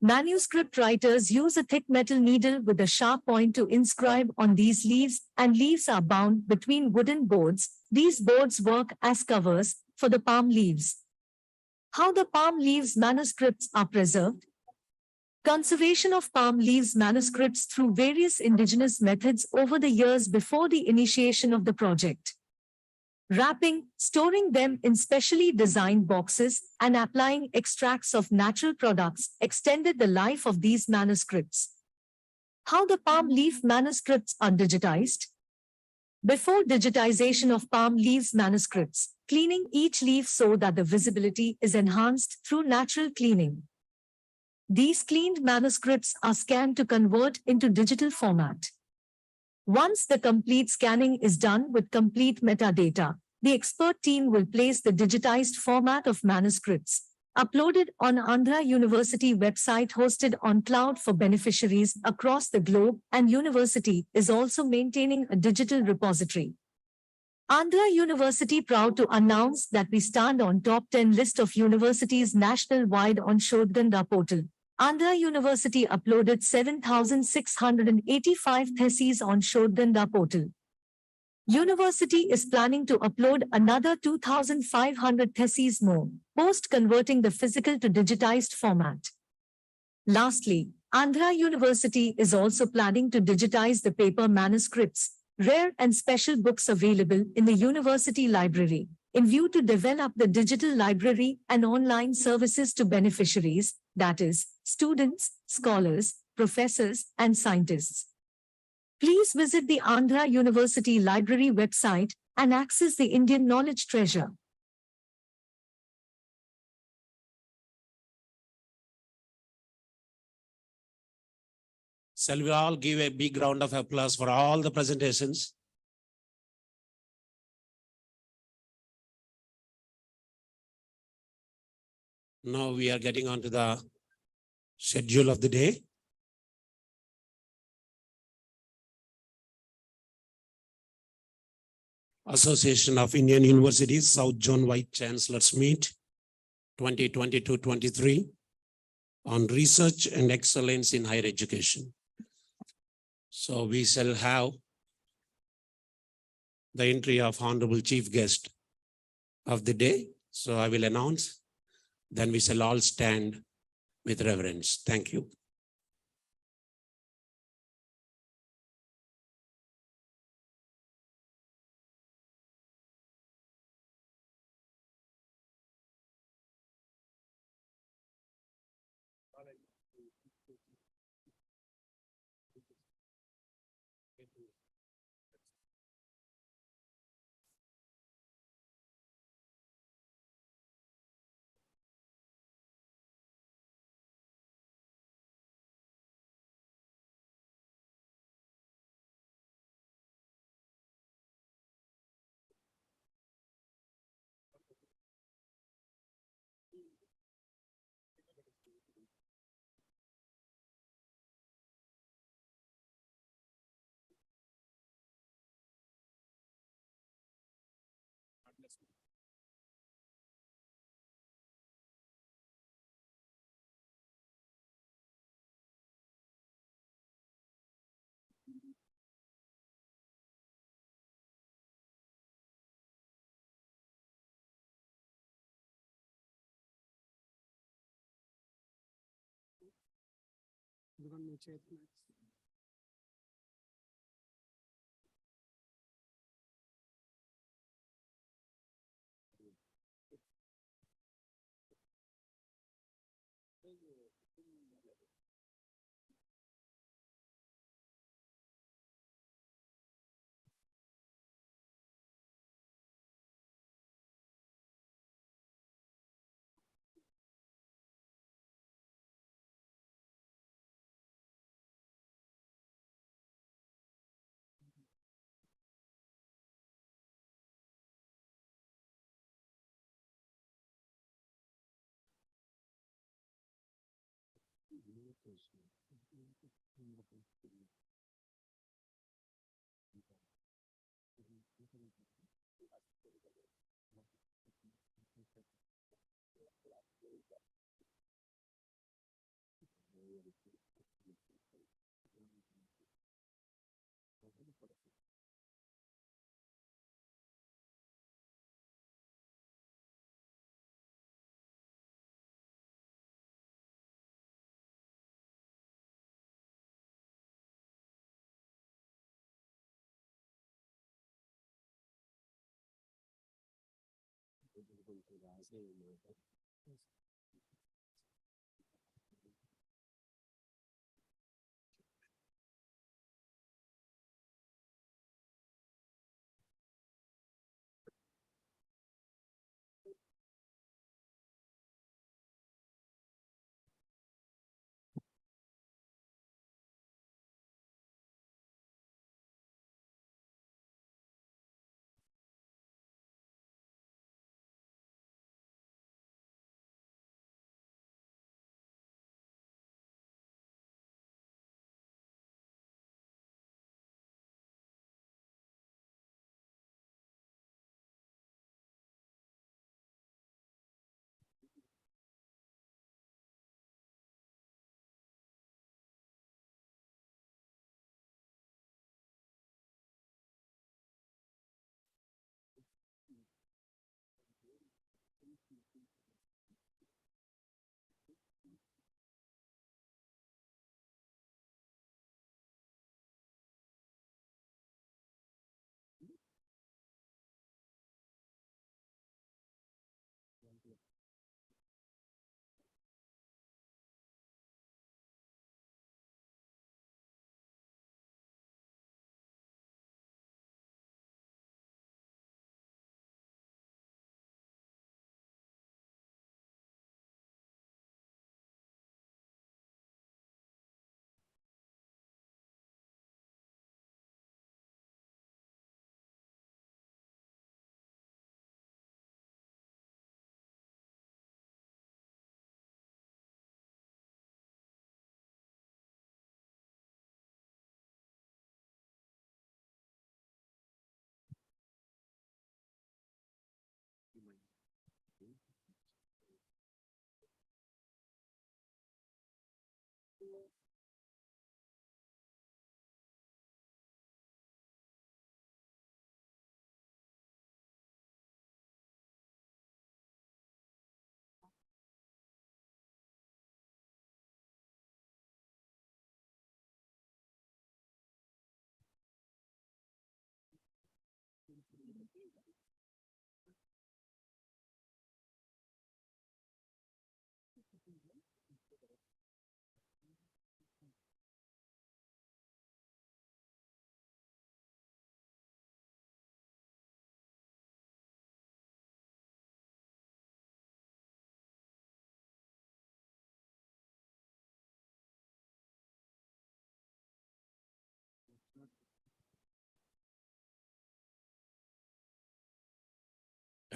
Manuscript writers use a thick metal needle with a sharp point to inscribe on these leaves, and leaves are bound between wooden boards. These boards work as covers for the palm leaves. How the palm leaves manuscripts are preserved? Conservation of palm leaves manuscripts through various indigenous methods over the years before the initiation of the project. Wrapping, storing them in specially designed boxes, and applying extracts of natural products extended the life of these manuscripts. How the palm leaf manuscripts are digitized? Before digitization of palm leaves manuscripts, cleaning each leaf so that the visibility is enhanced through natural cleaning. These cleaned manuscripts are scanned to convert into digital format. Once the complete scanning is done with complete metadata, the expert team will place the digitized format of manuscripts, uploaded on Andhra University website hosted on cloud for beneficiaries across the globe, and university is also maintaining a digital repository. Andhra University proud to announce that we stand on top 10 list of universities national-wide on Shodhganga portal. Andhra University uploaded 7,685 theses on Shodhganga portal. University is planning to upload another 2,500 theses more, post-converting the physical to digitized format. Lastly, Andhra University is also planning to digitize the paper manuscripts, rare and special books available in the university library, in view to develop the digital library and online services to beneficiaries, that is, students, scholars, professors, and scientists. Please visit the Andhra University Library website and access the Indian knowledge treasure. Shall we all give a big round of applause for all the presentations? Now we are getting on to the schedule of the day. Association of Indian Universities South Zone White Chancellors Meet 2022-23 on research and excellence in higher education. So we shall have the entry of Honorable Chief Guest of the day. So I will announce, then we shall all stand with reverence. Thank you.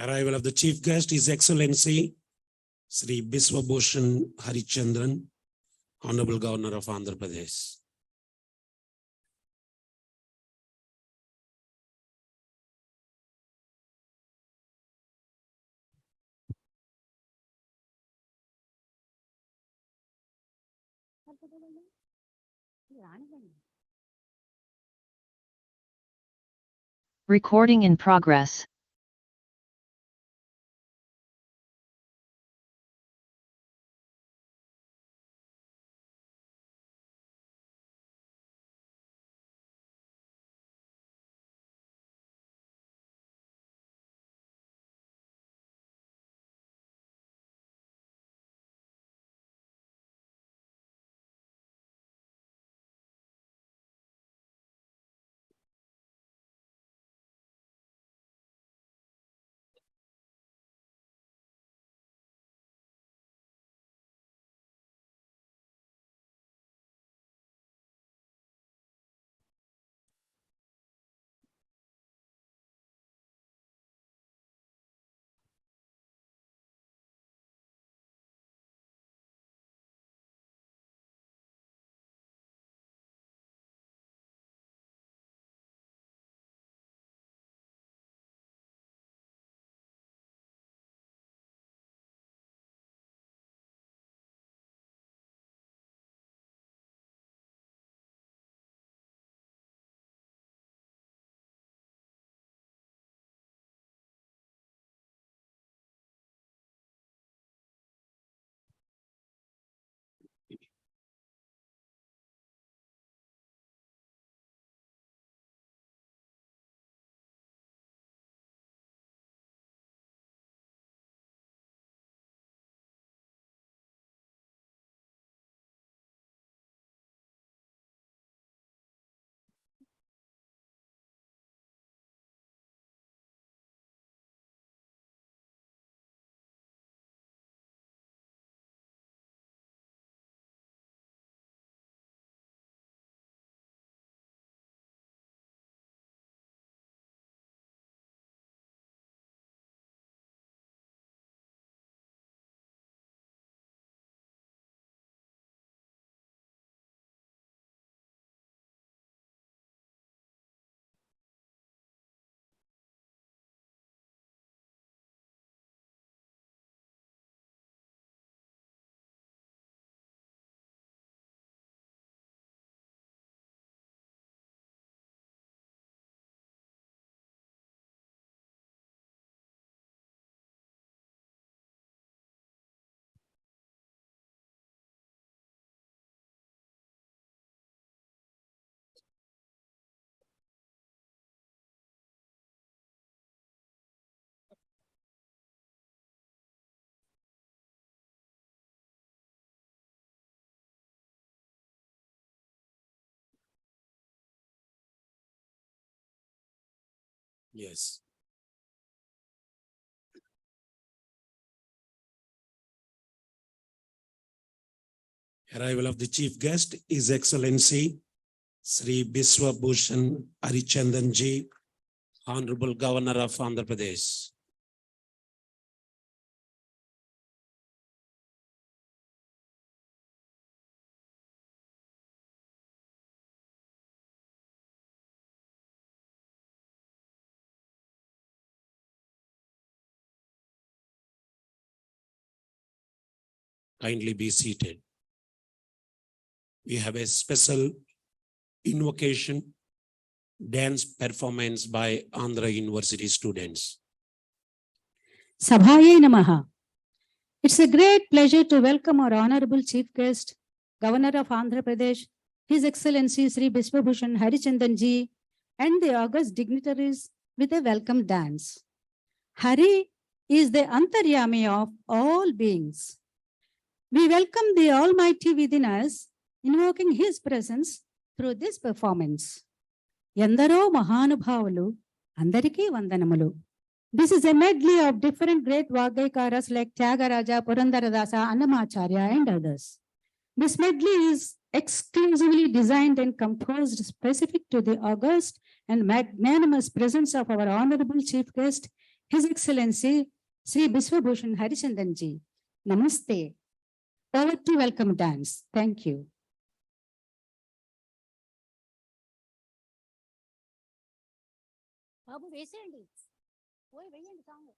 Arrival of the chief guest, His Excellency Sri Biswabhushan Harichandran, Honorable Governor of Andhra Pradesh. Recording in progress. Yes. Arrival of the chief guest, His Excellency Sri Biswabhushan Harichandanji, Honorable Governor of Andhra Pradesh. Kindly be seated. We have a special invocation dance performance by Andhra University students. Sabhaye Namaha. It's a great pleasure to welcome our Honorable Chief Guest, Governor of Andhra Pradesh, His Excellency Sri Biswabhushan Harichandanji, and the august dignitaries with a welcome dance. Hari is the Antaryami of all beings. We welcome the Almighty within us, invoking His presence through this performance. Yandaro Mahanubhavalu, Andariki Vandanamalu. This is a medley of different great Vagayakaras like Tyagaraja, Purandaradasa, Annamacharya, and others. This medley is exclusively designed and composed specific to the august and magnanimous presence of our Honorable Chief Guest, His Excellency Sri Biswabhushan Harichandanji. Namaste. Over to welcome dance. Thank you. Babu, వేసేయండి. ఓయ్ వేయండి song.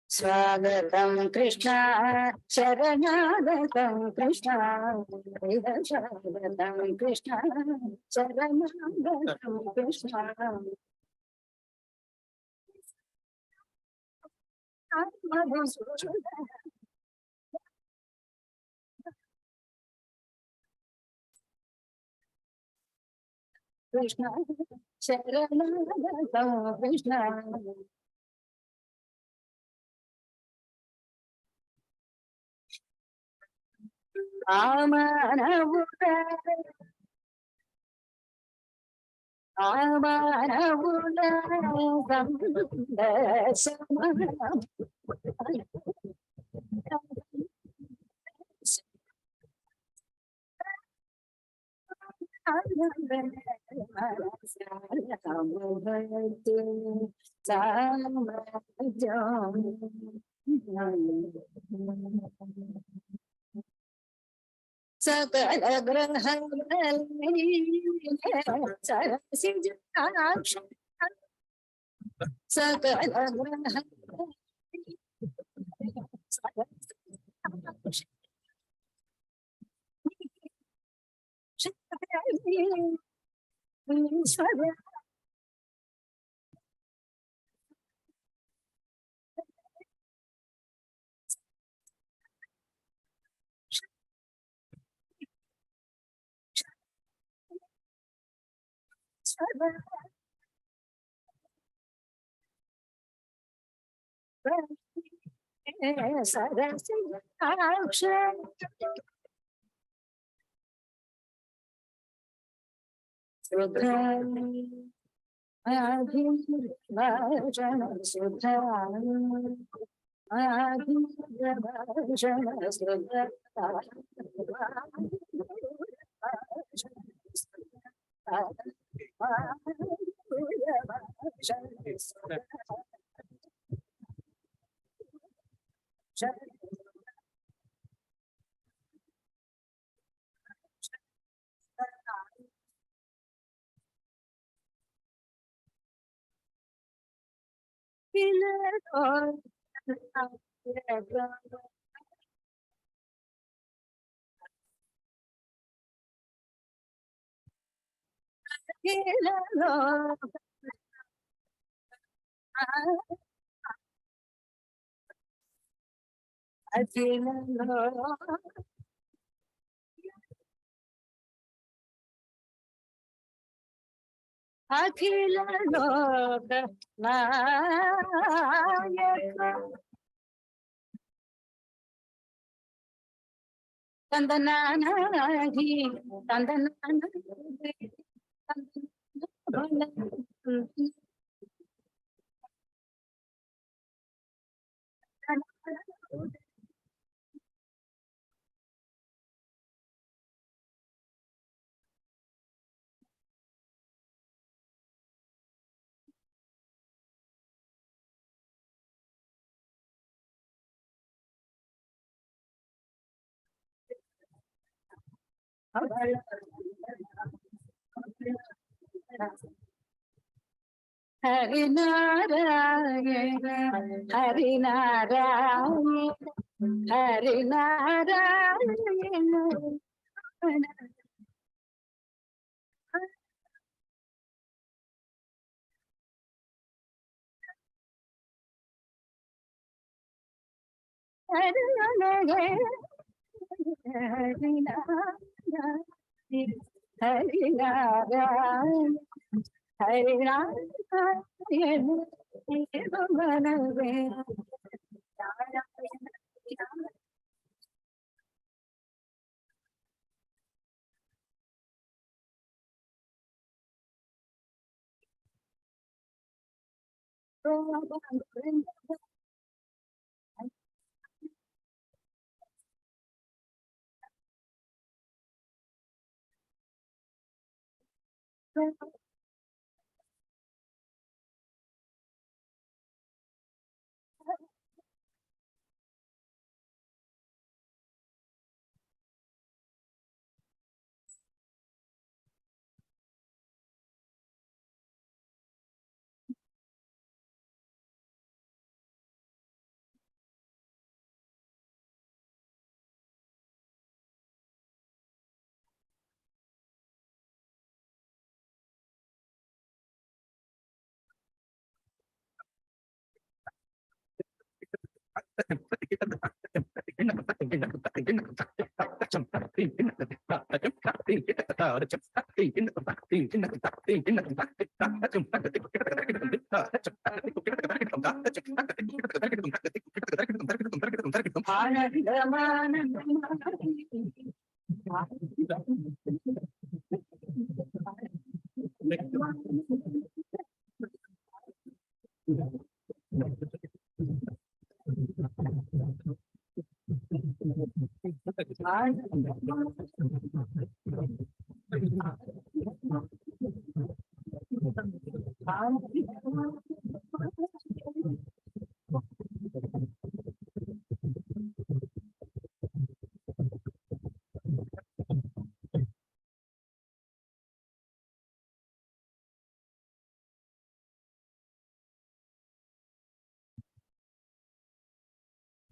Swagatam Krishna, Sharanagatam Krishna, Swagatam Krishna, Sharanagatam Krishna. Krishna, Sharanagatam Krishna. Sakala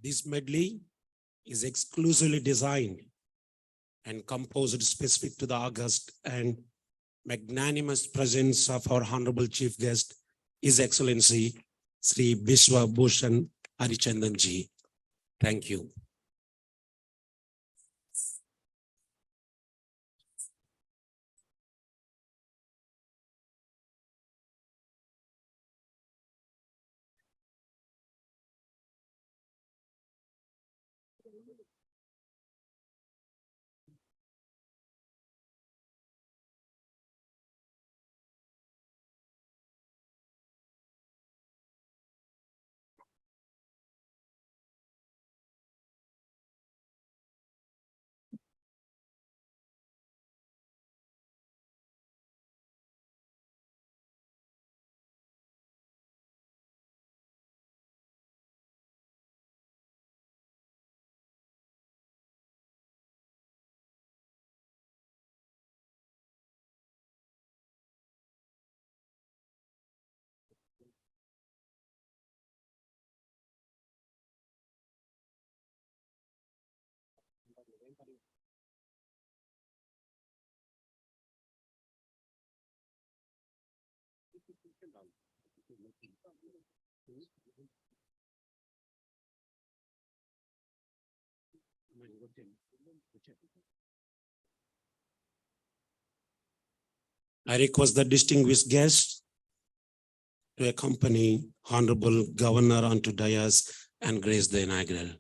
This medley is exclusively designed and composed specific to the august and magnanimous presence of our Honorable Chief Guest, His Excellency Sri Biswabhushan Harichandan Ji. Thank you. I request the distinguished guests to accompany Honorable Governor onto dais and grace the inaugural.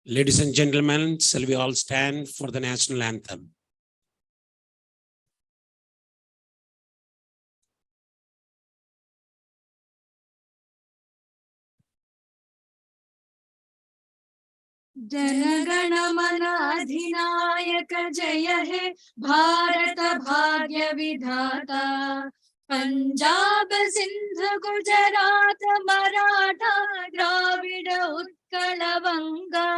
Ladies and gentlemen, shall we all stand for the national anthem? जनगण मन अधिनायक जय हे भारत भाग्य विधाता पंजाब सिंध गुजरात मराठा द्राविड उत्कल वंगा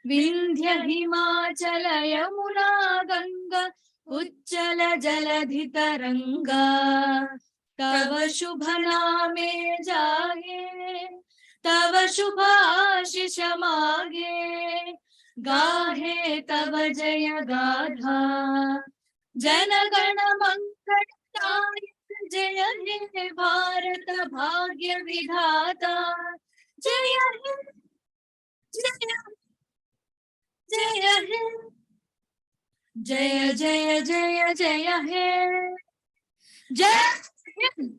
विंध्य हिमाचल यमुना गंगा उच्चल जलधि तरंगा तव शुभ नामे जागे तव शुभ आशीष मागे गाहे तव जय गाथा जनगण मंगलदायक जय हे भारत भाग्य विधाता जय हे जय जय हे जय जय जय जय हे जय हे।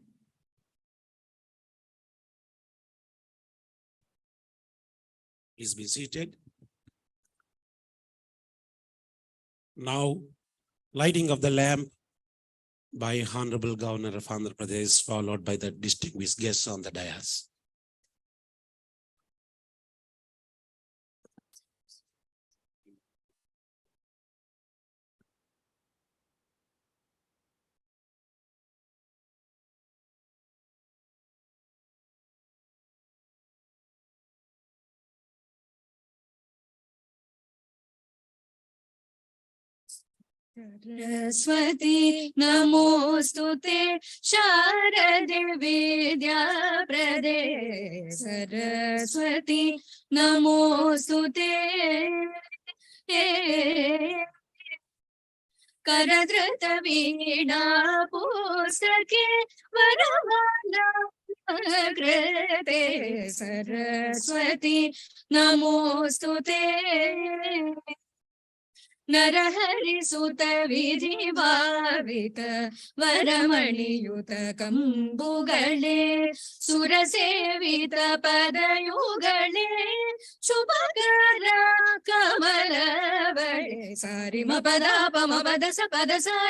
Please be seated. Now, lighting of the lamp by Honorable Governor of Andhra Pradesh, followed by the distinguished guests on the dais. Saraswati नमोस्तुते शारदे विद्या प्रदे सरस्वती नमोस्तुते करधृत वीणा पुस्तके वरमाला कृते सरस्वती नमोस्तुते नरहरि सुत विधि भावित वरमणियुत कंबुगले सुरसेवित पदयुगले शुभकर कमल बळे Sari ma pada pa ma pada sa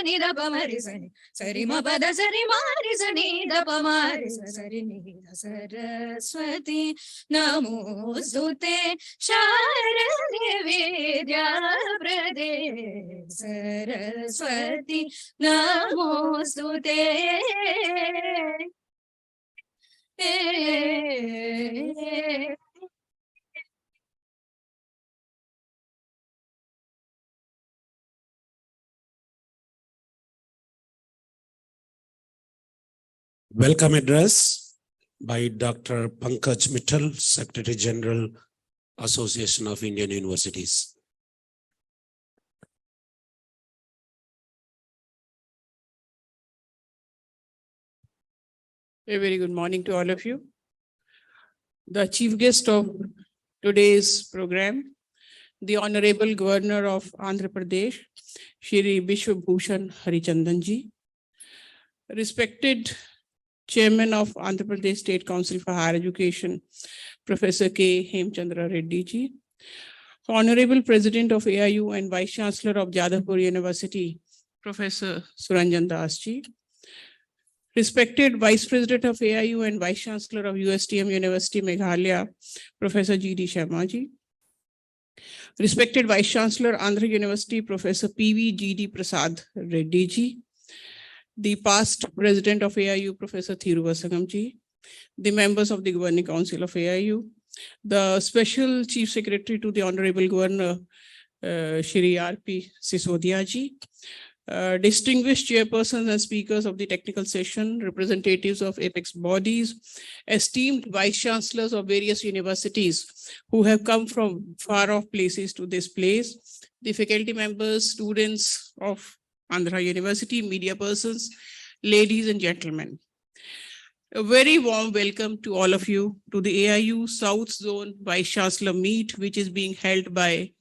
ni da pa ma ri sa ni. Sari ma pada sa ri ma ri sa ni da pa ma ri sa sa ri ni da Saraswati namostute Sharade Vidya Prade Saraswati namostute. Welcome address by Dr. Pankaj Mittal, Secretary General, Association of Indian Universities. A very good morning to all of you. The chief guest of today's program, the Honorable Governor of Andhra Pradesh, Shri Biswabhushan Harichandanji, respected Chairman of Andhra Pradesh State Council for Higher Education, Professor K. Hemchandra Reddy ji, Honorable President of AIU and Vice Chancellor of Jadavpur University, Professor Suranjan Das ji, respected Vice President of AIU and Vice Chancellor of USTM University, Meghalaya, Professor G.D. Sharma ji, respected Vice Chancellor, Andhra University, Professor P.V. G.D. Prasad Reddy ji, the past President of AIU, Professor Thiru Vasangam ji, the members of the Governing Council of AIU, the Special Chief Secretary to the Honorable Governor, Shri R.P. Sisodia ji, distinguished chairpersons and speakers of the technical session, representatives of apex bodies, esteemed vice chancellors of various universities who have come from far off places to this place, the faculty members, students of Andhra University, media persons, ladies and gentlemen. A very warm welcome to all of you to the AIU South Zone Vice Chancellor Meet, which is being held by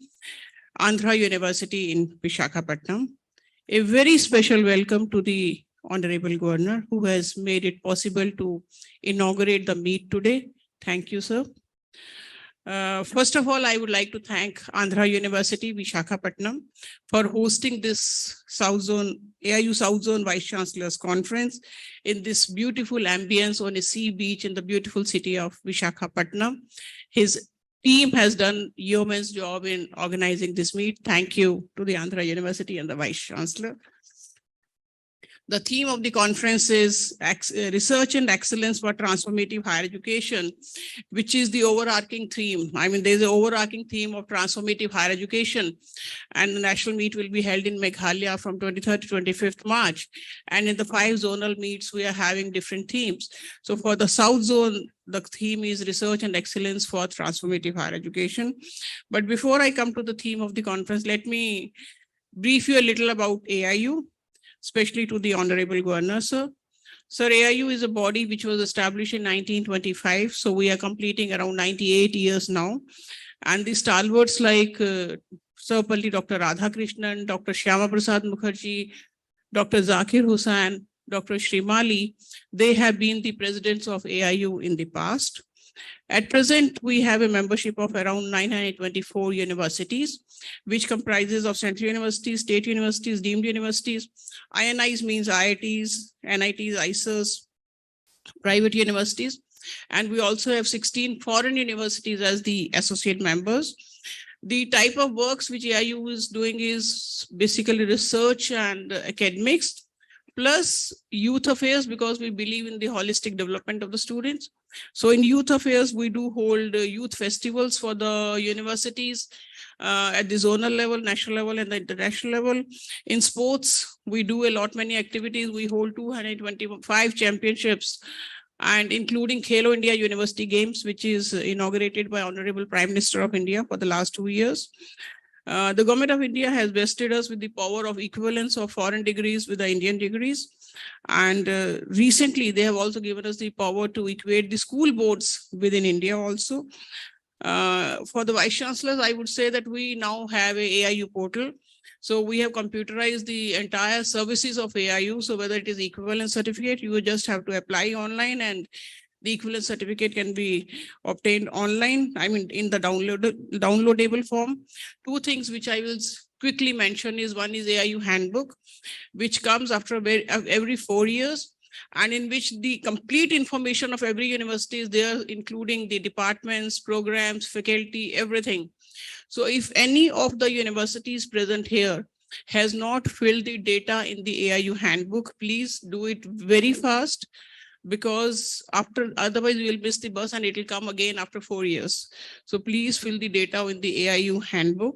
Andhra University in Visakhapatnam. A very special welcome to the Honorable Governor who has made it possible to inaugurate the meet today. Thank you, sir. First of all, I would like to thank Andhra University, Visakhapatnam, for hosting this South Zone, AIU South Zone Vice Chancellors Conference in this beautiful ambience on a sea beach in the beautiful city of Visakhapatnam. His team has done yeoman's job in organizing this meet. Thank you to the Andhra University and the Vice Chancellor. The theme of the conference is Research and Excellence for Transformative Higher Education, which is the overarching theme. I mean, there's an overarching theme of transformative higher education, and the national meet will be held in Meghalaya from 23rd to 25th March. And in the 5 zonal meets, we are having different themes. So for the South Zone, the theme is Research and Excellence for Transformative Higher Education. But before I come to the theme of the conference, let me brief you a little about AIU, especially to the Honorable Governor, sir. Sir, AIU is a body which was established in 1925. So we are completing around 98 years now. And the stalwarts like Sir Dr. Radhakrishnan, Dr. Shyama Prasad Mukherjee, Dr. Zakir Hussain, Dr. Shrimali, they have been the presidents of AIU in the past. At present, we have a membership of around 924 universities, which comprises of central universities, state universities, deemed universities. INIs means IITs, NITs, ISers, private universities. And we also have 16 foreign universities as the associate members. The type of works which AIU is doing is basically research and academics, plus youth affairs, because we believe in the holistic development of the students. So in youth affairs, we do hold youth festivals for the universities at the zonal level, national level, and the international level. In sports, we do many activities. We hold 225 championships, and including Khelo India University Games, which is inaugurated by Honorable Prime Minister of India for the last 2 years. The government of India has vested us with the power of equivalence of foreign degrees with the Indian degrees. And recently, they have also given us the power to equate the school boards within India also. For the Vice Chancellors, I would say that we now have a AIU portal. So we have computerized the entire services of AIU. So whether it is equivalence certificate, you just have to apply online, and the equivalent certificate can be obtained online, I mean, in the downloadable form. 2 things which I will quickly mention is one is AIU handbook, which comes after every 4 years, and in which the complete information of every university is there, including the departments, programs, faculty, everything. So if any of the universities present here has not filled the data in the AIU handbook, please do it very fast, because otherwise we will miss the bus and it will come again after 4 years. So please fill the data in the AIU handbook,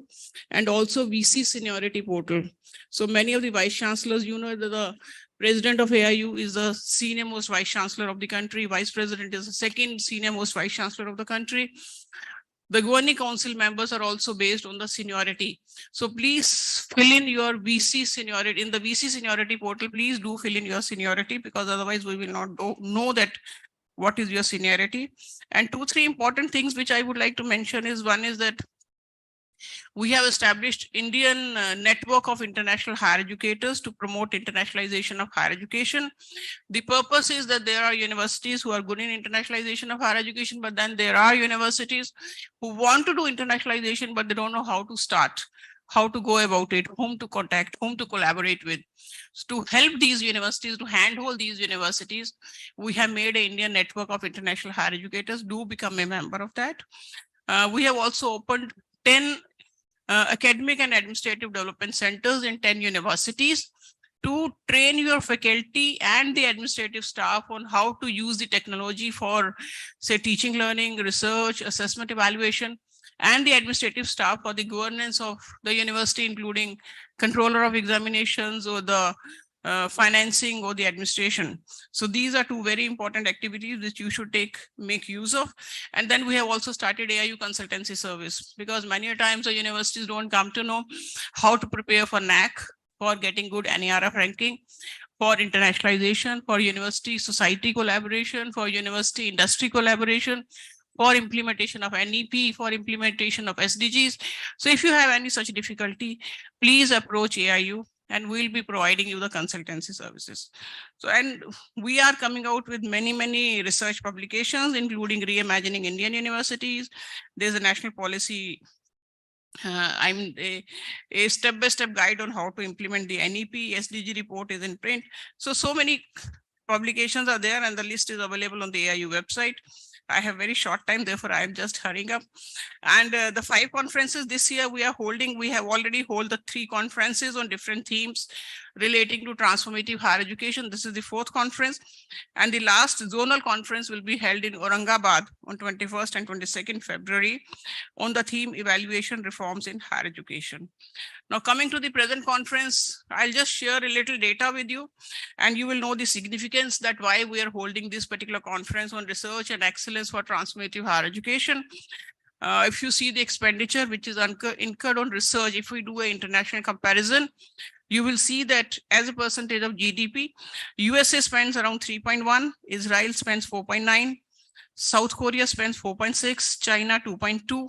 and also VC seniority portal. So many of the vice chancellors, you know, that the president of AIU is the senior most vice chancellor of the country. Vice president is the second senior most vice chancellor of the country. The governing council members are also based on the seniority. So please fill in your VC seniority. In the VC seniority portal, please do fill in your seniority, because otherwise we will not know that what is your seniority. And 2-3 important things which I would like to mention is, one is that we have established Indian network of international higher educators to promote internationalization of higher education. The purpose is that there are universities who are good in internationalization of higher education, but then there are universities who want to do internationalization, but they don't know how to start, how to go about it, whom to contact, whom to collaborate with. So to help these universities, to handhold these universities, we have made an Indian network of international higher educators. Do become a member of that. We have also opened 10 academic and administrative development centers in 10 universities to train your faculty and the administrative staff on how to use the technology for, say, teaching, learning, research, assessment, evaluation, and the administrative staff for the governance of the university, including controller of examinations or the financing or the administration. So these are 2 very important activities which you should make use of. And then we have also started AIU consultancy service, because many times the universities don't come to know how to prepare for NAC, for getting good NERF ranking, for internationalization, for university society collaboration, for university industry collaboration, for implementation of NEP, for implementation of SDGs. So if you have any such difficulty, please approach AIU, and we'll be providing you the consultancy services. So, and we are coming out with many research publications, including Reimagining Indian Universities. There's a national policy, a step-by-step guide on how to implement the NEP. SDG report is in print. So many publications are there, and the list is available on the AIU website. I have very short time, therefore I am just hurrying up. And the 5 conferences this year we are holding, we have already held the 3 conferences on different themes relating to transformative higher education. This is the 4th conference, and the last zonal conference will be held in Aurangabad on 21st and 22nd February on the theme evaluation reforms in higher education. Now coming to the present conference, I'll just share a little data with you, and you will know the significance that why we are holding this particular conference on research and excellence for transformative higher education. If you see the expenditure which is incurred on research, if we do an international comparison, you will see that as a percentage of GDP, USA spends around 3.1, Israel spends 4.9, South Korea spends 4.6, China 2.2,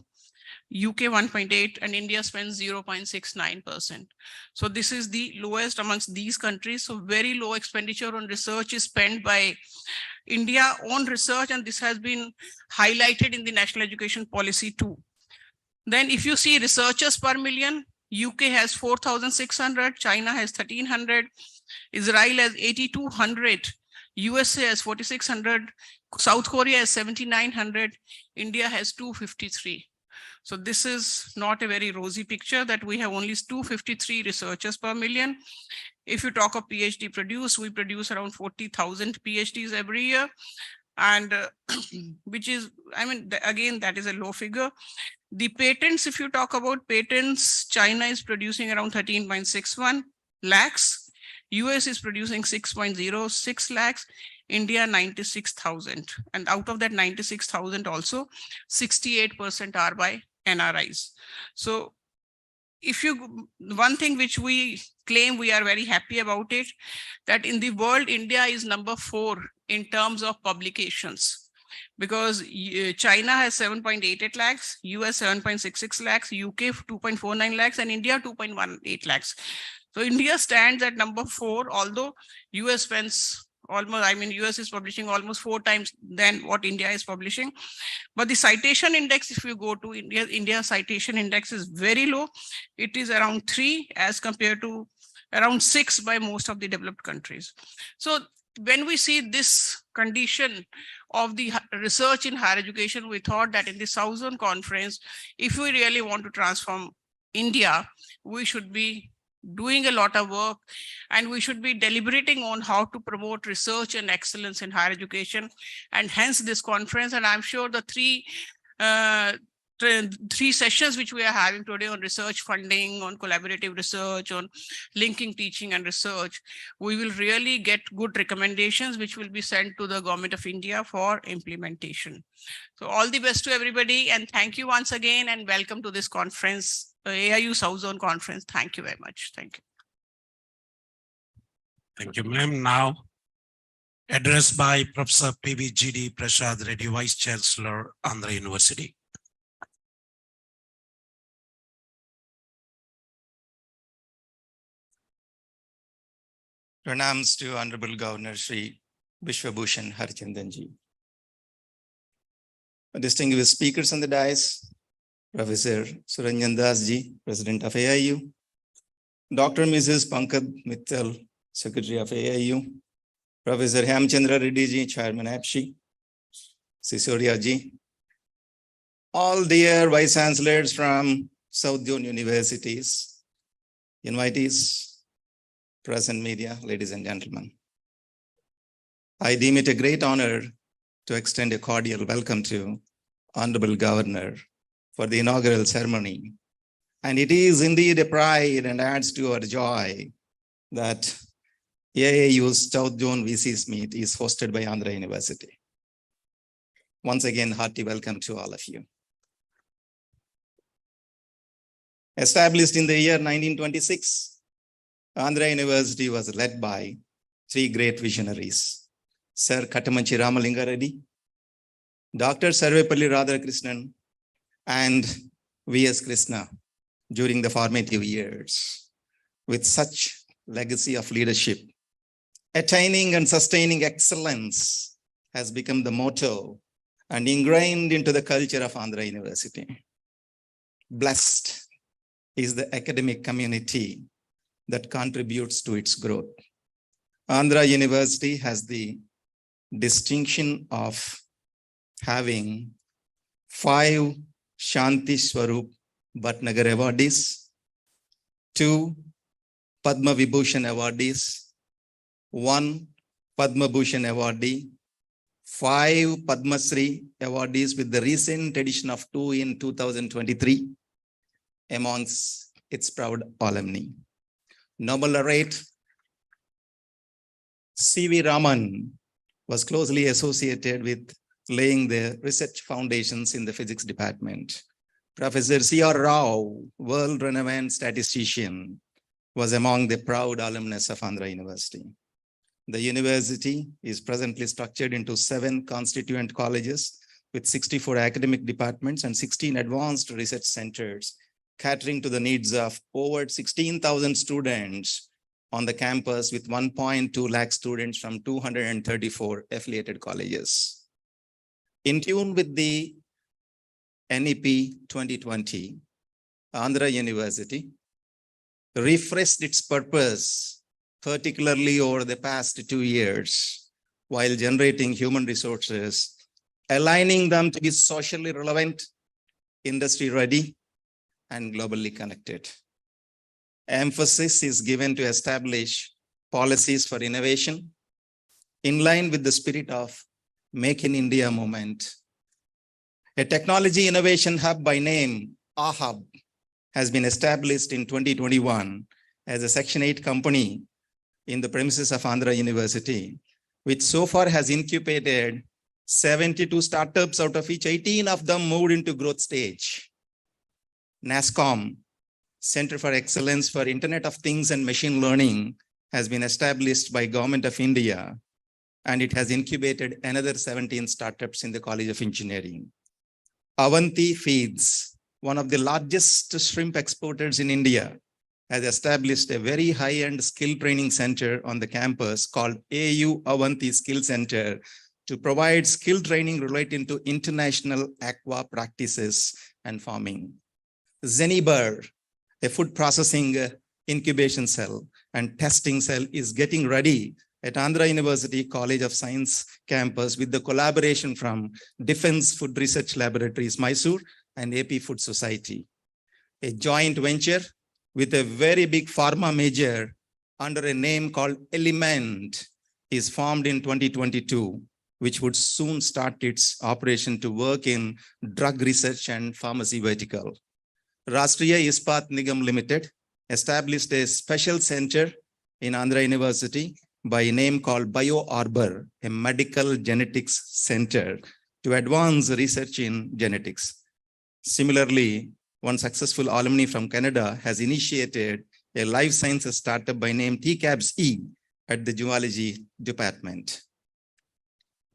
UK 1.8, and India spends 0.69%. So this is the lowest amongst these countries. So very low expenditure on research is spent by India on research, and this has been highlighted in the National Education Policy too. Then if you see researchers per million, UK has 4,600, China has 1,300, Israel has 8,200, USA has 4,600, South Korea has 7,900, India has 253. So this is not a very rosy picture that we have only 253 researchers per million. If you talk of PhD produced, we produce around 40,000 PhDs every year. And which is, I mean, again, that is a low figure. The patents, if you talk about patents, China is producing around 13.61 lakhs. US is producing 6.06 lakhs. India 96,000. And out of that 96,000 also, 68% are by NRIs. So if you, one thing which we claim, we are very happy about it, that in the world, India is number 4 in terms of publications, because China has 7.88 lakhs, US 7.66 lakhs, UK 2.49 lakhs, and India 2.18 lakhs. So India stands at number 4, although US spends almost, I mean, US is publishing almost 4 times than what India is publishing. But the citation index, if you go to India citation index is very low. It is around 3 as compared to around 6 by most of the developed countries. So when we see this condition of the research in higher education, we thought that in the South Zone Conference, if we really want to transform India, we should be doing a lot of work, and we should be deliberating on how to promote research and excellence in higher education, and hence this conference. And I'm sure the three sessions which we are having today on research funding, on collaborative research, on linking teaching and research, we will really get good recommendations which will be sent to the Government of India for implementation. So all the best to everybody, and thank you once again, and welcome to this conference, AIU South Zone Conference. Thank you very much. Thank you. Thank you, ma'am. Now, address by Professor PBGD Prasad Reddy, Vice Chancellor, Andhra University. Pranams to Honorable Governor Shri Vishwabhushan Harichandanji. Distinguished speakers on the dais, Professor Suranjan Das ji, President of AIU, Dr. Mrs. Pankaj Mittal, Secretary of AIU, Professor Hemchandra Reddy ji, Chairman APSHI, Sisodia ji, all dear Vice Chancellors from South Zone Universities, invitees, press and media, ladies and gentlemen. I deem it a great honor to extend a cordial welcome to Honorable Governor for the inaugural ceremony. And it is indeed a pride and adds to our joy that AIU's South Zone SZVC Meet is hosted by Andhra University. Once again, hearty welcome to all of you. Established in the year 1926, Andhra University was led by 3 great visionaries, Sir Kattamanchi Ramalinga Reddy, Dr. Sarvepalli Radhakrishnan, and V.S. Krishna during the formative years. With such legacy of leadership, attaining and sustaining excellence has become the motto and ingrained into the culture of Andhra University. Blessed is the academic community that contributes to its growth. Andhra University has the distinction of having 5 Shanti Swarup Bhatnagar awardees, 2 Padma Vibhushan awardees, 1 Padma Bhushan awardee, 5 Padma Shri awardees, with the recent addition of 2 in 2023 amongst its proud alumni. Nobel laureate C.V. Raman was closely associated with laying the research foundations in the physics department. Professor C.R. Rao, world-renowned statistician, was among the proud alumnus of Andhra University. The university is presently structured into 7 constituent colleges with 64 academic departments and 16 advanced research centers, catering to the needs of over 16,000 students on the campus, with 1.2 lakh students from 234 affiliated colleges. In tune with the NEP 2020, Andhra University refreshed its purpose, particularly over the past 2 years, while generating human resources, aligning them to be socially relevant, industry ready, and globally connected. Emphasis is given to establish policies for innovation in line with the spirit of Make in India movement. A technology innovation hub by name, AHUB, has been established in 2021 as a Section 8 company in the premises of Andhra University, which so far has incubated 72 startups, out of which 18 of them moved into growth stage. NASCOM, Center for Excellence for Internet of Things and Machine Learning, has been established by Government of India, and it has incubated another 17 startups in the College of Engineering. Avanti Feeds, one of the largest shrimp exporters in India, has established a very high-end skill training center on the campus called AIU Avanti Skill Center to provide skill training relating to international aqua practices and farming. Zeniber, a food processing incubation cell and testing cell, is getting ready at Andhra University College of Science campus with the collaboration from Defense Food Research Laboratories, Mysore, and AP Food Society. A joint venture with a very big pharma major under a name called Element is formed in 2022, which would soon start its operation to work in drug research and pharmacy vertical. Rashtriya Ispat Nigam Limited established a special center in Andhra University by a name called BioArbor, a medical genetics center to advance research in genetics. Similarly, one successful alumni from Canada has initiated a life sciences startup by name TCABS-E at the Zoology Department.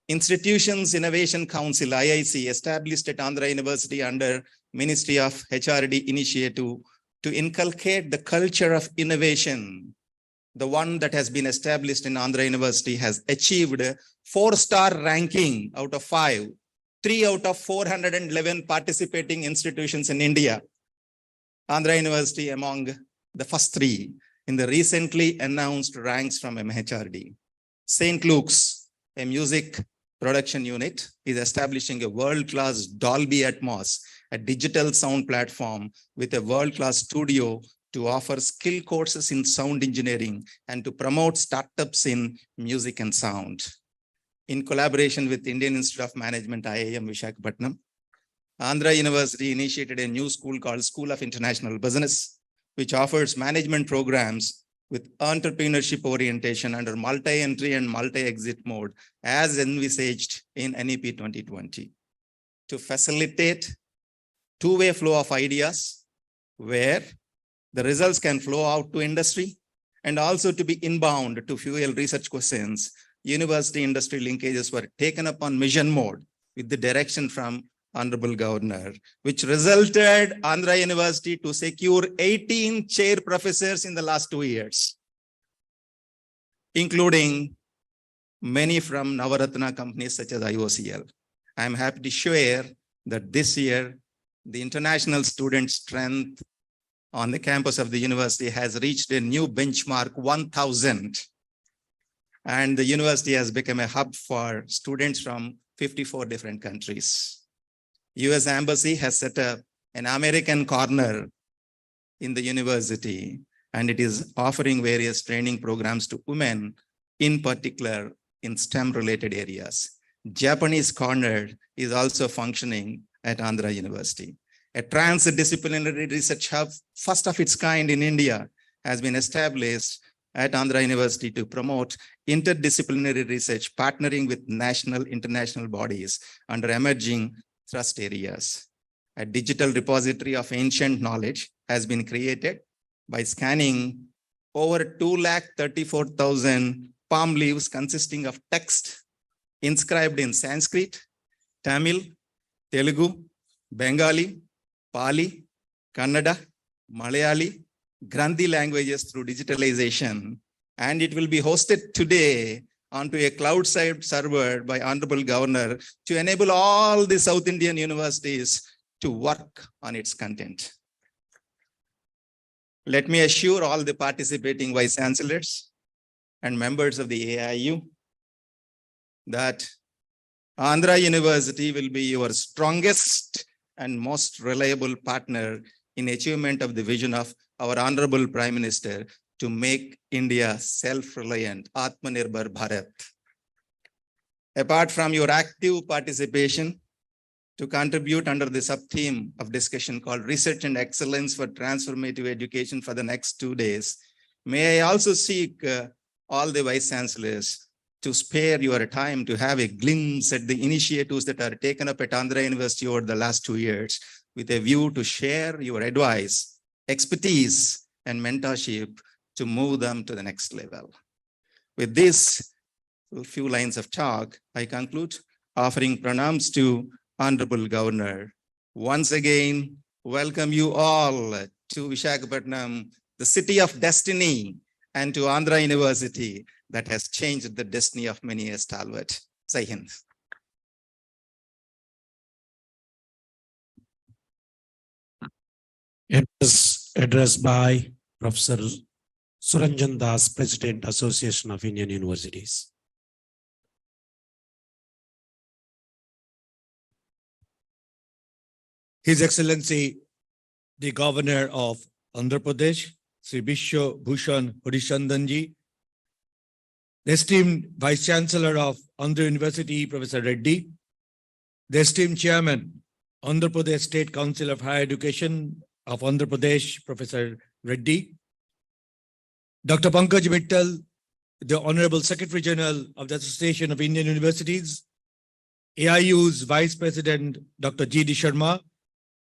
Institutions Innovation Council, IIC, established at Andhra University under Ministry of HRD initiative to inculcate the culture of innovation. The one that has been established in Andhra University has achieved a 4-star ranking out of 5, 3 out of 411 participating institutions in India. Andhra University among the first 3 in the recently announced ranks from MHRD. St. Luke's, a music production unit, is establishing a world-class Dolby Atmos, a digital sound platform with a world-class studio to offer skill courses in sound engineering and to promote startups in music and sound. In collaboration with Indian Institute of Management, IIM Visakhapatnam, Andhra University initiated a new school called School of International Business, which offers management programs with entrepreneurship orientation under multi-entry and multi-exit mode as envisaged in NEP 2020 to facilitate two-way flow of ideas where the results can flow out to industry and also to be inbound to fuel research questions. University industry linkages were taken up on mission mode with the direction from Honorable Governor, which resulted Andhra University to secure 18 chair professors in the last 2 years, including many from Navaratna companies such as IOCL. I'm happy to share that this year, the international student strength on the campus of the university has reached a new benchmark, 1,000. And the university has become a hub for students from 54 different countries. US Embassy has set up an American corner in the university, and it is offering various training programs to women, in particular in STEM-related areas. Japanese corner is also functioning at Andhra University. A transdisciplinary research hub, first of its kind in India, has been established at Andhra University to promote interdisciplinary research, partnering with national, international bodies under emerging thrust areas. A digital repository of ancient knowledge has been created by scanning over 234,000 palm leaves consisting of text inscribed in Sanskrit, Tamil, Telugu, Bengali, Pali, Kannada, Malayali, Granthi languages through digitalization. And it will be hosted today onto a cloud side server by Honorable Governor to enable all the South Indian universities to work on its content. Let me assure all the participating Vice Chancellors and members of the AIU that Andhra University will be your strongest and most reliable partner in achievement of the vision of our Honorable Prime Minister to make India self-reliant, Atmanirbhar Bharat. Apart from your active participation to contribute under the sub-theme of discussion called Research and Excellence for Transformative Education for the next 2 days, may I also seek all the Vice Chancellors to spare your time to have a glimpse at the initiatives that are taken up at Andhra University over the last 2 years with a view to share your advice, expertise, and mentorship to move them to the next level. With this few lines of talk, I conclude offering pranams to Honorable Governor. Once again, welcome you all to Visakhapatnam, the city of destiny, and to Andhra University that has changed the destiny of many a stalwart. Jai Hind. Address by Professor Suranjan Das, President, Association of Indian Universities. His Excellency, the Governor of Andhra Pradesh, Sri Bishabhushan Harishandanji, the esteemed Vice Chancellor of Andhra University, Professor Reddy, the esteemed Chairman, Andhra Pradesh State Council of Higher Education of Andhra Pradesh, Professor Reddy, Dr. Pankaj Mittal, the Honorable Secretary General of the Association of Indian Universities, AIU's Vice President, Dr. G.D. Sharma,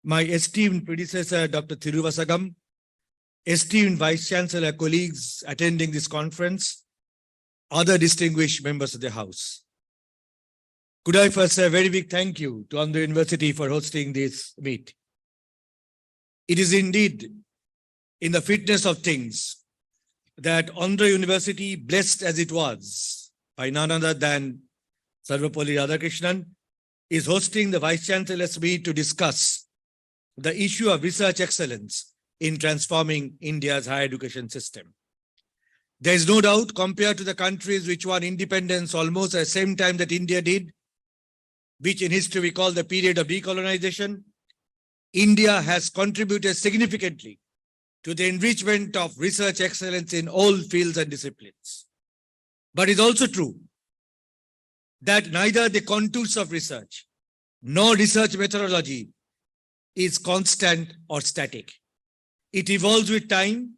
my esteemed predecessor, Dr. Thiruvasagam, esteemed Vice Chancellor colleagues attending this conference, other distinguished members of the House. Could I first say a very big thank you to Andhra University for hosting this meet. It is indeed in the fitness of things that Andhra University, blessed as it was by none other than Sarvapalli Radhakrishnan, is hosting the Vice Chancellor's meet to discuss the issue of research excellence in transforming India's higher education system. There is no doubt, compared to the countries which won independence almost at the same time that India did, which in history we call the period of decolonization, India has contributed significantly to the enrichment of research excellence in all fields and disciplines. But it's also true that neither the contours of research nor research methodology is constant or static. It evolves with time,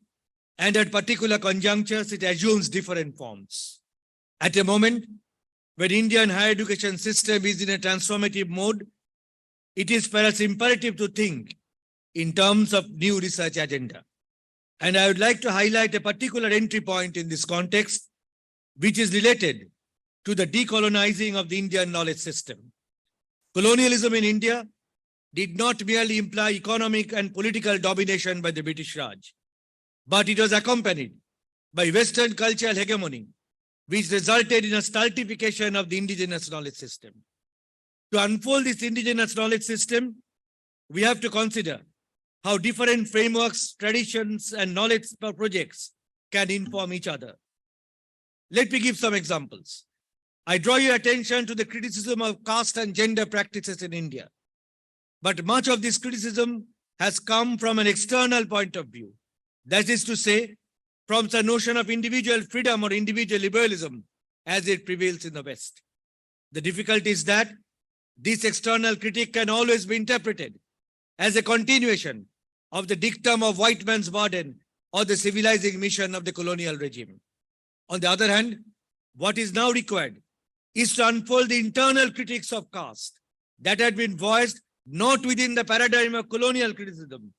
and at particular conjunctures, it assumes different forms. At a moment when Indian higher education system is in a transformative mode, it is perhaps imperative to think in terms of new research agenda. And I would like to highlight a particular entry point in this context, which is related to the decolonizing of the Indian knowledge system. Colonialism in India did not merely imply economic and political domination by the British Raj, but it was accompanied by Western cultural hegemony, which resulted in a stultification of the indigenous knowledge system. To unfold this indigenous knowledge system, we have to consider how different frameworks, traditions, and knowledge projects can inform each other. Let me give some examples. I draw your attention to the criticism of caste and gender practices in India. But much of this criticism has come from an external point of view. That is to say, from the notion of individual freedom or individual liberalism as it prevails in the West. The difficulty is that this external critique can always be interpreted as a continuation of the dictum of white man's burden or the civilizing mission of the colonial regime. On the other hand, what is now required is to unfold the internal critiques of caste that had been voiced not within the paradigm of colonial criticism,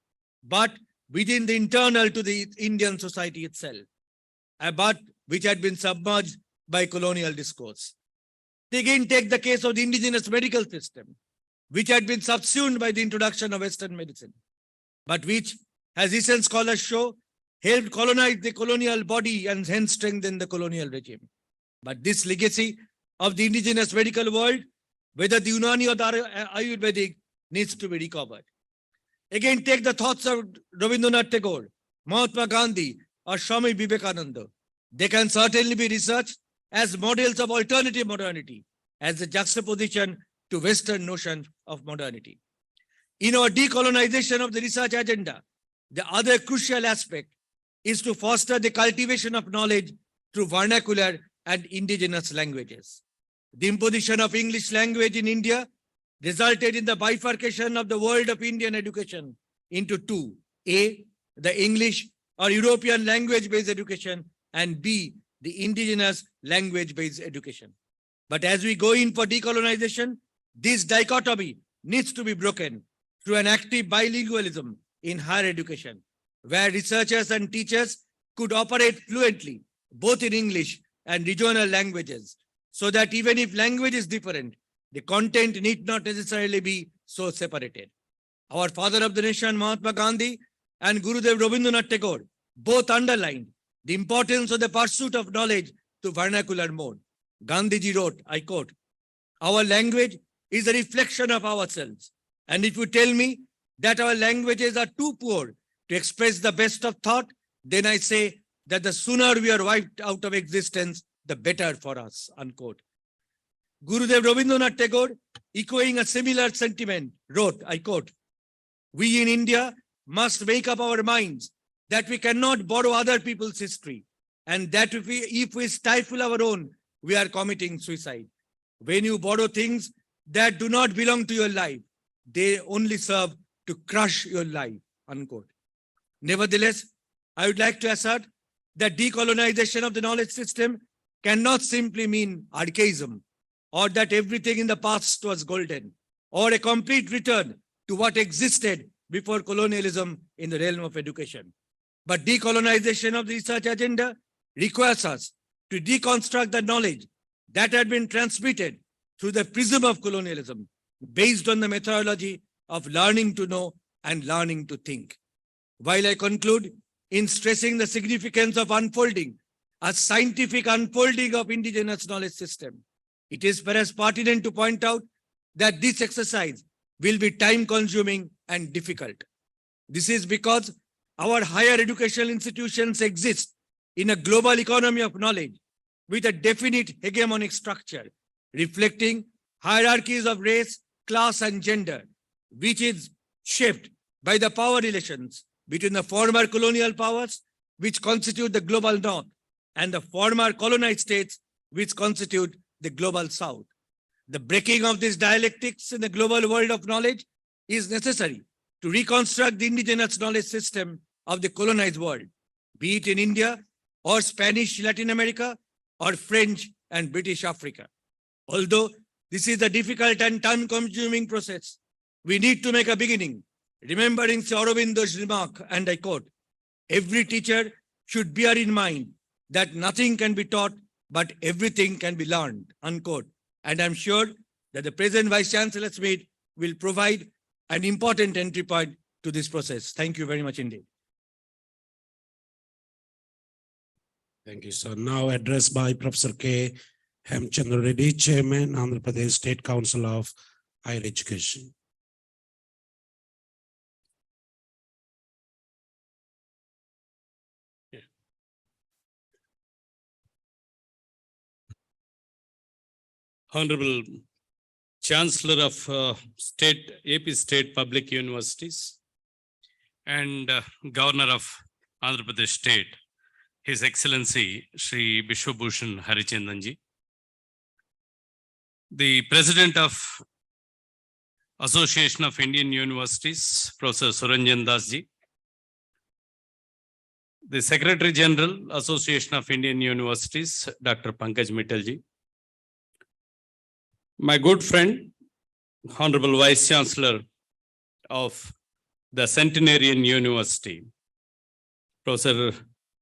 but within the internal to the Indian society itself, but which had been submerged by colonial discourse. Again, take the case of the indigenous medical system, which had been subsumed by the introduction of Western medicine, but which, as recent scholars show, helped colonize the colonial body and hence strengthen the colonial regime. But this legacy of the indigenous medical world, whether the Unani or the Ayurvedic, needs to be recovered. Again, take the thoughts of Rabindranath Tagore, Mahatma Gandhi, or Swami Vivekananda. They can certainly be researched as models of alternative modernity, as a juxtaposition to Western notion of modernity. In our decolonization of the research agenda, the other crucial aspect is to foster the cultivation of knowledge through vernacular and indigenous languages. The imposition of English language in India resulted in the bifurcation of the world of Indian education into two: A, the English or European language-based education, and B, the indigenous language-based education. But as we go in for decolonization, this dichotomy needs to be broken through an active bilingualism in higher education, where researchers and teachers could operate fluently, both in English and regional languages, so that even if language is different, the content need not necessarily be so separated. Our father of the nation, Mahatma Gandhi, and Gurudev Rabindranath Tagore both underlined the importance of the pursuit of knowledge to vernacular mode. Gandhiji wrote, I quote, "Our language is a reflection of ourselves. And if you tell me that our languages are too poor to express the best of thought, then I say that the sooner we are wiped out of existence, the better for us," unquote. Gurudev Rabindranath Tagore, echoing a similar sentiment, wrote, I quote, "We in India must make up our minds that we cannot borrow other people's history, and that if we stifle our own, we are committing suicide. When you borrow things that do not belong to your life, they only serve to crush your life," unquote. Nevertheless, I would like to assert that decolonization of the knowledge system cannot simply mean archaism, or that everything in the past was golden, or a complete return to what existed before colonialism in the realm of education. But decolonization of the research agenda requires us to deconstruct the knowledge that had been transmitted through the prism of colonialism, based on the methodology of learning to know and learning to think. While I conclude in stressing the significance of unfolding a scientific unfolding of indigenous knowledge system, it is perhaps pertinent to point out that this exercise will be time-consuming and difficult. This is because our higher educational institutions exist in a global economy of knowledge with a definite hegemonic structure, reflecting hierarchies of race, class, and gender, which is shaped by the power relations between the former colonial powers, which constitute the global north, and the former colonized states, which constitute the global south. The breaking of these dialectics in the global world of knowledge is necessary to reconstruct the indigenous knowledge system of the colonized world, be it in India or Spanish Latin America or French and British Africa. Although this is a difficult and time-consuming process, we need to make a beginning, remembering Sri Aurobindo's remark, and I quote, "Every teacher should bear in mind that nothing can be taught, but everything can be learned," unquote. And I'm sure that the present Vice Chancellors Meet will provide an important entry point to this process. Thank you very much indeed. Thank you, sir. Now addressed by Professor K. Hemchandra Reddy, Chairman, Andhra Pradesh State Council of Higher Education. Honorable Chancellor of AP State Public Universities and Governor of Andhra Pradesh State, His Excellency Shri Biswabhushan Harichandanji, the President of Association of Indian Universities, Professor Suranjan Dasji, the Secretary General, Association of Indian Universities, Dr. Pankaj Mittalji, my good friend, Honorable Vice Chancellor of the Centenarian University, Professor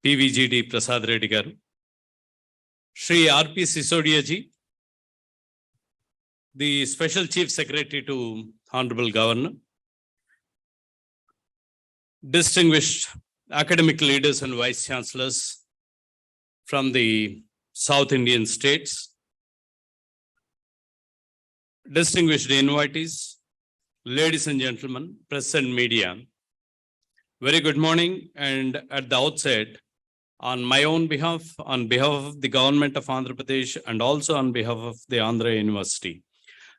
PVGD Prasad Reddy garu, Shri R.P. Sisodia ji, the Special Chief Secretary to Honorable Governor, distinguished academic leaders and Vice Chancellors from the South Indian states, distinguished invitees, ladies and gentlemen, press and media, very good morning. And at the outset, on my own behalf, on behalf of the government of Andhra Pradesh, and also on behalf of the Andhra University,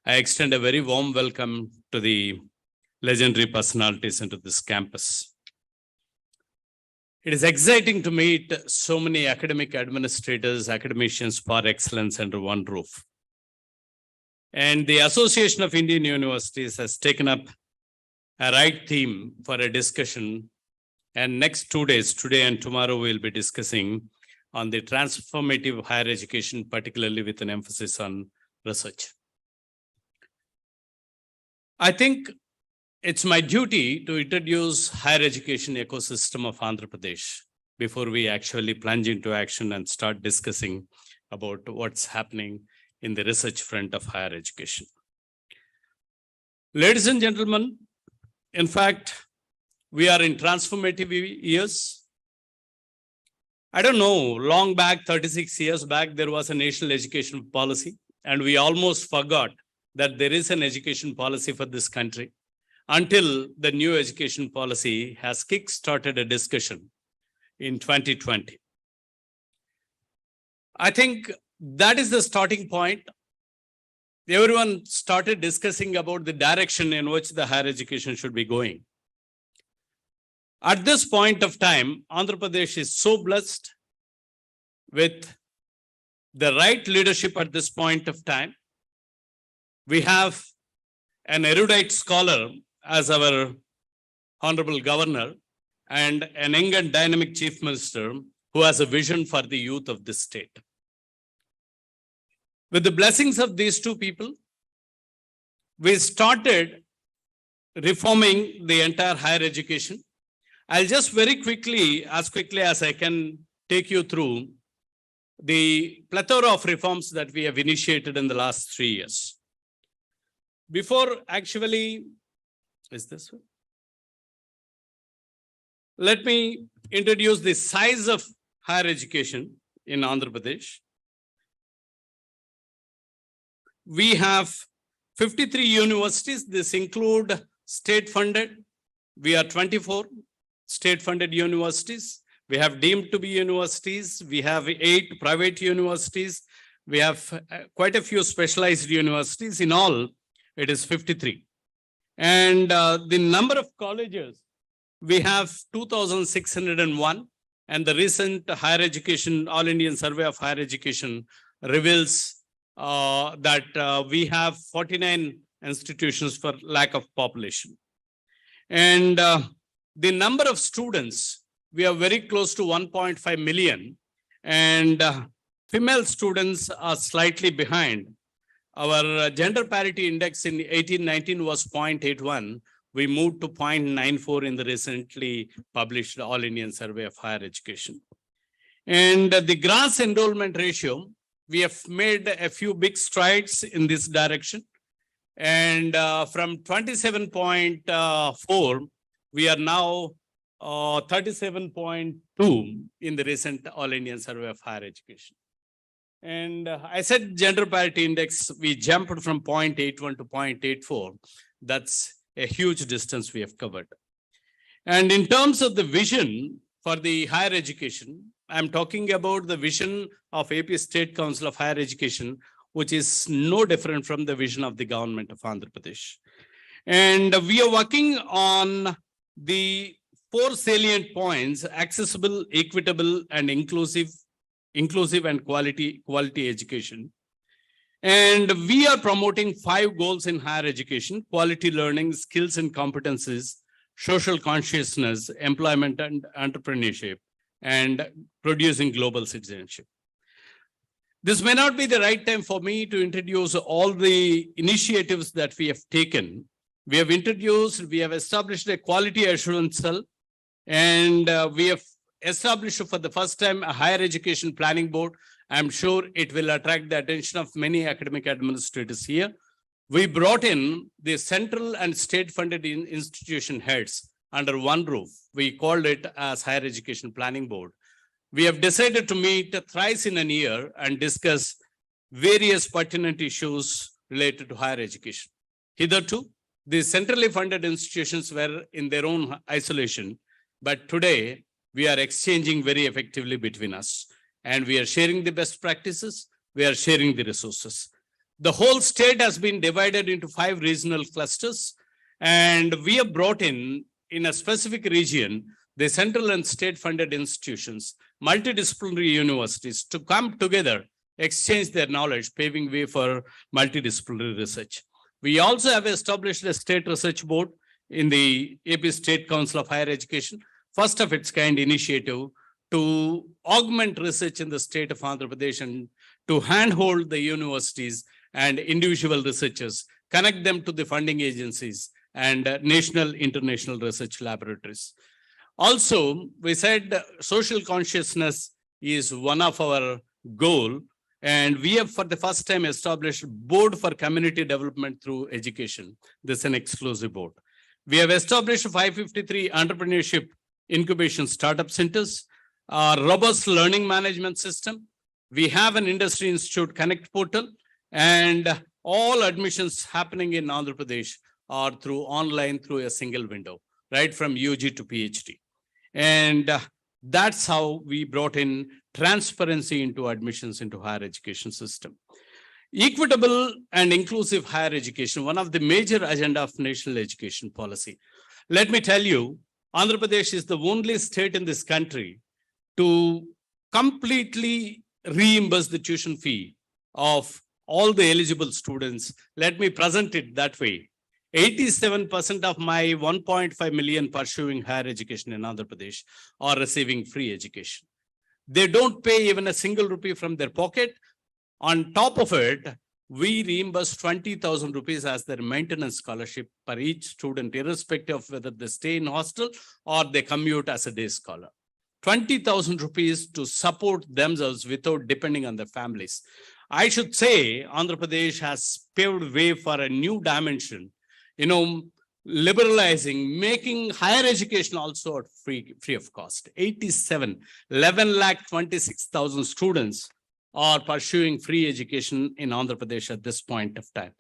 I extend a very warm welcome to the legendary personalities into this campus. It is exciting to meet so many academic administrators, academicians par excellence under one roof. And the Association of Indian Universities has taken up a right theme for a discussion. And next 2 days, today and tomorrow, we'll be discussing on the transformative higher education, particularly with an emphasis on research. I think it's my duty to introduce higher education ecosystem of Andhra Pradesh before we actually plunge into action and start discussing about what's happening in the research front of higher education. Ladies and gentlemen, in fact, we are in transformative years. I don't know, long back, 36 years back, there was a national education policy, and we almost forgot that there is an education policy for this country until the new education policy has kick-started a discussion in 2020. I think that is the starting point. Everyone started discussing about the direction in which the higher education should be going. At this point of time, Andhra Pradesh is so blessed with the right leadership at this point of time. We have an erudite scholar as our Honorable Governor and an young and dynamic Chief Minister who has a vision for the youth of this state. With the blessings of these two people, we started reforming the entire higher education. I'll just very quickly as I can, take you through the plethora of reforms that we have initiated in the last 3 years. Before actually, is this one? Let me introduce the size of higher education in Andhra Pradesh. We have 53 universities. This include state-funded. We are 24 state-funded universities. We have deemed to be universities. We have 8 private universities. We have quite a few specialized universities. In all, it is 53. And the number of colleges, we have 2,601. And the recent higher education, All Indian Survey of Higher Education reveals that we have 49 institutions per lakh of population. And the number of students, we are very close to 1.5 million. And female students are slightly behind. Our gender parity index in 18-19 was 0.81. We moved to 0.94 in the recently published All Indian Survey of Higher Education. And the gross enrollment ratio, we have made a few big strides in this direction. And from 27.4, we are now 37.2 in the recent All Indian Survey of Higher Education. And I said gender parity index, we jumped from 0.81 to 0.84. That's a huge distance we have covered. And in terms of the vision for the higher education, I'm talking about the vision of AP State Council of Higher Education, which is no different from the vision of the government of Andhra Pradesh. And we are working on the 4 salient points: accessible, equitable, and inclusive and quality education. And we are promoting 5 goals in higher education: quality learning, skills and competencies, social consciousness, employment and entrepreneurship, and producing global citizenship. This may not be the right time for me to introduce all the initiatives that we have taken. We have established a quality assurance cell, and we have established for the first time a higher education planning board. I'm sure it will attract the attention of many academic administrators here. We brought in the central and state-funded institution heads under one roof. We called it as Higher Education Planning Board. We have decided to meet thrice in a year and discuss various pertinent issues related to higher education. Hitherto, the centrally funded institutions were in their own isolation, but today we are exchanging very effectively between us, and we are sharing the best practices, we are sharing the resources. The whole state has been divided into 5 regional clusters, and we have brought in a specific region, the central and state-funded institutions, multidisciplinary universities to come together, exchange their knowledge, paving way for multidisciplinary research. We also have established a state research board in the AP State Council of Higher Education, first of its kind initiative to augment research in the state of Andhra Pradesh and to handhold the universities and individual researchers, connect them to the funding agencies and national, international research laboratories. Also, we said social consciousness is one of our goal, and we have for the first time established board for community development through education. This is an exclusive board. We have established 553 entrepreneurship incubation startup centers. robust learning management system. We have an Industry Institute Connect portal, and all admissions happening in Andhra Pradesh are through online through a single window, right from UG to PhD. And that's how we brought in transparency into admissions into higher education system. Equitable and inclusive higher education, one of the major agenda of national education policy. Let me tell you, Andhra Pradesh is the only state in this country to completely reimburse the tuition fee of all the eligible students. Let me present it that way. 87% of my 1.5 million pursuing higher education in Andhra Pradesh are receiving free education. They don't pay even a single rupee from their pocket. On top of it, we reimburse 20,000 rupees as their maintenance scholarship per each student, irrespective of whether they stay in hostel or they commute as a day scholar. 20,000 rupees to support themselves without depending on their families. I should say Andhra Pradesh has paved way for a new dimension, liberalizing, making higher education also free of cost. 11,26,000 students are pursuing free education in Andhra Pradesh at this point of time.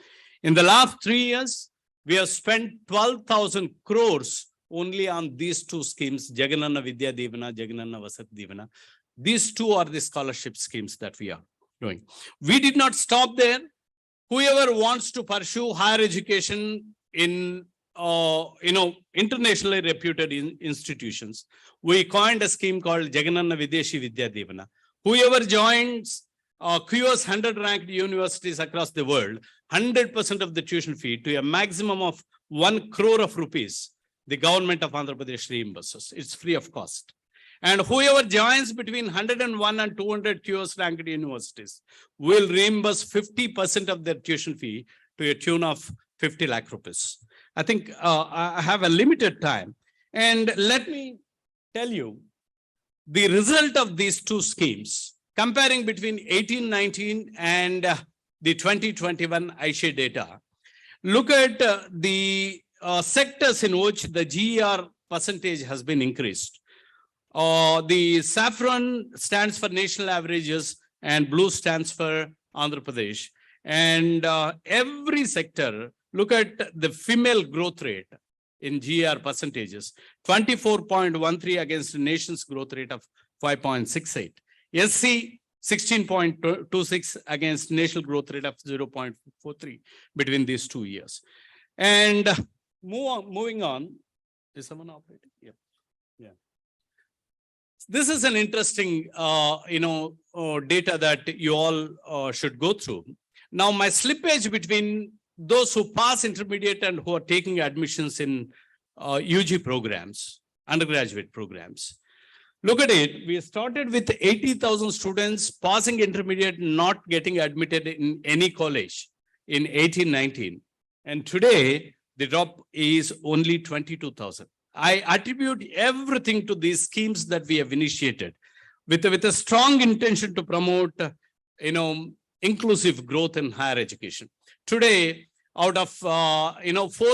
In the last 3 years, we have spent 12,000 crores only on these two schemes, Jagananna Vidya Devana, Jagananna Vasat Devana. These two are the scholarship schemes that we are doing. We did not stop there. Whoever wants to pursue higher education in internationally reputed institutions, we coined a scheme called Jagananna Videshi Vidya Devana. Whoever joins QS 100 ranked universities across the world, 100% of the tuition fee to a maximum of 1 crore of rupees, the government of Andhra Pradesh reimburses. It's free of cost. And whoever joins between 101 and 200 QS ranked universities will reimburse 50% of their tuition fee to a tune of 50 lakh rupees. I think I have a limited time. And let me tell you the result of these two schemes, comparing between 18-19 and the 2021 AIU data. Look at the sectors in which the GER percentage has been increased. The saffron stands for national averages and blue stands for Andhra Pradesh. And every sector, look at the female growth rate in GER percentages, 24.13 against the nation's growth rate of 5.68. SC 16.26 against national growth rate of 0.43 between these 2 years. And moving on, is someone operating? Yeah. This is an interesting, data that you all should go through. Now, my slippage between those who pass intermediate and who are taking admissions in UG programs, undergraduate programs. Look at it. We started with 80,000 students passing intermediate, not getting admitted in any college in 18-19. And today, the drop is only 22,000. I attribute everything to these schemes that we have initiated with a strong intention to promote, inclusive growth in higher education. Today, out of 4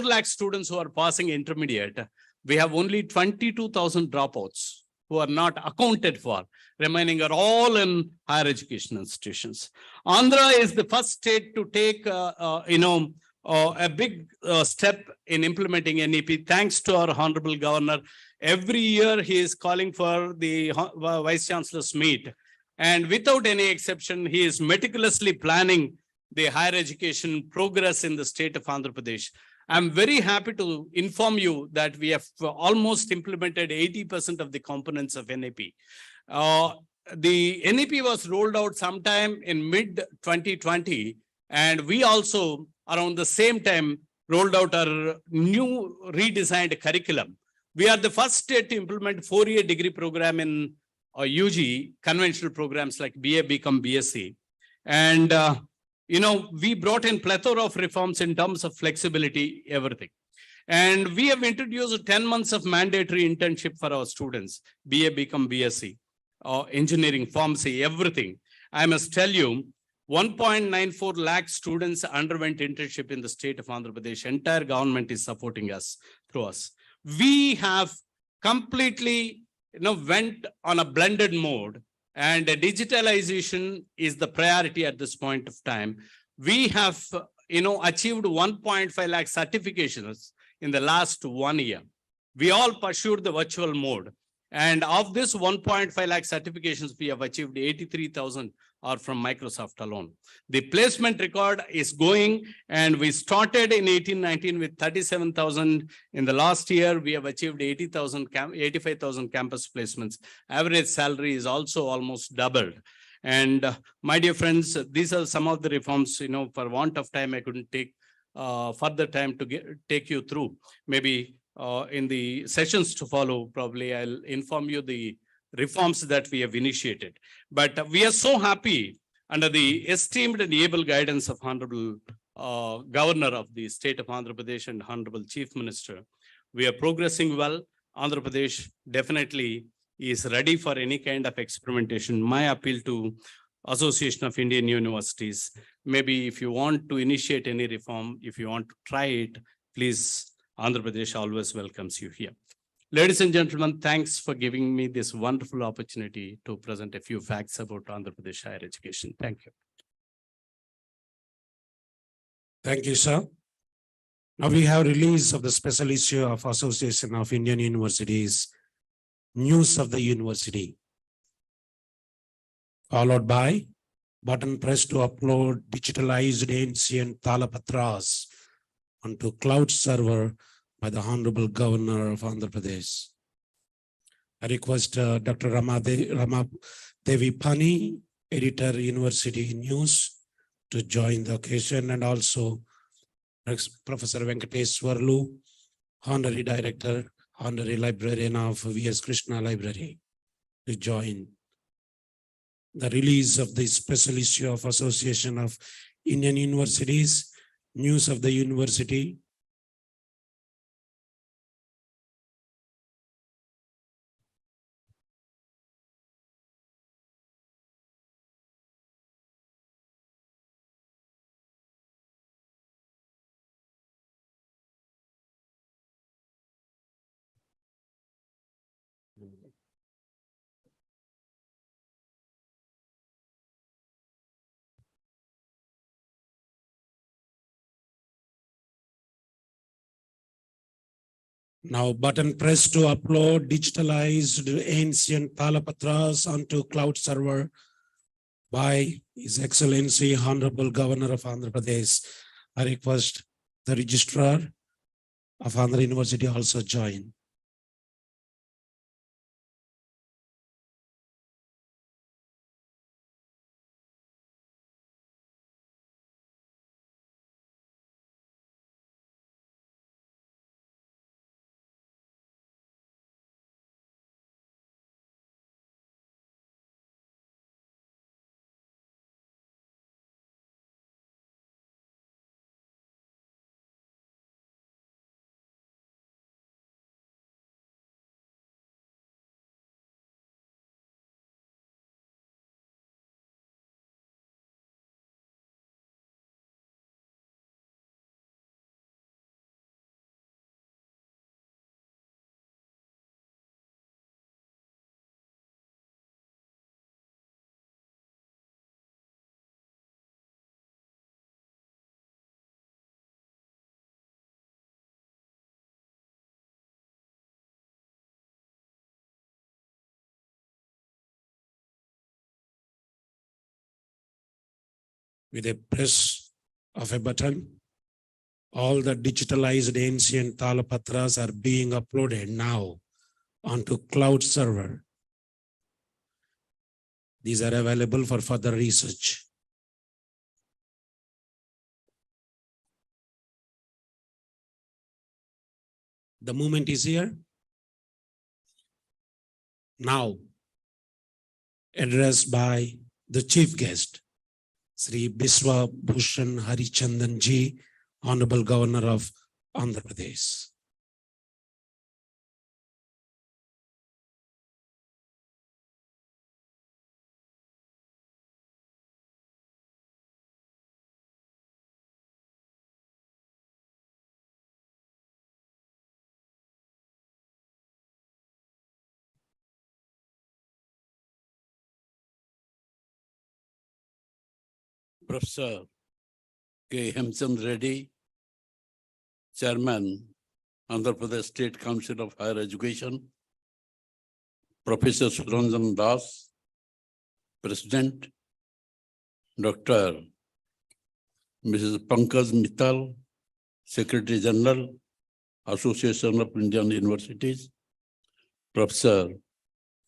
lakh students who are passing intermediate, we have only 22,000 dropouts who are not accounted for. Remaining are all in higher education institutions. Andhra is the first state to take a big step in implementing NEP. Thanks to our Honorable Governor. Every year he is calling for the Vice Chancellors Meet. And without any exception, he is meticulously planning the higher education progress in the state of Andhra Pradesh. I'm very happy to inform you that we have almost implemented 80% of the components of NEP. The NEP was rolled out sometime in mid-2020, and we also, around the same time, rolled out our new redesigned curriculum. We are the first state to implement 4-year degree program in UG, conventional programs like BA, BCom, BSc. And we brought in plethora of reforms in terms of flexibility, everything. And we have introduced 10 months of mandatory internship for our students, BA, BCom, BSc, engineering, pharmacy, everything. I must tell you, 1.94 lakh students underwent internship in the state of Andhra Pradesh. Entire government is supporting us through us. We have completely went on a blended mode, and digitalization is the priority at this point of time. We have, achieved 1.5 lakh certifications in the last 1 year. We all pursued the virtual mode. And of this 1.5 lakh certifications, we have achieved 83,000 are from Microsoft alone. The placement record is going, and we started in 18-19 with 37,000. In the last year, we have achieved 85,000 campus placements. Average salary is also almost doubled. And my dear friends, these are some of the reforms, for want of time, I couldn't take further time to take you through. Maybe in the sessions to follow, probably I'll inform you the reforms that we have initiated. But we are so happy under the esteemed and able guidance of Honorable Governor of the state of Andhra Pradesh and Honorable Chief Minister. We are progressing well. Andhra Pradesh definitely is ready for any kind of experimentation. My appeal to Association of Indian Universities, maybe if you want to initiate any reform, if you want to try it, please, Andhra Pradesh always welcomes you here. Ladies and gentlemen, thanks for giving me this wonderful opportunity to present a few facts about Andhra Pradesh higher education. Thank you. Thank you, sir. Now we have release of the special issue of Association of Indian Universities, News of the University, followed by button press to upload digitalized ancient talapatras onto cloud server by the Honorable Governor of Andhra Pradesh. I request Dr. Rama Devi Pani, Editor, University News, to join the occasion, and also Professor Venkatesh Swarlu, Honorary Director, Honorary Librarian of V.S. Krishna Library, to join the release of the special issue of Association of Indian Universities, News of the University. Now button press to upload digitalized ancient talapatras onto cloud server by His Excellency Honorable Governor of Andhra Pradesh. I request the Registrar of Andhra University also join. With a press of a button, all the digitalized ancient talapatras are being uploaded now onto cloud server. These are available for further research. The moment is here. Now, addressed by the chief guest, Sri Visakhapatnam Harichandan Ji, Honorable Governor of Andhra Pradesh. Professor K. Hemchandra Reddy, Chairman, Andhra Pradesh State Council of Higher Education, Professor Suranjan Das, President, Dr. Mrs. Pankaj Mittal, Secretary General, Association of Indian Universities, Professor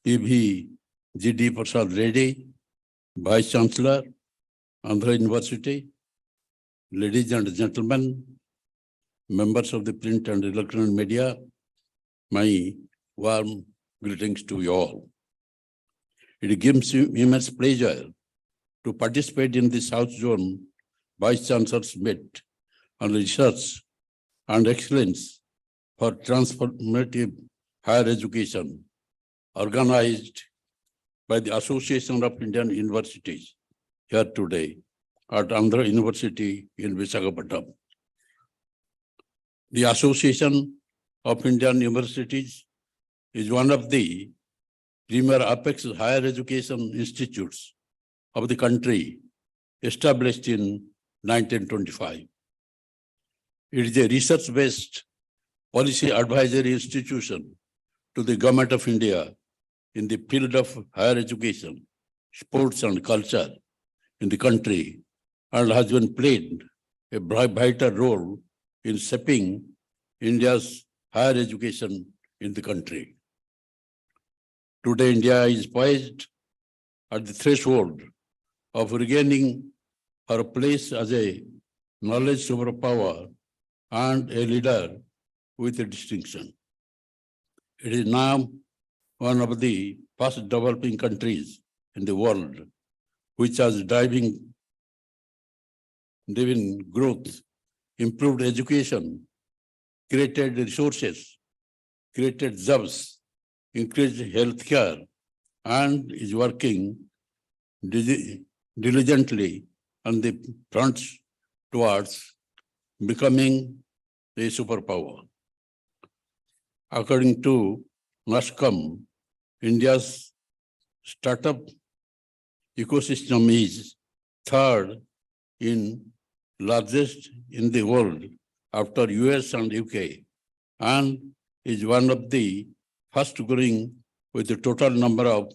E.V. G.D. Prasad Reddy, Vice Chancellor, Andhra University, ladies and gentlemen, members of the print and electronic media, my warm greetings to you all. It gives me immense pleasure to participate in the South Zone Vice Chancellors Meet on research and excellence for transformative higher education, organized by the Association of Indian Universities here today at Andhra University in Visakhapatnam. The Association of Indian Universities is one of the premier apex higher education institutes of the country, established in 1925. It is a research-based policy advisory institution to the Government of India in the field of higher education, sports and culture in the country, and has been played a vital role in shaping India's higher education in the country. Today, India is poised at the threshold of regaining her place as a knowledge superpower and a leader with a distinction. It is now one of the fast developing countries in the world, which has driven growth, improved education, created resources, created jobs, increased healthcare, and is working diligently on the fronts towards becoming a superpower. According to NASSCOM, India's startup ecosystem is third in largest in the world after US and UK, and is one of the fast growing with a total number of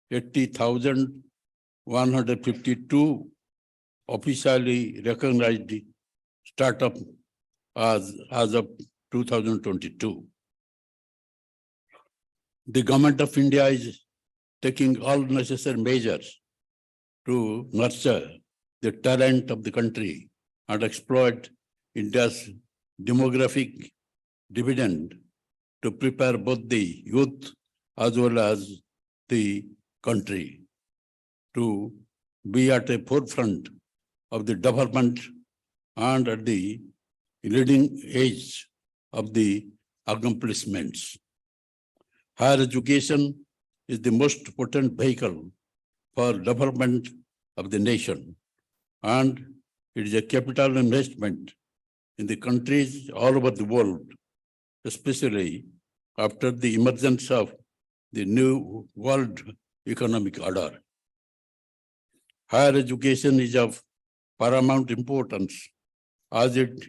80,152 officially recognized startup as of 2022. The Government of India is taking all necessary measures to nurture the talent of the country and exploit India's demographic dividend to prepare both the youth as well as the country to be at the forefront of the development and at the leading edge of the accomplishments. Higher education is the most potent vehicle for development of the nation, and it is a capital investment in the countries all over the world, especially after the emergence of the new world economic order. Higher education is of paramount importance as it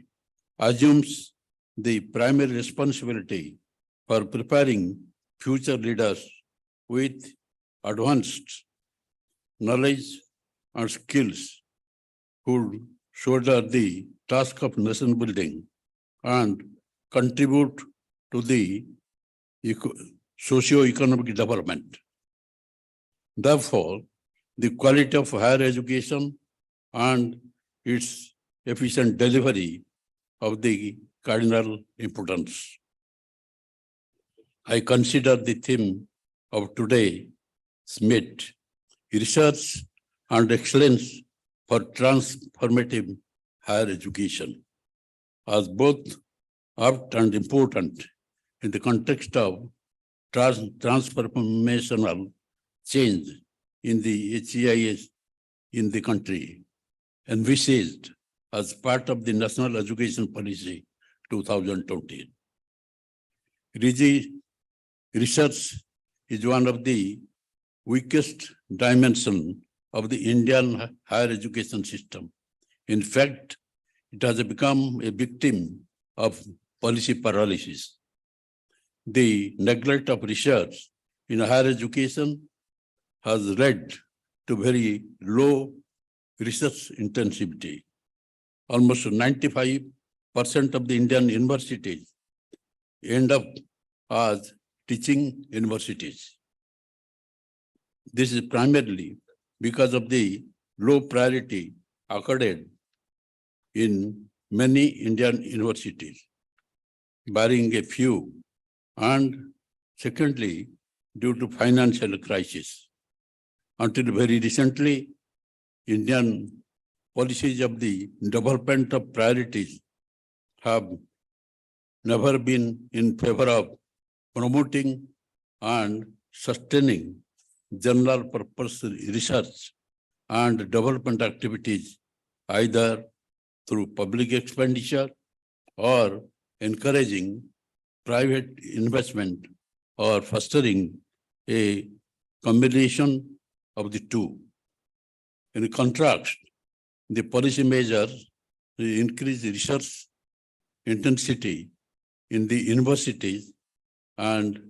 assumes the primary responsibility for preparing future leaders with advanced knowledge and skills who shoulder the task of nation building and contribute to the socio-economic development. Therefore, the quality of higher education and its efficient delivery of the cardinal importance. I consider the theme of today's meet, research and excellence for transformative higher education, as both apt and important in the context of transformational change in the HEIS in the country, envisaged as part of the National Education Policy 2020. Research is one of the weakest dimensions of the Indian higher education system. In fact, it has become a victim of policy paralysis. The neglect of research in higher education has led to very low research intensity. Almost 95% of the Indian universities end up as teaching universities. This is primarily because of the low priority accorded in many Indian universities, barring a few, and secondly, due to financial crisis. Until very recently, Indian policies of the development of priorities have never been in favor of promoting and sustaining general purpose research and development activities, either through public expenditure or encouraging private investment or fostering a combination of the two. In contrast, the policy measures increase research intensity in the universities and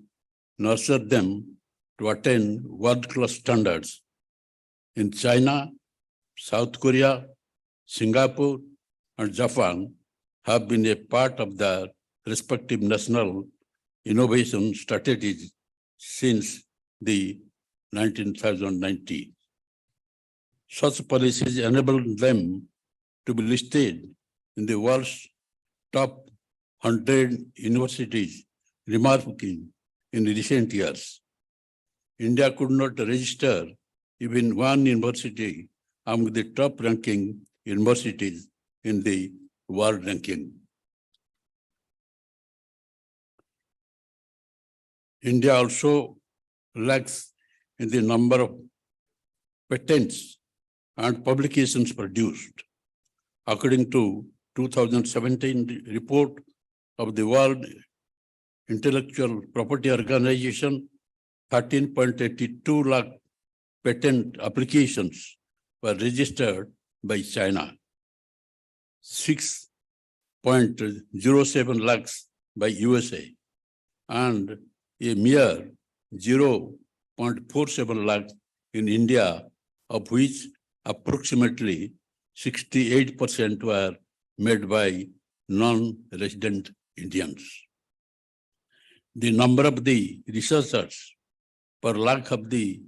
nurture them to attain world-class standards. In China, South Korea, Singapore, and Japan have been a part of their respective national innovation strategies since the 1990s. Such policies enable them to be listed in the world's top 100 universities, remarking in recent years. India could not register even one university among the top-ranking universities in the world ranking. India also lacks in the number of patents and publications produced. According to 2017 report of the World Intellectual Property Organization, 13.82 lakh patent applications were registered by China, 6.07 lakhs by USA, and a mere 0.47 lakh in India, of which approximately 68% were made by non-resident Indians. The number of the researchers per lakh of the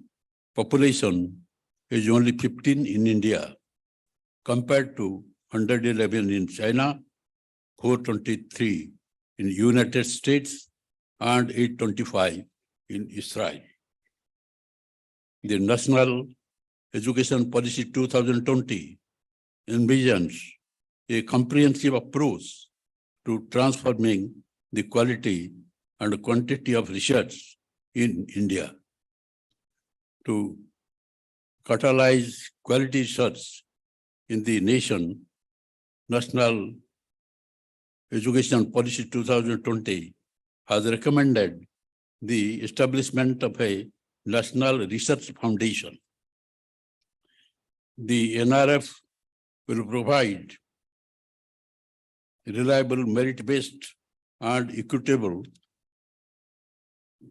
population is only 15 in India, compared to 111 in China, 423 in United States, and 825 in Israel. The National Education Policy 2020 envisions a comprehensive approach to transforming the quality and quantity of research in India. To catalyze quality research in the nation, National Education Policy 2020 has recommended the establishment of a National Research Foundation. The NRF will provide reliable, merit-based, and equitable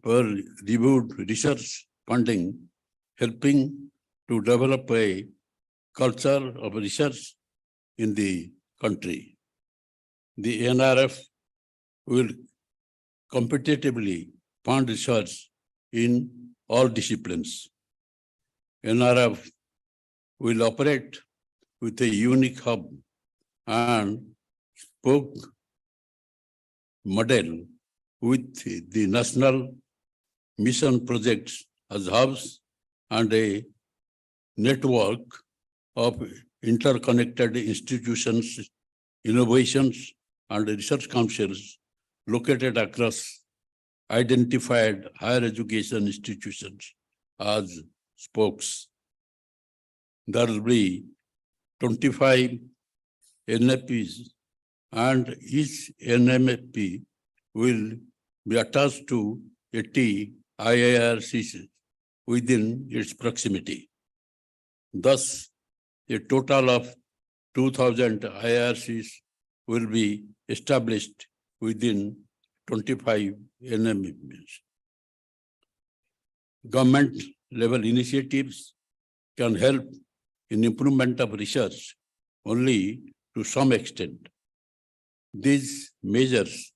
reviewed research funding, helping to develop a culture of research in the country. The NRF will competitively fund research in all disciplines. NRF will operate with a unique hub and spoke model with the national mission projects as hubs and a network of interconnected institutions, innovations, and research councils located across identified higher education institutions as spokes. There will be 25 NFPs, and each NMFP will be attached to 80 IIRCs within its proximity. Thus, a total of 2,000 IRCs will be established within 25 NMEs. Government level initiatives can help in improvement of research only to some extent. These measures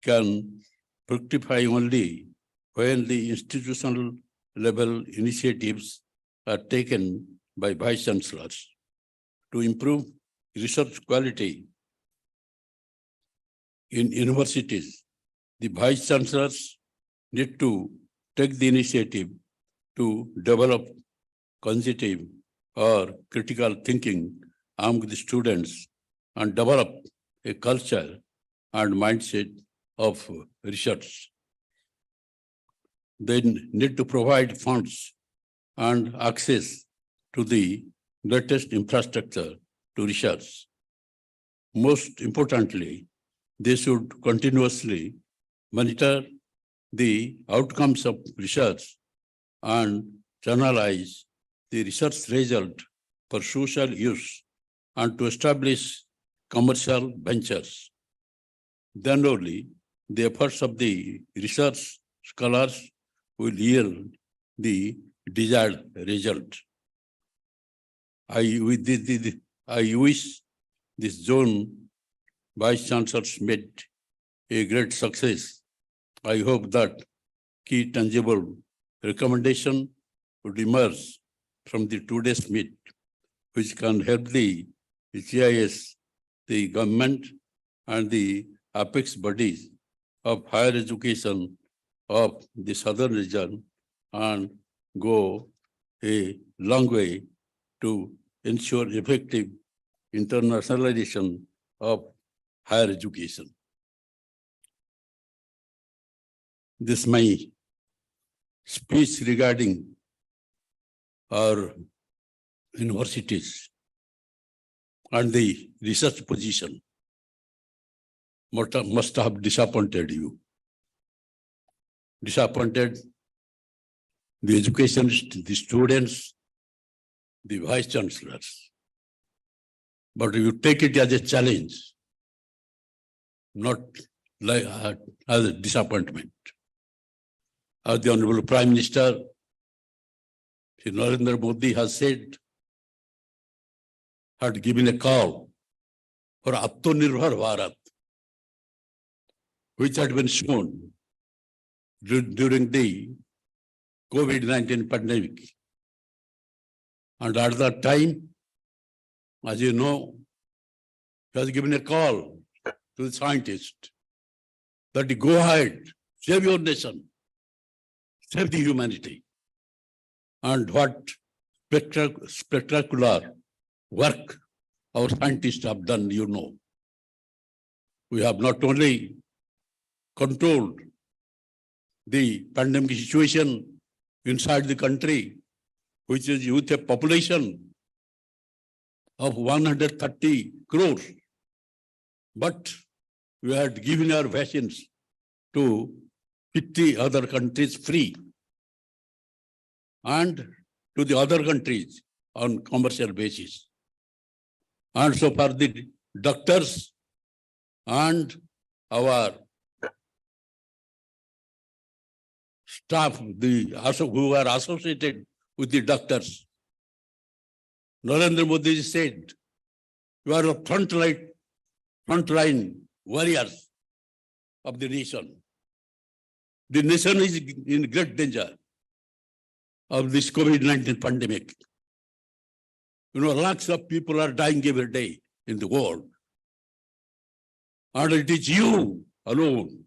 can fructify only when the institutional level initiatives are taken by vice chancellors. To improve research quality in universities, the vice chancellors need to take the initiative to develop cognitive or critical thinking among the students and develop a culture and mindset of research. They need to provide funds and access to the latest infrastructure to research. Most importantly, they should continuously monitor the outcomes of research and channelize the research result for social use and to establish commercial ventures. Then only the efforts of the research scholars will yield the desired result. I wish this zone vice chancellors made a great success. I hope that key tangible recommendation would emerge from the today's meet, which can help the GIS, the government, and the apex bodies of higher education of the southern region and go a long way to ensure effective internationalization of higher education. This is my speech regarding our universities and the research position must have disappointed you. Disappointed the educationists, the students, the vice chancellors. But you take it as a challenge, not like as a disappointment. As the Honorable Prime Minister, Shri Narendra Modi has said, had given a call for Atmanirbhar Bharat, which had been shown during the COVID-19 pandemic. And at that time, as you know, he has given a call to the scientists that you go ahead, save your nation, save the humanity. And what spectacular work our scientists have done, you know. We have not only controlled the pandemic situation inside the country, which is with a population of 130 crores, but we had given our vaccines to 50 other countries free and to the other countries on commercial basis. And so far the doctors and our staff, who are associated with the doctors, Narendra Modi said, you are the frontline warriors of the nation. The nation is in great danger of this COVID-19 pandemic. You know, lakhs of people are dying every day in the world. And it is you alone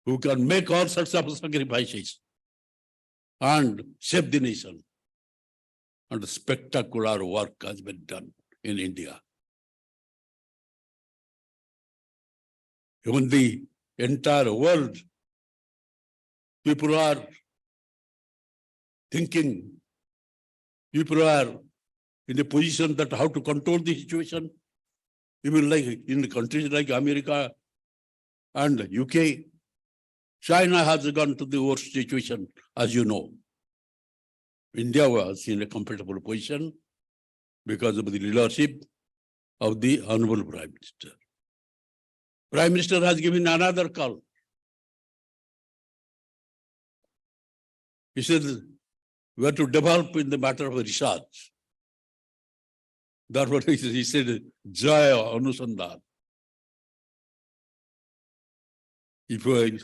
who can make all sorts of sacrifices and save the nation. And spectacular work has been done in India. Even the entire world, people are thinking, people are in a position that how to control the situation. Even like in countries like America and UK, China has gone to the worst situation, as you know. India was in a comfortable position because of the leadership of the Honorable Prime Minister. Prime Minister has given another call. He said, we have to develop in the matter of research. That's what he said, Jaya Anusandhan. If we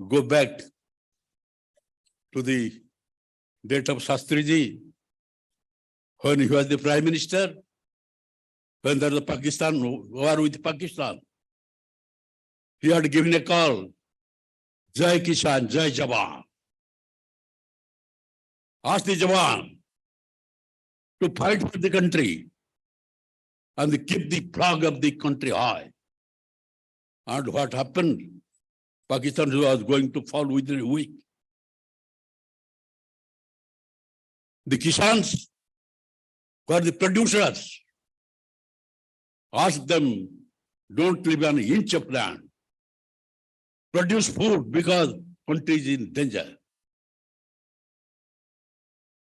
go back to the date of Shastriji, when he was the Prime Minister, when there was Pakistan, war with Pakistan, he had given a call, Jai Kisan, Jai Jawan. Ask the Jawan to fight for the country and keep the flag of the country high. And what happened? Pakistan was going to fall within a week. The Kisans were the producers. Ask them, don't leave an inch of land. Produce food because country is in danger.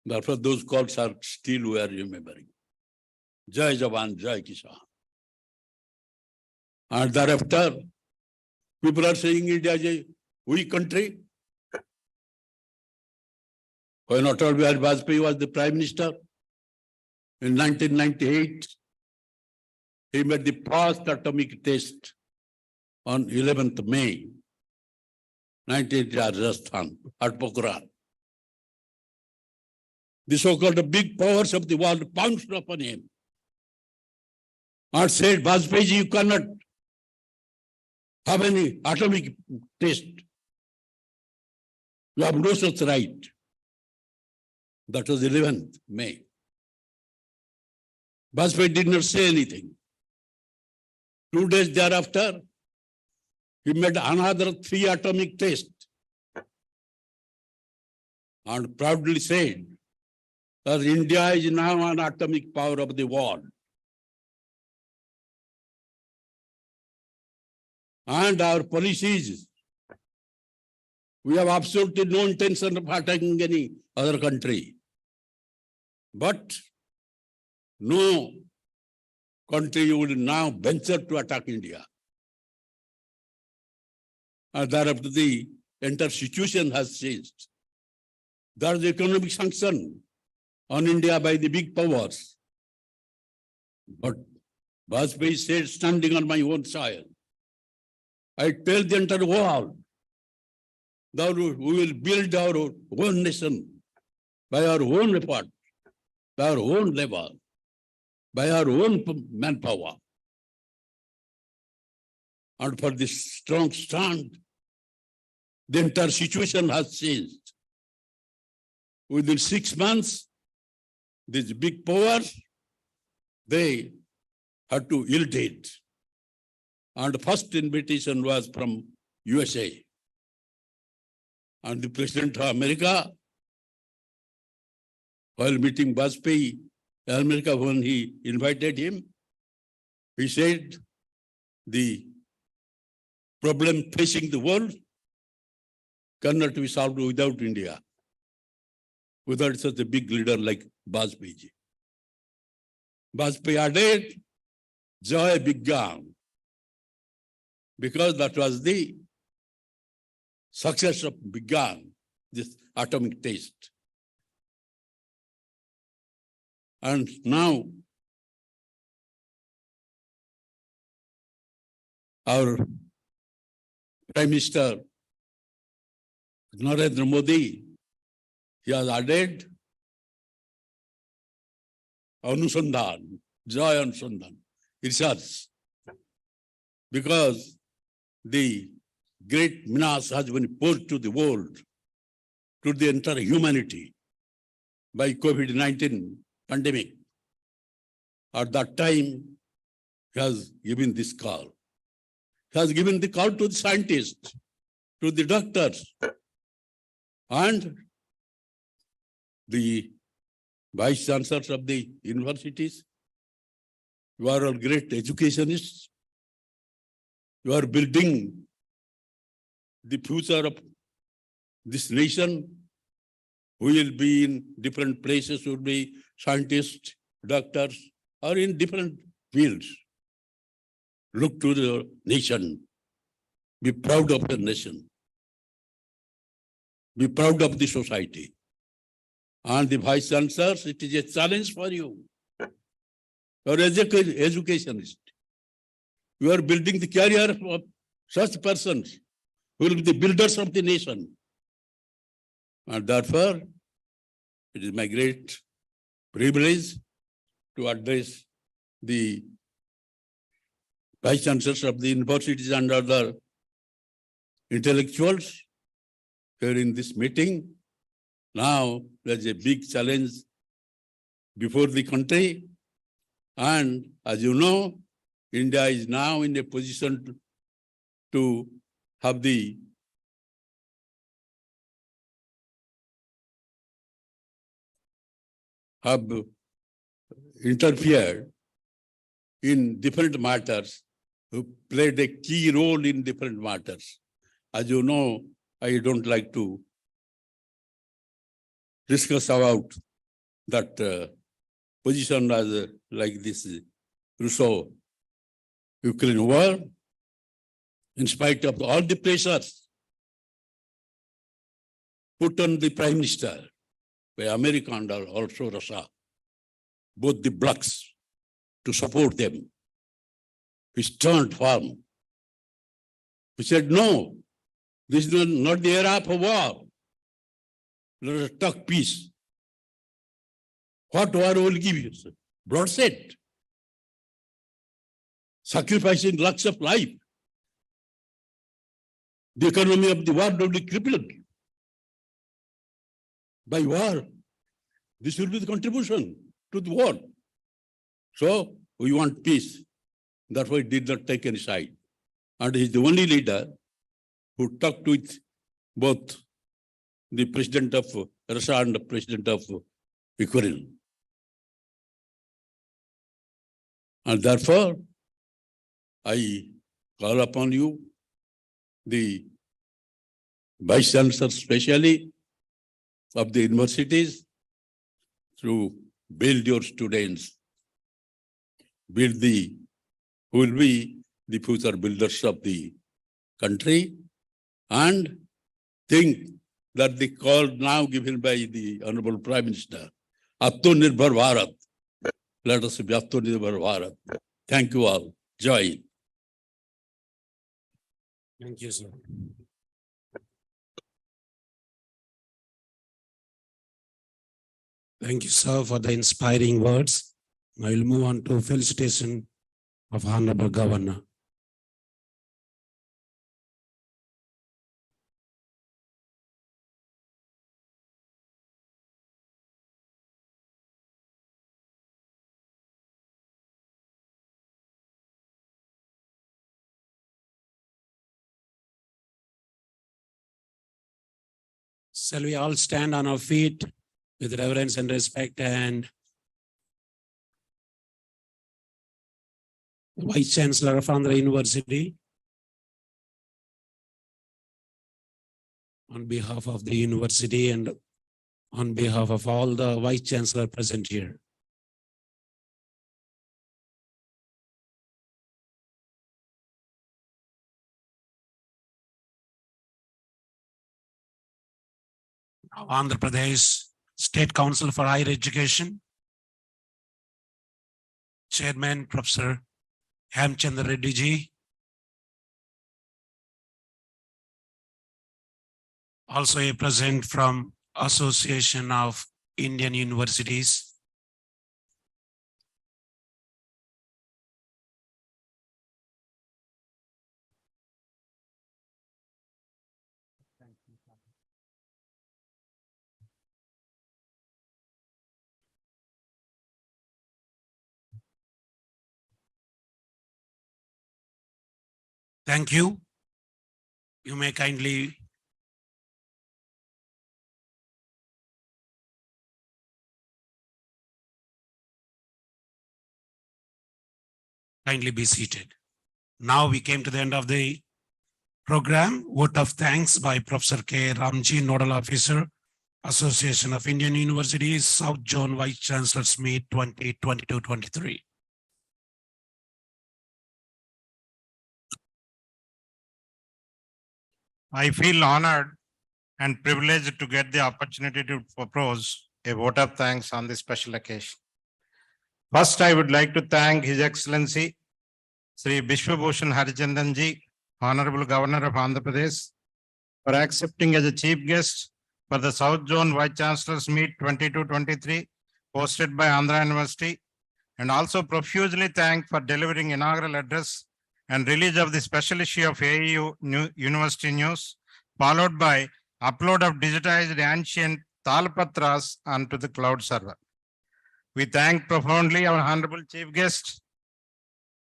Therefore, those calls are still we are remembering. Jai Jawan, Jai Kisan. And thereafter, people are saying India is a weak country. When Atal Bihari Vajpayee was the Prime Minister, in 1998, he made the first atomic test on 11th May, 1980 Rajasthan, at Pokhran. The so-called big powers of the world pounced upon him and said, Vajpayee, you cannot have any atomic test. You have no such right. That was 11th May. Vajpayee did not say anything. 2 days thereafter, he made another 3 atomic tests and proudly said that India is now an atomic power of the world. And our policies, we have absolutely no intention of attacking any other country. But no country would now venture to attack India. And thereafter the entire situation has changed. There is economic sanction on India by the big powers. But Vajpayee said, standing on my own soil, I tell the entire world that we will build our own nation by our own effort, by our own labor, by our own manpower. And for this strong stand, the entire situation has changed. Within 6 months, these big powers, they had to yield it. And the first invitation was from USA. And the President of America, while meeting Vajpayee, America, when he invited him, he said, the problem facing the world cannot be solved without India, without such a big leader like Vajpayee. Vajpayee added, joy began, because that was the success of began this atomic test. And now our Prime Minister Narendra Modi, he has added Anusandhan, Joy Anusandhan, research, because the great menace has been posed to the world, to the entire humanity by COVID-19 pandemic. At that time, he has given this call. He has given the call to the scientists, to the doctors, and the vice chancellors of the universities. You are all great educationists. You are building the future of this nation. who will be in different places, would be scientists, doctors, or in different fields. Look to the nation. Be proud of the nation. Be proud of the society. And the Vice Chancellors, it is a challenge for you. You are educationist. You are building the career of such persons who will be the builders of the nation. And therefore, it is my great privilege to address the Vice Chancellors of the universities and other intellectuals here in this meeting. Now, there's a big challenge before the country. And as you know, India is now in a position to have interfered in different matters, who played a key role in different matters. As you know, I don't like to discuss about that position as like this Russo-Ukraine war. In spite of all the pressures put on the Prime Minister by America and also Russia, both the blocs, to support them, he turned firm. He said, no, this is not the era for war. Let us talk peace. What war will give you? Bloodshed. Sacrificing lakhs of life. The economy of the world will be crippled by war. This will be the contribution to the war. So we want peace. Therefore, he did not take any side. And he is the only leader who talked with both the president of Russia and the president of Ukraine. And therefore, I call upon you, the Vice Chancellor especially of the universities, to build your students, who will be the future builders of the country, and think that the call now given by the Honorable Prime Minister, Atmanirbhar Bharat, let us be Atmanirbhar Bharat. Thank you all. Jai. Thank you, sir. Thank you, sir, for the inspiring words. I will move on to felicitation of Honorable Governor. Shall we all stand on our feet with reverence and respect, and the Vice Chancellor of Andhra University, on behalf of the university and on behalf of all the Vice Chancellor present here. Andhra Pradesh State Council for Higher Education, Chairman Professor Hemchandra Reddy ji, also a present from Association of Indian Universities, thank you. You may kindly be seated. Now we came to the end of the program. Vote of thanks by Professor K. Ramji, Nodal Officer, Association of Indian Universities, South Zone Vice Chancellors Meet 2022-23. I feel honored and privileged to get the opportunity to propose a vote of thanks on this special occasion. First, I would like to thank His Excellency Sri Biswabhushan Harichandanji, Honorable Governor of Andhra Pradesh, for accepting as a chief guest for the South Zone Vice Chancellors Meet 22-23 hosted by Andhra University, and also profusely thank for delivering inaugural address and release of the special issue of AIU University News, followed by upload of digitized ancient Talpatras onto the cloud server. We thank profoundly our Honorable Chief Guest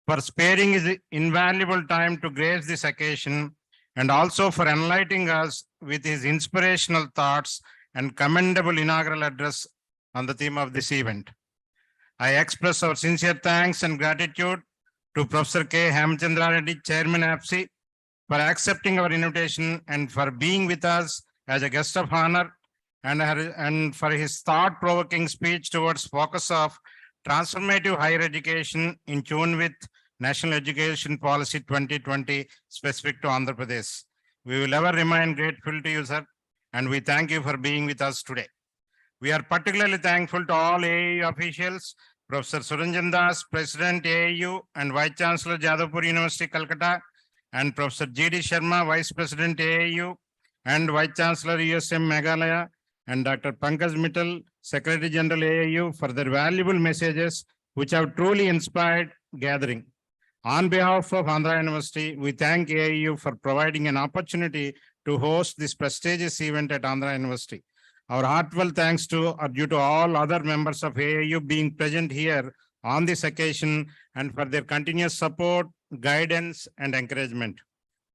for sparing his invaluable time to grace this occasion, and also for enlightening us with his inspirational thoughts and commendable inaugural address on the theme of this event. I express our sincere thanks and gratitude to Professor K. Hemchandra Reddy, Chairman APSI, for accepting our invitation and for being with us as a guest of honor, and for his thought-provoking speech towards focus of transformative higher education in tune with National Education Policy 2020 specific to Andhra Pradesh. We will ever remain grateful to you, sir, and we thank you for being with us today. We are particularly thankful to all AIU officials, Professor Suranjan Das, President AIU and Vice Chancellor Jadavpur University, Calcutta, and Professor G.D. Sharma, Vice President AIU and Vice Chancellor USM Meghalaya, and Dr. Pankaj Mittal, Secretary General AIU, for their valuable messages which have truly inspired gathering. On behalf of Andhra University, we thank AIU for providing an opportunity to host this prestigious event at Andhra University. Our heartfelt thanks are due to all other members of AIU being present here on this occasion and for their continuous support, guidance, and encouragement.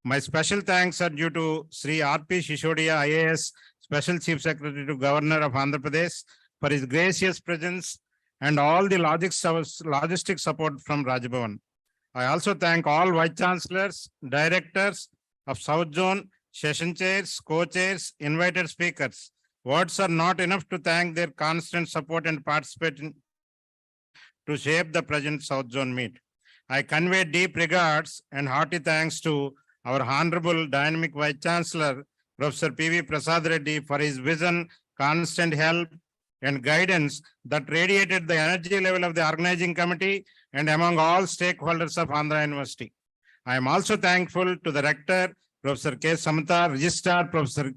My special thanks are due to Sri R.P. Shishodia, IAS, Special Chief Secretary to Governor of Andhra Pradesh, for his gracious presence and all the logistic support from Rajbhavan. I also thank all Vice Chancellors, Directors of South Zone, Session Chairs, Co-Chairs, invited speakers. Words are not enough to thank their constant support and participation to shape the present South Zone Meet. I convey deep regards and hearty thanks to our Honorable Dynamic Vice Chancellor, Professor P.V. Prasad Reddy, for his vision, constant help, and guidance that radiated the energy level of the organizing committee and among all stakeholders of Andhra University. I am also thankful to the Rector, Professor K. Samata, Registrar, Professor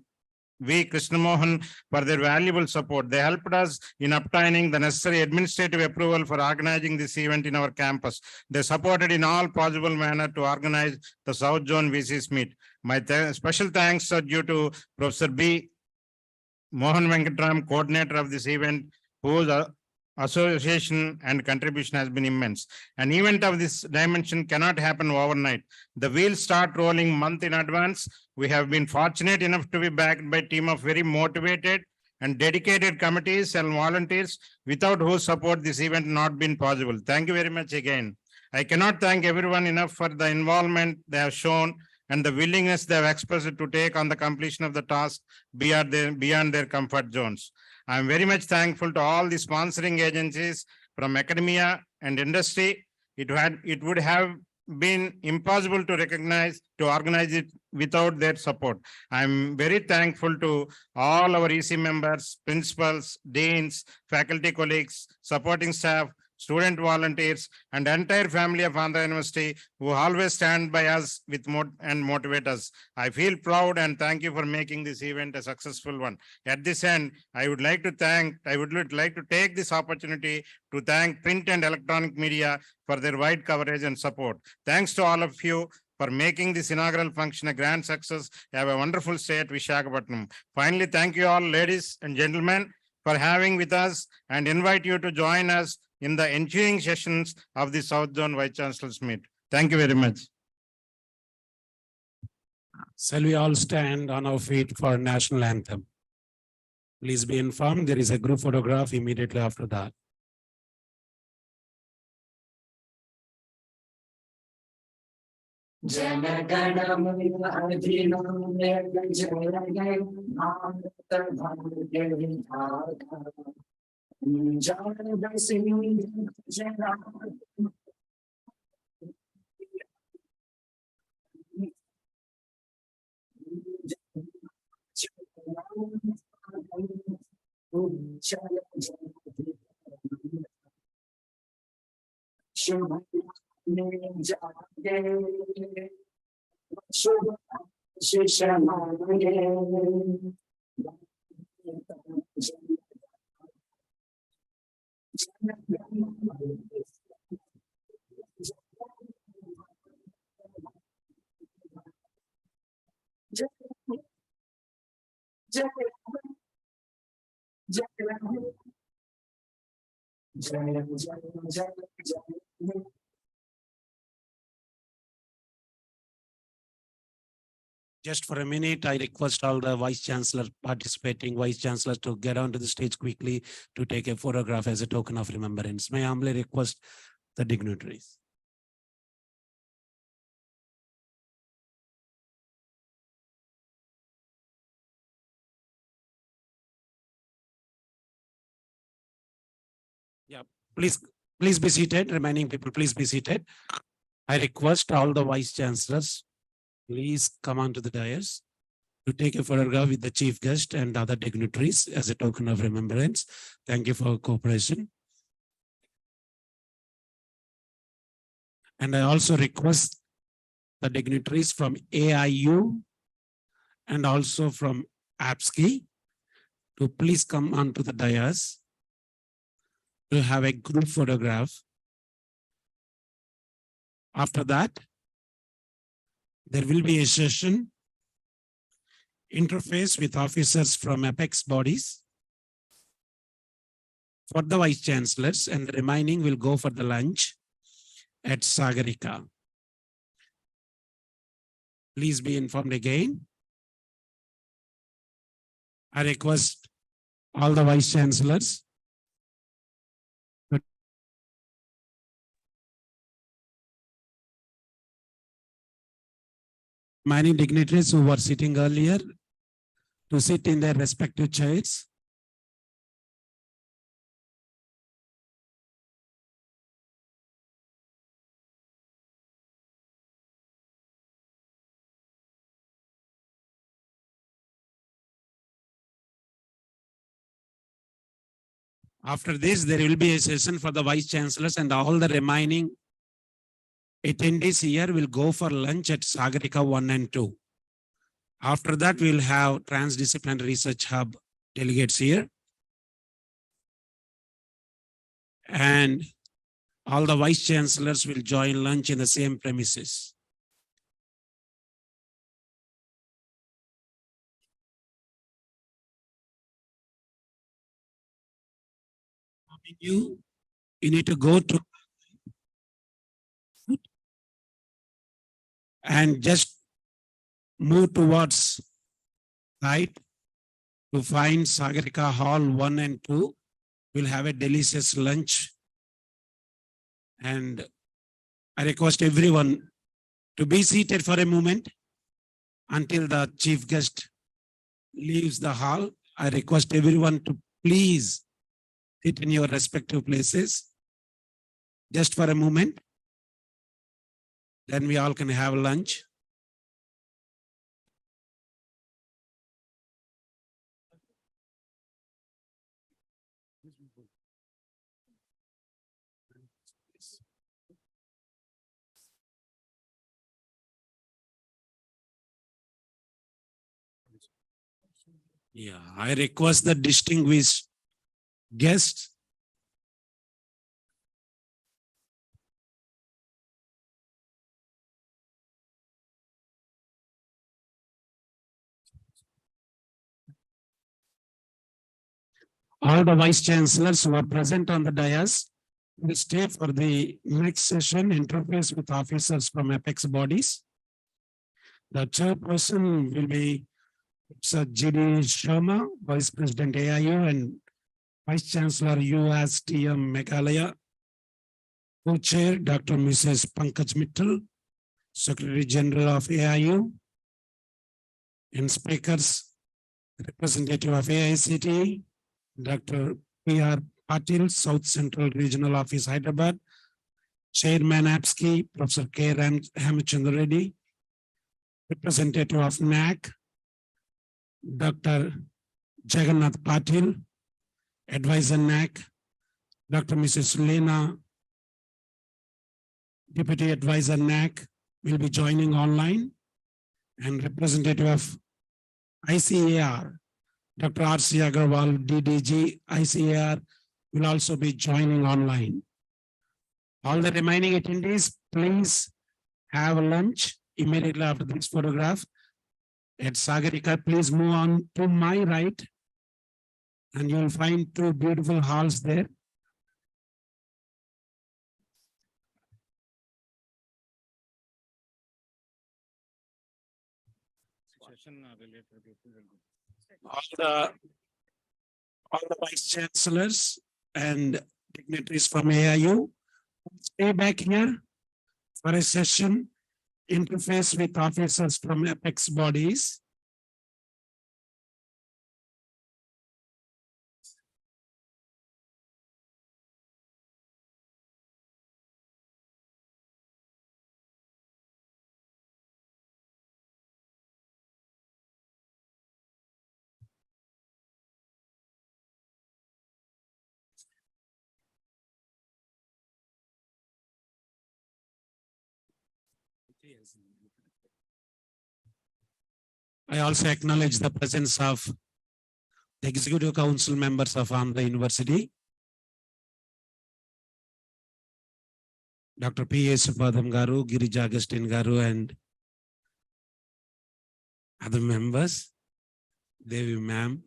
V. Krishnamohan, for their valuable support. They helped us in obtaining the necessary administrative approval for organizing this event in our campus. They supported in all possible manner to organize the South Zone VC's Meet. My special thanks are due to Professor B. Mohan Venkatram, coordinator of this event, whose association and contribution has been immense. An event of this dimension cannot happen overnight. The wheels start rolling month in advance. We have been fortunate enough to be backed by a team of very motivated and dedicated committees and volunteers, without whose support this event not been possible. Thank you very much again. I cannot thank everyone enough for the involvement they have shown and the willingness they have expressed to take on the completion of the task beyond their comfort zones. I am very much thankful to all the sponsoring agencies from academia and industry. It would have been impossible to organize it without their support. I am very thankful to all our EC members, principals, deans, faculty colleagues, supporting staff, student volunteers, and entire family of Andhra University who always stand by us and motivate us. I feel proud and thank you for making this event a successful one. At this end, I would like to take this opportunity to thank print and electronic media for their wide coverage and support. Thanks to all of you for making this inaugural function a grand success. Have a wonderful stay at Visakhapatnam. Finally, thank you all, ladies and gentlemen, for having with us, and invite you to join us in the ensuing sessions of the South Zone Vice Chancellors Meet. Thank you very much. Shall we all stand on our feet for national anthem? Please be informed there is a group photograph immediately after that. Just for a minute, I request all the Vice Chancellor participating Vice Chancellors to get onto the stage quickly to take a photograph as a token of remembrance. May I humbly request the dignitaries. Yeah, please be seated. Remaining people, please be seated. I request all the Vice Chancellors, please come onto the dais to take a photograph with the chief guest and other dignitaries as a token of remembrance. Thank you for your cooperation. And I also request the dignitaries from AIU and also from APSCI to please come onto the dais to have a group photograph. After that, there will be a session interface with officers from apex bodies for the Vice Chancellors, and the remaining will go for the lunch at Sagarika. Please be informed again. I request all the Vice Chancellors many dignitaries who were sitting earlier to sit in their respective chairs. After this, there will be a session for the Vice Chancellors, and all the remaining attendees here will go for lunch at Sagarika 1 and 2. After that, we will have Transdisciplinary Research Hub delegates here. And all the Vice Chancellors will join lunch in the same premises. You need to go to and just move towards right to find Sagarika Hall 1 and 2. We'll have a delicious lunch. And I request everyone to be seated for a moment until the chief guest leaves the hall. I request everyone to please sit in your respective places just for a moment. Then we all can have lunch. Yeah, I request the distinguished guests all the Vice Chancellors who are present on the dais will stay for the next session, interface with officers from apex bodies. The chairperson will be Sir G.D. Sharma, Vice President AIU and Vice Chancellor USTM Meghalaya. Co-chair Dr. Mrs. Pankaj Mittal, Secretary General of AIU, and speakers, representative of AICT, Dr. P.R. Patil, South Central Regional Office, Hyderabad, Chairman APSCI, Professor K. Ramachandra Reddy, representative of NAC, Dr. Jagannath Patil, advisor NAC, Dr. Mrs. Lena, Deputy Advisor NAC, will be joining online, and representative of ICAR, Dr. R.C. Agarwal, DDG, ICAR, will also be joining online. All the remaining attendees, please have lunch immediately after this photograph at Sagarika. Please move on to my right, and you'll find two beautiful halls there. All the vice chancellors and dignitaries from AIU stay back here for a session, interface with officers from apex bodies. I also acknowledge the presence of the Executive Council members of Andhra University, Dr. P.A. Supadam Garu, Girija Agustin Garu, and other members, Devi ma'am.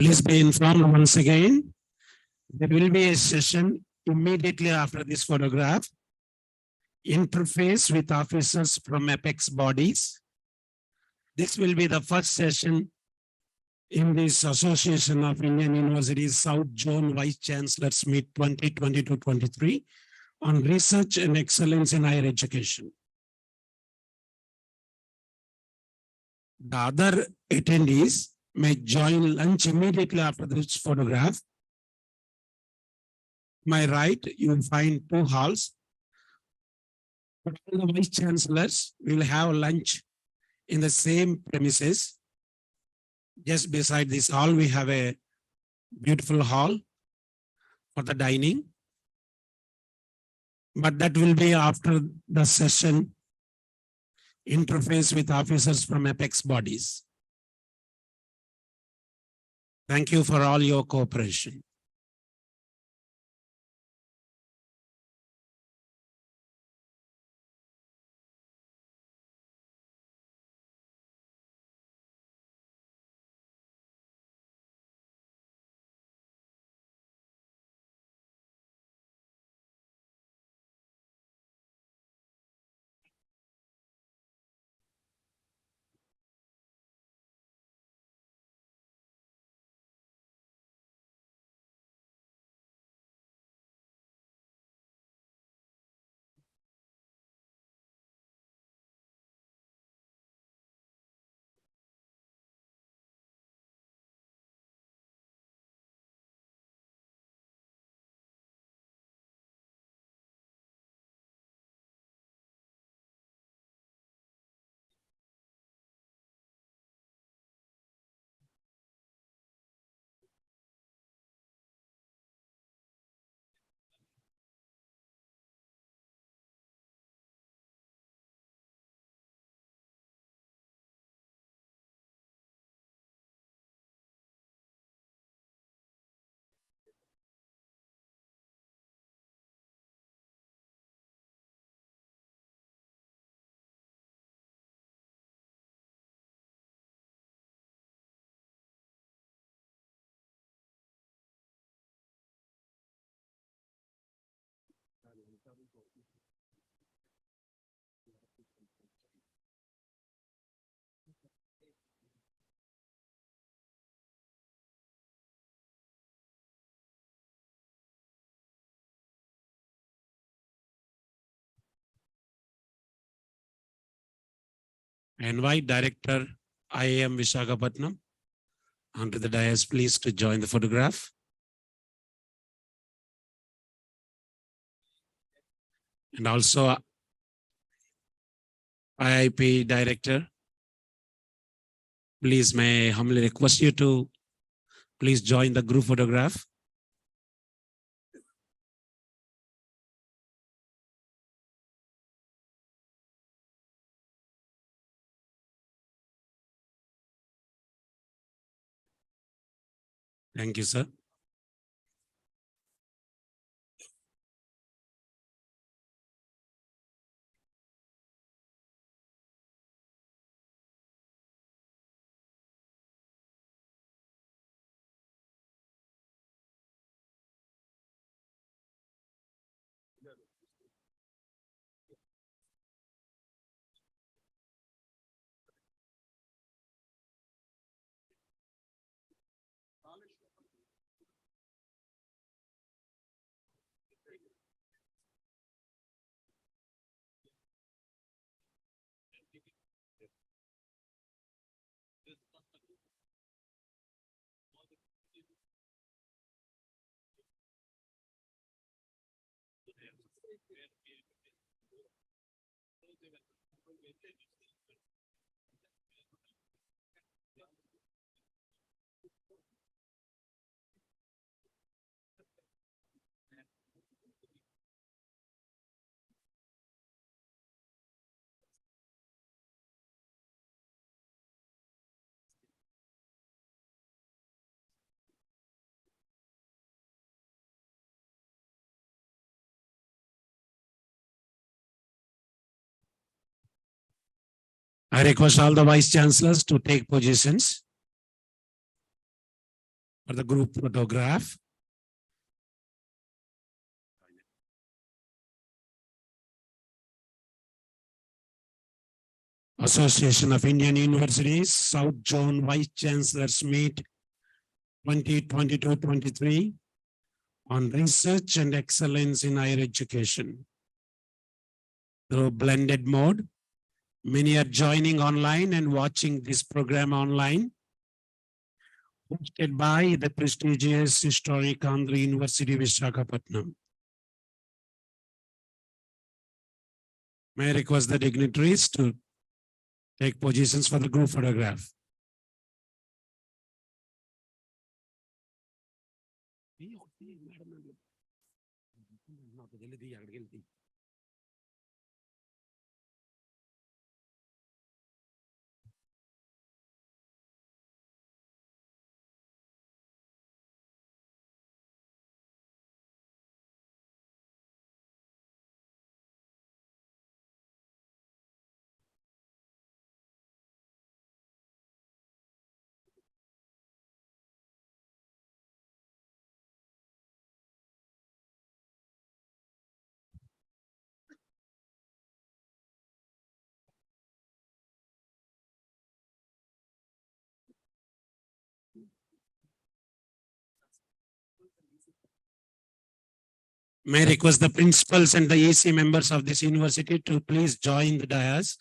Please be informed once again, there will be a session immediately after this photograph, interface with officers from apex bodies. This will be the first session in this Association of Indian Universities South Zone Vice Chancellors Meet 2022-23 on research and excellence in higher education. The other attendees may join lunch immediately after this photograph. My right, you will find two halls. But all the vice chancellors will have lunch in the same premises. Just beside this hall, we have a beautiful hall for the dining. But that will be after the session, interface with officers from apex bodies. Thank you for all your cooperation. I invite Director IIM Visakhapatnam onto the dais, please, to join the photograph. And also IIP Director, please, may I humbly request you to please join the group photograph. Thank you, sir. I request all the Vice Chancellors to take positions for the group photograph. Association of Indian Universities, South Zone Vice Chancellors Meet 2022-23 on research and excellence in higher education. Through blended mode, many are joining online and watching this program online, hosted by the prestigious historic Andhra University, Visakhapatnam. May I request the dignitaries to take positions for the group photograph. May I request the principals and the EC members of this university to please join the dais.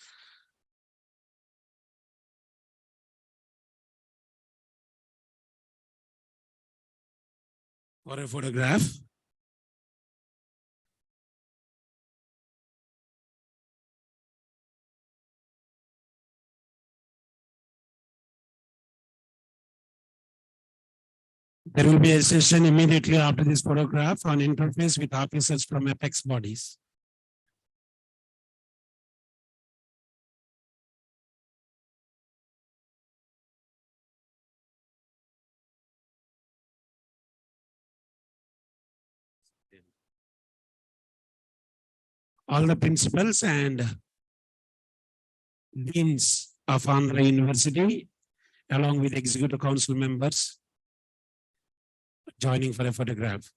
For a photograph. There will be a session immediately after this photograph on interface with officers from apex bodies. All the principals and deans of Andhra University, along with executive council members, joining for a photograph.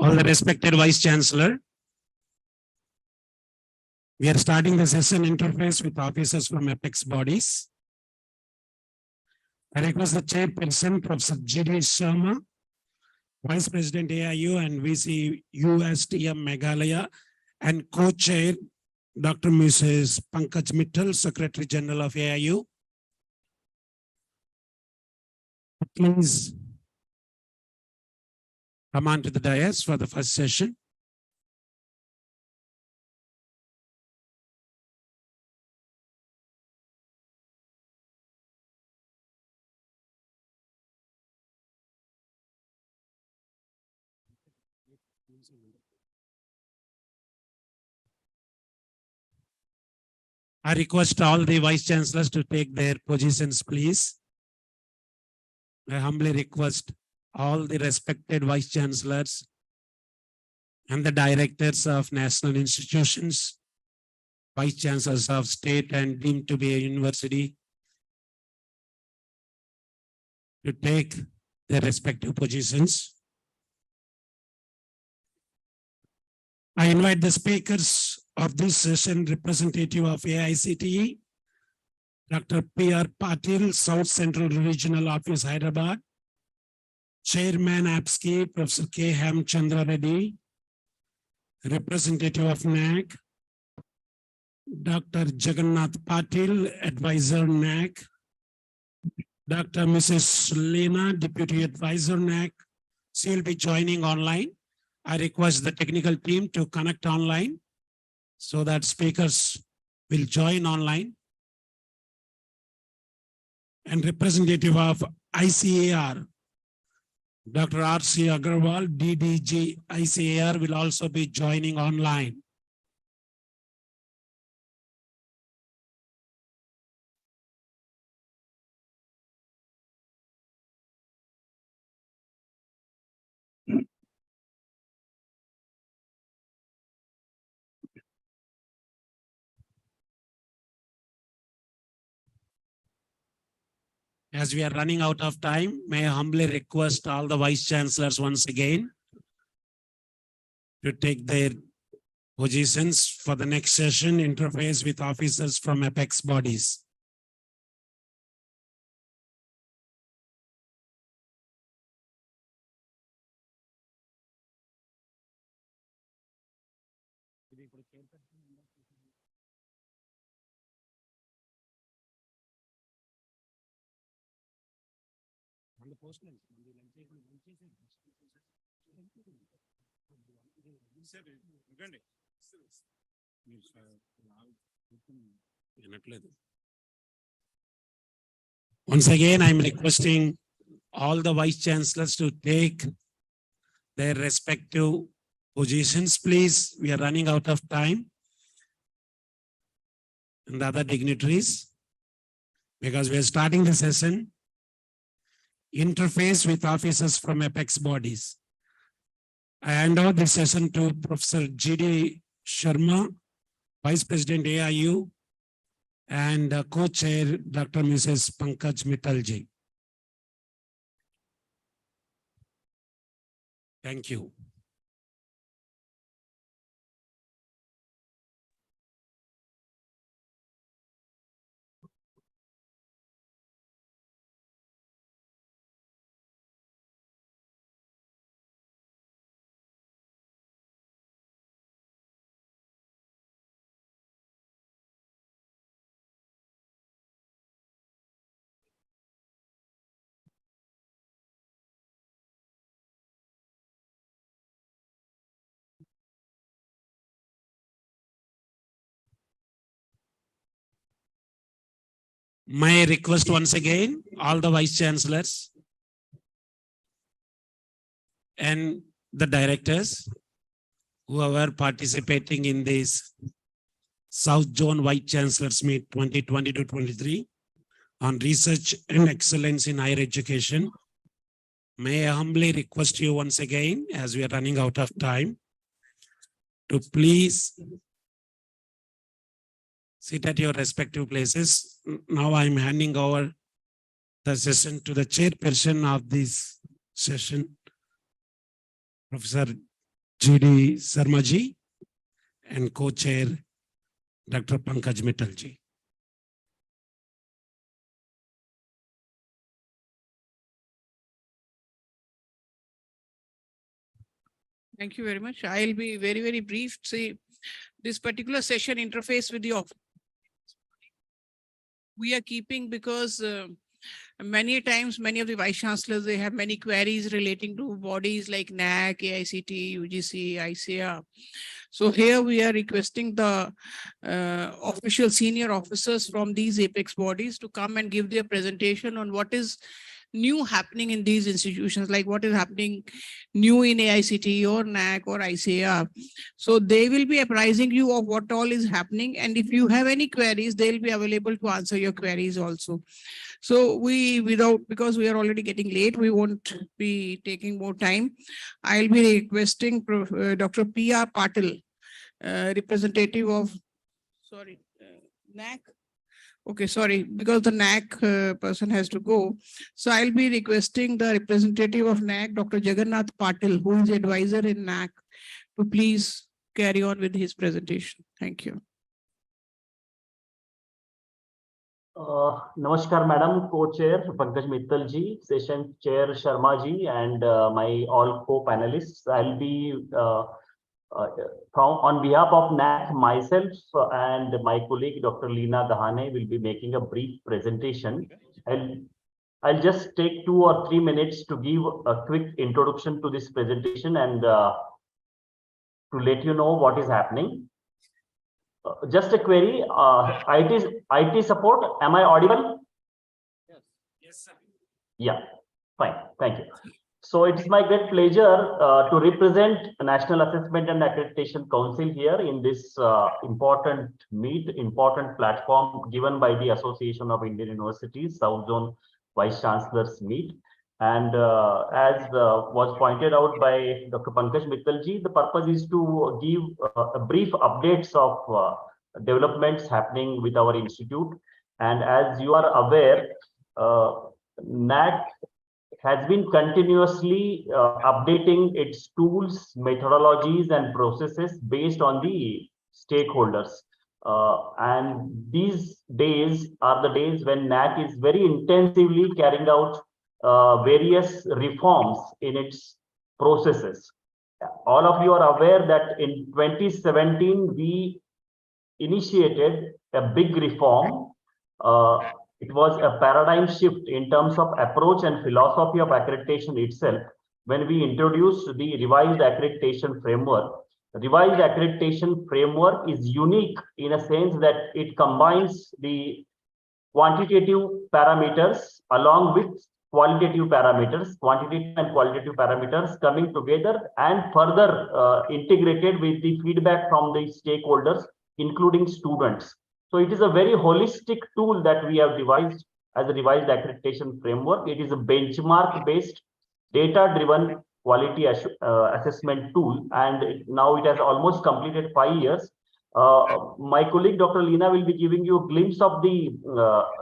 All the respected Vice Chancellor, we are starting the session interface with officers from apex bodies. I request the Chairperson, Professor G.D. Sharma, Vice President AIU and VC USTM Meghalaya, and Co-Chair Dr. Mrs. Pankaj Mittal, Secretary General of AIU. Please come on to the dais for the first session. I request all the Vice Chancellors to take their positions, please. I humbly request all the respected Vice Chancellors and the directors of national institutions, Vice Chancellors of state and deemed to be a university, to take their respective positions. I invite the speakers of this session, representative of AICTE, Dr. P.R. Patil, South Central Regional Office, Hyderabad, Chairman APSCI, Professor K. Hemchandra Reddy, representative of NAC, Dr. Jagannath Patil, Advisor NAC, Dr. Mrs. Lena, Deputy Advisor NAC. She will be joining online. I request the technical team to connect online so that speakers will join online. And representative of ICAR, Dr. R.C. Agarwal, DDG ICAR, will also be joining online. As we are running out of time, may I humbly request all the Vice Chancellors once again to take their positions for the next session, interface with officers from apex bodies. Once again, I'm requesting all the Vice Chancellors to take their respective positions, please. We are running out of time. And the other dignitaries, because we are starting the session, interface with officers from apex bodies. I hand over the session to Professor G.D. Sharma, Vice President AIU, and Co-Chair Dr. Mrs. Pankaj Mittal. Thank you. My request once again, all the Vice Chancellors and the directors who are participating in this South Zone Vice Chancellors Meet 2020-23 on research and excellence in higher education. May I humbly request you once again, as we are running out of time, to please sit at your respective places. Now I'm handing over the session to the chairperson of this session, Professor GD Sharma ji and co-chair Dr. Pankaj Mittal ji. Thank you very much. I'll be very, very brief. See, this particular session interface with the office we are keeping because many times, many of the vice chancellors, they have many queries relating to bodies like NAC, AICT, UGC, ICAR. So here we are requesting the official senior officers from these apex bodies to come and give their presentation on what is new happening in these institutions, like what is happening new in AICT or NAC or ICAR. So they will be apprising you of what all is happening. And if you have any queries, they'll be available to answer your queries also. So because we are already getting late, we won't be taking more time. I'll be requesting Dr. P.R. Patil, representative of, NAC. Okay, sorry, because the NAC person has to go. So I'll be requesting the representative of NAC, Dr. Jagannath Patil, who is advisor in NAC, to please carry on with his presentation. Thank you. Namaskar, Madam Co-Chair Pankaj Mittal ji, Session Chair Sharma ji, and my all co-panelists. I'll be on behalf of NAC, myself and my colleague Dr. Leena Dahane will be making a brief presentation. I'll just take 2 or 3 minutes to give a quick introduction to this presentation and to let you know what is happening. Just a query, IT support, am I audible? Yes, sir. Yeah, fine, thank you. So it's my great pleasure to represent National Assessment and Accreditation Council here in this important platform given by the Association of Indian Universities, South Zone Vice Chancellors Meet. And as was pointed out by Dr. Pankaj Mittal ji, the purpose is to give a brief updates of developments happening with our institute. And as you are aware, NAC has been continuously updating its tools, methodologies, and processes based on the stakeholders. And these days are the days when NAC is very intensively carrying out various reforms in its processes. All of you are aware that in 2017, we initiated a big reform. It was a paradigm shift in terms of approach and philosophy of accreditation itself when we introduced the revised accreditation framework. The revised accreditation framework is unique in a sense that it combines the quantitative parameters along with qualitative parameters, quantitative and qualitative parameters coming together and further integrated with the feedback from the stakeholders, including students. So it is a very holistic tool that we have devised as a revised accreditation framework. It is a benchmark-based, data-driven quality assessment tool, and now it has almost completed 5 years. My colleague Dr. Leena will be giving you a glimpse of the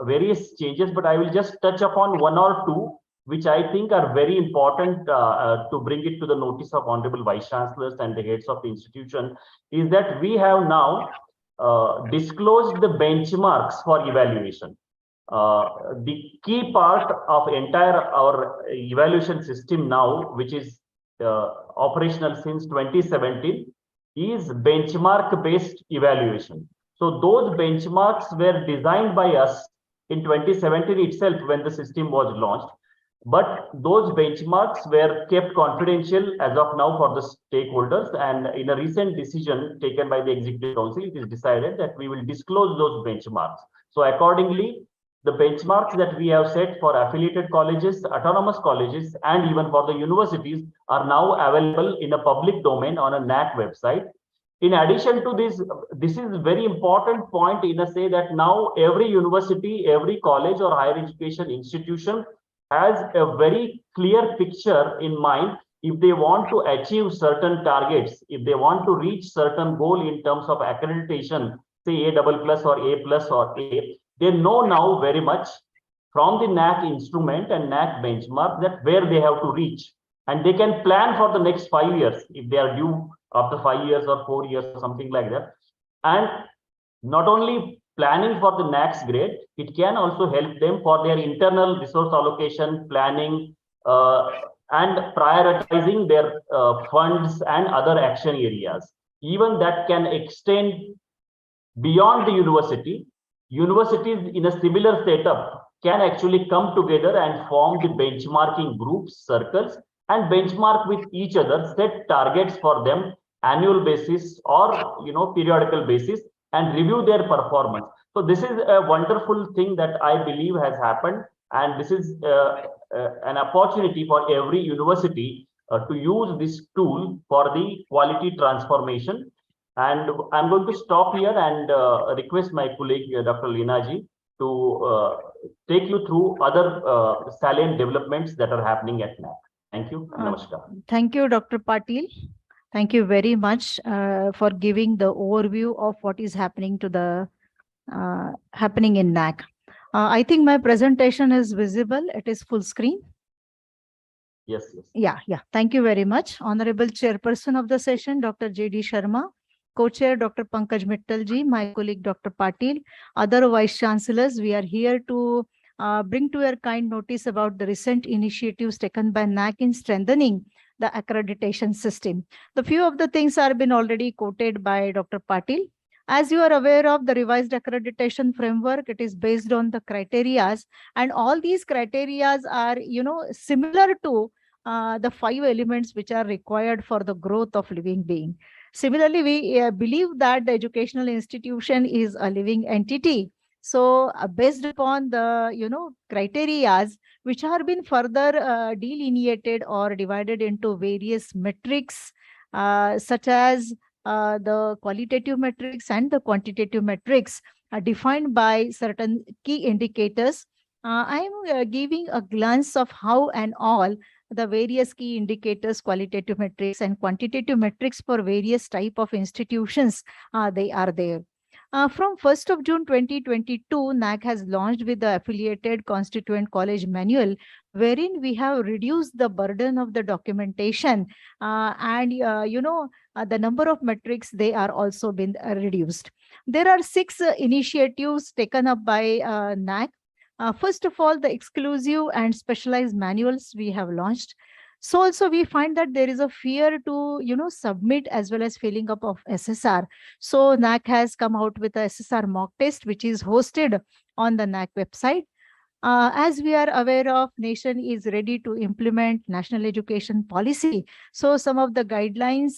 various changes, but I will just touch upon 1 or 2, which I think are very important to bring it to the notice of Honorable Vice Chancellors and the heads of the institution, is that we have now disclosed the benchmarks for evaluation. The key part of entire our evaluation system now, which is operational since 2017, is benchmark-based evaluation. So those benchmarks were designed by us in 2017 itself when the system was launched. But those benchmarks were kept confidential as of now for the stakeholders. And in a recent decision taken by the Executive Council, it is decided that we will disclose those benchmarks. So accordingly, the benchmarks that we have set for affiliated colleges, autonomous colleges, and even for the universities are now available in a public domain on a NAC website. In addition to this is a very important point in a say that now every university, every college or higher education institution has a very clear picture in mind if they want to achieve certain targets, if they want to reach certain goal in terms of accreditation, say A++ or A+ or A, they know now very much from the NAC instrument and NAC benchmark that where they have to reach. and they can plan for the next 5 years if they are due after 5 years or 4 years or something like that. And not only planning for the next grade, it can also help them for their internal resource allocation, planning, and prioritizing their funds and other action areas. Even that can extend beyond the university. Universities in a similar setup can actually come together and form the benchmarking groups, circles, and benchmark with each other, set targets for them annual basis or periodical basis, and review their performance. So this is a wonderful thing that I believe has happened, and this is an opportunity for every university to use this tool for the quality transformation. And I'm going to stop here and request my colleague, Dr. Linaji, to take you through other salient developments that are happening at NAC. Thank you. Namaskar. Thank you, Dr. Patil. Thank you very much for giving the overview of what is happening to the happening in NAC. I think my presentation is visible. It is full screen. Yes. Yes. Yeah. Thank you very much. Honorable Chairperson of the session, Dr. J.D. Sharma, Co-Chair Dr. Pankaj Mittalji, my colleague Dr. Patil, other Vice Chancellors, we are here to bring to your kind notice about the recent initiatives taken by NAC in strengthening the accreditation system. The few of the things have been already quoted by Dr. Patil. As you are aware of the revised accreditation framework, it is based on the criterias, and all these criterias are, similar to the 5 elements which are required for the growth of living being. Similarly, we believe that the educational institution is a living entity. So based upon the, criterias which have been further delineated or divided into various metrics, such as the qualitative metrics and the quantitative metrics are defined by certain key indicators. I am giving a glance of how and all the various key indicators, qualitative metrics and quantitative metrics for various type of institutions, they are there. From 1st of June 2022, NAC has launched with the affiliated constituent college manual, wherein we have reduced the burden of the documentation and the number of metrics, they are also been reduced. There are 6 initiatives taken up by NAC. First of all, the exclusive and specialized manuals we have launched. So also we find that there is a fear to, submit as well as filling up of SSR. So NAC has come out with a SSR mock test, which is hosted on the NAC website. As we are aware of, nation is ready to implement national education policy. So some of the guidelines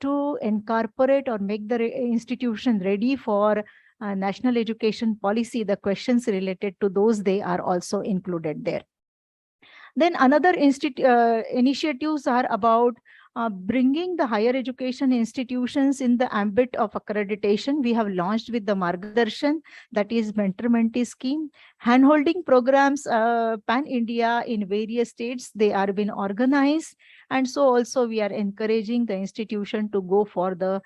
to incorporate or make the institution ready for national education policy, the questions related to those, they are also included there. Then another initiatives are about bringing the higher education institutions in the ambit of accreditation. We have launched with the Margadarshan, that is mentor-mentee scheme, handholding programs pan-India in various states. They are being organized. And so also we are encouraging the institution to go for the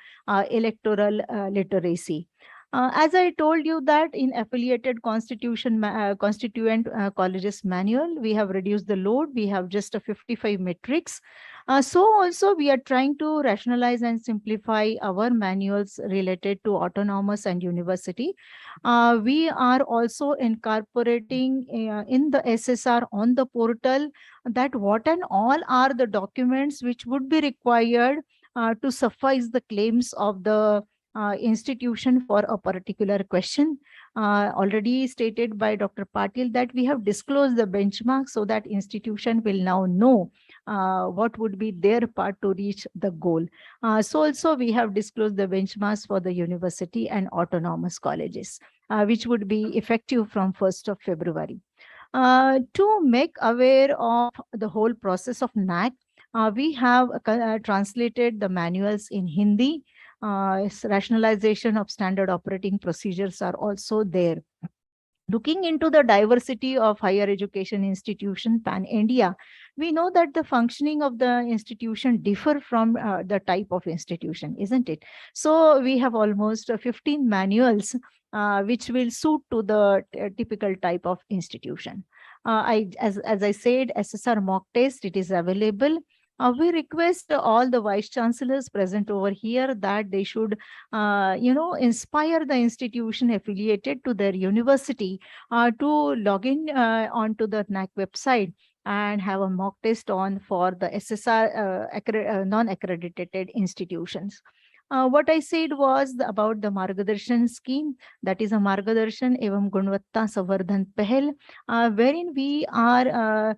electoral literacy. As I told you that in affiliated constituent colleges manual, we have reduced the load. We have just a 55 metrics. So also we are trying to rationalize and simplify our manuals related to autonomous and university. We are also incorporating in the SSR on the portal that what and all are the documents which would be required to suffice the claims of the institution for a particular question. Already stated by Dr. Patil that we have disclosed the benchmark so that institution will now know what would be their part to reach the goal. So also we have disclosed the benchmarks for the university and autonomous colleges, which would be effective from 1st of February. To make aware of the whole process of NAC, we have translated the manuals in Hindi. Rationalization of standard operating procedures are also there. Looking into the diversity of higher education institution pan-India, we know that the functioning of the institution differ from the type of institution, isn't it? So we have almost 15 manuals which will suit to the typical type of institution. As I said, SSR mock test, it is available. We request all the vice chancellors present over here that they should, inspire the institution affiliated to their university to log in onto the NAC website and have a mock test on for the SSR non-accredited institutions. What I said was about the Margadarshan scheme, that is a Margadarshan Evam Gunvatta Savardhan Pehel, wherein we are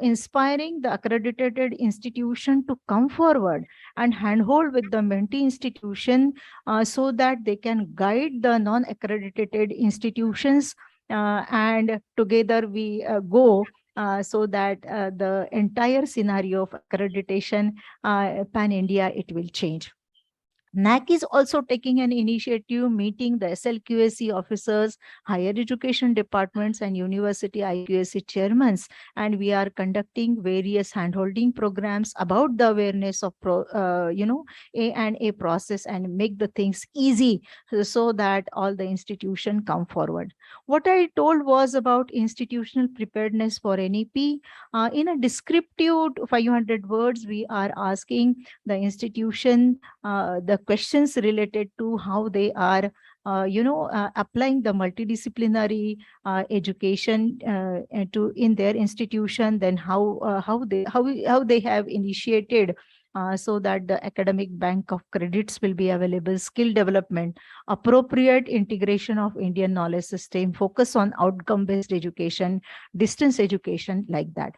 inspiring the accredited institution to come forward and handhold with the mentee institution so that they can guide the non-accredited institutions and together we go so that the entire scenario of accreditation pan-India, it will change. NAC is also taking an initiative meeting the SLQSC officers, higher education departments and university IQSC chairmen, and we are conducting various handholding programs about the awareness of A&A process and make the things easy so that all the institution come forward. What I told was about institutional preparedness for NEP. In a descriptive 500 words, we are asking the institution the questions related to how they are applying the multidisciplinary education in their institution, then how they have initiated so that the academic bank of credits will be available, skill development, appropriate integration of Indian knowledge system, focus on outcome-based education, distance education, like that.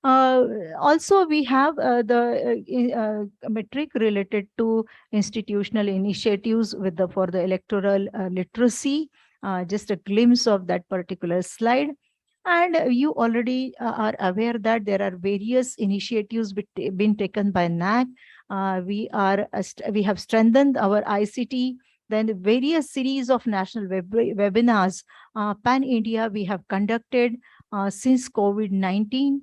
Also, we have the metric related to institutional initiatives for the electoral literacy, just a glimpse of that particular slide. And you already are aware that there are various initiatives being taken by NAC. We have strengthened our ICT, then various series of national webinars, pan-India we have conducted since COVID-19.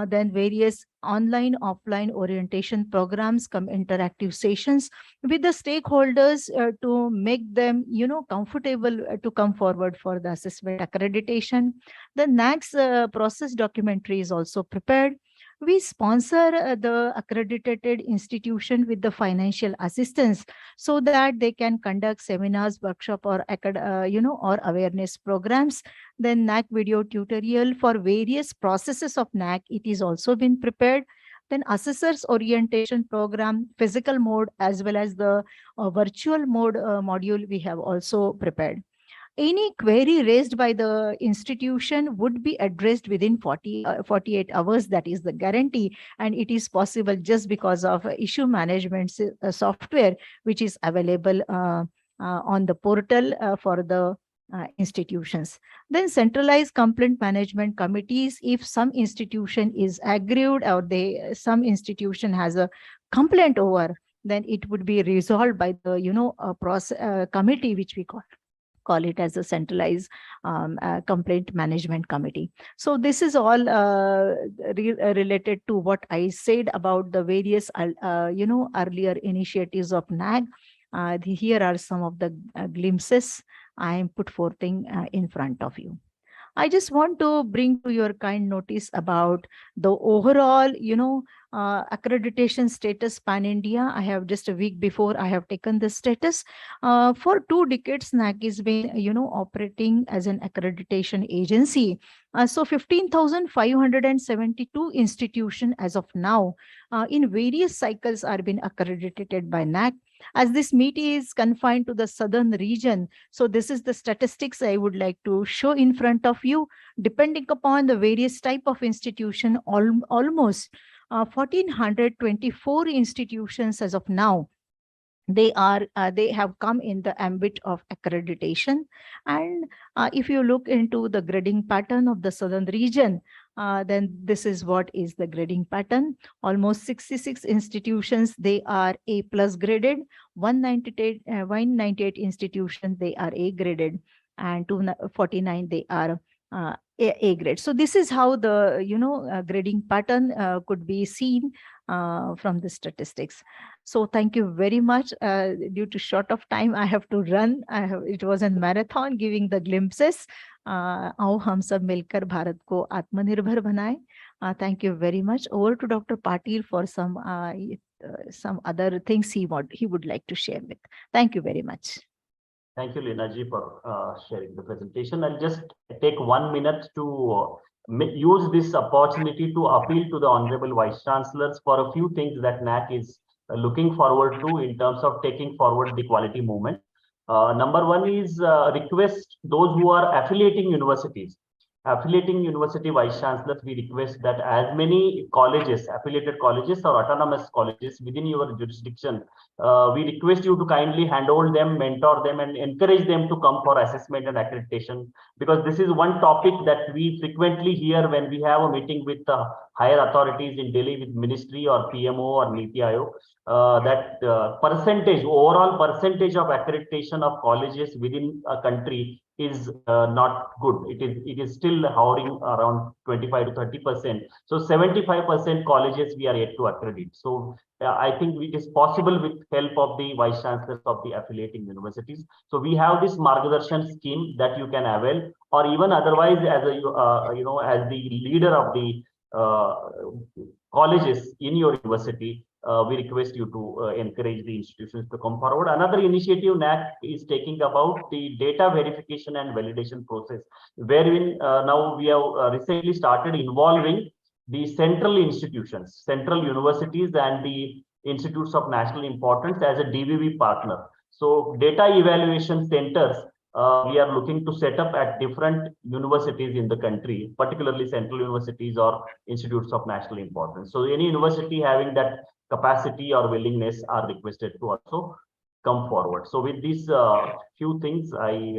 Then various online, offline orientation programs, interactive sessions with the stakeholders to make them, comfortable to come forward for the assessment accreditation. The NAC's process documentary is also prepared. We sponsor the accredited institution with the financial assistance so that they can conduct seminars, workshop, or or awareness programs. Then NAC video tutorial for various processes of NAC, it is also been prepared. Then assessors orientation program, physical mode as well as the virtual mode module we have also prepared. Any query raised by the institution would be addressed within 48 hours. That is the guarantee. And it is possible just because of issue management software, which is available on the portal for the institutions. Then centralized complaint management committees. If some institution is aggrieved or some institution has a complaint over, then it would be resolved by the committee, which we call it as a centralized complaint management committee. So this is all related to what I said about the various earlier initiatives of NAC. Here are some of the glimpses I am put forth in front of you. I just want to bring to your kind notice about the overall, accreditation status pan-India. I have just a week before I have taken the status. For 2 decades, NAC has been, operating as an accreditation agency. So 15,572 institutions as of now in various cycles are being accredited by NAC. As this meet is confined to the southern region, so this is the statistics I would like to show in front of you. Depending upon the various type of institution, almost 1,424 institutions as of now, they have come in the ambit of accreditation. And if you look into the grading pattern of the southern region, then this is what is the grading pattern. Almost 66 institutions, they are A+ graded, 198 institutions, they are A graded, and 249, they are A grade. So this is how the grading pattern could be seen from the statistics. So thank you very much. Due to short of time, I have to run. It was a marathon giving the glimpses. आओ हम सब मिलकर भारत को आत्मनिर्भर बनाएं. Thank you very much. Over to Dr. Patil for some other things he would like to share with. Thank you very much. Thank you, Leena ji, for sharing the presentation. I'll just take 1 minute to use this opportunity to appeal to the Honorable Vice Chancellors for a few things that NAC is looking forward to in terms of taking forward the quality movement. Number one is request those who are affiliating university vice chancellors, we request that as many colleges, affiliated colleges or autonomous colleges within your jurisdiction, we request you to kindly handhold them, mentor them, and encourage them to come for assessment and accreditation, because this is one topic that we frequently hear when we have a meeting with higher authorities in Delhi, with ministry or PMO or Niti Aayog, that overall percentage of accreditation of colleges within a country is not good. It is still hovering around 25 to 30%. So 75% colleges we are yet to accredit. So I think it is possible with help of the vice chancellors of the affiliating universities. So we have this Margadarshan scheme that you can avail, or even otherwise as a as the leader of the colleges in your university, we request you to encourage the institutions to come forward. Another initiative NAC is taking about the data verification and validation process, wherein now we have recently started involving the central institutions, central universities and the institutes of national importance as a DVV partner. So data evaluation centers, we are looking to set up at different universities in the country, particularly central universities or institutes of national importance. So any university having that capacity or willingness are requested to also come forward. So with these few things, I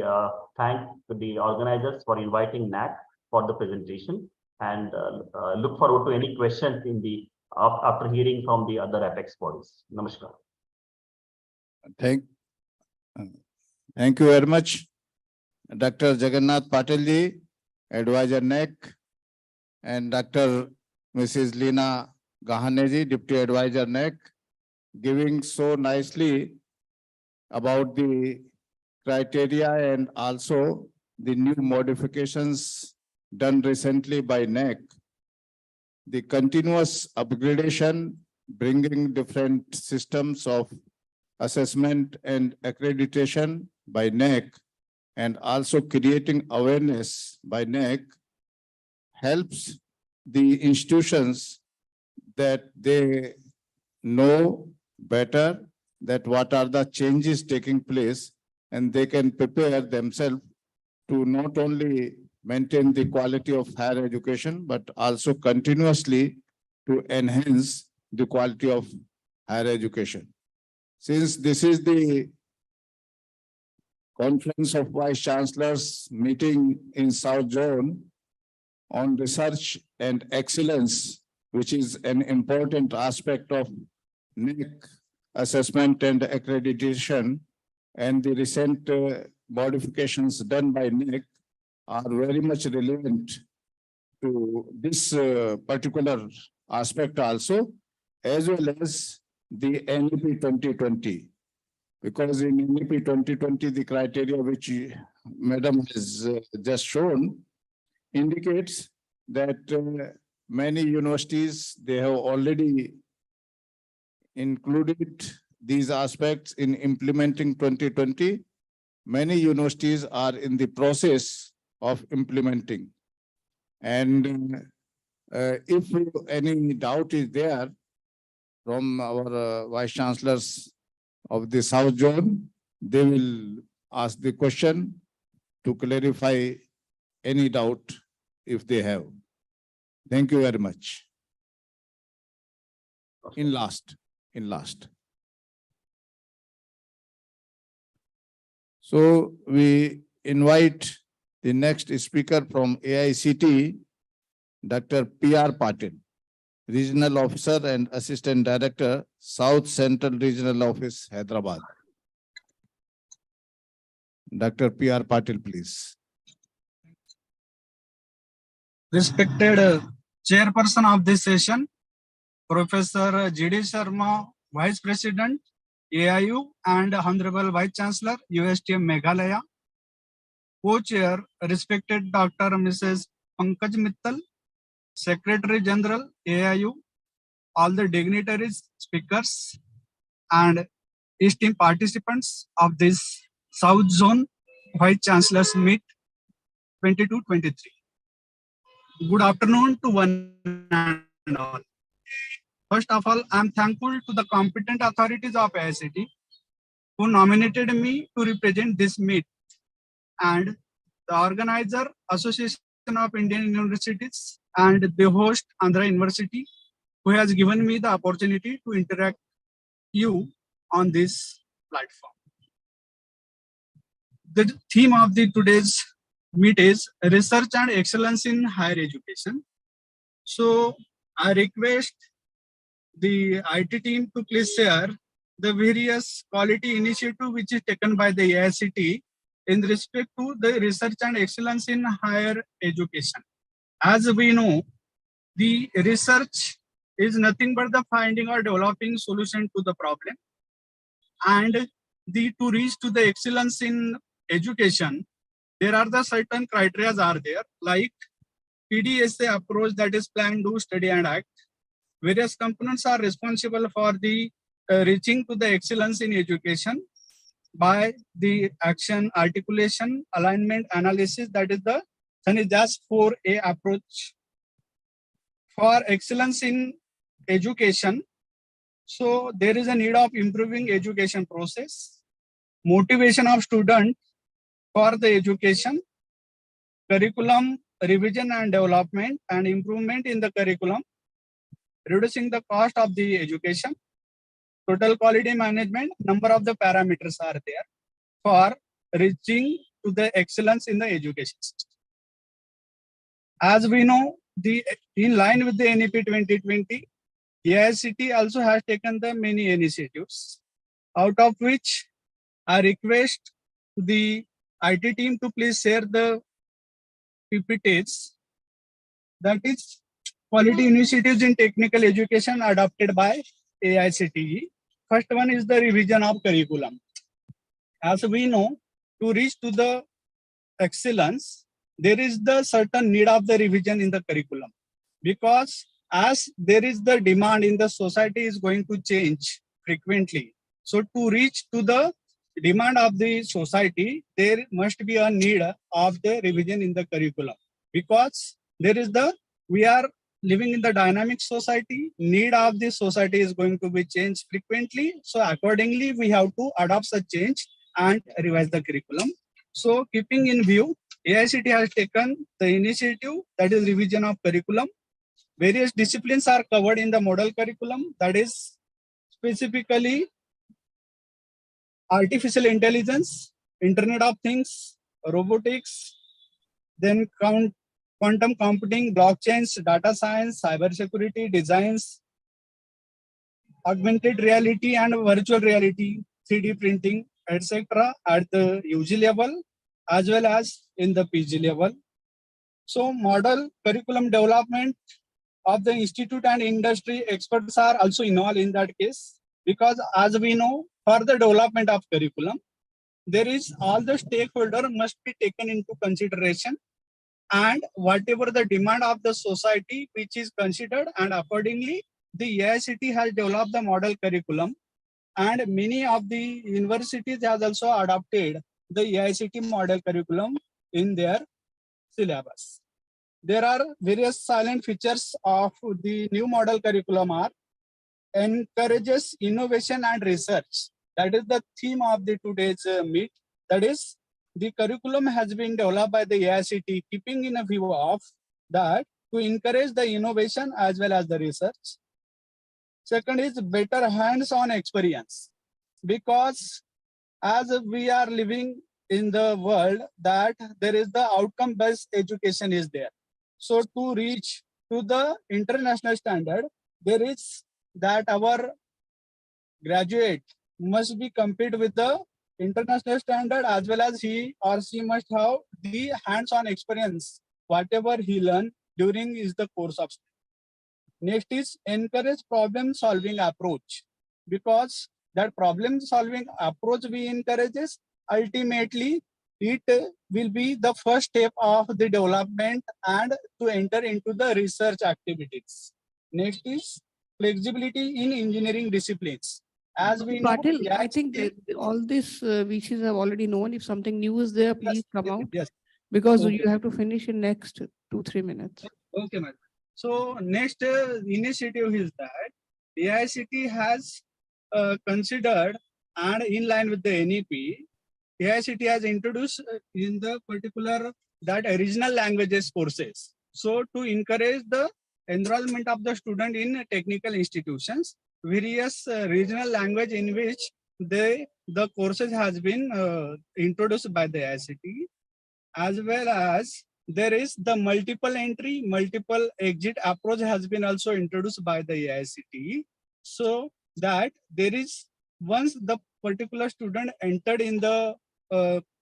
thank the organizers for inviting NAC for the presentation, and look forward to any questions in the after hearing from the other apex bodies. Namaskar. Thank you very much, Dr. Jagannath Patil ji, Advisor NAC, and Dr. Mrs. Leena Gahane ji, Deputy Advisor NAC, giving so nicely about the criteria and also the new modifications done recently by NAC. The continuous upgradation, bringing different systems of assessment and accreditation by NAC, and also creating awareness by NAC, helps the institutions that they know better that what are the changes taking place, and they can prepare themselves to not only maintain the quality of higher education, but also continuously to enhance the quality of higher education. Since this is the Conference of Vice Chancellors meeting in South Zone on research and excellence, which is an important aspect of NAC assessment and accreditation, and the recent modifications done by NAC are very much relevant to this particular aspect also, as well as the NEP 2020. Because in NEP 2020, the criteria which Madam has just shown indicates that many universities, they have already included these aspects in implementing 2020. Many universities are in the process of implementing. And if any doubt is there from our Vice Chancellors of the South Zone, they will ask the question to clarify any doubt if they have. Thank you very much. In last. So we invite the next speaker from AICT, Dr. P.R. Patil, Regional Officer and Assistant Director, South Central Regional Office, Hyderabad. Dr. P.R. Patil, please. respected chairperson of this session, Professor J.D. Sharma, Vice President, AIU, and Honorable Vice Chancellor, USTM Meghalaya, Co-Chair, respected Dr. Mrs. Pankaj Mittal, Secretary General, AIU, all the dignitaries, speakers, and esteemed participants of this South Zone Vice Chancellors Meet 22-23. Good afternoon to one and all. First of all, I am thankful to the competent authorities of AICT who nominated me to represent this meet, and the organizer, Association of Indian Universities, and the host, Andhra University, who has given me the opportunity to interact you on this platform. The theme of today's meet is Research and Excellence in Higher Education. So I request the IT team to please share the various quality initiative which is taken by the AICT in respect to the research and excellence in higher education. As we know, the research is nothing but the finding or developing solution to the problem, and to reach to the excellence in education, there are the certain criteria are there, like PDSA approach, that is plan, do, study and act. Various components are responsible for the reaching to the excellence in education by the action, articulation, alignment, analysis, that is the JAS 4A approach. For excellence in education, so there is a need of improving education process, motivation of student for the education, curriculum revision and development and improvement in the curriculum, reducing the cost of the education, total quality management, number of the parameters are there for reaching to the excellence in the education system. As we know, in line with the NEP 2020, AICT also has taken the many initiatives, out of which I request the IT team to please share the PPTs, that is quality initiatives in technical education adopted by AICTE. First one is the revision of curriculum. As we know, to reach to the excellence, there is the certain need of the revision in the curriculum, because as there is the demand in the society is going to change frequently. So to reach to the demand of the society, there must be a need of the revision in the curriculum, because there is we are living in the dynamic society, need of the society is going to be changed frequently. So accordingly, we have to adopt such change and revise the curriculum. So keeping in view, AICT has taken the initiative, that is revision of curriculum. Various disciplines are covered in the model curriculum, that is specifically artificial intelligence, Internet of Things, robotics, then quantum computing, blockchains, data science, cybersecurity, designs, augmented reality and virtual reality, 3D printing, etc. at the UG level as well as in the PG level. So model curriculum development of the institute and industry experts are also involved in that case, because as we know, for the development of curriculum, there is all the stakeholder must be taken into consideration, and whatever the demand of the society which is considered, and accordingly the AICT has developed the model curriculum, and many of the universities has also adopted the AICT model curriculum in their syllabus. There are various silent features of the new model curriculum are encourages innovation and research. That is the theme of the today's meet. That is, the curriculum has been developed by the AICT, keeping in a view of that to encourage the innovation as well as the research. Second is better hands-on experience, because as we are living in the world that there is the outcome-based education is there. So to reach to the international standard, there is that our graduate must be compete with the international standard, as well as he or she must have the hands-on experience, whatever he learn during is the course of study. Next is encourage problem solving approach, because that problem solving approach we encourages, ultimately it will be the first step of the development and to enter into the research activities. Next is flexibility in engineering disciplines. As we know, Patil, I think that all this VCs have already known. If something new is there, please come out. Yes. Because Okay. you have to finish in next 2-3 minutes. Okay, madam. So next initiative is that AICT has considered, and in line with the NEP, AICT has introduced in the particular that regional languages courses. So to encourage the enrollment of the student in technical institutions, various regional language in which the courses has been introduced by the AICT, as well as there is the multiple entry, multiple exit approach has been also introduced by the AICT, so that there is, once the particular student entered in the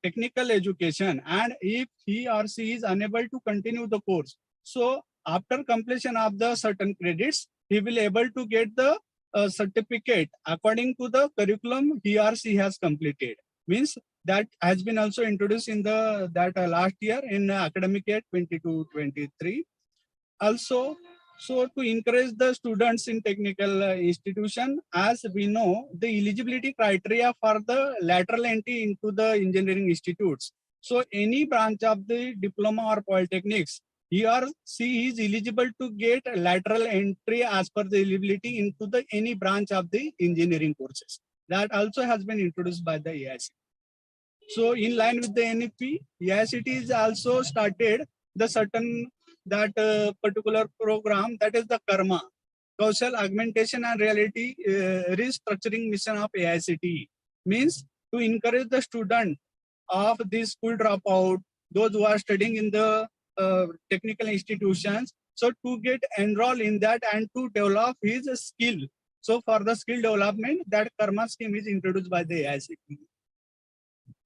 technical education, and if he or she is unable to continue the course, so after completion of the certain credits, he will able to get the certificate according to the curriculum he or she has completed. Means that has been also introduced in the last year in academic year 22-23. Also, so to encourage the students in technical institution, as we know, the eligibility criteria for the lateral entry into the engineering institutes. So any branch of the diploma or polytechnics, he or she is eligible to get lateral entry as per the eligibility into the any branch of the engineering courses. That also has been introduced by the AICT. So in line with the NEP, AICT is also started the certain that particular program, that is the Karma, Kaushal Augmentation and Reality Restructuring Mission of AICT. Means to encourage the student of this school dropout, those who are studying in the technical institutions, so to get enrolled in that and to develop his skill. So for the skill development, that Karma scheme is introduced by the AICT.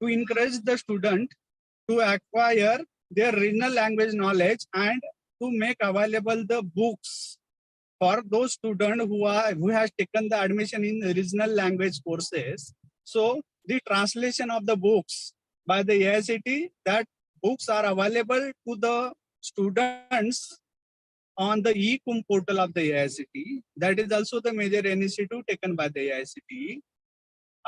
To encourage the student to acquire their regional language knowledge and to make available the books for those students who has taken the admission in regional language courses. So the translation of the books by the AICT, that books are available to the students on the e-com portal of the AICT. That is also the major initiative taken by the AICT.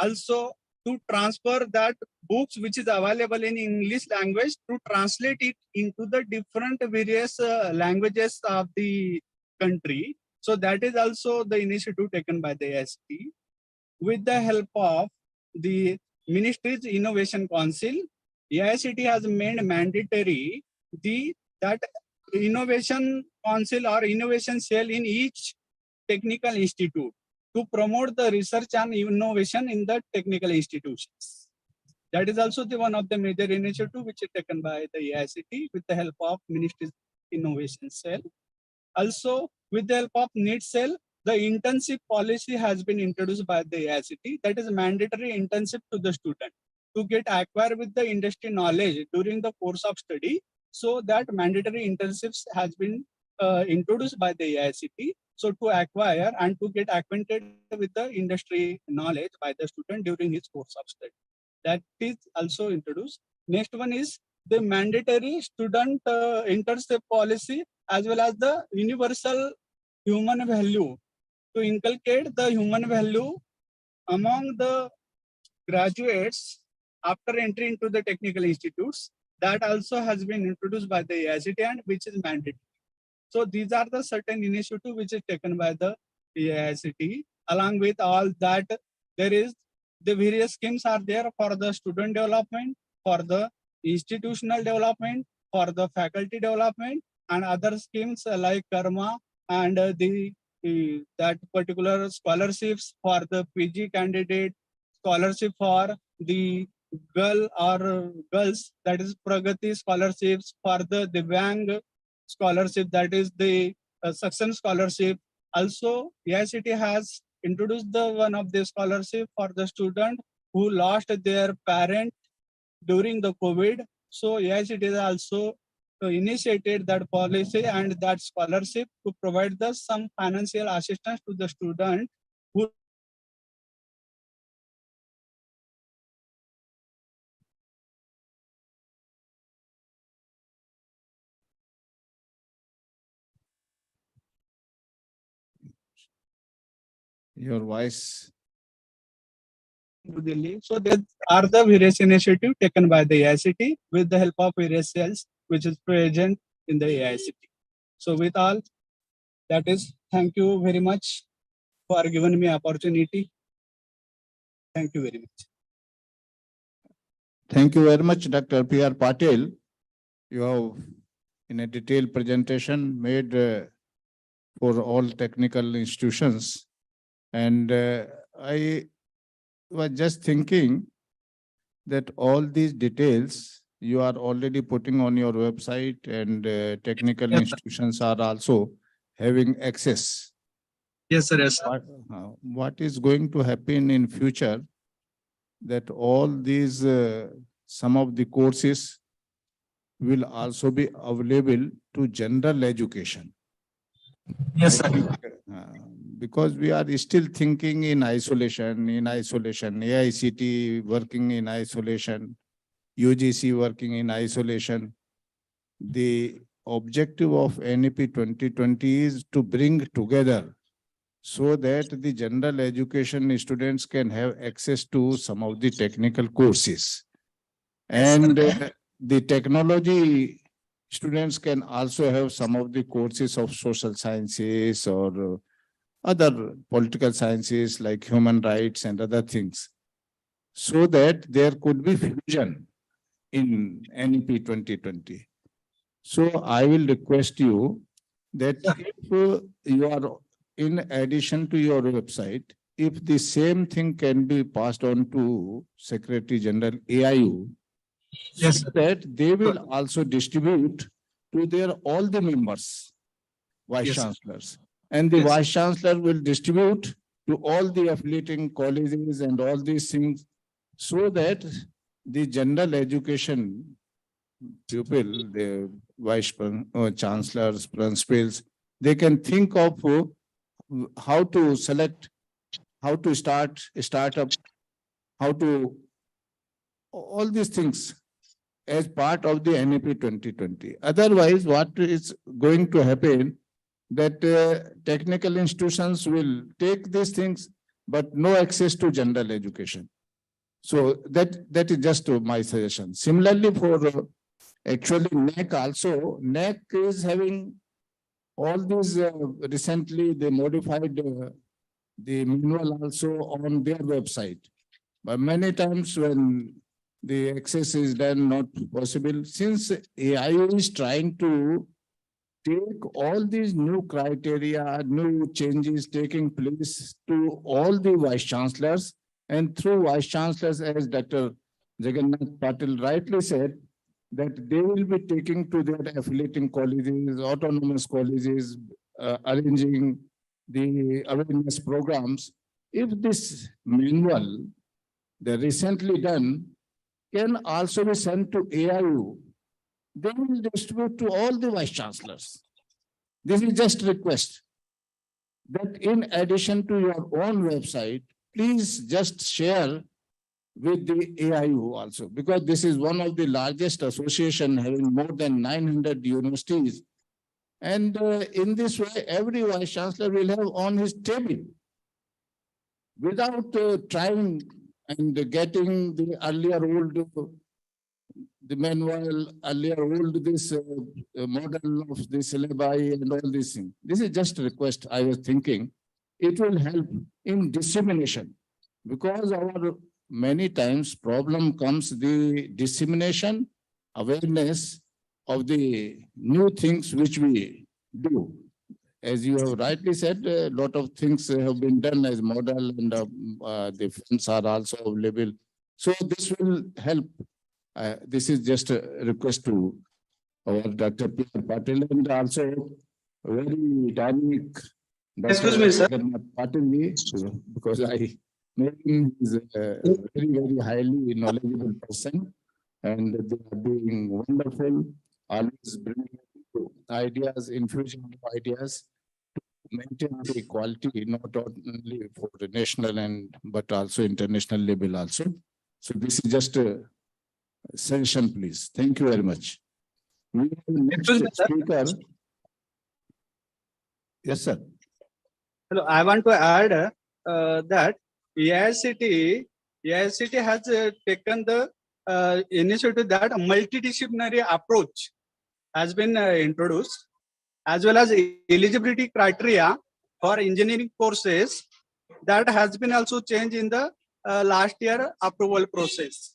Also, to transfer that books which is available in English language, to translate it into the different various languages of the country. So that is also the initiative taken by the AICT. With the help of the Ministry's Innovation Council, AICT has made mandatory that Innovation Council or Innovation Cell in each technical institute to promote the research and innovation in the technical institutions. That is also the one of the major initiative which is taken by the AICT with the help of Ministry's Innovation Cell. Also, with the help of NEET Cell, the internship policy has been introduced by the AICT. That is mandatory internship to the student to get acquired with the industry knowledge during the course of study. So that mandatory internships has been introduced by the AICT. So to acquire and to get acquainted with the industry knowledge by the student during his course of study. That is also introduced. Next one is the mandatory student internship policy, as well as the universal human value, to inculcate the human value among the graduates after entry into the technical institutes. That also has been introduced by the AICT and which is mandatory. So these are the certain initiative which is taken by the AICT. Along with all that, there is the various schemes are there for the student development, for the institutional development, for the faculty development, and other schemes like Karma and that particular scholarships for the PG candidate, scholarship for the girl or girls, that is Pragati scholarships, for the Divyang scholarship, that is the Success scholarship. Also, AICT has introduced the one of the scholarship for the student who lost their parent during the COVID. So AICT has also initiated that policy and that scholarship to provide some financial assistance to the student who Your voice. to Delhi. So there are the various initiatives taken by the AICT with the help of various cells which is present in the AICT. So with all, that is, thank you very much for giving me opportunity. Thank you very much. Thank you very much, Dr. P.R. Patil. You have, in a detailed presentation, made for all technical institutions. And I was just thinking that all these details you are already putting on your website, and technical institutions are also having access. Yes, sir. Yes, sir. What is going to happen in future, that all these, some of the courses will also be available to general education? Yes, sir. Because we are still thinking in isolation, AICT working in isolation, UGC working in isolation. The objective of NEP 2020 is to bring together so that the general education students can have access to some of the technical courses. And the technology students can also have some of the courses of social sciences or other political sciences like human rights and other things, so that there could be fusion in NEP 2020. So I will request you that if you are, in addition to your website, if the same thing can be passed on to Secretary General AIU, Yes, so that they will also distribute to their all the members, vice chancellors, and the vice chancellor will distribute to all the affiliating colleges and all these things, so that the general education pupil, the vice chancellors, principals, they can think of how to select, how to start a startup, how to all these things as part of the NEP 2020. Otherwise, what is going to happen, that technical institutions will take these things, but no access to general education. So that is just my suggestion. Similarly, for actually NEC also, NEC is having all these, recently they modified the manual also on their website. But many times when the access is done not possible, since AIU is trying to take all these new criteria, new changes taking place to all the vice chancellors, and through vice chancellors, as Dr. Jan-1st Patil rightly said, that they will be taking to their affiliating colleges, autonomous colleges, arranging the awareness programs. If this manual, the recently done, can also be sent to AIU, they will distribute to all the vice chancellors. This is just a request that in addition to your own website, please just share with the AIU also, because this is one of the largest association having more than 900 universities. And in this way, every vice chancellor will have on his table, without trying and getting the earlier old, the manual, earlier old this model of the syllabi and all these things. This is just a request I was thinking. It will help in dissemination, because our many times problem comes the dissemination, awareness of the new things which we do. As you have rightly said, a lot of things have been done as model, and the funds are also available. So this will help. This is just a request to our Dr. P.R. Patil, and also very dynamic Dr. Excuse me, sir. Patil, because I know him is a very, very highly knowledgeable person, and they are doing wonderful. always bringing ideas, infusion of ideas to maintain the quality, not only for the national but also international level also. So this is just a suggestion, please. Thank you very much. We have the next speaker. Yes, sir. Hello, I want to add that AICT has taken the initiative that a multidisciplinary approach has been introduced, as well as eligibility criteria for engineering courses that has been also changed in the last year approval process.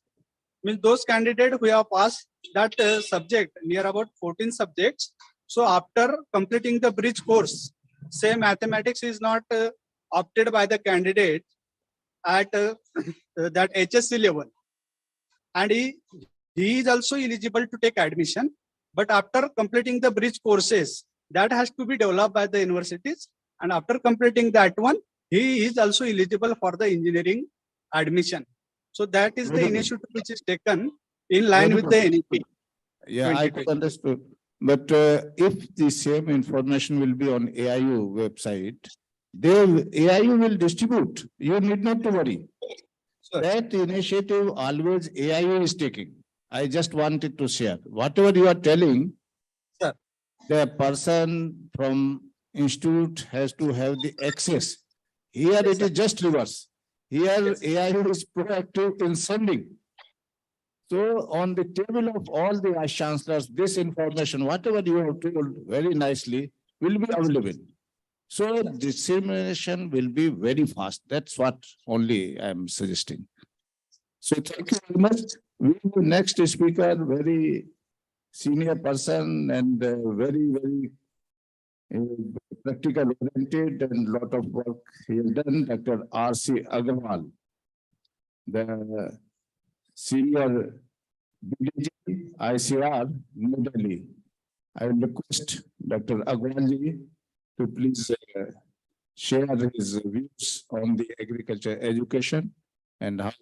Means those candidates who have passed that subject, near about 14 subjects. So after completing the bridge course, say mathematics is not opted by the candidate at that HSC level, and he is also eligible to take admission. But after completing the bridge courses, that has to be developed by the universities, and after completing that one, he is also eligible for the engineering admission. So that is the initiative which is taken in line with the NEP. Yeah, I could understood. But if the same information will be on AIU website, AIU will distribute. You need not to worry. That initiative always AIU is taking. I just wanted to share. Whatever you are telling, sir, the person from institute has to have the access. Here it is just reverse. Here AIU is proactive in sending. So on the table of all the vice chancellors, this information, whatever you have told very nicely, will be available. So dissemination will be very fast. That's what only I am suggesting. So thank you very much. We have the next speaker, very senior person and very practical oriented and lot of work he has done, Dr. R.C. Agarwal, the senior BDG ICR, New Delhi. I will request Dr. Agarwal to please share his views on the agriculture education and how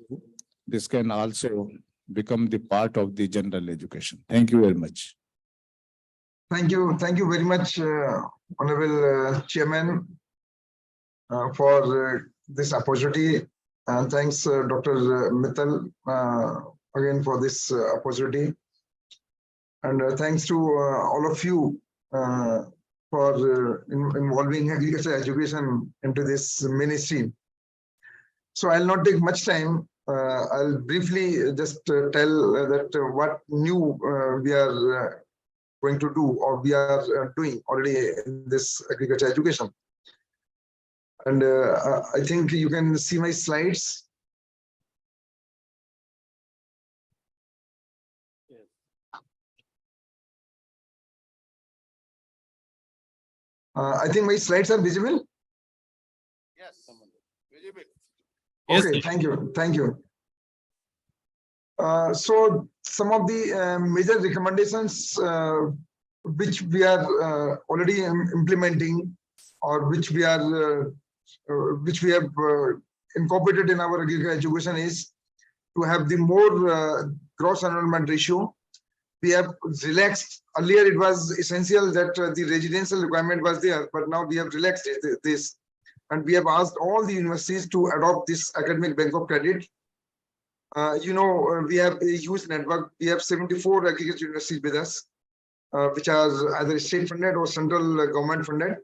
this can also become the part of the general education. Thank you very much. Thank you very much, Honorable Chairman, for this opportunity. And thanks, Dr. Mittal, again for this opportunity. And thanks to all of you for involving agriculture education into this ministry. So I'll not take much time. I'll briefly just tell that what new we are going to do or we are doing already in this agriculture education. And I think you can see my slides. I think my slides are visible. Yes, visible. Okay, thank you. So some of the major recommendations which we are already implementing or which we have incorporated in our agriculture education is to have the more gross enrollment ratio. We have relaxed. Earlier it was essential that the residential requirement was there, but now we have relaxed this. And we have asked all the universities to adopt this academic bank of credit. We have a huge network. We have 74 agriculture universities with us, which are either state funded or central government funded.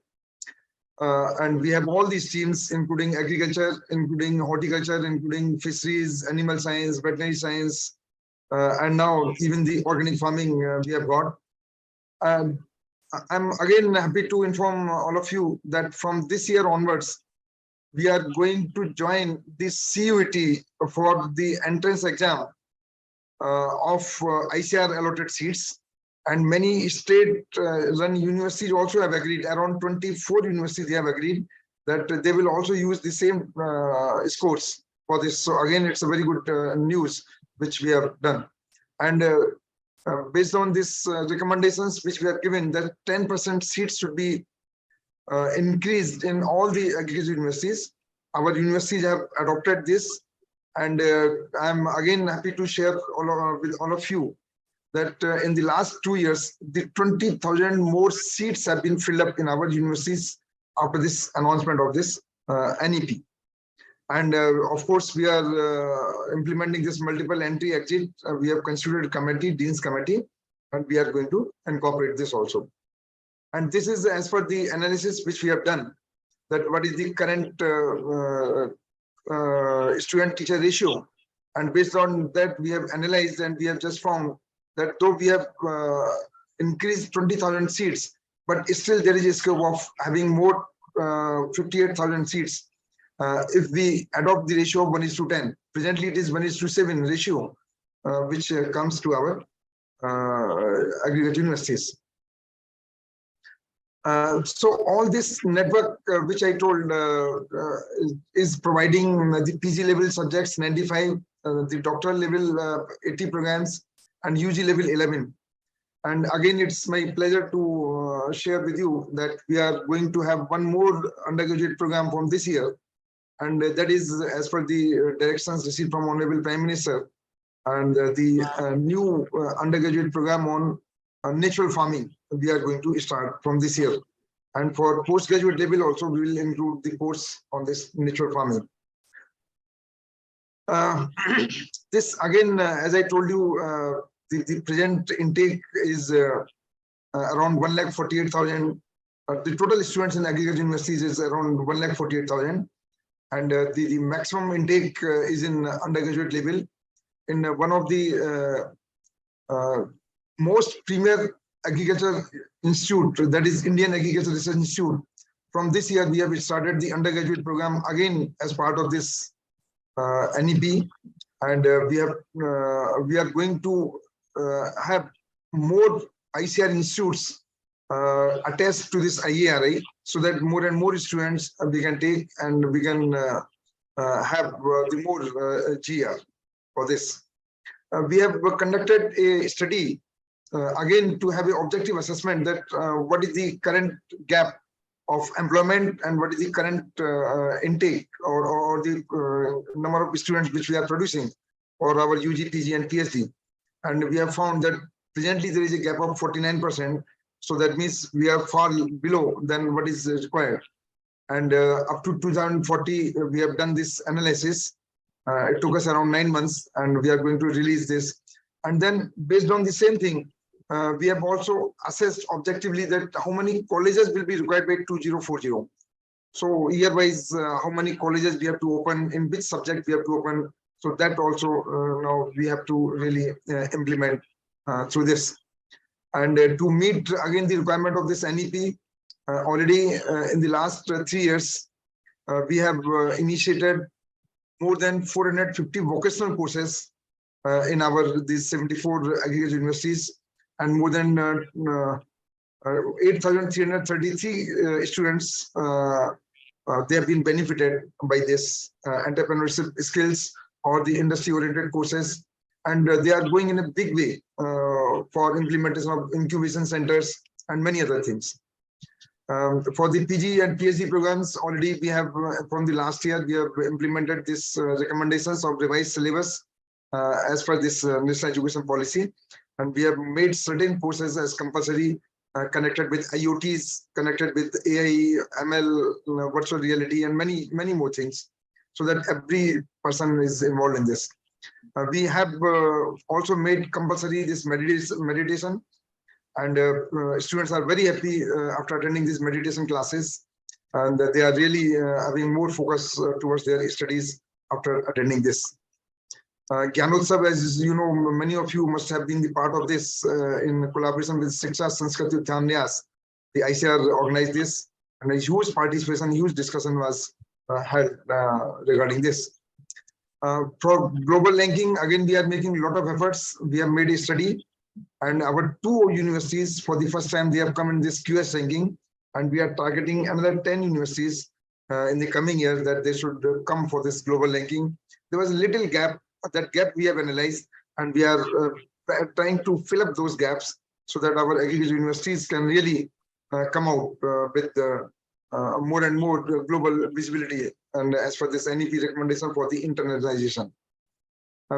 And we have all these teams, including agriculture, including horticulture, including fisheries, animal science, veterinary science, and now even the organic farming we have got. I'm again happy to inform all of you that from this year onwards, we are going to join this CUET for the entrance exam of ICR allotted seats. And many state-run universities also have agreed, around 24 universities have agreed that they will also use the same scores for this. So again, it's a very good news which we have done. And based on these recommendations which we have given, that 10% seats should be increased in all the agriculture universities. Our universities have adopted this, and I'm again happy to share with all of you that in the last 2 years, the 20,000 more seats have been filled up in our universities after this announcement of this NEP. And of course, we are implementing this multiple entry exit. We have constituted a committee, Dean's Committee, and we are going to incorporate this also. And this is as per the analysis which we have done, that what is the current student-teacher ratio. And based on that, we have analyzed and we have just found that though we have increased 20,000 seats, but still there is a scope of having more 58,000 seats. If we adopt the ratio of 1:10, presently it is 1:7 ratio, which comes to our aggregate universities. So all this network, which I told, is providing the PG level subjects 95, the doctoral level 80 programs, and UG level 11. And again, it's my pleasure to share with you that we are going to have one more undergraduate program from this year. And that is as per the directions received from Honorable Prime Minister, and the new undergraduate program on natural farming we are going to start from this year. And for postgraduate level also, we will include the course on this natural farming. This again, as I told you, the present intake is around 148,000. The total students in aggregate universities is around 148,000. And the maximum intake is in undergraduate level. In one of the most premier agriculture institute, that is Indian Agriculture Research Institute. From this year, we have started the undergraduate program again as part of this NEP, and we are going to have more ICR institutes attached to this IARI, so that more and more students we can take and we can have the more GR for this. We have conducted a study again to have an objective assessment that what is the current gap of employment and what is the current intake or the number of students which we are producing for our UG, PG and PhD. And we have found that presently there is a gap of 49%. So that means we are far below than what is required. And up to 2040, we have done this analysis. It took us around 9 months, and we are going to release this. And then based on the same thing, we have also assessed objectively that how many colleges will be required by 2040. So year-wise, how many colleges we have to open, in which subject we have to open. So that also now we have to really implement through this. And to meet again the requirement of this NEP, already in the last 3 years, we have initiated more than 450 vocational courses in these 74 aggregate universities, and more than 8,333 students they have been benefited by this entrepreneurship skills or the industry-oriented courses. And they are going in a big way for implementation of incubation centers and many other things. For the PG and PhD programs, already we have, from the last year, we have implemented this recommendations of revised syllabus as per this national education policy. And we have made certain courses as compulsory, connected with IoTs, connected with AI, ML, virtual reality, and many more things, so that every person is involved in this. We have also made compulsory this meditation, and students are very happy after attending these meditation classes, and they are really having more focus towards their studies after attending this. Gyanotsav, as you know, many of you must have been the part of this in collaboration with Shiksha Sanskriti Uttanyas. The ICR organized this, and a huge participation, huge discussion was held regarding this. For global ranking, again, we are making a lot of efforts. We have made a study, and our 2 universities, for the first time, they have come in this QS ranking, and we are targeting another 10 universities in the coming year that they should come for this global ranking. There was a little gap. That gap we have analyzed, and we are trying to fill up those gaps so that our aggregate universities can really come out with more and more global visibility, and as for this NEP recommendation for the internationalization.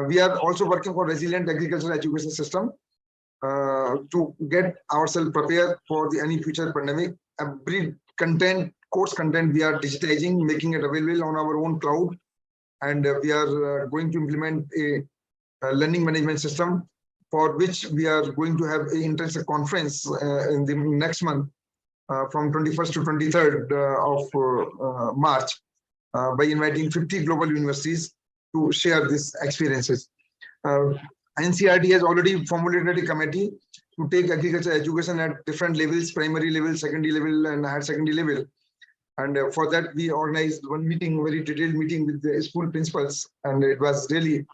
We are also working for resilient agricultural education system, to get ourselves prepared for any future pandemic. Every course content, we are digitizing, making it available on our own cloud. And we are going to implement a learning management system for which we are going to have an intensive conference in the next month from 21st to 23rd of March by inviting 50 global universities to share these experiences. NCERT has already formulated a committee to take agriculture education at different levels, primary level, secondary level, and higher secondary level. And for that, we organized one meeting, very detailed meeting with the school principals. And it was really,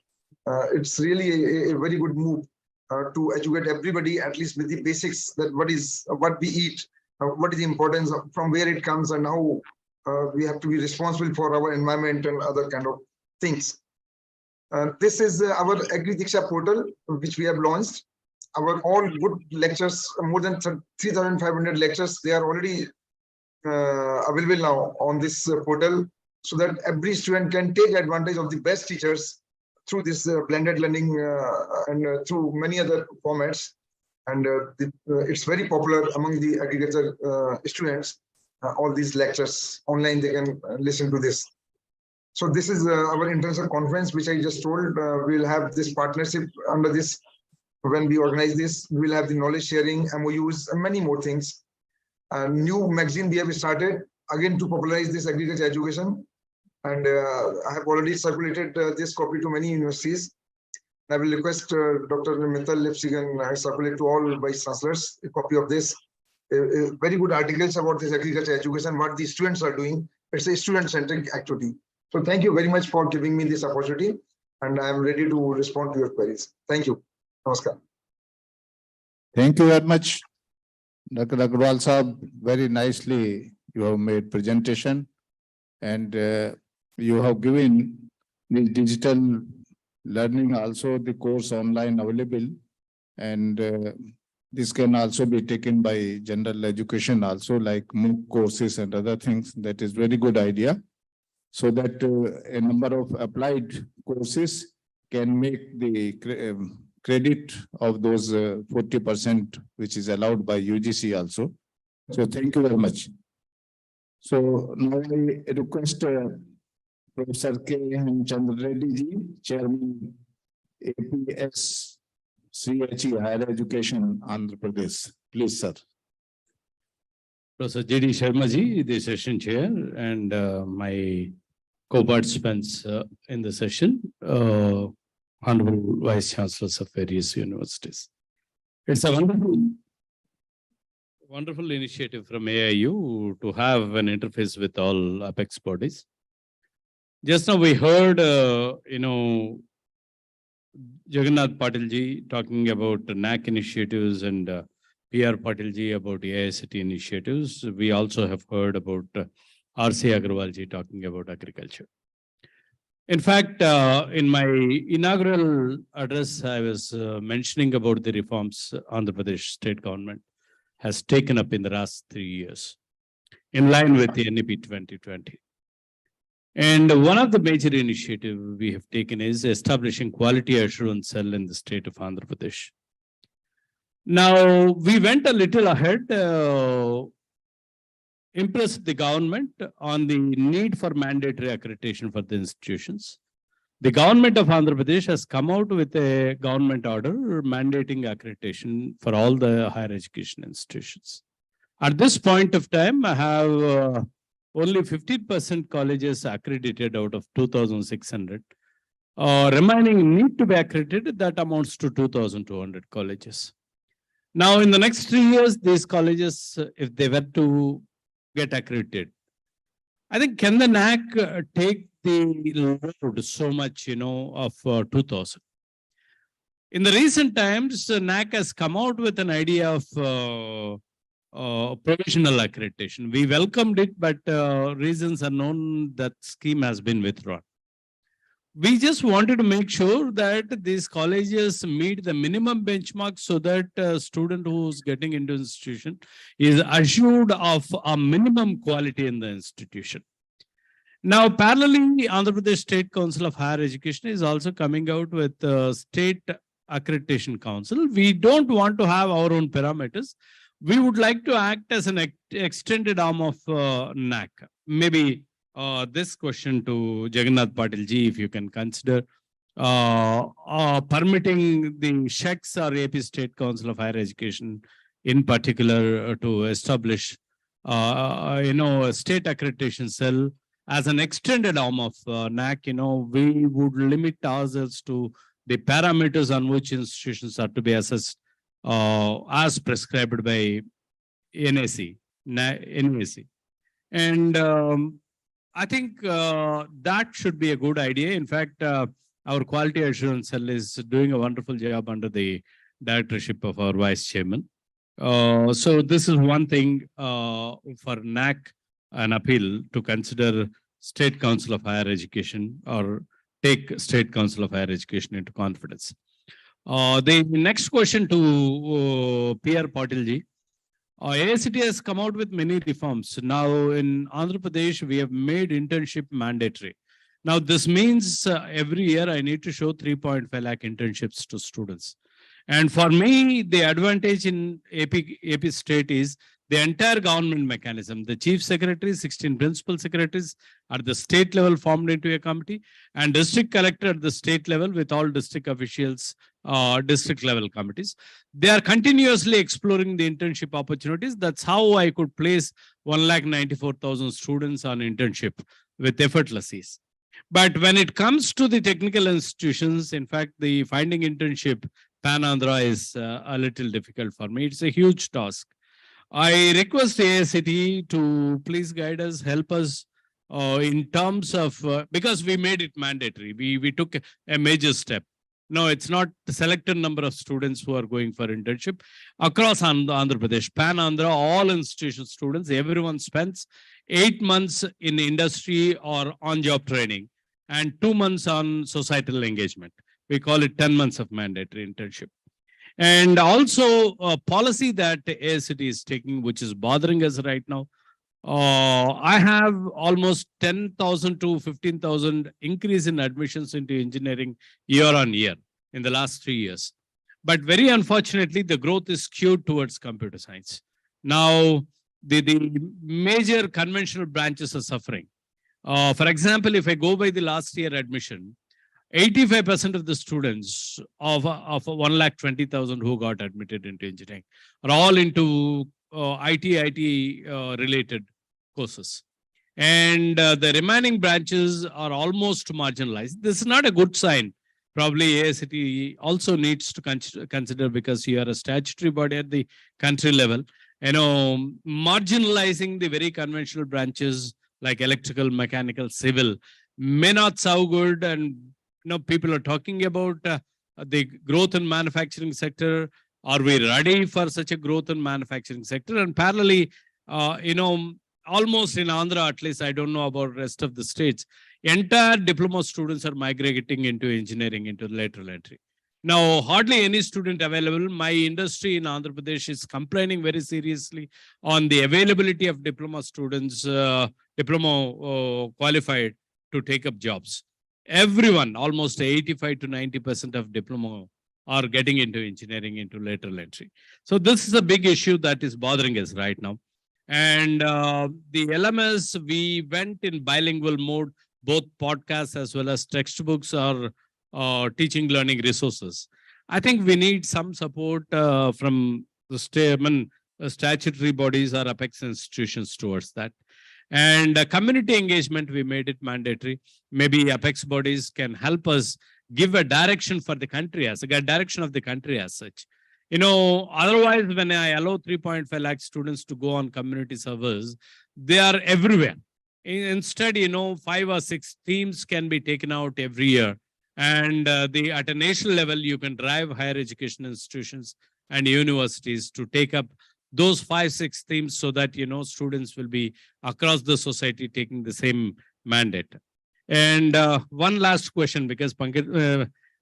it's really a very good move to educate everybody, at least with the basics, that what we eat, what is the importance of, from where it comes, and how we have to be responsible for our environment and other kind of things. This is our Agri-Diksha portal, which we have launched. Our all good lectures, more than 3,500 lectures, they are already available now on this portal, so that every student can take advantage of the best teachers through this blended learning and through many other formats. And it's very popular among the agriculture students. All these lectures online, they can listen to this. So this is our international conference, which I just told. We'll have this partnership under this. When we organize this, we'll have the knowledge sharing, MOUs, and many more things. A new magazine we have started, again, to popularize this agriculture education. And I have already circulated this copy to many universities. I will request Dr. Mittal if she can circulate to all vice chancellors a copy of this. Very good articles about this agriculture education, what the students are doing. It's a student-centric activity. So thank you very much for giving me this opportunity, and I am ready to respond to your queries. Thank you. Namaskar. Thank you very much, Dr. Agrawal Sahab. Very nicely you have made presentation, and you have given the digital learning also the course online available, and this can also be taken by general education also, like MOOC courses and other things. That is very good idea, so that a number of applied courses can make the credit of those 40%, which is allowed by UGC also. So thank you very much. So now I request Professor K. Chandra Reddy ji, Chairman APS CHE Higher Education, Andhra Pradesh. Please, sir. Professor J.D. Sharma ji, the session chair, and my co-participants in the session, Honorable Vice Chancellors of various universities. It's a wonderful initiative from AIU to have an interface with all apex bodies. Just now we heard, Jagannath Patil ji talking about NAC initiatives and PR Patil ji about AICT initiatives. We also have heard about R.C. Agrawal ji talking about agriculture. In fact, in my inaugural address, I was mentioning about the reforms Andhra Pradesh state government has taken up in the last 3 years, in line with the NEP 2020. And one of the major initiatives we have taken is establishing quality assurance cell in the state of Andhra Pradesh. Now, we went a little ahead, impressed the government on the need for mandatory accreditation for the institutions. The government of Andhra Pradesh has come out with a government order mandating accreditation for all the higher education institutions. At this point of time, I have only 15% colleges accredited out of 2,600. Remaining need to be accredited, that amounts to 2,200 colleges. Now, in the next 3 years, these colleges, if they were to get accredited, I think, can the NAC take the load so much, of 2,000? In the recent times, NAC has come out with an idea of provisional accreditation. We welcomed it, but reasons are known that scheme has been withdrawn. We just wanted to make sure that these colleges meet the minimum benchmark so that a student who's getting into institution is assured of a minimum quality in the institution. Now, parallelly, Andhra Pradesh State Council of Higher Education is also coming out with state Accreditation Council. We don't want to have our own parameters. We would like to act as an extended arm of NAC. Maybe this question to Jagannath Patil ji, if you can consider permitting the SHECS or AP State Council of Higher Education in particular to establish a state accreditation cell as an extended arm of NAC. We would limit ourselves to the parameters on which institutions are to be assessed as prescribed by NAC. And I think that should be a good idea. In fact, our quality assurance cell is doing a wonderful job under the directorship of our vice chairman. So this is one thing for NAC, an appeal to consider State Council of Higher Education or take State Council of Higher Education into confidence. The next question to P.R. Patil ji. AICT has come out with many reforms. Now in Andhra Pradesh, we have made internship mandatory. Now this means every year I need to show 3.5 lakh internships to students. And for me, the advantage in AP state is the entire government mechanism. The chief secretary, 16 principal secretaries at the state level formed into a committee, and district collector at the state level with all district officials, district level committees. They are continuously exploring the internship opportunities. That's how I could place 1,94,000 students on internship with effortless ease. But when it comes to the technical institutions, in fact, the finding internship Pan-Andhra is a little difficult for me. It's a huge task. I request AICT to please guide us, help us in terms of, because we made it mandatory. We took a major step. No, it's not the selected number of students who are going for internship. Across Andhra Pradesh, Pan-Andhra, all institution students, everyone spends 8 months in industry or on-job training and 2 months on societal engagement. We call it 10 months of mandatory internship. And also a policy that AICT is taking, which is bothering us right now. I have almost 10,000 to 15,000 increase in admissions into engineering year on year in the last 3 years. But very unfortunately, the growth is skewed towards computer science. Now, the major conventional branches are suffering. For example, if I go by the last year admission, 85% of the students of 1,20,000 who got admitted into engineering are all into IT related courses. And the remaining branches are almost marginalized. This is not a good sign. Probably AICT also needs to consider, because you are a statutory body at the country level, marginalizing the very conventional branches like electrical, mechanical, civil may not sound good. And people are talking about the growth in manufacturing sector. Are we ready for such a growth in manufacturing sector? And parallelly, almost in Andhra, at least, I don't know about rest of the states, entire diploma students are migrating into engineering, into lateral entry. Now, hardly any student available. My industry in Andhra Pradesh is complaining very seriously on the availability of diploma students, diploma qualified to take up jobs. Everyone, almost 85 to 90% of diploma are getting into engineering, into lateral entry. So this is a big issue that is bothering us right now. And the LMS, we went in bilingual mode, both podcasts as well as textbooks or teaching learning resources. I think we need some support from the statutory bodies or apex institutions towards that. And community engagement, we made it mandatory. Maybe apex bodies can help us give a direction for the country as a direction of the country as such. Otherwise, when I allow 3.5 lakh students to go on community servers, they are everywhere. Instead, 5 or 6 themes can be taken out every year. And at a national level, you can drive higher education institutions and universities to take up those 5-6 themes so that, students will be across the society taking the same mandate. And one last question, because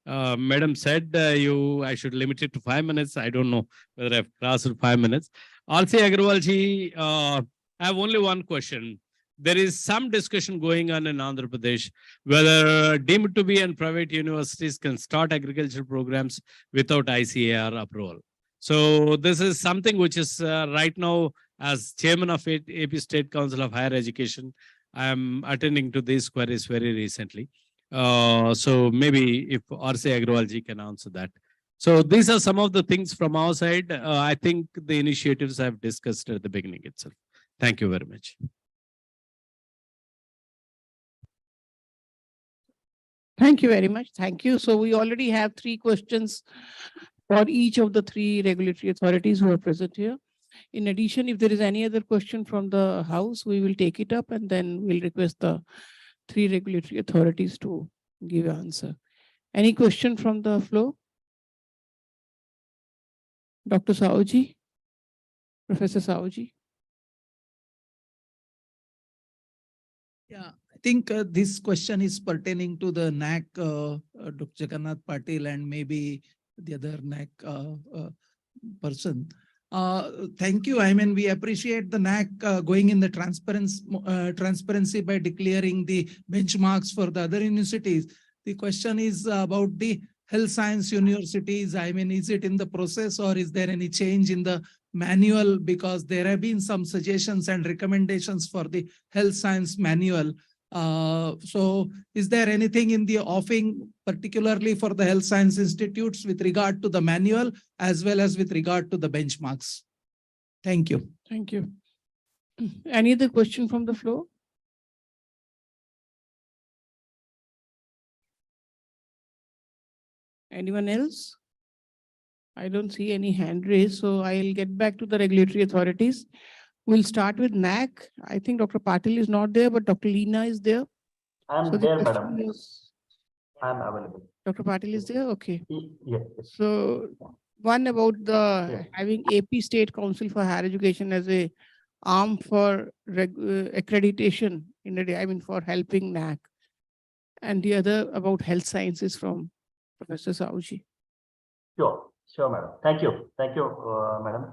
Madam said I should limit it to 5 minutes. I don't know whether I've crossed 5 minutes. R.C. Agarwal ji, I have only one question. there is some discussion going on in Andhra Pradesh, whether deemed to be and private universities can start agriculture programs without ICAR approval. So this is something which is right now, as chairman of AP State Council of Higher Education, I am attending to these queries very recently. So maybe if R.C. Agrawal ji can answer that. So these are some of the things from our side. I think the initiatives I've discussed at the beginning itself. Thank you very much. Thank you very much. Thank you. So we already have 3 questions for each of the 3 regulatory authorities who are present here. In addition, if there is any other question from the House, we will take it up and then we'll request the 3 regulatory authorities to give an answer. Any question from the floor? Dr. Saoji? Professor Saoji? Yeah, I think this question is pertaining to the NAC, Dr. Jagannath Patil, and maybe the other NAC person. Thank you. I mean, we appreciate the NAC going in the transparency by declaring the benchmarks for the other universities. The question is about the health science universities. I mean, is it in the process or is there any change in the manual? Because there have been some suggestions and recommendations for the health science manual. So is there anything in the offing, particularly for the health science institutes with regard to the manual as well as with regard to the benchmarks? Thank you. Thank you. Any other question from the floor? Anyone else? I don't see any hand raised, so I'll get back to the regulatory authorities. We'll start with NAC. I think Dr. Patil is not there, but Dr. Leena is there. I'm So the there, question madam. is- I'm available. Dr. Patil is there? Okay. Yes. So one about the Yes. having AP State Council for Higher Education as a arm for accreditation in a day, I mean for helping NAC. And the other about health sciences from Professor Saoji. Sure, madam. Thank you, madam.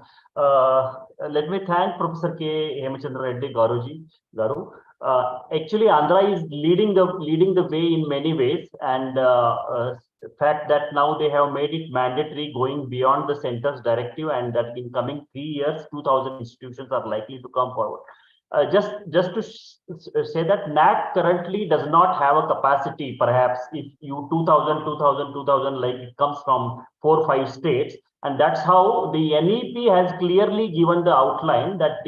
Let me thank Professor K. Hemachandra Reddy Garu. Actually, Andhra is leading the way in many ways, and the fact that now they have made it mandatory going beyond the center's directive, and that in coming 3 years, 2,000 institutions are likely to come forward. Just to say that NAC currently does not have a capacity, perhaps if you 2000, like it comes from 4 or 5 states, and that's how the NEP has clearly given the outline that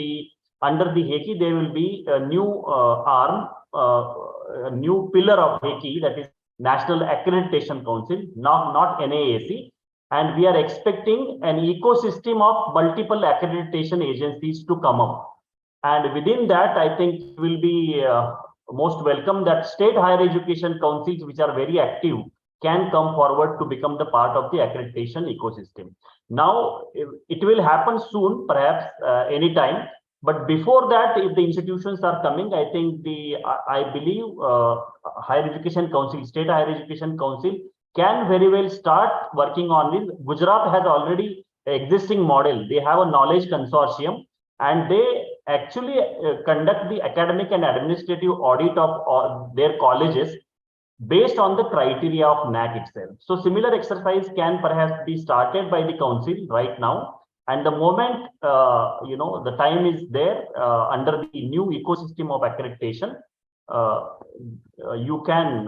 under the HECI there will be a new arm, a new pillar of HECI, that is National Accreditation Council, not NAAC, and we are expecting an ecosystem of multiple accreditation agencies to come up. And within that, I think it will be most welcome that state higher education councils, which are very active, can come forward to become the part of the accreditation ecosystem. Now, it will happen soon, perhaps anytime. But before that, if the institutions are coming, I think I believe higher education council, state higher education council can very well start working on this. Gujarat has already an existing model. They have a knowledge consortium, and they actually conduct the academic and administrative audit of their colleges based on the criteria of NAC itself. So similar exercise can perhaps be started by the council right now. And the moment, the time is there under the new ecosystem of accreditation, you can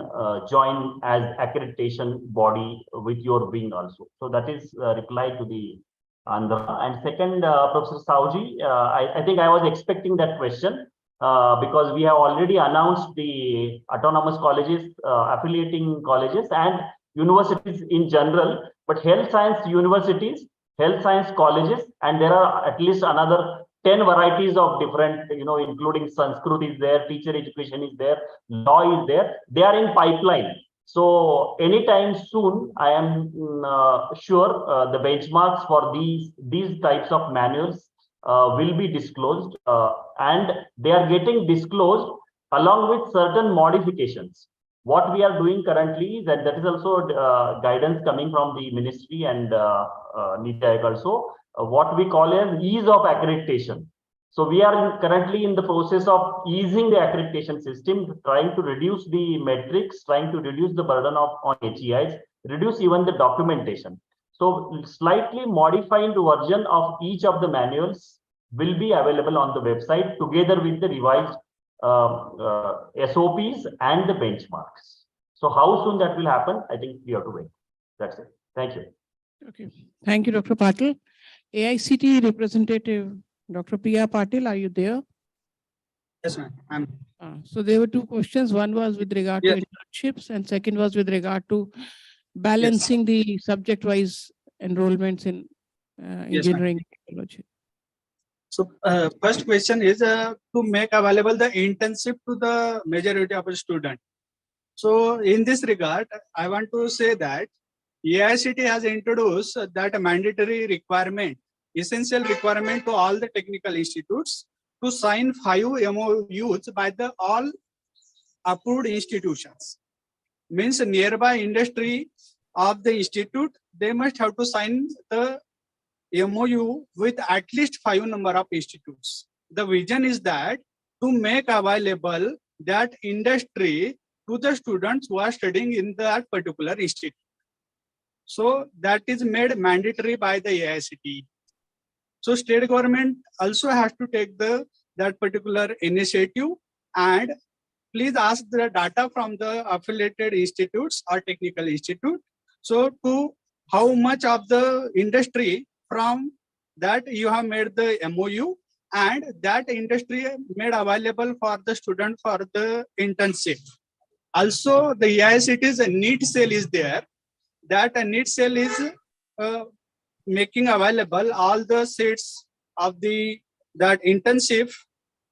join as accreditation body with your wing also. So that is reply to the Andhra. And second, Professor Saoji, I think I was expecting that question because we have already announced the autonomous colleges, affiliating colleges and universities in general, but health science universities, health science colleges, and there are at least another 10 varieties of different, including Sanskrit is there, teacher education is there, law is there. They are in pipeline. So anytime soon, I am sure the benchmarks for these types of manuals will be disclosed, and they are getting disclosed along with certain modifications. What we are doing currently is that is also guidance coming from the ministry and Niti Aayog also, what we call as ease of accreditation. So we are currently in the process of easing the accreditation system, trying to reduce the metrics, trying to reduce the burden on HEIs, reduce even the documentation. So slightly modified version of each of the manuals will be available on the website together with the revised SOPs and the benchmarks. So how soon that will happen? I think we have to wait. That's it. Thank you. Okay. Thank you, Dr. Patil. AICT representative, Dr. Priya Patil, are you there? Yes, ma'am. So there were two questions. One was with regard to internships and second was with regard to balancing the subject-wise enrollments in engineering technology. So first question is to make available the internship to the majority of the student. So in this regard, I want to say that AICT has introduced that mandatory requirement, essential requirement to all the technical institutes to sign 5 MOUs by the all approved institutions. Means nearby industry of the institute, they must have to sign the MOU with at least 5 number of institutes. The vision is that to make available that industry to the students who are studying in that particular institute. So that is made mandatory by the AICT. So state government also has to take that particular initiative, and please ask the data from the affiliated institutes or technical institute. So to how much of the industry from that you have made the MOU, and that industry made available for the student for the internship. Also the AICT's NEET cell is there. That NEET cell is making available all the seats of that internship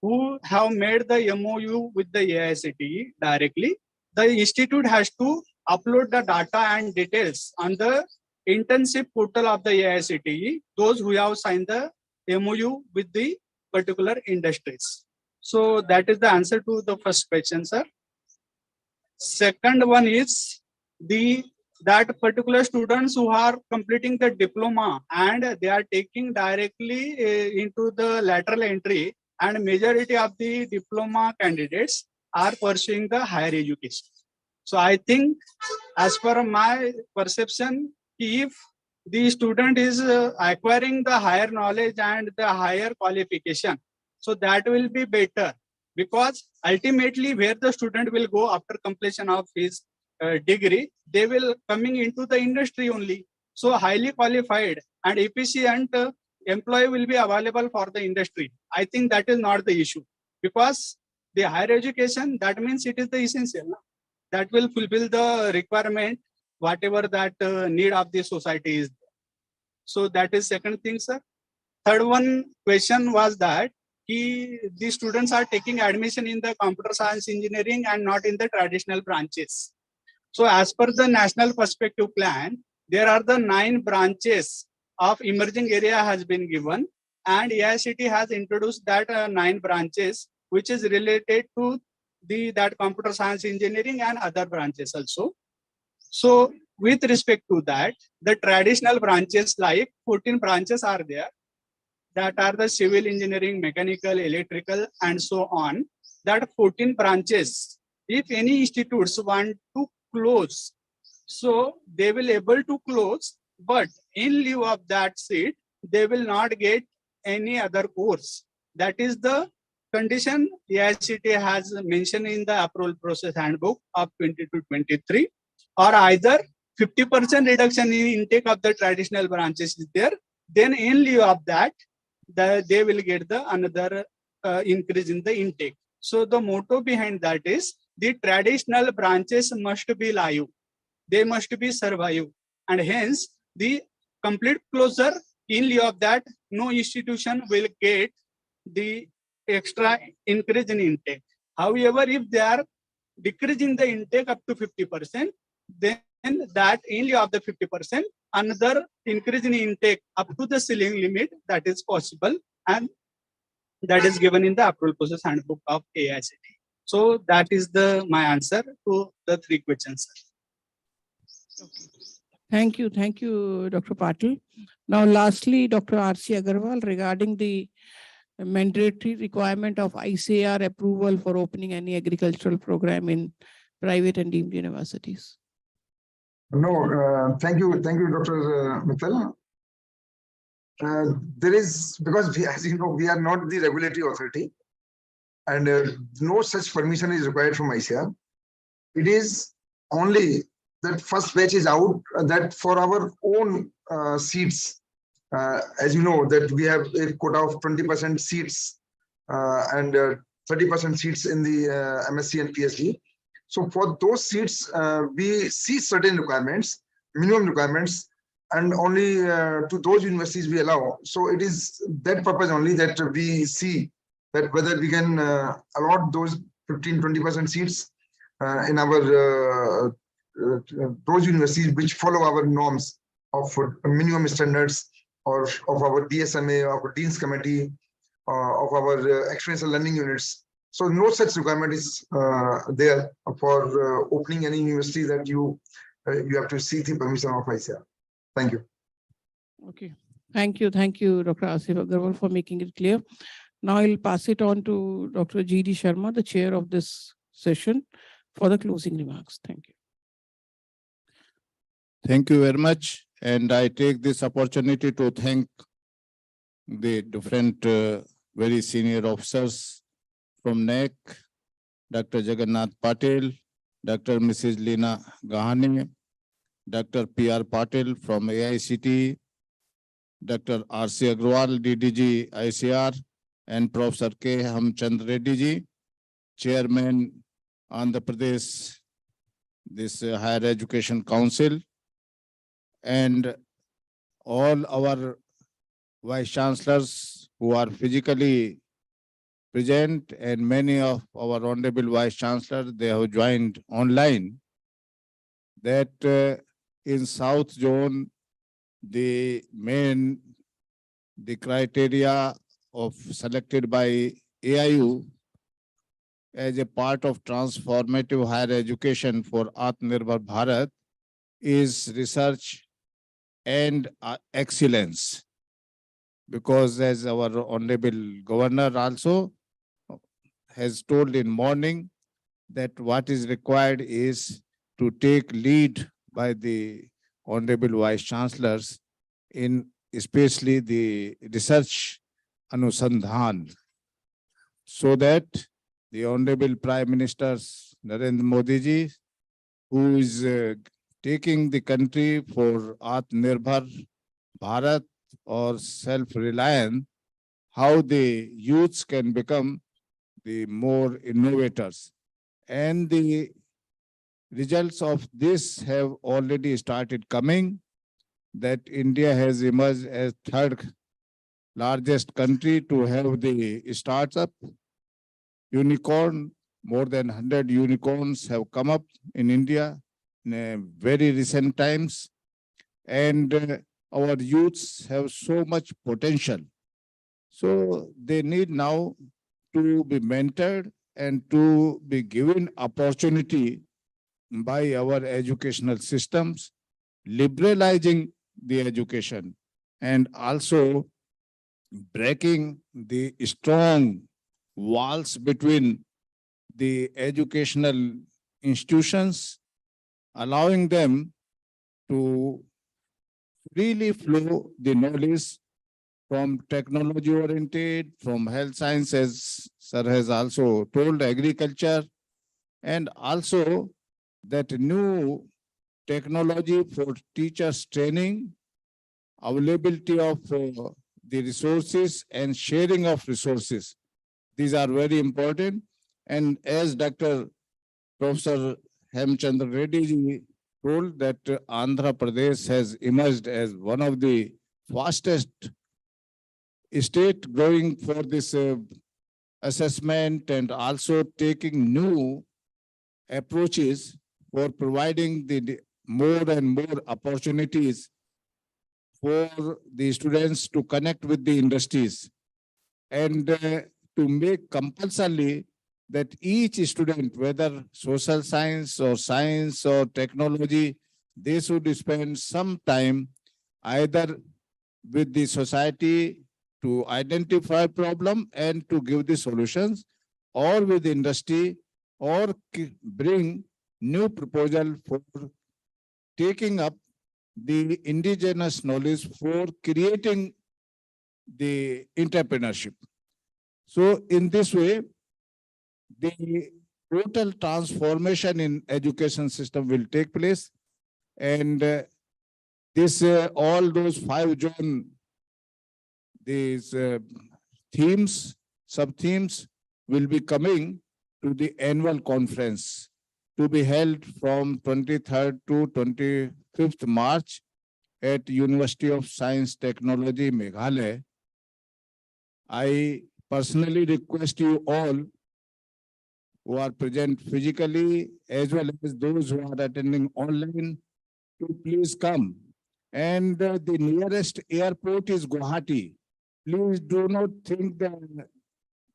who have made the MOU with the AICT directly. The institute has to upload the data and details on the internship portal of the AICT, those who have signed the MOU with the particular industries. So that is the answer to the first question, sir. Second one is that particular students who are completing the diploma and they are taking directly into the lateral entry, and majority of the diploma candidates are pursuing the higher education. So I think as per my perception, if the student is acquiring the higher knowledge and the higher qualification, so that will be better, because ultimately where the student will go after completion of his degree, they will coming into the industry only. So highly qualified and efficient employee will be available for the industry. I think that is not the issue, because the higher education, that means it is the essential. That will fulfill the requirement, whatever that need of the society is. So that is second thing, sir. Third one question was that the students are taking admission in the computer science engineering and not in the traditional branches. So as per the national perspective plan, there are the 9 branches of emerging area has been given, and AICT has introduced that 9 branches, which is related to that computer science engineering and other branches also. So with respect to that, the traditional branches like 14 branches are there, that are the civil engineering, mechanical, electrical, and so on. That 14 branches, if any institutes want to close, so they will able to close, but in lieu of that seat, they will not get any other course. That is the condition AICT has mentioned in the approval process handbook of 22-23, or either 50% reduction in intake of the traditional branches is there, then in lieu of that, they will get the another increase in the intake. So the motto behind that is the traditional branches must be live, they must be survive, and hence the complete closure, in lieu of that, no institution will get the extra increase in intake. However, if they are decreasing the intake up to 50%, then that in lieu of the 50%, another increase in intake up to the ceiling limit, that is possible, and that is given in the approval process handbook of AICT. So that is my answer to the 3 questions. Thank you, Dr. Patil. Now, lastly, Dr. R.C. Agarwal, regarding the a mandatory requirement of ICAR approval for opening any agricultural program in private and deemed universities? No, thank you, Dr. Mittal. There is, because we, as you know, we are not the regulatory authority, and no such permission is required from ICAR. It is only that first batch is out, that for our own seats, as you know, that we have a quota of 20% seats and 30% seats in the MSc and PhD. So for those seats, we see certain requirements, minimum requirements, and only to those universities we allow. So it is that purpose only that we see that whether we can allot those 15-20% seats in our those universities which follow our norms of minimum standards, or of our DSMA, of our Dean's Committee, of our experiential learning units. So no such requirement is there for opening any university that you have to seek the permission of ICAR. Thank you. Okay, thank you, Dr. Asif Agarwal, for making it clear. Now I'll pass it on to Dr. G.D. Sharma, the chair of this session, for the closing remarks. Thank you. Thank you very much. And I take this opportunity to thank the different very senior officers from NEC, Dr. Jagannath Patil, Dr. Mrs. Leena Gahane, Dr. P.R. Patil from AICT, Dr. R.C. Agrawal, DDG ICR, and Professor K. Hemchandra Reddy ji, Chairman Andhra Pradesh, this Higher Education Council, and all our Vice Chancellors who are physically present, and many of our Honorable Vice Chancellors, they have joined online, that in South Zone, the criteria of selected by AIU as a part of transformative higher education for Atmanirbhar Bharat is research and excellence. Because as our Honorable Governor also has told in morning, that what is required is to take lead by the Honorable Vice Chancellors in especially the research anusandhan, so that the Honorable Prime Minister Narendra Modi ji, who is taking the country for Atmanirbhar Bharat or self-reliant, how the youths can become the more innovators. And the results of this have already started coming, that India has emerged as third largest country to have the startup unicorn. More than 100 unicorns have come up in India in very recent times. And our youths have so much potential. So they need now to be mentored and to be given opportunity by our educational systems, liberalizing the education and also breaking the strong walls between the educational institutions, allowing them to freely flow the knowledge from technology oriented, from health sciences, sir has also told, agriculture, and also that new technology for teachers training, availability of the resources and sharing of resources. These are very important. And as Dr. Professor Hemchandra Reddy ji told, that Andhra Pradesh has emerged as one of the fastest state growing for this assessment, and also taking new approaches for providing the more and more opportunities for the students to connect with the industries, and to make compulsory that each student, whether social science or technology, they should spend some time either with the society to identify problem and to give the solutions, or with industry, or bring new proposal for taking up the indigenous knowledge for creating the entrepreneurship. So in this way, the total transformation in education system will take place, and all those 5 zone, these themes, sub-themes will be coming to the annual conference to be held from 23rd to 25th March at University of Science Technology, Meghalaya. I personally request you all who are present physically as well as those who are attending online to please come. And the nearest airport is Guwahati. Please do not think that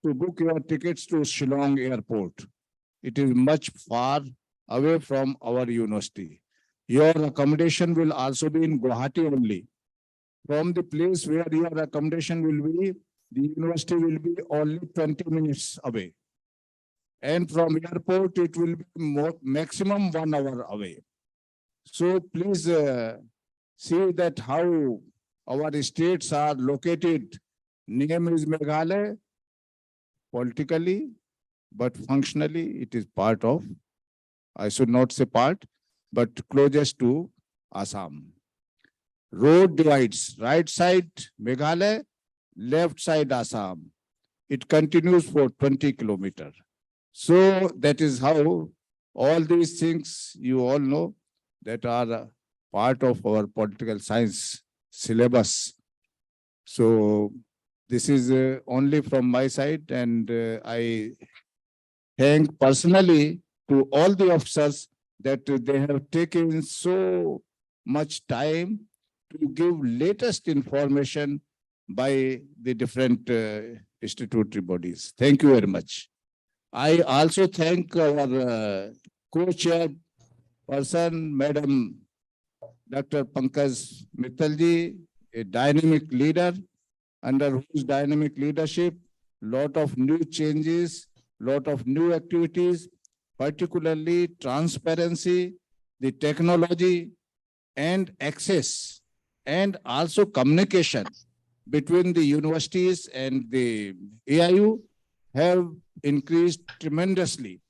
to book your tickets to Shillong Airport. It is much far away from our university. Your accommodation will also be in Guwahati only. From the place where your accommodation will be, the university will be only 20 minutes away. And from airport, it will be maximum 1 hour away. So please see that how our states are located. Name is Meghalaya. Politically, but functionally, it is part of, I should not say part, but closest to Assam. Road divides, right side Meghalaya, left side Assam. It continues for 20 kilometers. So that is how all these things you all know that are part of our political science syllabus. So this is only from my side, and I thank personally to all the officers that they have taken so much time to give latest information by the different statutory bodies. Thank you very much. I also thank our co-chair person, Madam Dr. Pankaj Mittalji, a dynamic leader, under whose dynamic leadership, lot of new changes, lot of new activities, particularly transparency, the technology and access, and also communication between the universities and the AIU have increased tremendously.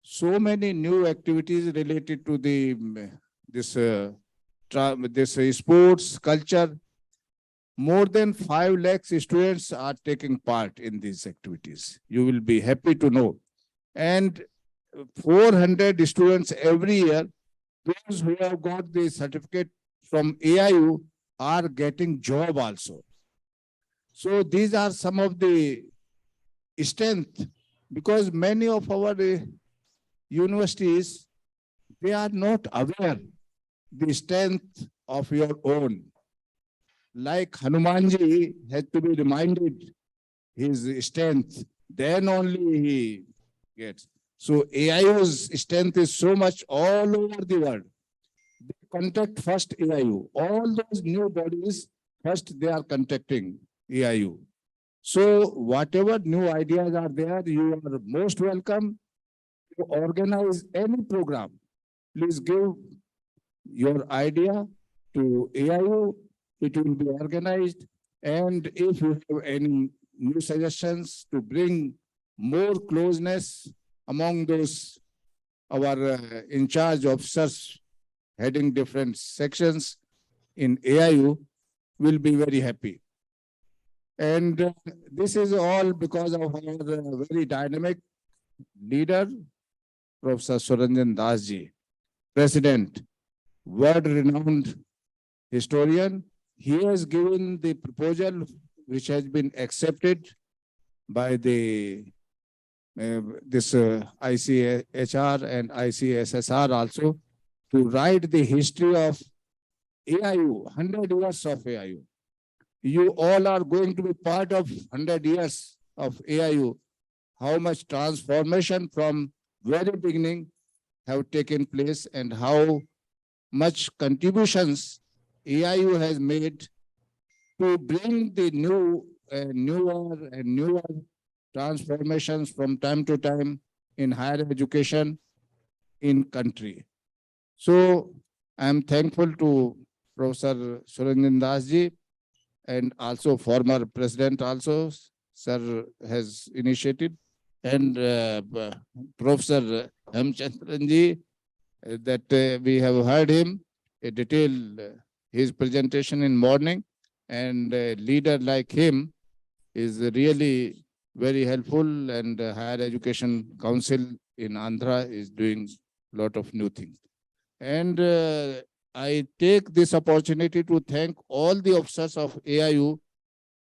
So many new activities related to the this sports, culture. More than 5 lakh students are taking part in these activities. You will be happy to know. And 400 students every year, those who have got the certificate from AIU are getting job also. So these are some of the strength, because many of our universities, they are not aware the strength of your own. Like Hanumanji had to be reminded his strength, then only he gets. So AIU's strength is so much all over the world. They contact first AIU. All those new bodies, first they are contacting AIU. So whatever new ideas are there, you are most welcome to organize any program. Please give your idea to AIU. It will be organized. And if you have any new suggestions to bring more closeness among those, our in charge officers heading different sections in AIU, will be very happy. And this is all because of our very dynamic leader, Professor Suranjan Das ji, President, world-renowned historian. He has given the proposal which has been accepted by the this ICHR and ICSSR also, to write the history of AIU, 100 years of AIU. You all are going to be part of 100 years of AIU. How much transformation from very beginning have taken place, and how much contributions AIU has made to bring the newer and newer transformations from time to time in higher education in country. So I'm thankful to Professor Surendranath Das ji, and also former president also, sir has initiated, and Professor Hemchandran ji, that we have heard him, a detailed his presentation in morning, and a leader like him is really very helpful, and Higher Education Council in Andhra is doing a lot of new things. And I take this opportunity to thank all the officers of AIU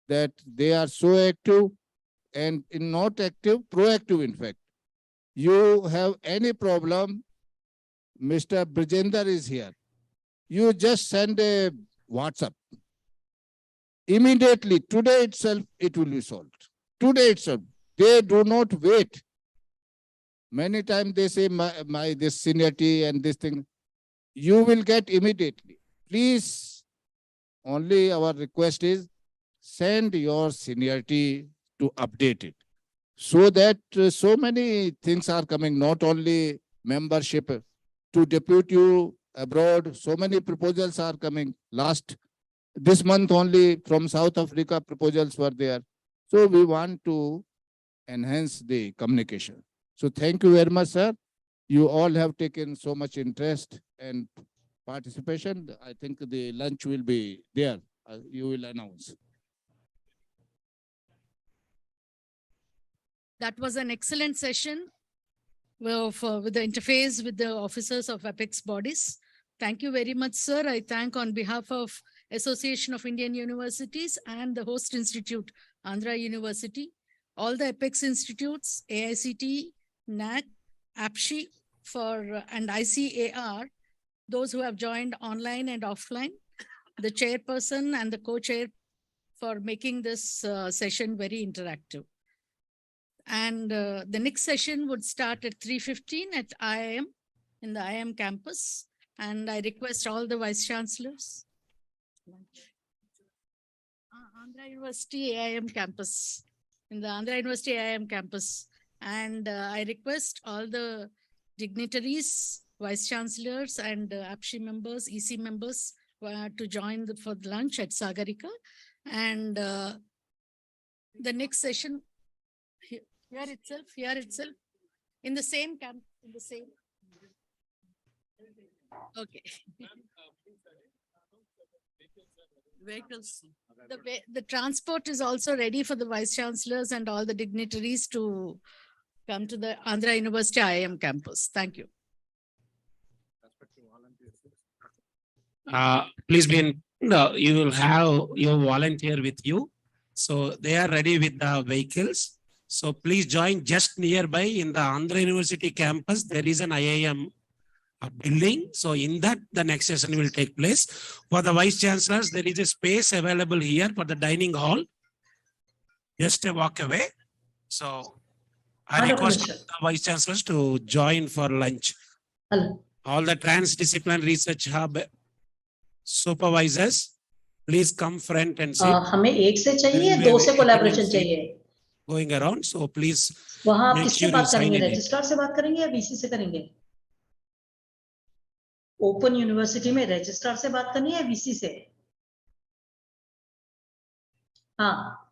that they are so active, and in not active, proactive in fact. You have any problem, Mr. Brijender is here. You just send a WhatsApp. Immediately, today itself, it will be solved. Today itself, they do not wait. Many times they say my this seniority and this thing, you will get immediately. Please, only our request is send your seniority to update it, so that so many things are coming, not only membership to depute you abroad, so many proposals are coming. This month only from South Africa proposals were there. So we want to enhance the communication. So thank you very much, sir. You all have taken so much interest and participation. I think the lunch will be there. You will announce. That was an excellent session with the interface with the officers of apex bodies. Thank you very much, sir. I thank on behalf of Association of Indian Universities and the host institute, Andhra University, all the apex institutes, AICT, NAC, APSHI and ICAR, those who have joined online and offline, the chairperson and the co-chair for making this session very interactive. And the next session would start at 3:15 at IIM in the IIM campus. And I request all the vice chancellors. Andhra University AIM campus, in the Andhra University AIM campus. And I request all the dignitaries, vice chancellors and APSHI members, EC members to join for the lunch at Sagarika. And the next session here itself, in the same camp, in the same. Okay. Vehicles. The transport is also ready for the vice chancellors and all the dignitaries to come to the Andhra University IIM campus. Thank you. Please be in, you will have your volunteer with you. So they are ready with the vehicles. So please join just nearby in the Andhra University campus. There is an IIM building. So in that, the next session will take place. For the vice chancellors, there is a space available here for the dining hall. Just a walk away. So I request the vice chancellors to join for lunch. Hello. All the transdisciplinary research hub supervisors, please come front and sit. हमें एक से चाहिए, दो से collaboration चाहिए. Going around, so please. वहाँ आप किससे बात करेंगे? रजिस्ट्रार से बात करेंगे या वीसी से करेंगे? ओपन यूनिवर्सिटी में रजिस्ट्रार से बात करनी है या वीसी से? हाँ.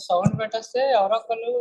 సౌండ్ పెట్టేస్తే ఎవరో ఒకళ్ళు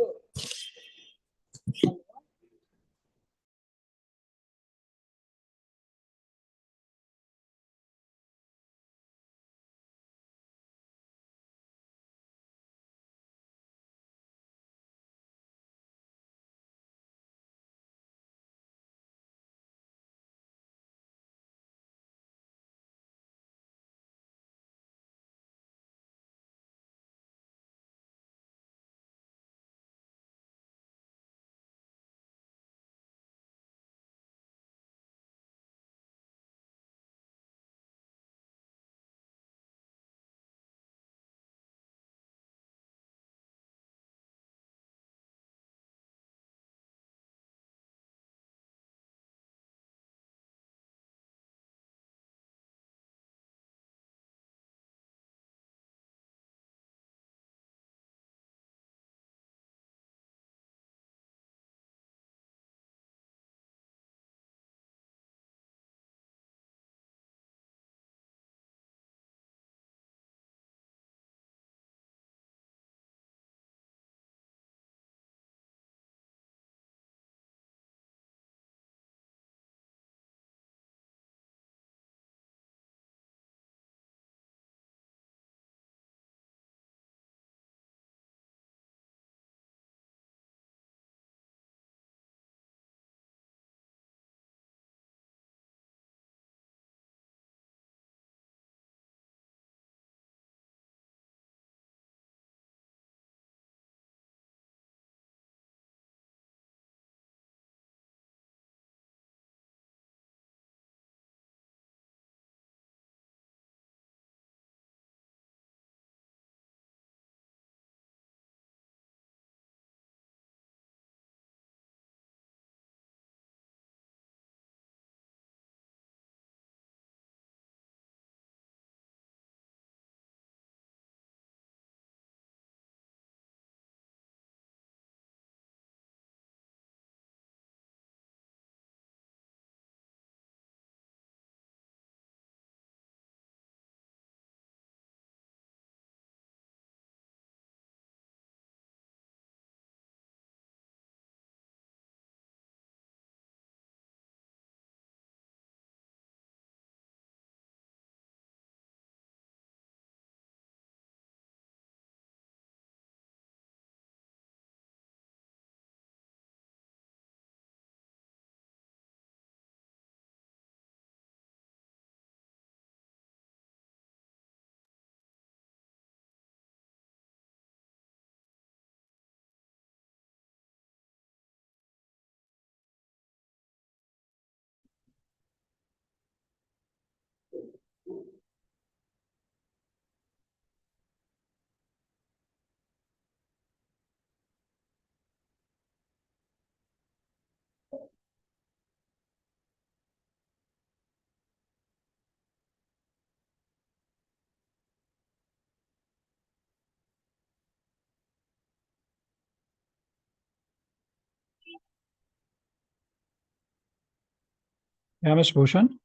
Yeah, Mr. Bhushan.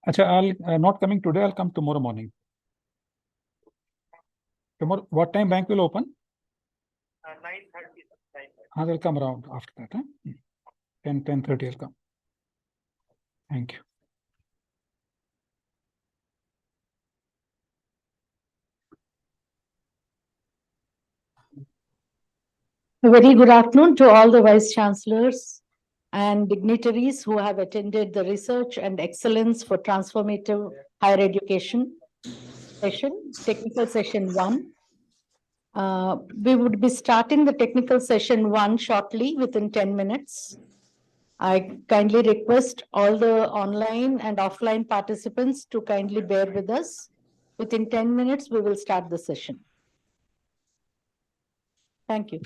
Acha, I'll not coming today. I'll come tomorrow morning. Tomorrow, what time bank will open? 9:30. I will come around after that. 10:30 I'll come. Thank you. A very good afternoon to all the Vice Chancellors and dignitaries who have attended the Research and Excellence for Transformative Higher Education session, Technical Session 1. We would be starting the Technical Session 1 shortly within 10 minutes. I kindly request all the online and offline participants to kindly bear with us. Within 10 minutes, we will start the session. Thank you.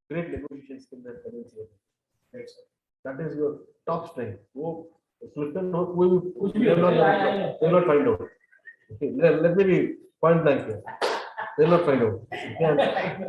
Great negotiation skill that presents here. Right, sir. That is your top strength. Go listen, no, we will not find out. Okay, let me be point blank here. They will not find out. Okay.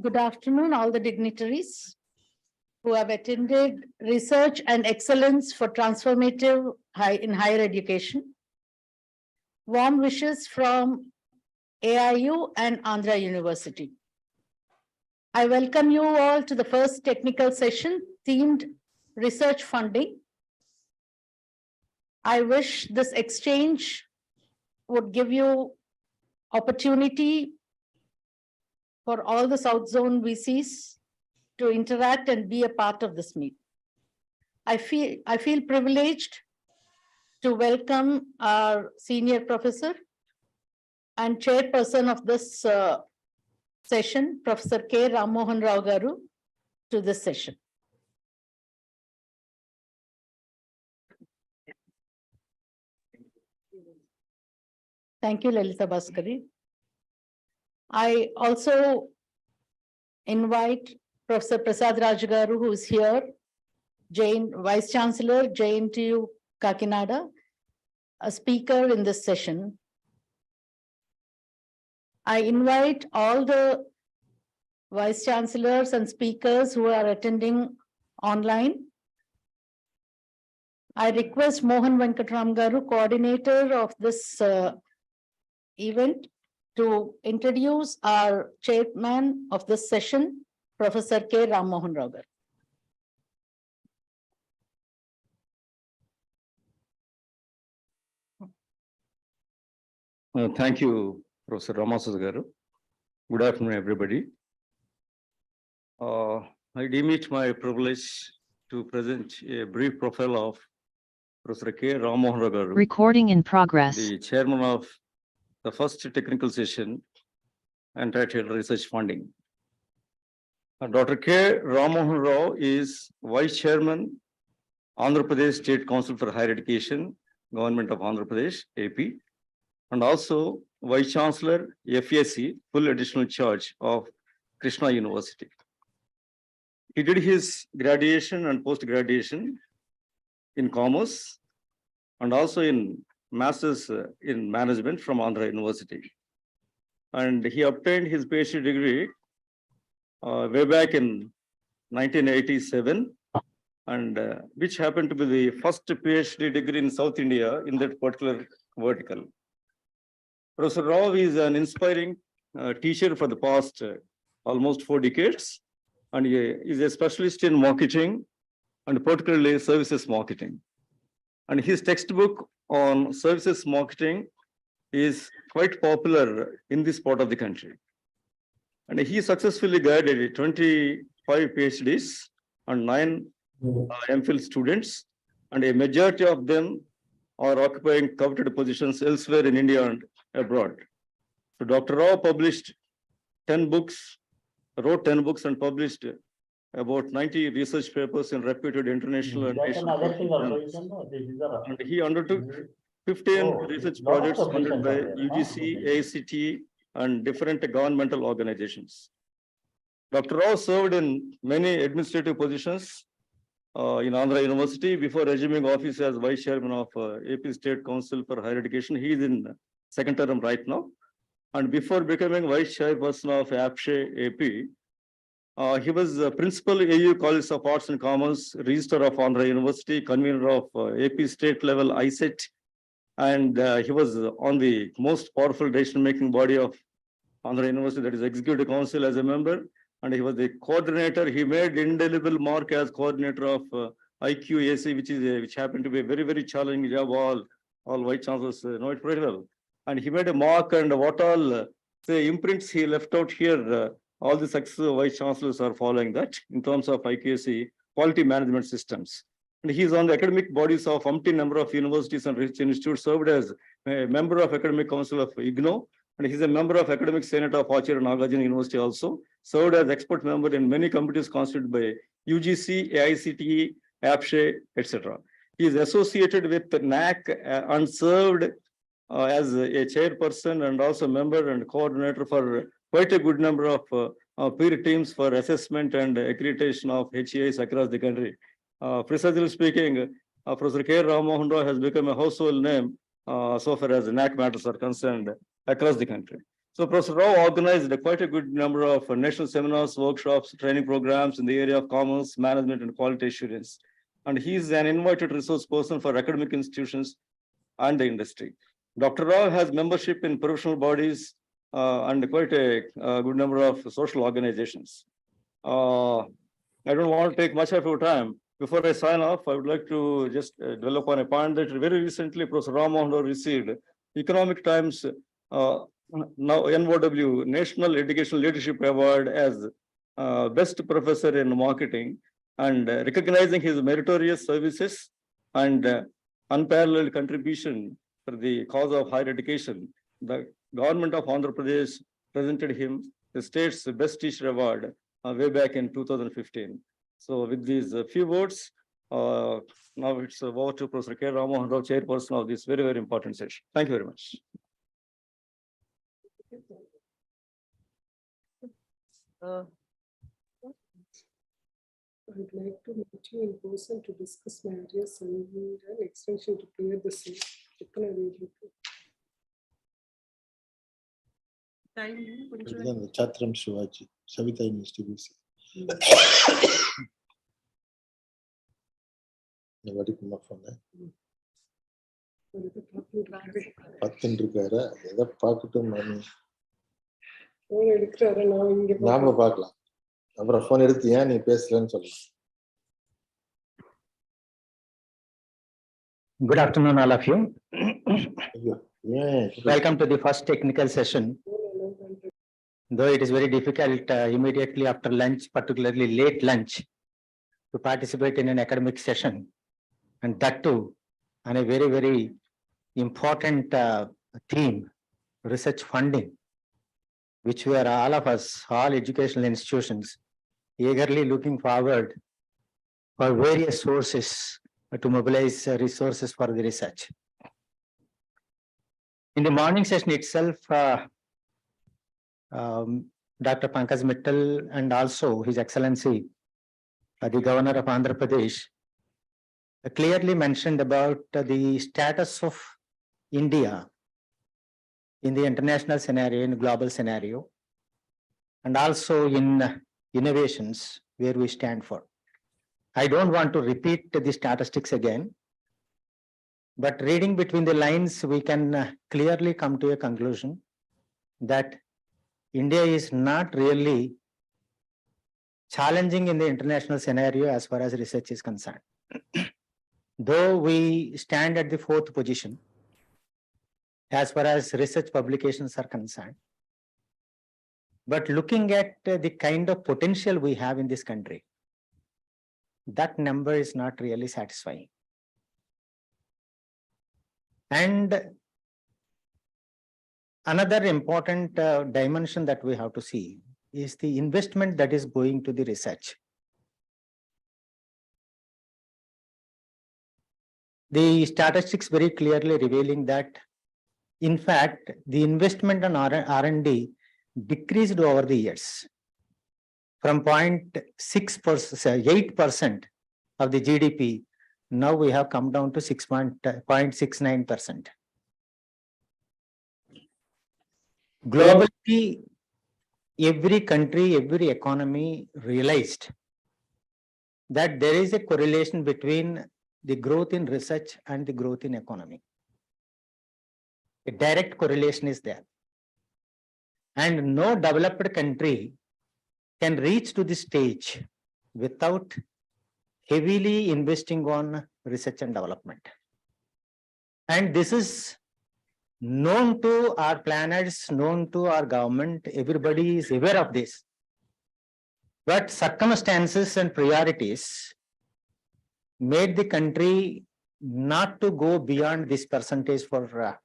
Good afternoon, all the dignitaries who have attended Research and Excellence for Transformative in Higher Education. Warm wishes from AIU and Andhra University. I welcome you all to the first technical session themed Research Funding. I wish this exchange would give you opportunity for all the South Zone VCs to interact and be a part of this meet. I feel privileged to welcome our senior professor and chairperson of this session, Professor K. Rammohan Rao Garu, to this session. Thank you, Lalita Bhaskari. I also invite Professor Prasad Raj Garu, who is here, Vice Chancellor, JNTU Kakinada, a speaker in this session. I invite all the Vice Chancellors and speakers who are attending online. I request Mohan Venkatram Garu, coordinator of this event, to introduce our chairman of this session, Professor K. Rammohan Rao Garu. Thank you, Professor Rammohan Garu. Good afternoon, everybody. I deem it my privilege to present a brief profile of Professor K. Rammohan Rao Garu. Recording in progress. The chairman of the first technical session entitled Research Funding. Dr. K. Rammohan Rao is Vice Chairman, Andhra Pradesh State Council for Higher Education, Government of Andhra Pradesh, AP, and also Vice Chancellor, FAC, full additional charge of Krishna University. He did his graduation and post-graduation in commerce and also in master's in management from Andhra University. And he obtained his PhD degree way back in 1987, and which happened to be the first PhD degree in South India in that particular vertical. Professor Rao is an inspiring teacher for the past almost 4 decades, and he is a specialist in marketing and particularly services marketing. And his textbook on services marketing is quite popular in this part of the country. And he successfully guided 25 PhDs and 9 MPhil students, and a majority of them are occupying coveted positions elsewhere in India and abroad. So Dr. Rao published 10 books, wrote 10 books and published about 90 research papers in reputed international and national journals. And he undertook 15 research projects funded by UGC, AICTE, and different governmental organizations. Dr. Rao served in many administrative positions in Andhra University before resuming office as Vice Chairman of AP State Council for Higher Education. He is in second term right now. And before becoming Vice Chairperson of APSHE AP, he was Principal AU College of Arts and Commerce, Registrar of Andhra University, Convener of AP State Level ISET, and he was on the most powerful decision-making body of Andhra University, that is Executive Council, as a member, and he was the coordinator. He made indelible mark as coordinator of IQAC, which happened to be a very, very challenging job. All Vice Chancellors know it very well. And he made a mark, and what all imprints he left out here, all the successive Vice Chancellors are following that in terms of IQAC quality management systems. And he is on the academic bodies of umpteen number of universities and research institutes, served as a member of Academic Council of IGNO, and he's a member of Academic Senate of Acharya Nagarjuna University also, served as expert member in many committees constituted by UGC, AICTE, APSHE, etc. He is associated with NAC and served as a chairperson and also member and coordinator for quite a good number of peer teams for assessment and accreditation of HEIs across the country. Precisely speaking, Professor K. Rammohan Rao has become a household name so far as NAC matters are concerned across the country. So Professor Rao organized quite a good number of national seminars, workshops, training programs in the area of commerce, management, and quality assurance. And he is an invited resource person for academic institutions and the industry. Dr. Rao has membership in professional bodies and quite a good number of social organizations. I don't want to take much of your time. Before I sign off, I would like to just dwell upon a point that very recently Professor Ram Mohan Rao received Economic Times now NOW National Educational Leadership Award as Best Professor in Marketing, and recognizing his meritorious services and unparalleled contribution for the cause of higher education. The government of Andhra Pradesh presented him the state's Best Teacher Award way back in 2015. So with these few words, now it's over to Professor K. Ram Mohan Rao, chairperson of this very, very important session. Thank you very much. I'd like to meet you in person to discuss my ideas and need an extension to clear the same. Chatram Shivaji, Savita SZVC. பத்துருக்காரு எதை பார்க்கட்டும் நாம பார்க்கலாம். அப்புறம் phone எடுத்து ஏன் நீ பேசலன்னு சொல்லலாம். Good afternoon, all of you. Welcome to the first technical session. Though it is very difficult immediately after lunch, particularly late lunch, to participate in an academic session, and that too on a very, very important theme, research funding, which we are all of us, all educational institutions, eagerly looking forward for various sources to mobilize resources for the research. In the morning session itself, Dr. Pankaj Mittal and also His Excellency, the Governor of Andhra Pradesh, clearly mentioned about the status of India in the international scenario, in global scenario, and also in innovations where we stand for. I don't want to repeat the statistics again, but reading between the lines, we can clearly come to a conclusion that India is not really challenging in the international scenario as far as research is concerned. Though we stand at the 4th position as far as research publications are concerned, but looking at the kind of potential we have in this country, that number is not really satisfying. And another important dimension that we have to see is the investment that is going to the research. The statistics very clearly revealing that, in fact, the investment on R&D decreased over the years from 0.8% of the GDP. Now we have come down to 0.69%. Globally, every country, every economy realized that there is a correlation between the growth in research and the growth in economy. A direct correlation is there. And no developed country can reach to this stage without heavily investing on research and development. And this is known to our planners, known to our government, everybody is aware of this. But circumstances and priorities made the country not to go beyond this percentage for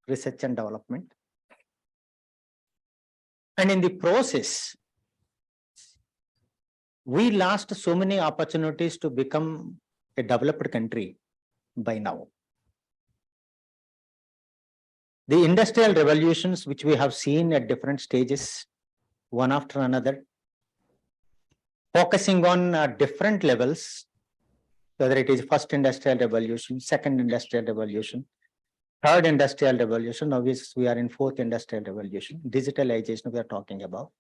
research and development. And in the process, we lost so many opportunities to become a developed country by now. The industrial revolutions, which we have seen at different stages, one after another, focusing on different levels, whether it is first industrial revolution, second industrial revolution, third industrial revolution. Now we are in fourth industrial revolution. Digitalization we are talking about.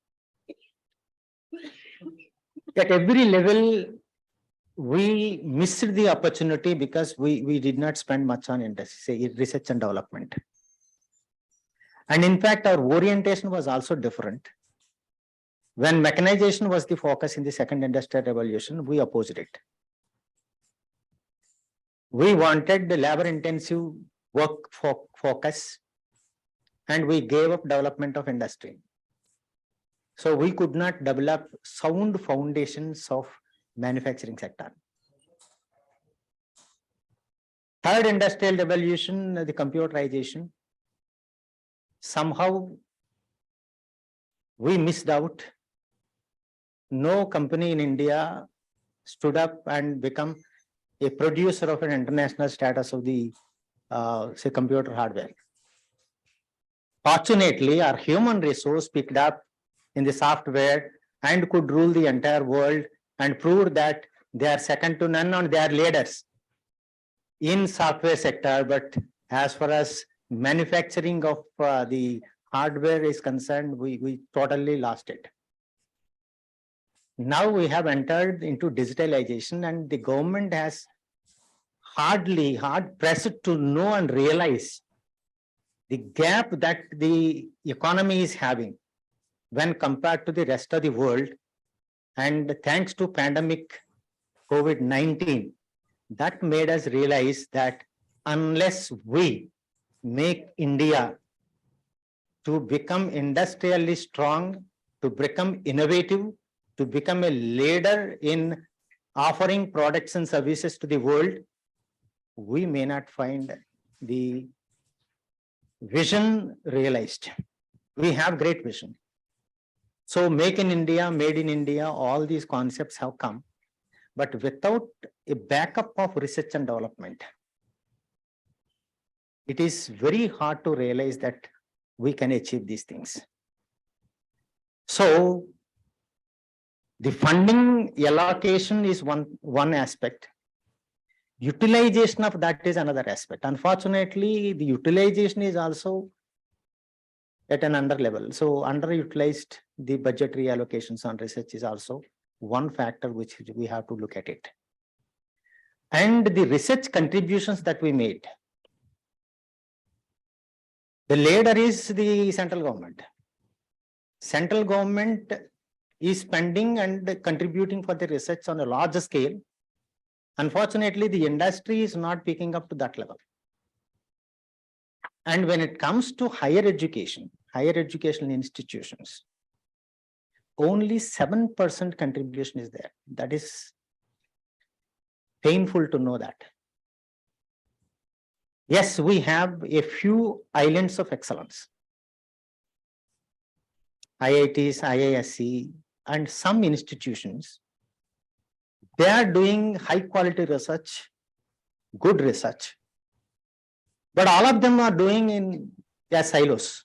At every level, we missed the opportunity because we did not spend much on industry, say research and development. And in fact, our orientation was also different. When mechanization was the focus in the second industrial revolution, we opposed it. We wanted the labor-intensive work focus, and we gave up development of industry. So we could not develop sound foundations of manufacturing sector. Third industrial revolution, the computerization. Somehow we missed out. No company in India stood up and become a producer of an international status of the say computer hardware. Fortunately, our human resource picked up in the software and could rule the entire world and proved that they are second to none and they are leaders in software sector. But as far as manufacturing of the hardware is concerned, we totally lost it. Now we have entered into digitalization, and the government has hard pressed to know and realize the gap that the economy is having when compared to the rest of the world. And thanks to pandemic COVID-19, that made us realize that unless we make India to become industrially strong, to become innovative, to become a leader in offering products and services to the world, we may not find the vision realized. We have great vision. So make in India, made in India, all these concepts have come, but without a backup of research and development, it is very hard to realize that we can achieve these things. So the funding allocation is one aspect. Utilization of that is another aspect. Unfortunately, the utilization is also at an under level. So underutilized, the budgetary allocations on research is also one factor which we have to look at it. And the research contributions that we made. The leader is the central government. Central government is spending and contributing for the research on a larger scale. Unfortunately, the industry is not picking up to that level. And when it comes to higher educational institutions, only 7% contribution is there. That is painful to know that. Yes, we have a few islands of excellence. IITs, IISc, and some institutions, they are doing high quality research, good research, but all of them are doing in their silos,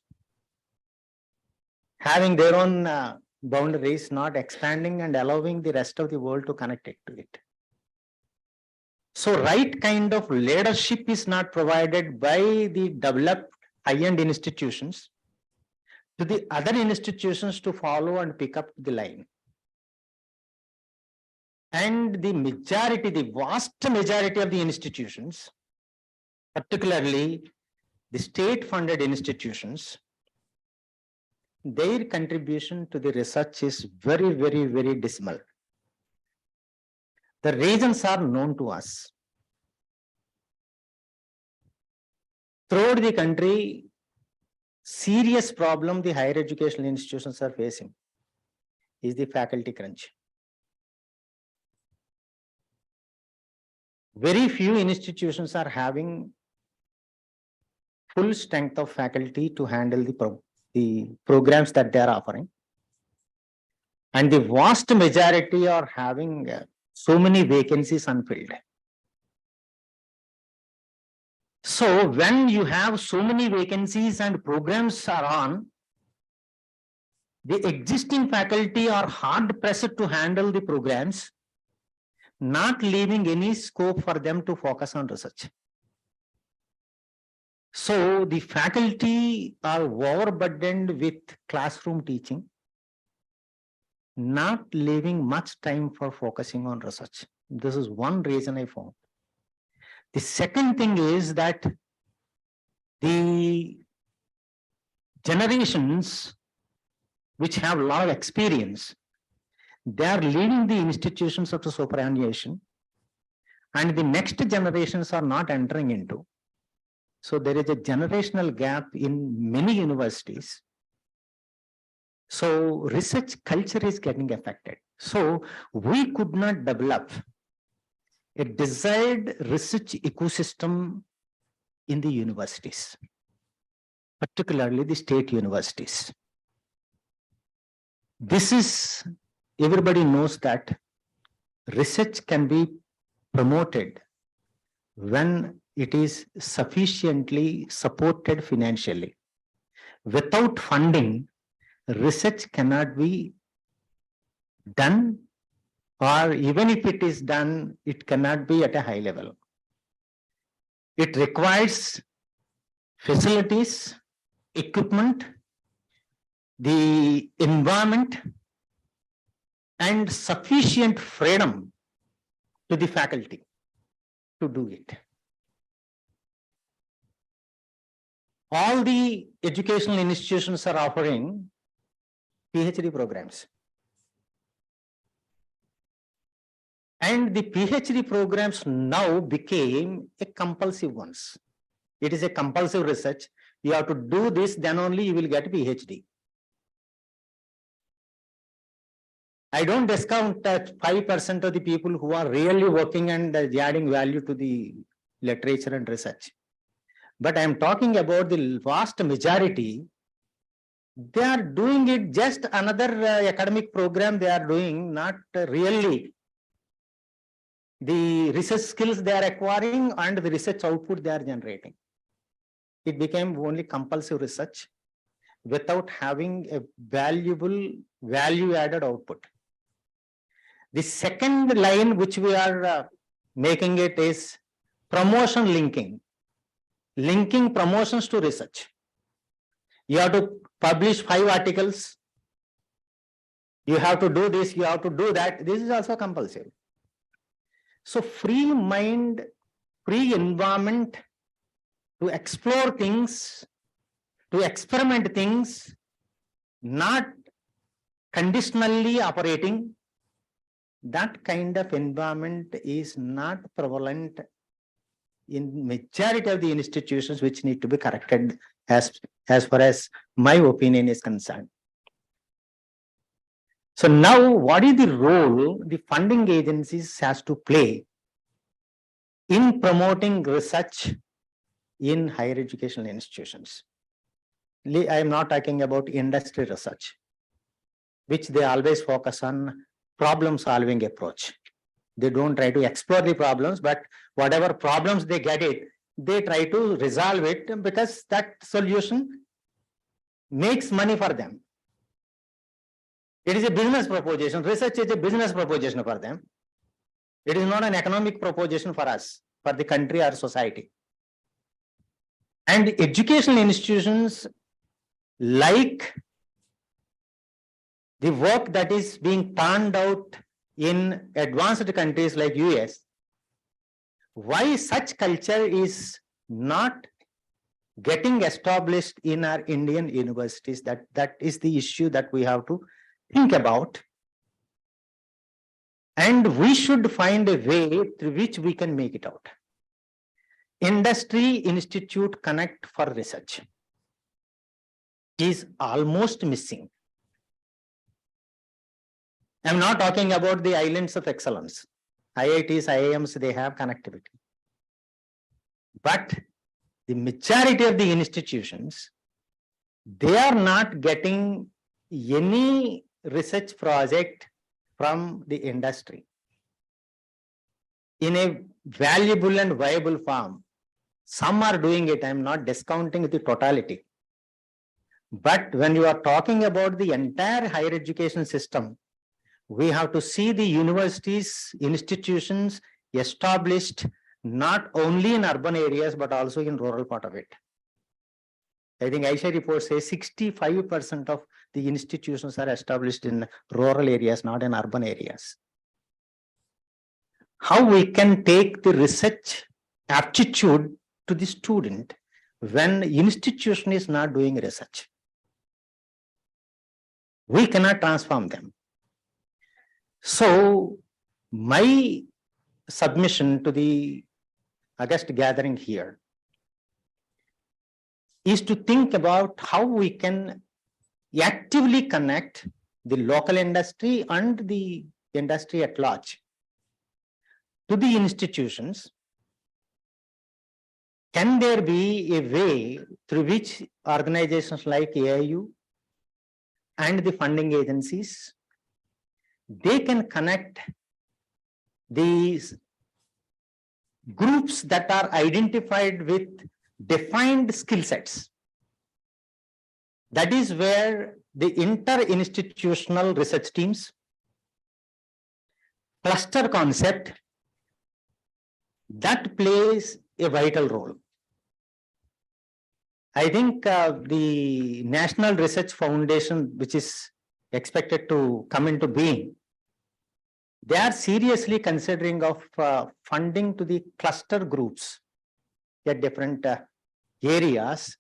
having their own boundaries, not expanding and allowing the rest of the world to connect it to it. So right kind of leadership is not provided by the developed high-end institutions to the other institutions to follow and pick up the line. And the majority, the vast majority of the institutions, particularly the state-funded institutions, their contribution to the research is very, very, very dismal. The reasons are known to us. Throughout the country, serious problem the higher educational institutions are facing is the faculty crunch. Very few institutions are having full strength of faculty to handle the programs that they are offering. And the vast majority are having so many vacancies unfilled. So when you have so many vacancies and programs are on, the existing faculty are hard pressed to handle the programs, not leaving any scope for them to focus on research. So the faculty are overburdened with classroom teaching, not leaving much time for focusing on research. This is one reason I found. The second thing is that the generations which have a lot of experience, they are leaving the institutions of the superannuation, and the next generations are not entering into. So there is a generational gap in many universities. So research culture is getting affected. So we could not develop a desired research ecosystem in the universities, particularly the state universities. This is, everybody knows that research can be promoted when it is sufficiently supported financially. Without funding, research cannot be done, or even if it is done, it cannot be at a high level. It requires facilities, equipment, the environment, and sufficient freedom to the faculty to do it. All the educational institutions are offering PhD programs. And the PhD programs now became a compulsive ones. It is a compulsive research. You have to do this, then only you will get a PhD. I don't discount that 5% of the people who are really working and adding value to the literature and research. But I am talking about the vast majority. They are doing it just another academic program they are doing, not really the research skills they are acquiring and the research output they are generating. It became only compulsive research without having a valuable value-added output. The second line which we are making it is promotion linking. Linking promotions to research. You have to publish 5 articles. You have to do this, you have to do that. This is also compulsive. So free mind, free environment to explore things, to experiment things, not conditionally operating, that kind of environment is not prevalent in majority of the institutions, which need to be corrected as far as my opinion is concerned. So now what is the role the funding agencies has to play in promoting research in higher educational institutions? I am not talking about industry research, which they always focus on problem solving approach. They don't try to explore the problems, but whatever problems they get it, they try to resolve it because that solution makes money for them. It is a business proposition. Research is a business proposition for them. It is not an economic proposition for us, for the country or society. And educational institutions like the work that is being turned out in advanced countries like US, why such culture is not getting established in our Indian universities, that is the issue that we have to think about. And we should find a way through which we can make it out. Industry Institute Connect for Research is almost missing. I'm not talking about the islands of excellence. IITs, IIMs, they have connectivity. But the majority of the institutions, they are not getting any research project from the industry in a valuable and viable form. Some are doing it, I'm not discounting the totality. But when you are talking about the entire higher education system, we have to see the universities, institutions established not only in urban areas, but also in rural part of it. I think Aisha report says 65% of the institutions are established in rural areas, not in urban areas. How we can take the research aptitude to the student when institution is not doing research? We cannot transform them. So my submission to the August gathering here is to think about how we can actively connect the local industry and the industry at large to the institutions. Can there be a way through which organizations like AIU and the funding agencies, they can connect these groups that are identified with defined skill sets? That is where the inter-institutional research teams, cluster concept, that plays a vital role. I think the National Research Foundation, which is expected to come into being, they are seriously considering of funding to the cluster groups at different areas.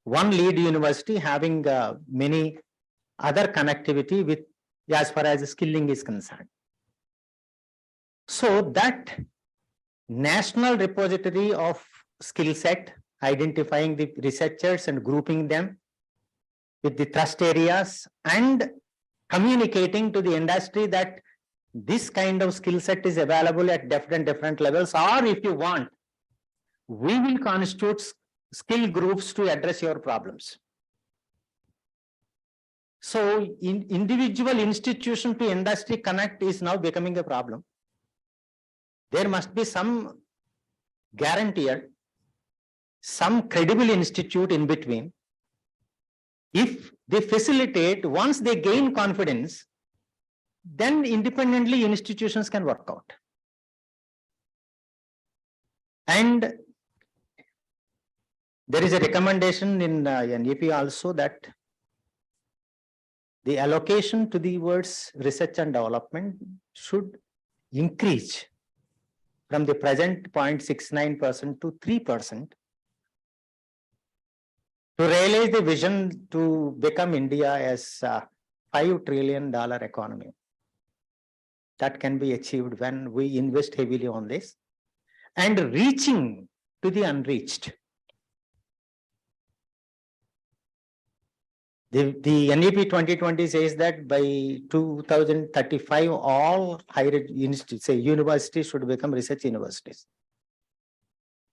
One lead university having many other connectivity with as far as skilling is concerned. So that national repository of skill set, identifying the researchers and grouping them with the thrust areas and communicating to the industry that this kind of skill set is available at different levels, or if you want, we will constitute skill groups to address your problems. So individual institution to industry connect is now becoming a problem. There must be some guaranteer, some credible institute in between. If they facilitate, once they gain confidence, then independently institutions can work out. And there is a recommendation in NEP also that the allocation to the words research and development should increase from the present 0.69% to 3% to realize the vision to become India as a $5 trillion economy. That can be achieved when we invest heavily on this and reaching to the unreached. The NEP 2020 says that by 2035, all higher institutes, say universities, should become research universities.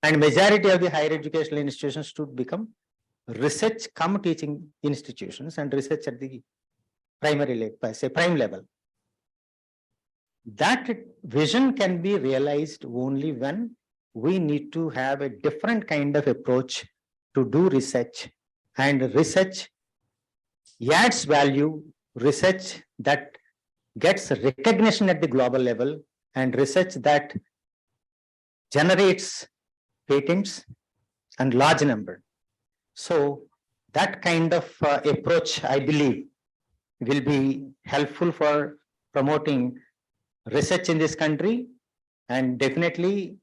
And majority of the higher educational institutions should become research cum teaching institutions and research at the primary level, say prime level. That vision can be realized only when we need to have a different kind of approach to do research, and research adds value, research that gets recognition at the global level, and research that generates patents and large number. So that kind of approach, I believe, will be helpful for promoting research in this country, and definitely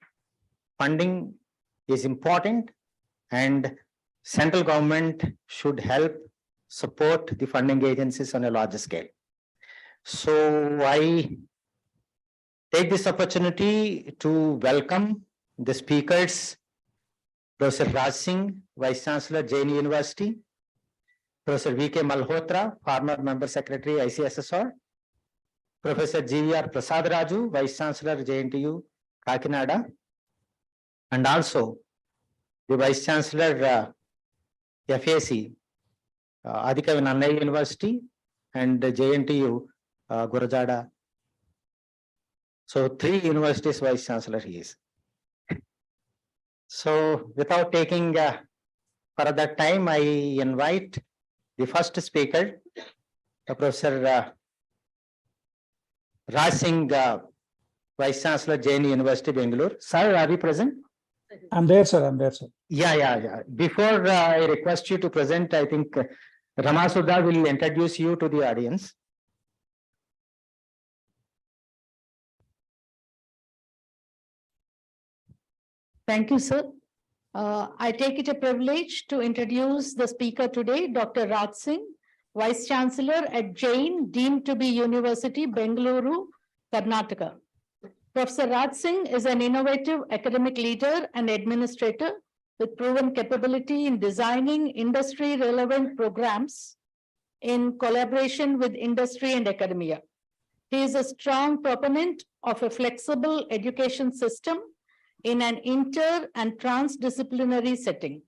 funding is important, and central government should help support the funding agencies on a larger scale. So I take this opportunity to welcome the speakers, Professor Raj Singh, Vice Chancellor, JNU University, Professor V.K. Malhotra, former Member Secretary, ICSSR, Professor G.V.R. Prasad Raju, Vice Chancellor, JNTU, Kakinada, and also the Vice Chancellor, FAC, Adhikavi Nannaya University, and JNTU, Gurajada. So 3 universities Vice Chancellor he is. So without taking further time, I invite the first speaker, Professor Raj Singh, Vice Chancellor, JNU University, Bangalore. Sir, are you present? I'm there, sir. I'm there, sir. Yeah. Before I request you to present, I think Ramasudha will introduce you to the audience. Thank you, sir. I take it a privilege to introduce the speaker today, Dr. Raj Singh, Vice Chancellor at Jain, deemed to be University, Bengaluru, Karnataka. Professor Raj Singh is an innovative academic leader and administrator with proven capability in designing industry-relevant programs in collaboration with industry and academia. He is a strong proponent of a flexible education system in an inter- and transdisciplinary setting.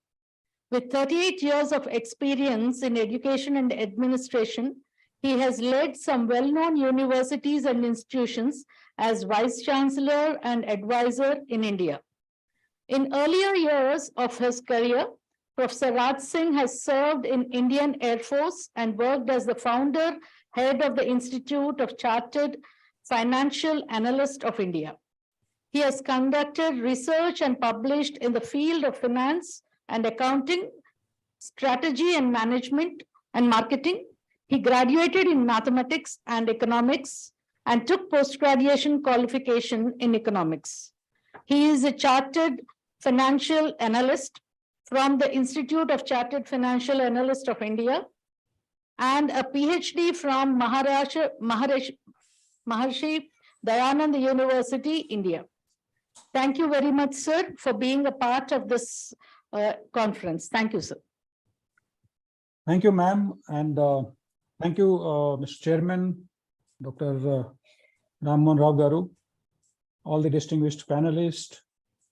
With 38 years of experience in education and administration, he has led some well-known universities and institutions as Vice Chancellor and advisor in India. In earlier years of his career, Professor Raj Singh has served in Indian Air Force and worked as the founder, head of the Institute of Chartered Financial Analysts of India. He has conducted research and published in the field of finance and accounting, strategy and management and marketing. He graduated in mathematics and economics and took post-graduation qualification in economics. He is a chartered financial analyst from the Institute of Chartered Financial Analysts of India and a PhD from Maharishi Dayananda University, India. Thank you very much, sir, for being a part of this conference. Thank you, sir. Thank you, ma'am. And thank you, Mr. Chairman, Dr. Ram-Mohan Rao Garu, all the distinguished panelists,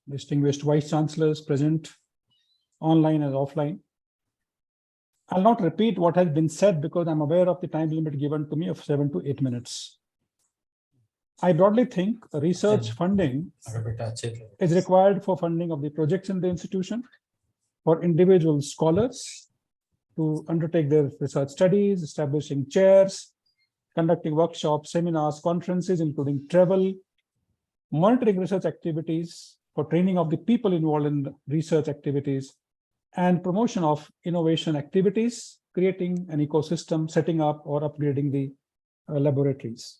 distinguished vice chancellors present online and offline. I'll not repeat what has been said because I'm aware of the time limit given to me of 7 to 8 minutes. I broadly think research funding is required for funding of the projects in the institution, for individual scholars to undertake their research studies, establishing chairs, conducting workshops, seminars, conferences, including travel, monitoring research activities, for training of the people involved in research activities, and promotion of innovation activities, creating an ecosystem, setting up or upgrading the laboratories.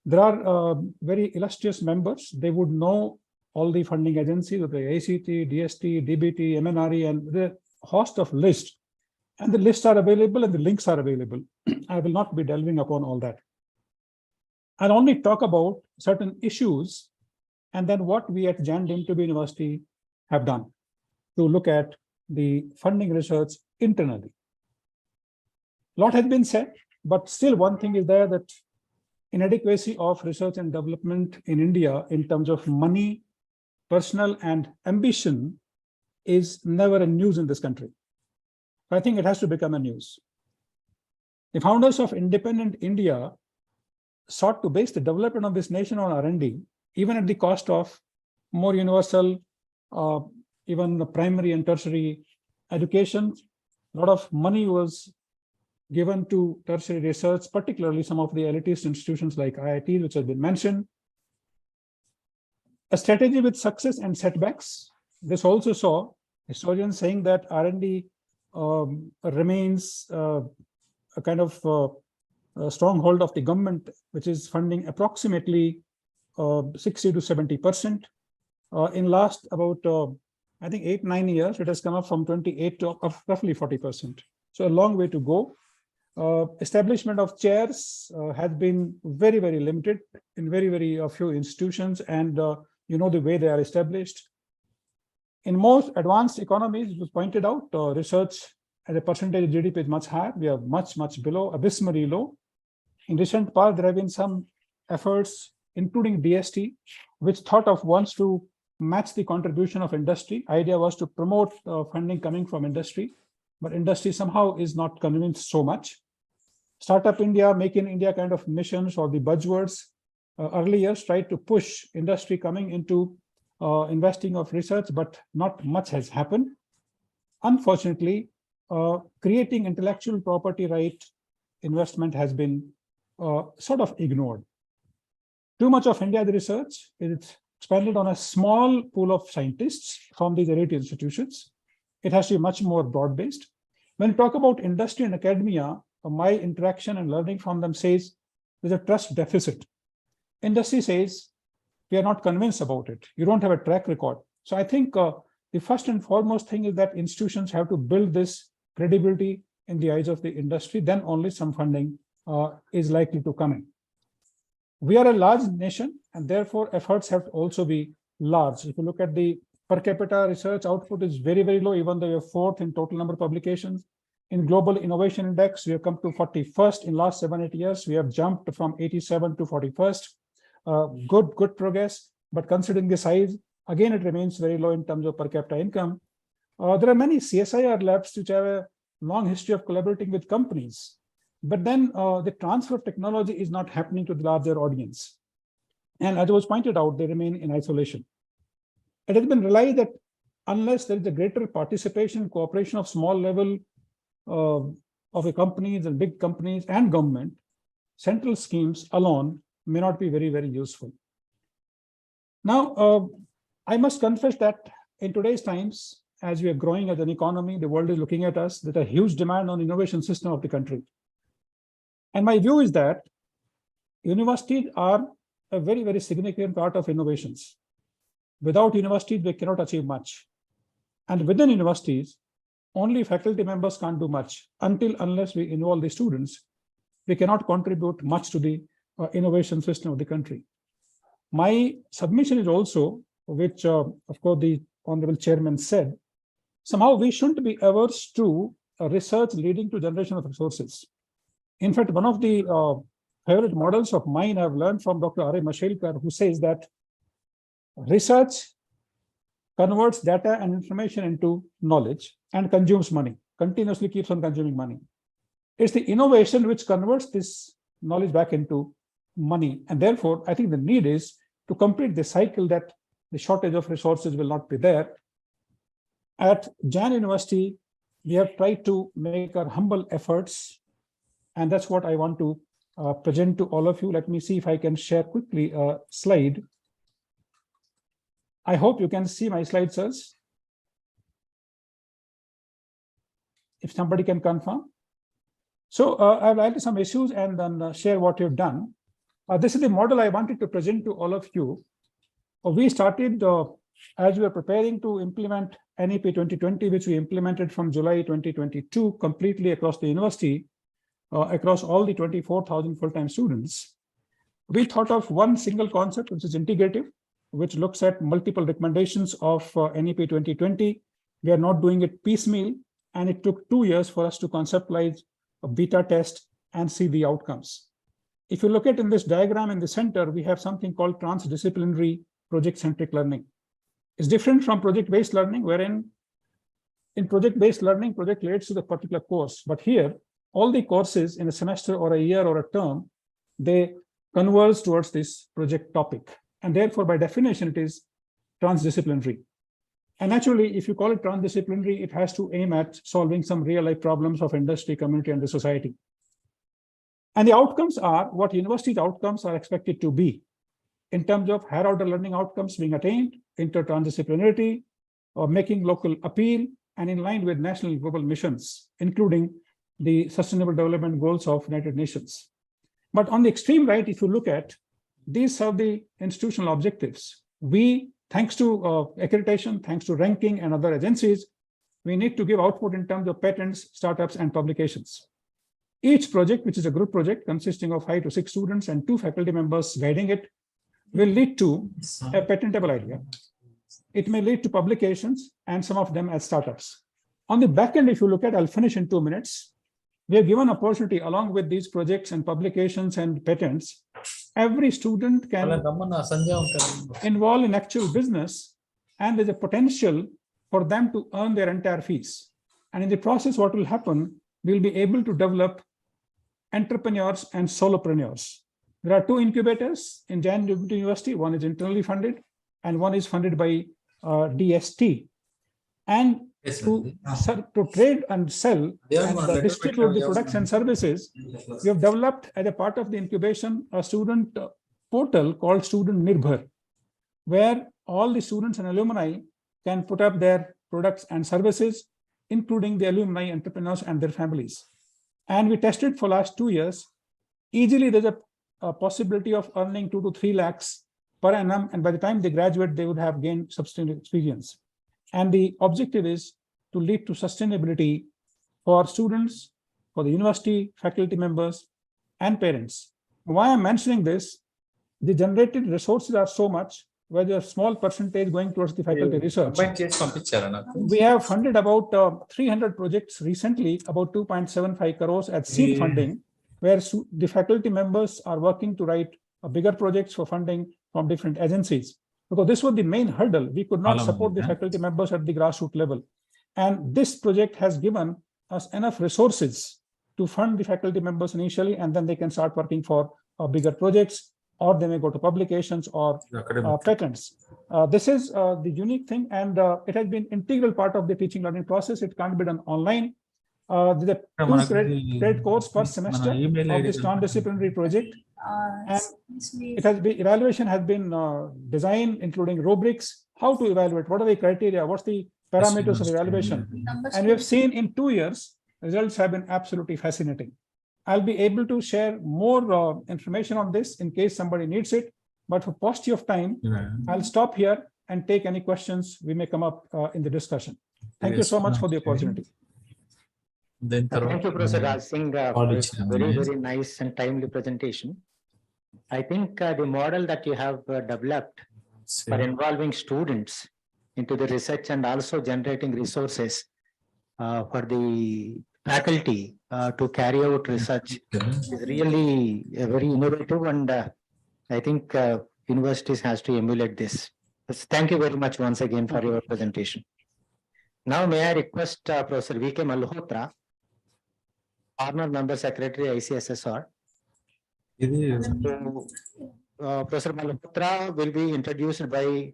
There are very illustrious members. They would know all the funding agencies of the ACT, DST, DBT, MNRE, and the host of lists. And the lists are available and the links are available. I will not be delving upon all that. I'll only talk about certain issues and then what we at Jan deemed to be University have done to look at the funding research internally. A lot has been said, but still one thing is there, that inadequacy of research and development in India in terms of money, personnel, and ambition is never a news in this country. I think it has to become a news. The founders of independent India sought to base the development of this nation on R&D, even at the cost of more universal, even the primary and tertiary education. A lot of money was given to tertiary research, particularly some of the elitist institutions like IIT, which has been mentioned. A strategy with success and setbacks. This also saw historians saying that R&D remains a kind of a stronghold of the government, which is funding approximately 60 to 70%. In last about, I think 8-9 years, it has come up from 28 to roughly 40%. So a long way to go. Establishment of chairs has been very, very limited in very few institutions, and you know the way they are established. In most advanced economies, it was pointed out, research as a percentage of GDP is much higher. We are much below, abysmally low. In recent past, there have been some efforts, including DST, which thought of wants to match the contribution of industry. Idea was to promote funding coming from industry, but industry somehow is not convinced so much. Startup India, Make in India kind of missions or the buzzwords early years tried to push industry coming into investing of research, but not much has happened. Unfortunately, creating intellectual property right investment has been sort of ignored. Too much of India's research is expanded on a small pool of scientists from these elite institutions. It has to be much more broad-based. When you talk about industry and academia, my interaction and learning from them says there's a trust deficit. Industry says we are not convinced about it. You don't have a track record. So I think the first and foremost thing is that institutions have to build this credibility in the eyes of the industry. Then only some funding is likely to come in. We are a large nation, and therefore efforts have to also be large. If you look at the per capita research output is very, very low, even though we are fourth in total number of publications. In Global Innovation Index, we have come to 41st in last 7-8 years. We have jumped from 87 to 41st. Good progress, but considering the size, again, it remains very low in terms of per capita income. There are many CSIR labs which have a long history of collaborating with companies. But then the transfer of technology is not happening to the larger audience. And as was pointed out, they remain in isolation. It has been realized that unless there is a greater participation and cooperation of small level of the companies and big companies and government, central schemes alone may not be very, very useful. Now, I must confess that in today's times, as we are growing as an economy, the world is looking at us, there's a huge demand on innovation system of the country. And my view is that universities are a very, very significant part of innovations. Without universities, we cannot achieve much. And within universities, only faculty members can't do much. Unless we involve the students, we cannot contribute much to the innovation system of the country. My submission is also, which of course the Honorable Chairman said, somehow we shouldn't be averse to research leading to generation of resources. In fact, one of the favorite models of mine I've learned from Dr. R.A. Mashelkar, who says that research converts data and information into knowledge and consumes money, continuously keeps on consuming money. It's the innovation which converts this knowledge back into money. And therefore, I think the need is to complete the cycle that the shortage of resources will not be there. At Jan University, we have tried to make our humble efforts, and that's what I want to present to all of you. Let me see if I can share quickly a slide. I hope you can see my slides, sirs. If somebody can confirm. So I've added some issues and then share what you've done. This is the model I wanted to present to all of you. We started as we were preparing to implement NEP 2020, which we implemented from July 2022 completely across the university, across all the 24,000 full-time students. We thought of one single concept, which is integrative, which looks at multiple recommendations of NEP 2020. We are not doing it piecemeal, and it took 2 years for us to conceptualize a beta test and see the outcomes. If you look at in this diagram in the center, we have something called transdisciplinary project-centric learning. It's different from project-based learning, wherein in project-based learning, project relates to the particular course. But here, all the courses in a semester or a year or a term, they converge towards this project topic. And therefore, by definition, it is transdisciplinary. And naturally, if you call it transdisciplinary, it has to aim at solving some real-life problems of industry, community, and the society. And the outcomes are what university's outcomes are expected to be in terms of higher order learning outcomes being attained, inter-transdisciplinarity, or making local appeal, and in line with national and global missions, including the Sustainable Development Goals of United Nations. But on the extreme right, if you look at, these are the institutional objectives. We, thanks to accreditation, thanks to ranking and other agencies, we need to give output in terms of patents, startups, and publications. Each project, which is a group project consisting of 5 to 6 students and 2 faculty members guiding it, will lead to a patentable idea. It may lead to publications and some of them as startups. On the back end, if you look at, I'll finish in 2 minutes. We have given opportunity along with these projects and publications and patents. Every student can involve in actual business, and there's a potential for them to earn their entire fees. And in the process, what will happen, we'll be able to develop entrepreneurs and solopreneurs. There are 2 incubators in Jan University. One is internally funded and one is funded by DST. And to trade and sell and distribute the products and services, we have developed as a part of the incubation a student portal called Student Nirbhar. where all the students and alumni can put up their products and services, including the alumni, entrepreneurs, and their families. And we tested for last 2 years. Easily, there's a possibility of earning 2 to 3 lakhs per annum, and by the time they graduate, they would have gained substantial experience. And the objective is to lead to sustainability for students, for the university, faculty members, and parents. Why I'm mentioning this, the generated resources are so much, where there's a small percentage going towards the faculty research. We have funded about 300 projects recently, about 2.75 crores at seed funding, where the faculty members are working to write bigger projects for funding from different agencies. Because this was the main hurdle. We could not support the faculty members at the grassroots level. And this project has given us enough resources to fund the faculty members initially, and then they can start working for bigger projects, or they may go to publications or patents. This is the unique thing, and it has been integral part of the teaching learning process. It can't be done online. There's a 2 credit course per semester of this non-disciplinary project. And evaluation has been designed, including rubrics, how to evaluate, what are the criteria, what's the parameters of evaluation. And we have seen in 2 years, results have been absolutely fascinating. I'll be able to share more information on this in case somebody needs it. But for paucity of time, I'll stop here and take any questions we may come up in the discussion. Thank you so much for the opportunity. Thank you, Professor Raj Singh, for a very, very nice and timely presentation. I think the model that you have developed for involving students into the research and also generating resources for the faculty to carry out research is really very innovative, and I think universities has to emulate this. Thank you very much once again for your presentation. Now may I request Professor V.K. Malhotra, Honour Member Secretary, ICSSR. Professor Malhotra will be introduced by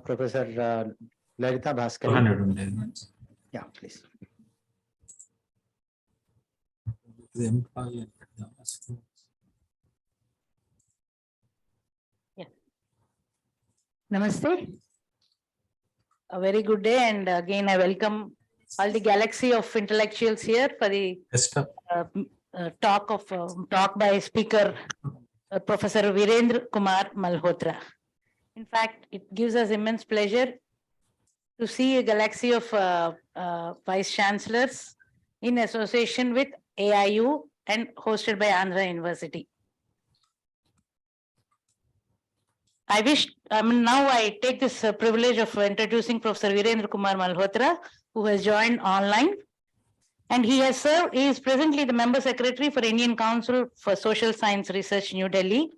Professor Lalita Bhaskar. Yeah, please. Namaste. A very good day, and again I welcome all the galaxy of intellectuals here for the talk by speaker Professor Virendra Kumar Malhotra. In fact, it gives us immense pleasure to see a galaxy of vice chancellors in association with AIU and hosted by Andhra University. Now I take this privilege of introducing Professor Virendra Kumar Malhotra, who has joined online. And he is presently the member secretary for Indian Council for Social Science Research, New Delhi.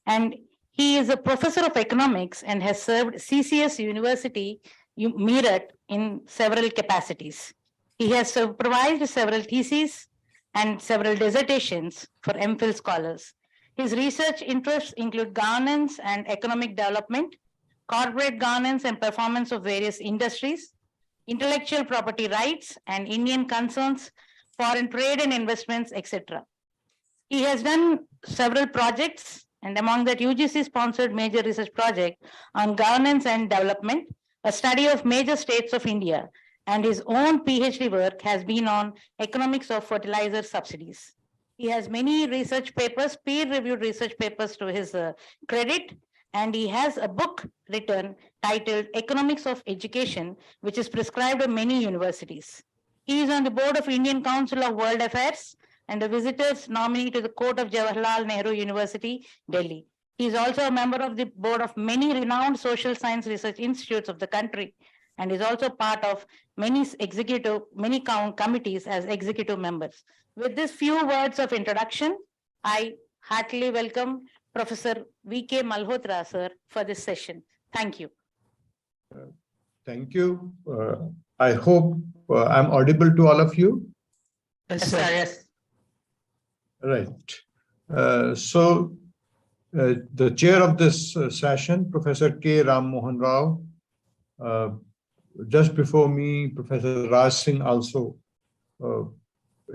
And he is a professor of economics and has served CCS University, Meerut, in several capacities. He has supervised several theses and several dissertations for MPhil scholars. His research interests include governance and economic development, corporate governance and performance of various industries, intellectual property rights and Indian concerns, foreign trade and investments, etc. He has done several projects, and among that UGC-sponsored major research project on governance and development, a study of major states of India, and his own PhD work has been on economics of fertilizer subsidies. He has many research papers, peer-reviewed research papers to his credit, and he has a book written titled Economics of Education, which is prescribed by many universities. He is on the board of Indian Council of World Affairs and a visitor's nominee to the court of Jawaharlal Nehru University, Delhi. He is also a member of the board of many renowned social science research institutes of the country, and is also part of many committees as executive members. With these few words of introduction, I heartily welcome Professor V.K. Malhotra, sir, for this session. Thank you. Thank you. I hope I'm audible to all of you. Yes, sir. Yes. Right. The chair of this session, Professor K. Ram Mohan Rao, just before me, Professor Raj Singh also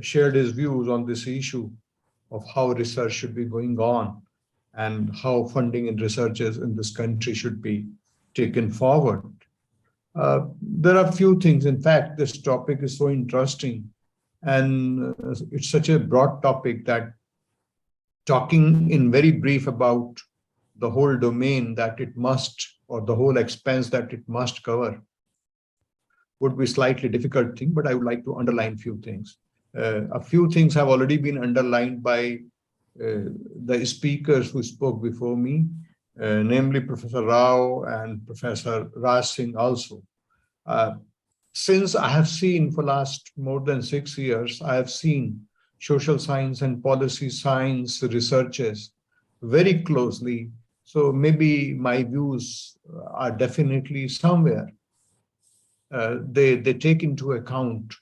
shared his views on this issue of how research should be going on and how funding and researchers in this country should be taken forward. There are few things. In fact, this topic is so interesting, and it's such a broad topic that talking in very brief about the whole domain that it must, or the whole expense that it must cover, would be slightly difficult thing, but I would like to underline few things. A few things have already been underlined by the speakers who spoke before me, namely Professor Rao and Professor Raj Singh also. Since I have seen for last more than 6 years, I have seen social science and policy science researchers very closely. So maybe my views are definitely somewhere. They take into account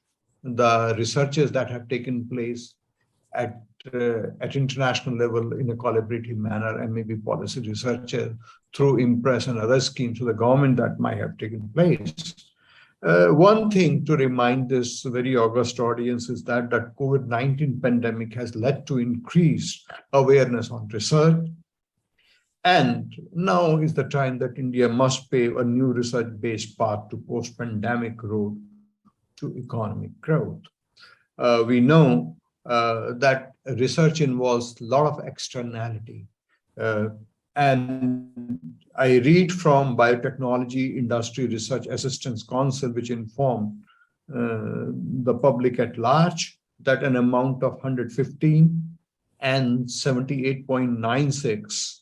the researches that have taken place at international level in a collaborative manner, and maybe policy researcher through IMPRESS and other schemes of the government that might have taken place. One thing to remind this very august audience is that the COVID-19 pandemic has led to increased awareness on research. And now is the time that India must pave a new research-based path to post-pandemic road to economic growth. We know that research involves a lot of externality. And I read from Biotechnology Industry Research Assistance Council, which informed the public at large that an amount of 115 and 78.96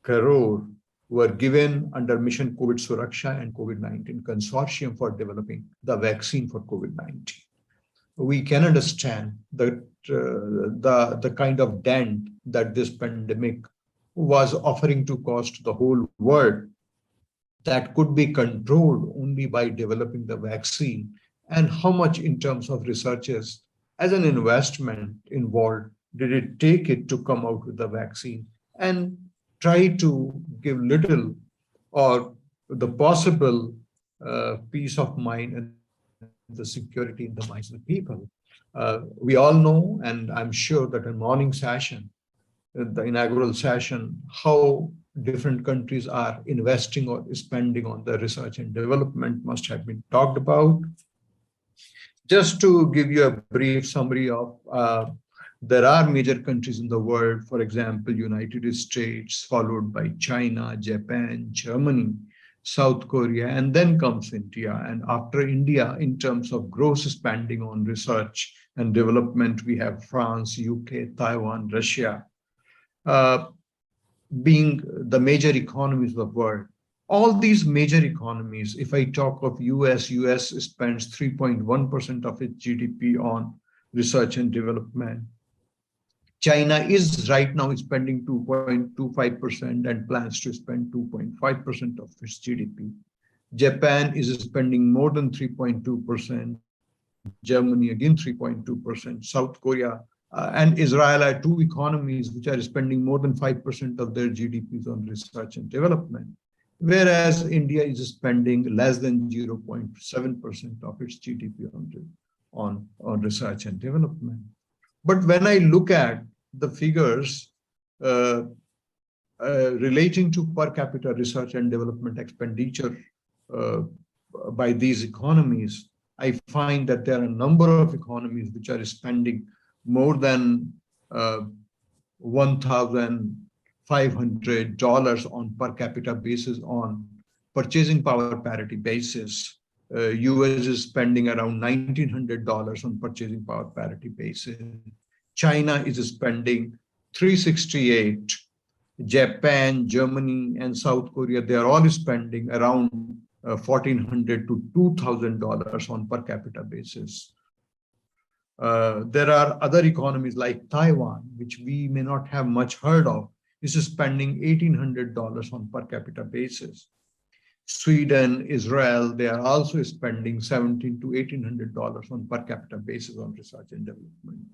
crore were given under Mission COVID Suraksha and COVID-19 Consortium for developing the vaccine for COVID-19. We can understand that the kind of dent that this pandemic was offering to cost the whole world that could be controlled only by developing the vaccine, and how much in terms of researchers as an investment involved did it take it to come out with the vaccine and try to give little or the possible peace of mind and the security in the minds of the people. We all know, and I'm sure that in morning session, the inaugural session, how different countries are investing or spending on the research and development must have been talked about. Just to give you a brief summary of, there are major countries in the world, for example, United States, followed by China, Japan, Germany, South Korea, and then comes India. And after India, in terms of gross spending on research and development, we have France, UK, Taiwan, Russia, being the major economies of the world. All these major economies, if I talk of US spends 3.1% of its GDP on research and development. China is right now spending 2.25% and plans to spend 2.5% of its GDP. Japan is spending more than 3.2%. Germany again 3.2%. South Korea and Israel are two economies which are spending more than 5% of their GDPs on research and development, whereas India is spending less than 0.7% of its GDP on research and development. But when I look at the figures relating to per capita research and development expenditure by these economies, I find that there are a number of economies which are spending more than $1,500 on per capita basis on purchasing power parity basis. US is spending around $1,900 on purchasing power parity basis. China is spending $368. Japan, Germany, and South Korea, they are all spending around $1,400 to $2,000 on per capita basis. There are other economies like Taiwan, which we may not have much heard of, is spending $1,800 on per capita basis. Sweden, Israel, they are also spending $1,700 to $1,800 on per capita basis on research and development.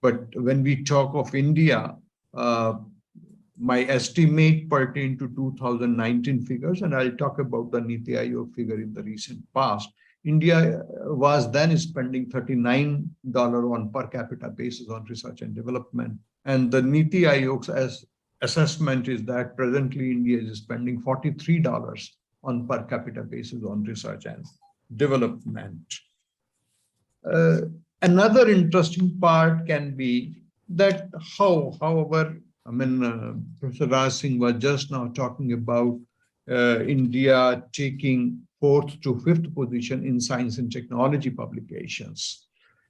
But when we talk of India, my estimate pertain to 2019 figures, and I'll talk about the Niti Aayog figure in the recent past. India was then spending $39 on per capita basis on research and development. And the Niti Aayog's assessment is that presently India is spending $43 on per capita basis on research and development. Another interesting part can be that however, Professor Raj Singh was just now talking about India taking 4th to 5th position in science and technology publications.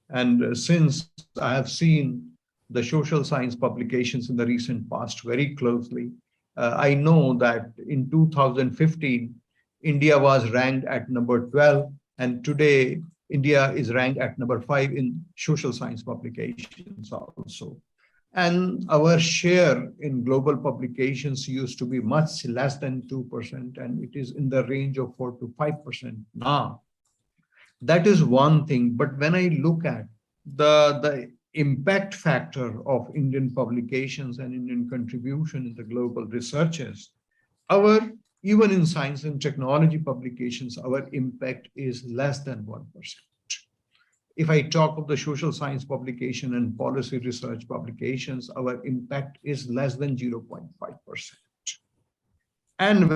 And since I have seen the social science publications in the recent past very closely, I know that in 2015, India was ranked at number 12, and today India is ranked at number 5 in social science publications also. And our share in global publications used to be much less than 2%, and it is in the range of 4 to 5% now. That is one thing. But when I look at the impact factor of Indian publications and Indian contribution in the global researches, even in science and technology publications, our impact is less than 1%. If I talk of the social science publication and policy research publications, our impact is less than 0.5%. And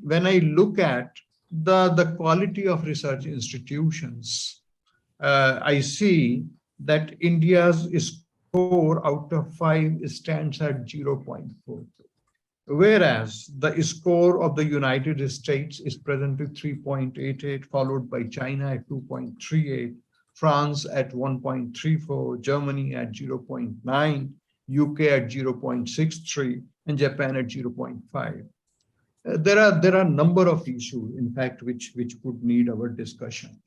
when I look at the quality of research institutions, I see that India's score out of 5 stands at 0.4. Whereas the score of the United States is presently 3.88, followed by China at 2.38, France at 1.34, Germany at 0.9, UK at 0.63, and Japan at 0.5. There are a number of issues, in fact, which would need our discussion,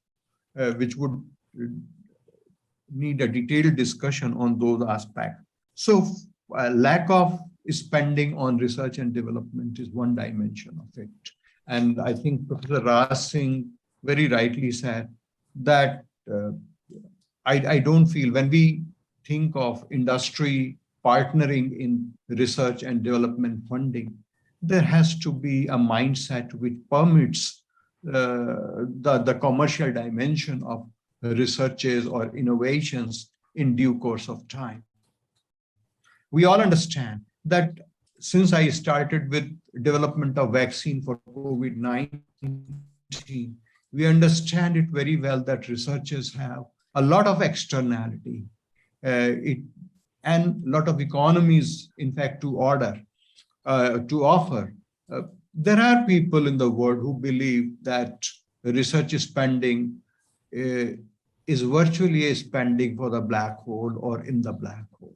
which would need a detailed discussion on those aspects. So lack of spending on research and development is one dimension of it. And I think Professor Raj Singh very rightly said that I don't feel when we think of industry partnering in research and development funding, there has to be a mindset which permits the commercial dimension of researches or innovations in due course of time. We all understand that since I started with development of vaccine for COVID-19, we understand it very well that researchers have a lot of externality and a lot of economies, in fact, to offer. There are people in the world who believe that research spending is virtually a spending for the black hole or in the black hole.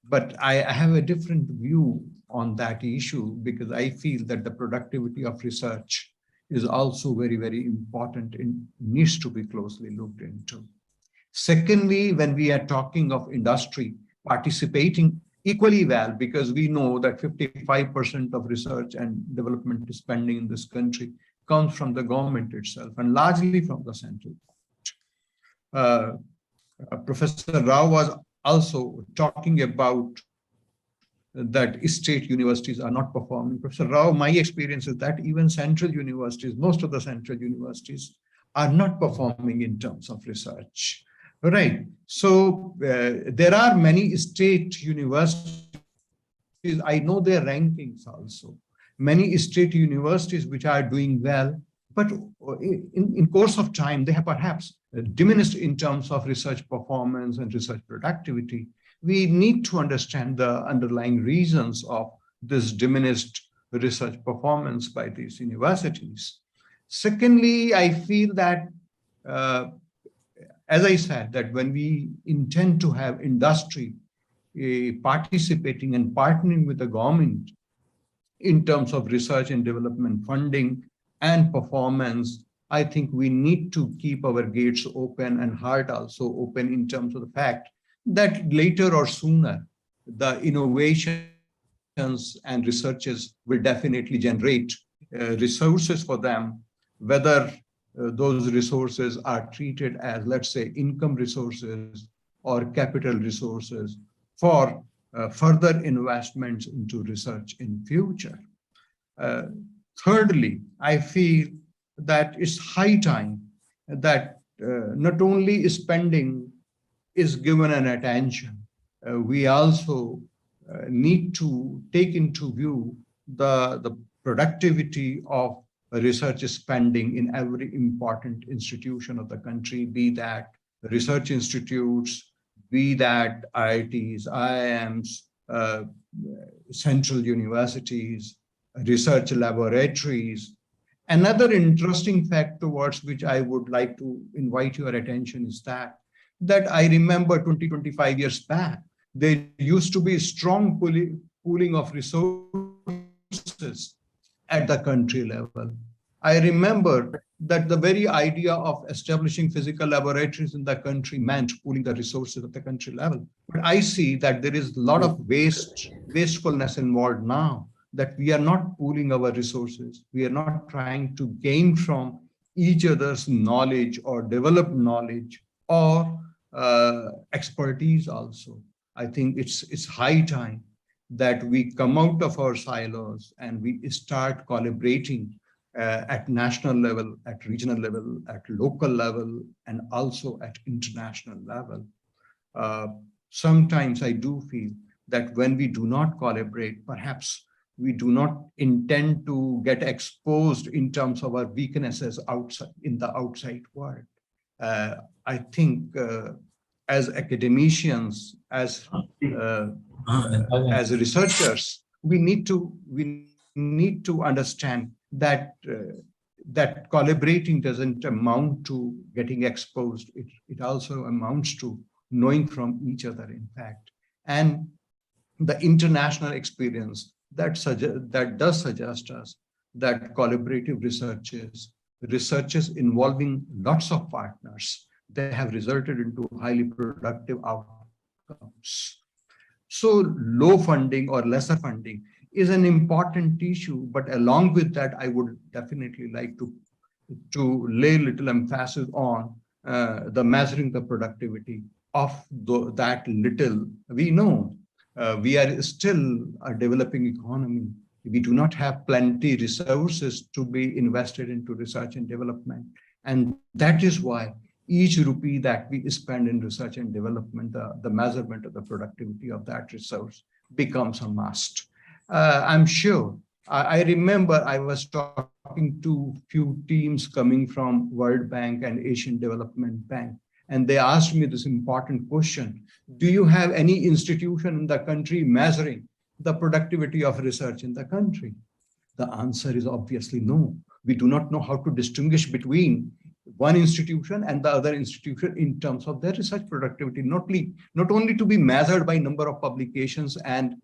But I have a different view on that issue because I feel that the productivity of research is also very, very important and needs to be closely looked into. Secondly, when we are talking of industry participating equally well, because we know that 55% of research and development spending in this country comes from the government itself and largely from the central government. Professor Rao was also talking about that state universities are not performing. Professor Rao, my experience is that even central universities, most of the central universities are not performing in terms of research. Right. So there are many state universities, I know their rankings also. Many state universities which are doing well, but in course of time, they have perhaps diminished in terms of research performance and research productivity. We need to understand the underlying reasons of this diminished research performance by these universities. Secondly, I feel that, as I said, that when we intend to have industry participating and partnering with the government in terms of research and development funding and performance, I think we need to keep our gates open and heart also open in terms of the fact that later or sooner, the innovations and researches will definitely generate resources for them, whether those resources are treated as, let's say, income resources or capital resources for further investments into research in future. Thirdly, I feel that it's high time that not only spending is given an attention, we also need to take into view the productivity of research spending in every important institution of the country, be that research institutes, be that IITs, IIMs, central universities, research laboratories. Another interesting fact towards which I would like to invite your attention is that I remember 25 years back, there used to be strong pooling of resources at the country level. I remember that the very idea of establishing physical laboratories in the country meant pooling the resources at the country level. But I see that there is a lot of wastefulness involved now, that we are not pooling our resources. We are not trying to gain from each other's knowledge or develop knowledge or expertise also. I think it's high time that we come out of our silos and we start collaborating at national level, at regional level, at local level, and also at international level. Sometimes I do feel that when we do not collaborate, perhaps we do not intend to get exposed in terms of our weaknesses outside in the outside world. I think as academicians, as researchers, we need to understand that that collaborating doesn't amount to getting exposed. It also amounts to knowing from each other, in fact. And the international experience that does suggest us that collaborative researches involving lots of partners, they have resulted into highly productive outcomes. So low funding or lesser funding is an important issue, but along with that, I would definitely like to lay little emphasis on the measuring the productivity of that little. We know we are still a developing economy. We do not have plenty resources to be invested into research and development. And that is why each rupee that we spend in research and development, the measurement of the productivity of that resource becomes a must. I'm sure, I remember I was talking to few teams coming from World Bank and Asian Development Bank, and they asked me this important question: do you have any institution in the country measuring the productivity of research in the country? The answer is obviously no. We do not know how to distinguish between one institution and the other institution in terms of their research productivity, not only to be measured by number of publications and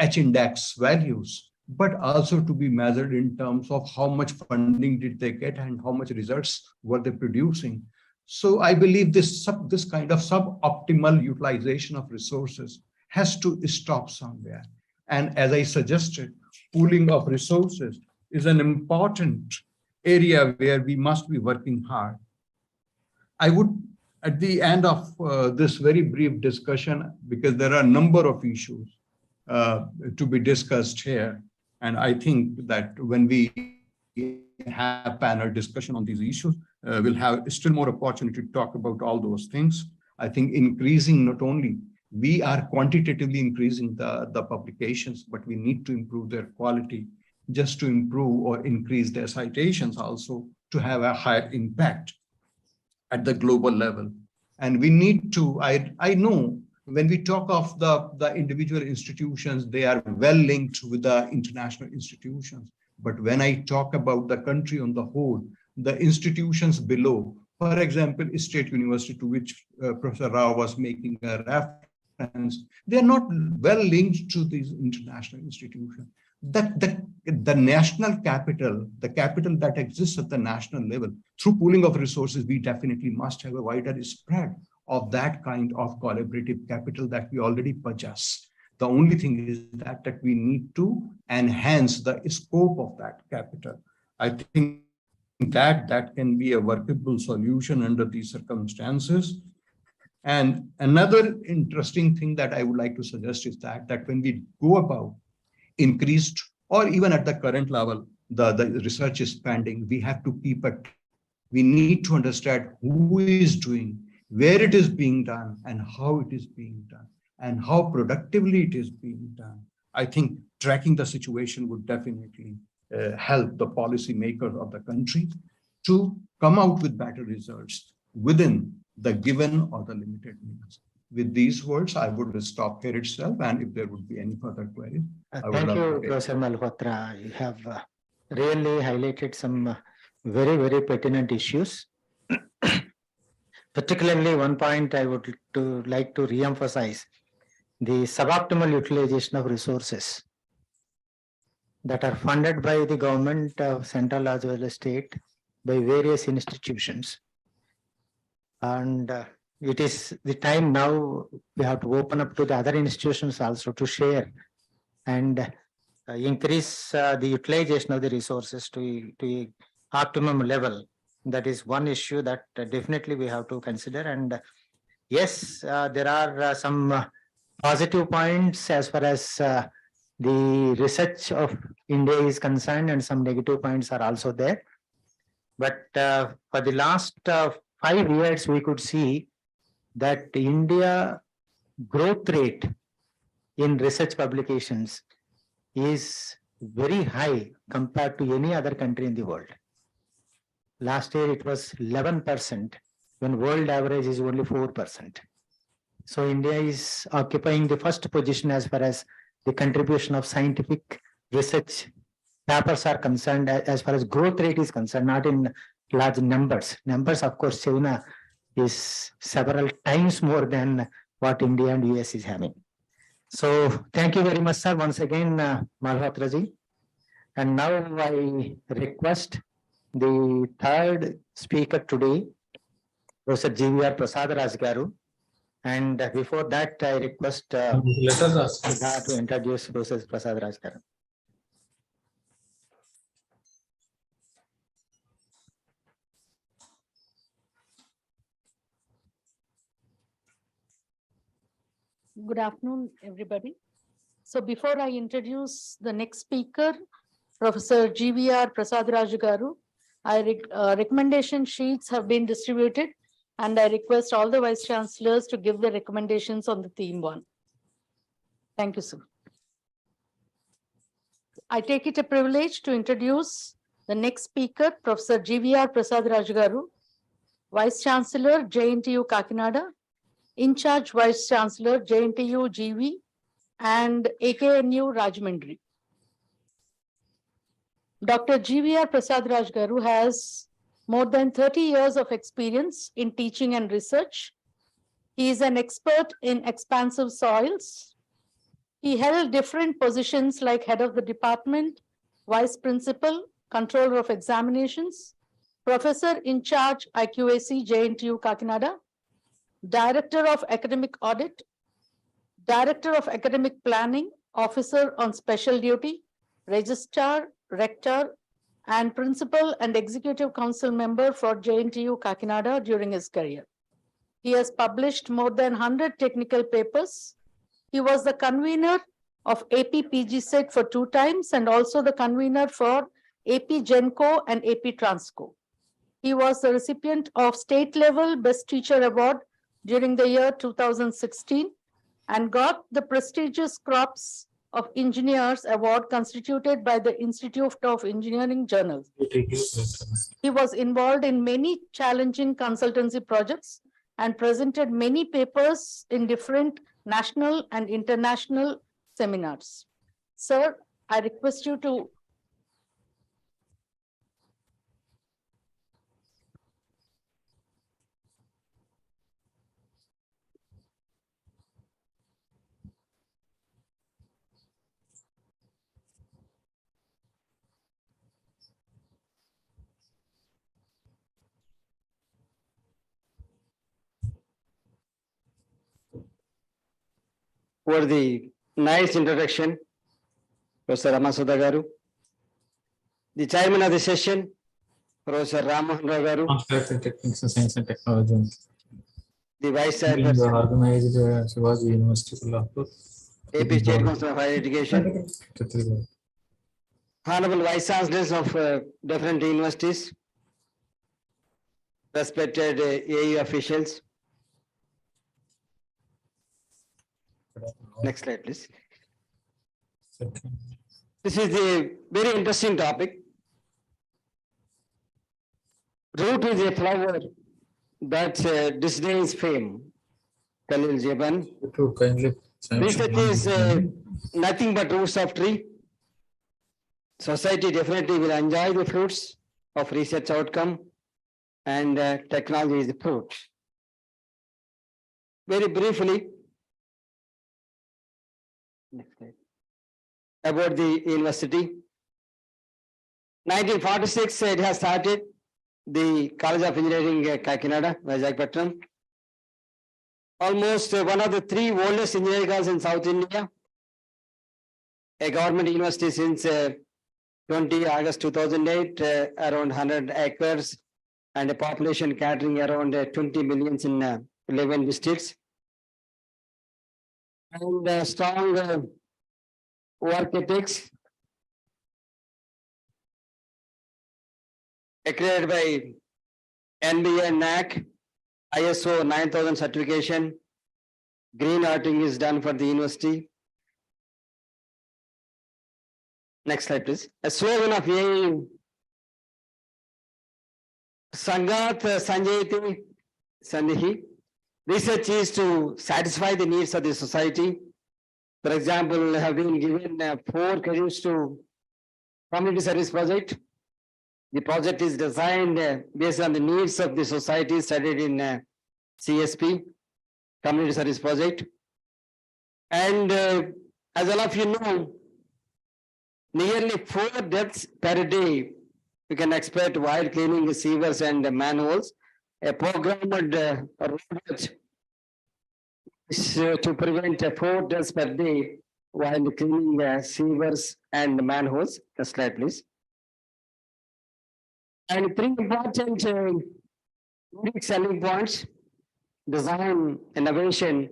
H-index values, but also to be measured in terms of how much funding did they get and how much results were they producing. So I believe this kind of suboptimal utilization of resources has to stop somewhere. And as I suggested, pooling of resources is an important area where we must be working hard. I would, at the end of this very brief discussion, because there are a number of issues to be discussed here, and I think that when we have panel discussion on these issues, we'll have still more opportunity to talk about all those things. I think increasing, not only we are quantitatively increasing the publications, but we need to improve their quality just to improve or increase their citations also to have a higher impact at the global level. And we need to, I know when we talk of the individual institutions, they are well linked with the international institutions. But when I talk about the country on the whole, the institutions below, for example, State University, to which Professor Rao was making a reference, they are not well linked to these international institutions. The national capital, the capital that exists at the national level, through pooling of resources, we definitely must have a wider spread of that kind of collaborative capital that we already possess. The only thing is that we need to enhance the scope of that capital. I think that can be a workable solution under these circumstances. And another interesting thing that I would like to suggest is that when we go about increased or even at the current level, the research spending, we have to keep it. We need to understand who is doing, where it is being done, and how it is being done. and how productively it is being done. I think tracking the situation would definitely help the policymakers of the country to come out with better results within the given or the limited means. With these words, I would stop here itself, and if there would be any further queries, I would Thank love to you, take. Professor Malhotra. You have really highlighted some very, very pertinent issues. Particularly one point I would like to re-emphasize, the suboptimal utilization of resources that are funded by the government of central as well as state by various institutions. And it is the time now we have to open up to the other institutions also to share and increase the utilization of the resources to optimum level. That is one issue that definitely we have to consider. And yes, there are some positive points as far as the research of India is concerned, and some negative points are also there. But for the last 5 years, we could see that India growth rate in research publications is very high compared to any other country in the world. Last year, it was 11%, when world average is only 4%. So India is occupying the first position as far as the contribution of scientific research papers are concerned, as far as growth rate is concerned, not in large numbers. Numbers, of course, China is several times more than what India and US is having. So thank you very much, sir, once again, Malhotra ji. And now I request the third speaker today, Professor GVR Prasad Raj Garu. And before that, I request Siddha to introduce Professor Prasad Raj Garu. Good afternoon, everybody. So before I introduce the next speaker, Professor GVR Prasad Raj Garu, recommendation sheets have been distributed, and I request all the Vice Chancellors to give the recommendations on the theme 1. Thank you, sir. I take it a privilege to introduce the next speaker, Professor GVR Prasad Raj Garu, Vice Chancellor, JNTU Kakinada, In charge Vice Chancellor, JNTU GV, and AKNU Rajahmundry. Dr. GVR Prasad Raj Garu has more than 30 years of experience in teaching and research. He is an expert in expansive soils. He held different positions like head of the department, vice principal, controller of examinations, professor in charge IQAC JNTU Kakinada, director of academic audit, director of academic planning, officer on special duty, registrar, rector, and principal and executive council member for JNTU Kakinada during his career. He has published more than 100 technical papers. He was the convener of AP PG Set for 2 times and also the convener for AP Genco and AP Transco. He was the recipient of state level Best Teacher Award during the year 2016 and got the prestigious Crops of Engineers Award constituted by the Institute of Engineering Journals. He was involved in many challenging consultancy projects and presented many papers in different national and international seminars. Sir, I request you to for the nice introduction, Professor Ramasudha Garu. The chairman of the session, Professor Ram-Mohan Rao Garu. Master in Technics and Science and Technology. The Vice Being uh, Chairperson, organized Shivaji University, Kolhapur. AP State Council of Higher Education. Honorable Vice Chancellors of different universities, respected AIU officials, Next slide, please. This is a very interesting topic. Root is a flower that disdains fame. Khalil Gibran. Research is nothing but roots of tree. Society definitely will enjoy the fruits of research outcome, and technology is the fruit. Very briefly, next slide, about the university. 1946, it has started the College of Engineering, Kakinada, Visakhapatnam. Almost one of the three oldest engineering colleges in South India. A government university since 20 August 2008, around 100 acres, and a population catering around 20 millions in 11 districts. And strong work ethics, accredited by NBA and NAC, ISO 9000 certification. Green outing is done for the university. Next slide, please. A slogan of AIU: Sangat Sanjayati Sandhi. Research is to satisfy the needs of the society. For example, have been given 4 credits to community service project. The project is designed based on the needs of the society, studied in CSP, community service project. And as all of you know, nearly 4 deaths per day you can expect while cleaning the sewers and manholes. A programmed route is to prevent 4 deaths per day while cleaning sewers and manholes. Next slide, please. And 3 important unique selling points: design, innovation,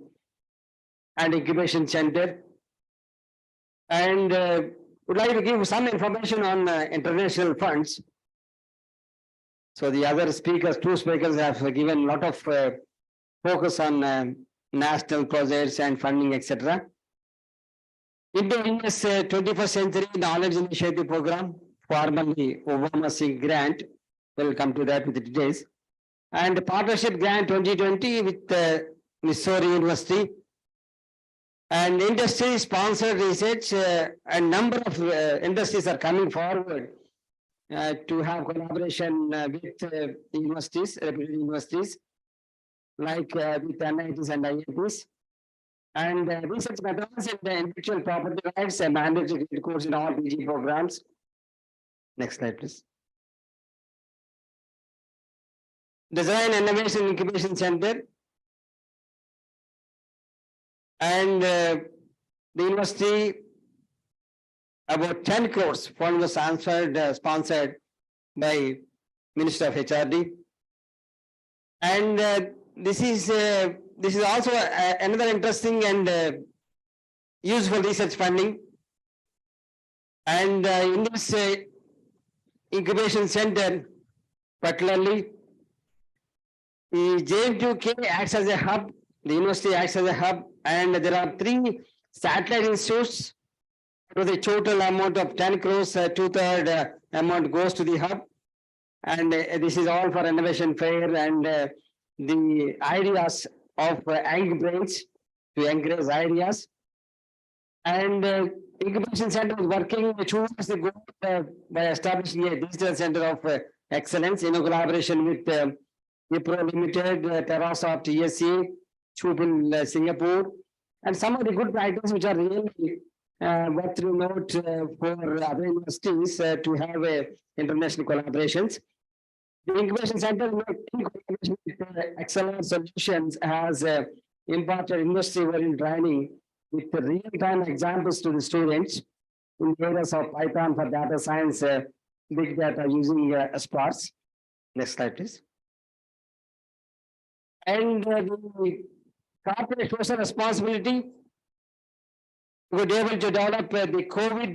and incubation center. And would like to give some information on international funds. So the other speakers, 2 speakers, have given a lot of focus on national projects and funding, etc. India-US 21st Century Knowledge Initiative Program, formerly Obama Singh Grant, we'll come to that with the details. And Partnership Grant 2020 with Missouri University. And industry sponsored research, a number of industries are coming forward to have collaboration with universities, reputed universities, like with NITs and IITs. And research methods and intellectual property rights, a mandatory course in all PG programs. Next slide, please. Design Innovation Incubation Center. And the university, about 10 crores fund was sponsored by Minister of HRD. And this is also another interesting and useful research funding. And in this incubation center, particularly, the JM2K acts as a hub, the university acts as a hub, and there are 3 satellite institutes. To the total amount of 10 crores, 2/3 amount goes to the hub. And this is all for innovation fair and the ideas of young brains to encourage ideas. And incubation center is working towards the goal by establishing a digital center of excellence in collaboration with Wipro Limited, Terrasoft ESA, Chupin Singapore, and some of the good practices which are really worth to note for other universities to have international collaborations. The incubation center in collaboration with Excellent Solutions has imparted industry-oriented training with real-time examples to the students in the areas of Python for data science, big data using Sparse. Next slide, please. And the corporate social responsibility, we were able to develop the COVID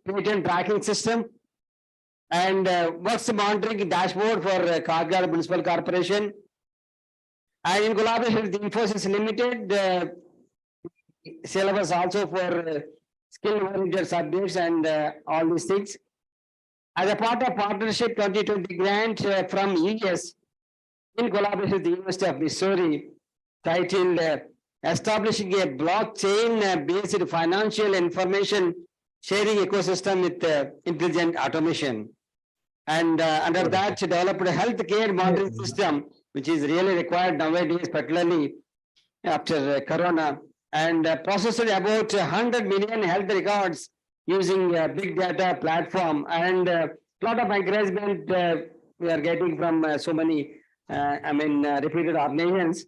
patent tracking system and works monitoring dashboard for Kargar Municipal Corporation. And in collaboration with Infosys Limited, syllabus also for skill-oriented subjects and all these things. As a part of partnership 2020 grant from ES in collaboration with the University of Missouri, titled Establishing a Blockchain-Based Financial Information Sharing Ecosystem with Intelligent Automation. And under that, developed a healthcare monitoring system, which is really required nowadays, particularly after Corona, and processed about 100 million health records using big data platform, and a lot of encouragement we are getting from so many, reputed organizations.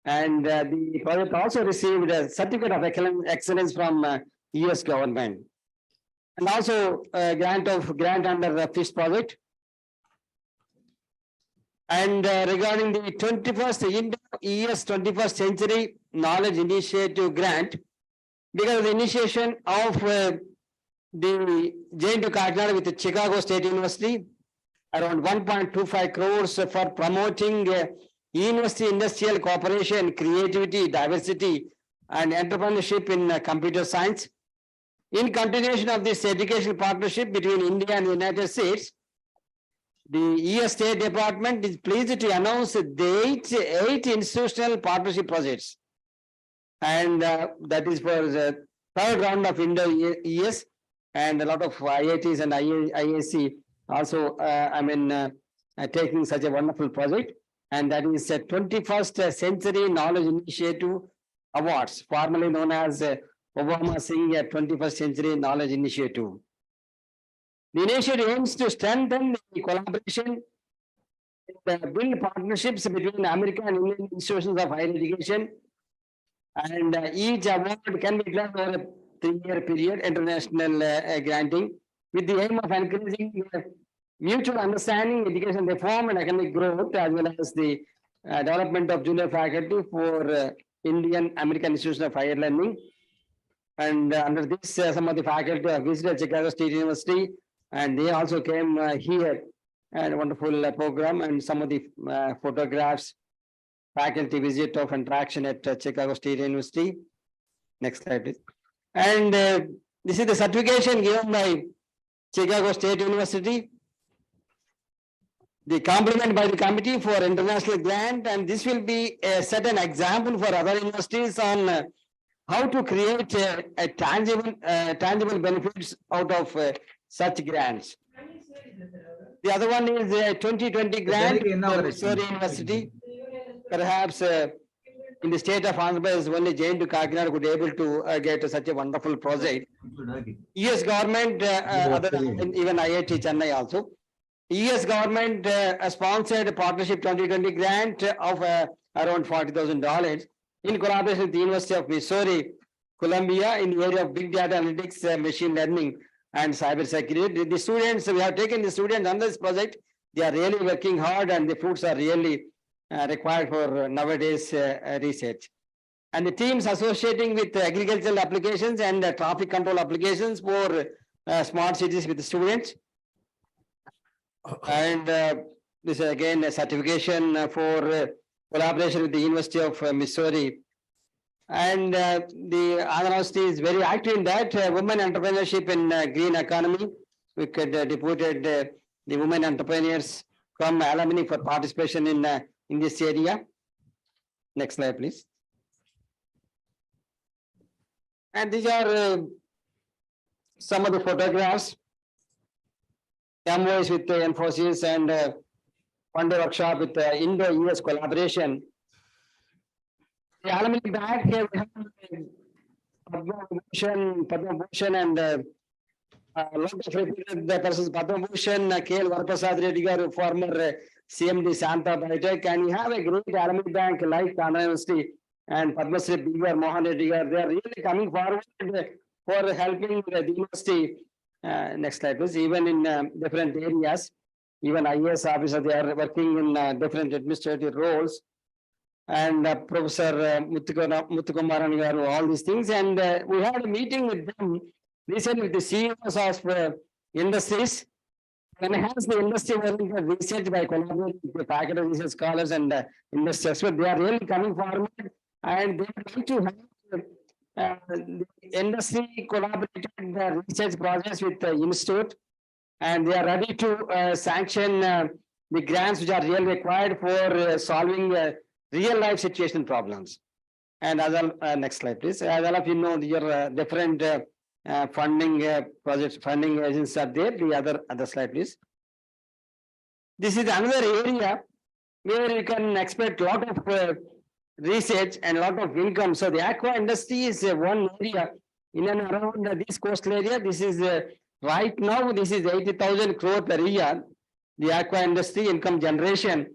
And the project also received a certificate of excellence from US government, and also a grant under the FISH project. And regarding the 21st Indo-ES 21st Century Knowledge Initiative grant, because of the initiation of the J&T Kakinada with the Chicago State University, around 1.25 crores for promoting university industrial cooperation, creativity, diversity, and entrepreneurship in computer science. In continuation of this educational partnership between India and the United States, the ES State Department is pleased to announce the eight institutional partnership projects. And that is for the third round of Indo-ES, and a lot of IITs and IAC also, taking such a wonderful project. And that is 21st Century Knowledge Initiative Awards, formerly known as Obama Singh 21st Century Knowledge Initiative. The initiative aims to strengthen the collaboration and build partnerships between American and Indian institutions of higher education. And each award can be granted over a 3-year period, international granting, with the aim of encouraging mutual understanding, education reform, and academic growth, as well as the development of junior faculty for Indian American institutions of higher learning. And under this, some of the faculty have visited Chicago State University, and they also came here, and a wonderful program, and some of the photographs, faculty visit of interaction at Chicago State University. Next slide, please. And this is the certification given by Chicago State University, the compliment by the committee for international grant, and this will be set an example for other universities on how to create a tangible benefits out of such grants. The other one is a 2020 grant for Missouri University. Perhaps in the state of Andhra Pradesh, only J&T Kakinada could be able to get such a wonderful project. US government, even IIT Chennai also. US government sponsored a partnership 2020 grant of around $40,000 in collaboration with the University of Missouri, Columbia, in the area of big data analytics, machine learning, and cyber security. The students, we have taken the students under this project. They are really working hard, and the fruits are really required for nowadays research. And the teams associating with agricultural applications and traffic control applications for smart cities with the students. And this is again a certification for collaboration with the University of Missouri. And the Andhra University is very active in that. Women entrepreneurship in green economy. We could deputed the women entrepreneurs from alumni for participation in this area. Next slide, please. And these are some of the photographs. MOS with Infosys and one-day workshop with Indo-US collaboration. The alumni back here we have Padma Bhushan and a lot of reputed persons, Padma Bhushan, KL Varprasad Reddy garu, former CMD Santa Biotech, and we have a great alumni bank like Andhra University and Padma Shri B.R. Mohan Reddy garu. They are really coming forward for helping the university. Next slide, please. Even in different areas, even IAS officers, they are working in different administrative roles. And Professor Muthukumaran garu, all these things. And we had a meeting with them recently with the CEOs of industries, enhance the industry research by collaborating with the faculty, research scholars, and industry experts. They are really coming forward, and they would like to The industry collaborated the research projects with the institute, and they are ready to sanction the grants which are really required for solving real life situation problems. And as well, next slide, please. As all of you know, your different funding projects, funding agencies are there. The other slide, please. This is another area where you can expect a lot of research and a lot of income. So the aqua industry is one area in and around this coastal area. This is right now, this is 80,000 crore per year, the aqua industry income generation.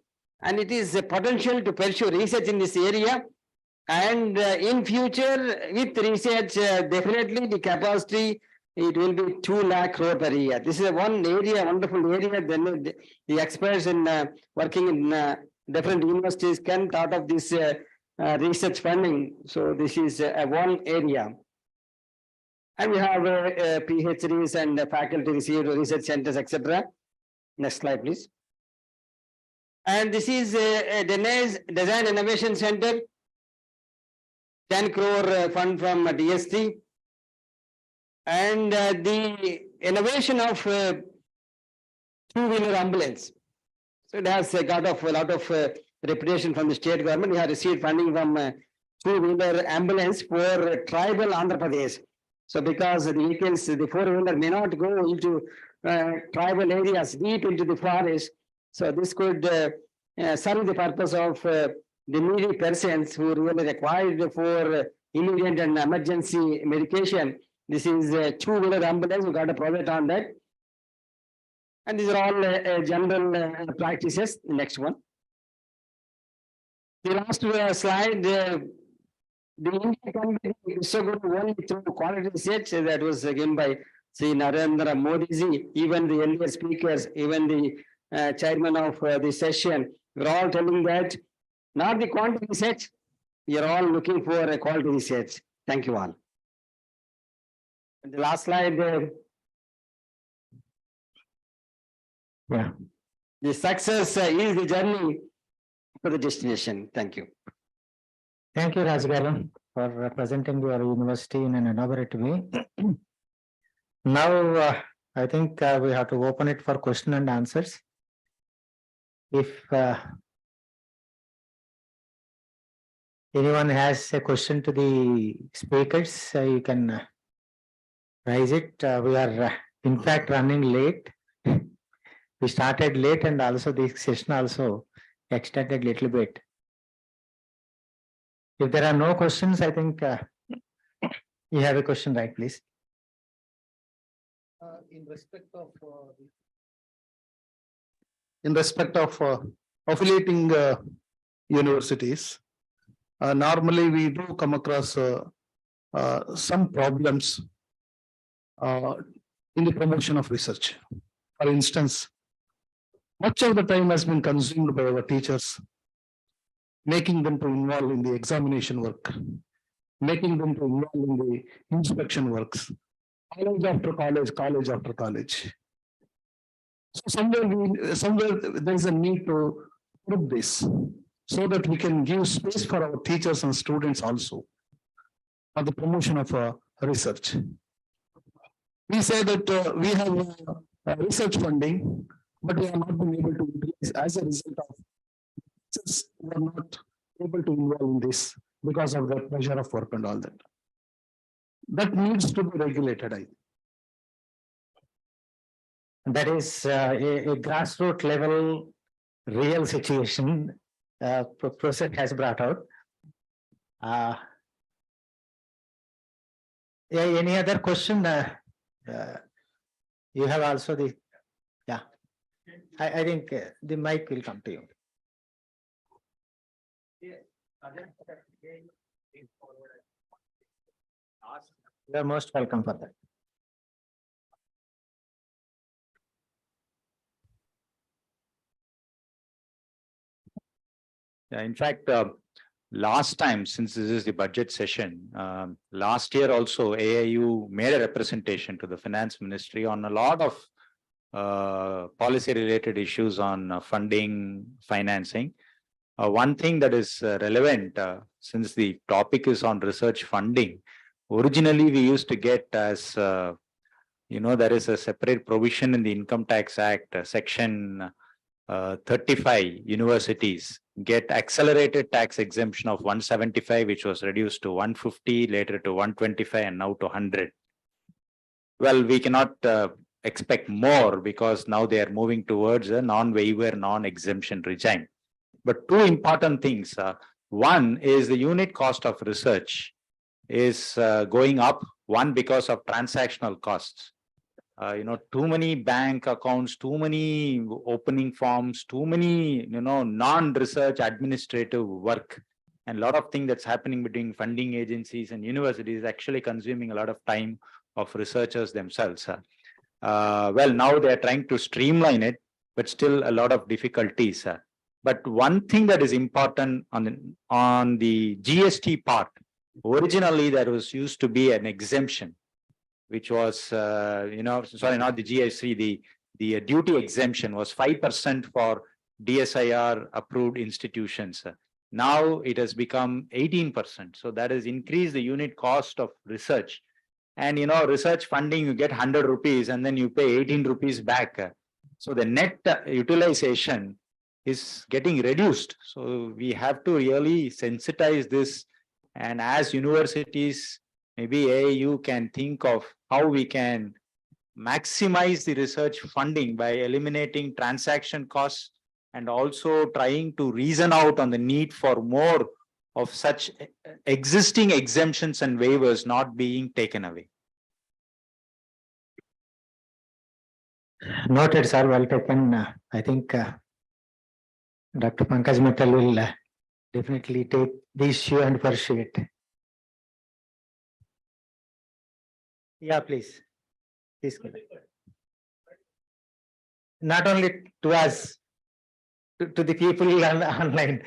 And it is a potential to pursue research in this area. And in future, with research, definitely the capacity, it will be 2 lakh crore per year. This is one area, wonderful area. Then the experts in working in different universities can thought of this research funding. So this is one area. And we have PhDs and faculty received research centers, etc. Next slide, please. And this is a Design Innovation Center, 10 crore fund from DST. And the innovation of two-wheeler ambulance. So it has got a lot of reputation from the state government. We have received funding from two-wheeler ambulance for tribal Andhra Pradesh. So because the vehicles, the four-wheeler may not go into tribal areas deep into the forest. So this could serve the purpose of the needy persons who really required for immediate and emergency medication. This is a two-wheeler ambulance. We got a project on that. And these are all general practices. Next one. The last slide, the Indian company is so good only through quality research that was given by Sri Narendra Modi ji, even the earlier speakers, even the chairman of the session, we're all telling that not the quantity research, you're all looking for a quality research. Thank you all. And the last slide. Yeah. The success is the journey to the destination. Thank you. Thank you, Rajgaran, for representing your university in an elaborate way. Now, I think we have to open it for question and answers. If anyone has a question to the speakers, you can raise it. We are, in fact, running late. We started late, and also this session also extended a little bit. If there are no questions, I think you have a question, right, please? In respect of affiliating universities, normally we do come across some problems in the promotion of research. For instance, much of the time has been consumed by our teachers, making them to involve in the examination work, making them to involve in the inspection works, college after college, college after college. So somewhere there is a need to put this so that we can give space for our teachers and students also for the promotion of research. We say that we have research funding, but we are not being able to utilize as a result of teachers who are not able to involve in this because of the pressure of work and all that. That needs to be regulated, I think. That is a grassroots level real situation Professor has brought out. Any other question? You have also the, yeah. I think the mic will come to you. You are most welcome for that. Yeah, in fact, last time, since this is the budget session, last year also AIU made a representation to the finance ministry on a lot of policy related issues on funding, financing. One thing that is relevant, since the topic is on research funding, Originally, we used to get as, there is a separate provision in the Income Tax Act, section 35, universities get accelerated tax exemption of 175, which was reduced to 150, later to 125, and now to 100. Well, we cannot expect more because now they are moving towards a non-waiver, non-exemption regime. But two important things. One is the unit cost of research is going up. One, because of transactional costs. Too many bank accounts, too many opening forms, too many, non-research administrative work, and a lot of things that's happening between funding agencies and universities actually consuming a lot of time of researchers themselves. Well, now they're trying to streamline it, but still a lot of difficulties. But one thing that is important on the GST part, originally there was used to be an exemption, which was, sorry, not the GST, the duty exemption was 5% for DSIR approved institutions. Now it has become 18%. So that has increased the unit cost of research. And, research funding, you get 100 rupees and then you pay 18 rupees back. So the net utilization is getting reduced. So we have to really sensitize this. And as universities, maybe AIU can think of how we can maximize the research funding by eliminating transaction costs and also trying to reason out on the need for more of such existing exemptions and waivers not being taken away. Noted, sir. Well taken. I think Dr. Pankaj Mittal will definitely take the issue and pursue it. Yeah, please. Please. Not only to us, to the people online.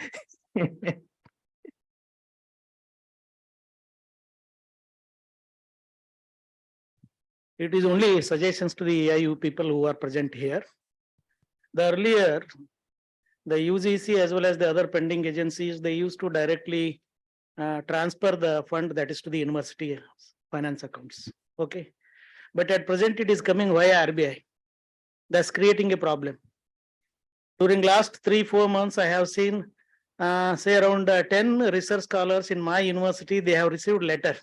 It is only suggestions to the AIU people who are present here. The earlier, the UGC as well as the other pending agencies, they used to directly transfer the fund that is to the university finance accounts. Okay. But at present, it is coming via RBI. That's creating a problem. During last 3-4 months, I have seen, say around 10 research scholars in my university, they have received letter.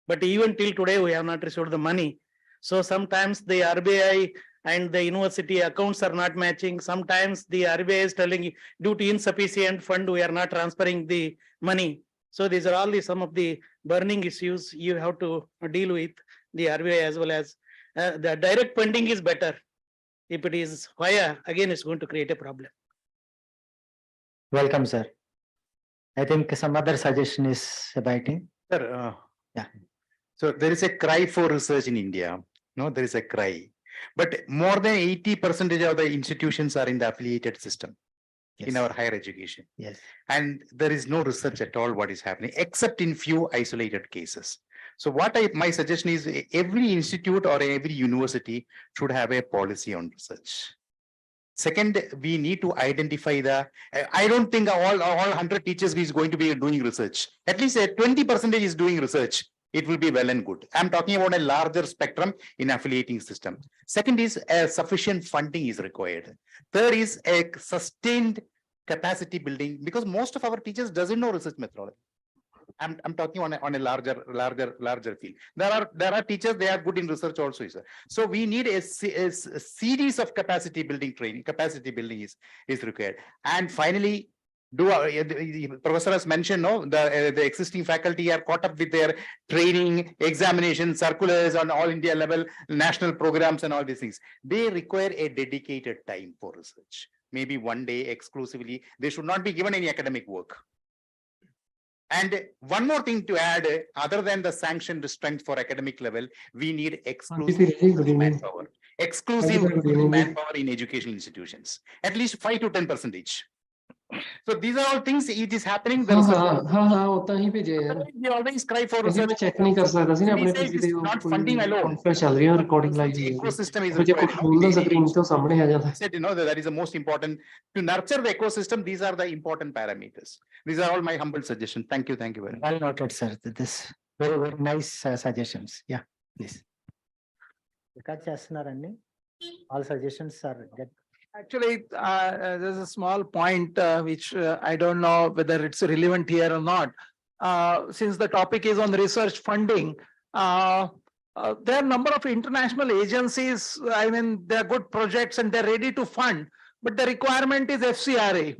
But even till today, we have not received the money. So sometimes the RBI and the university accounts are not matching. Sometimes the RBI is telling due to insufficient fund, we are not transferring the money. So these are all some of the burning issues you have to deal with the RBI as well as the direct funding is better. If it is via, again, it's going to create a problem. Welcome, sir. I think some other suggestion is abiding. Sir, yeah. So there is a cry for research in India. No, there is a cry. But more than 80% of the institutions are in the affiliated system. Yes. In our higher education. Yes. And there is no research at all what is happening, except in few isolated cases. So my suggestion is every institute or every university should have a policy on research. Second, we need to identify I don't think all 100 teachers is going to be doing research. At least 20% is doing research. It will be well and good. I'm talking about a larger spectrum in affiliating system. Second is sufficient funding is required. Third is a sustained capacity building, because most of our teachers doesn't know research methodology. I'm talking on a larger field. There are teachers, they are good in research also, sir. So we need a series of capacity building training. Capacity building is required. And finally, the professor has mentioned, no, the existing faculty are caught up with their training, examinations, circulars on all India level, national programs and all these things. They require a dedicated time for research. Maybe one day exclusively. They should not be given any academic work. And one more thing to add, other than the sanctioned strength for academic level, we need exclusive manpower. Exclusive manpower in educational institutions, at least 5 to 10%. So these are all things it is happening. They always cry for research. Not funding alone. Ecosystem is required. Said, that is the most important. To nurture the ecosystem, these are the important parameters. These are all my humble suggestions. Thank you. Thank you very much. Well noted, sir. This Very, very nice suggestions. Yeah, please. All suggestions are get. Actually, there's a small point which I don't know whether it's relevant here or not. Since the topic is on research funding, there are a number of international agencies. I mean, they're good projects and they're ready to fund, but the requirement is FCRA.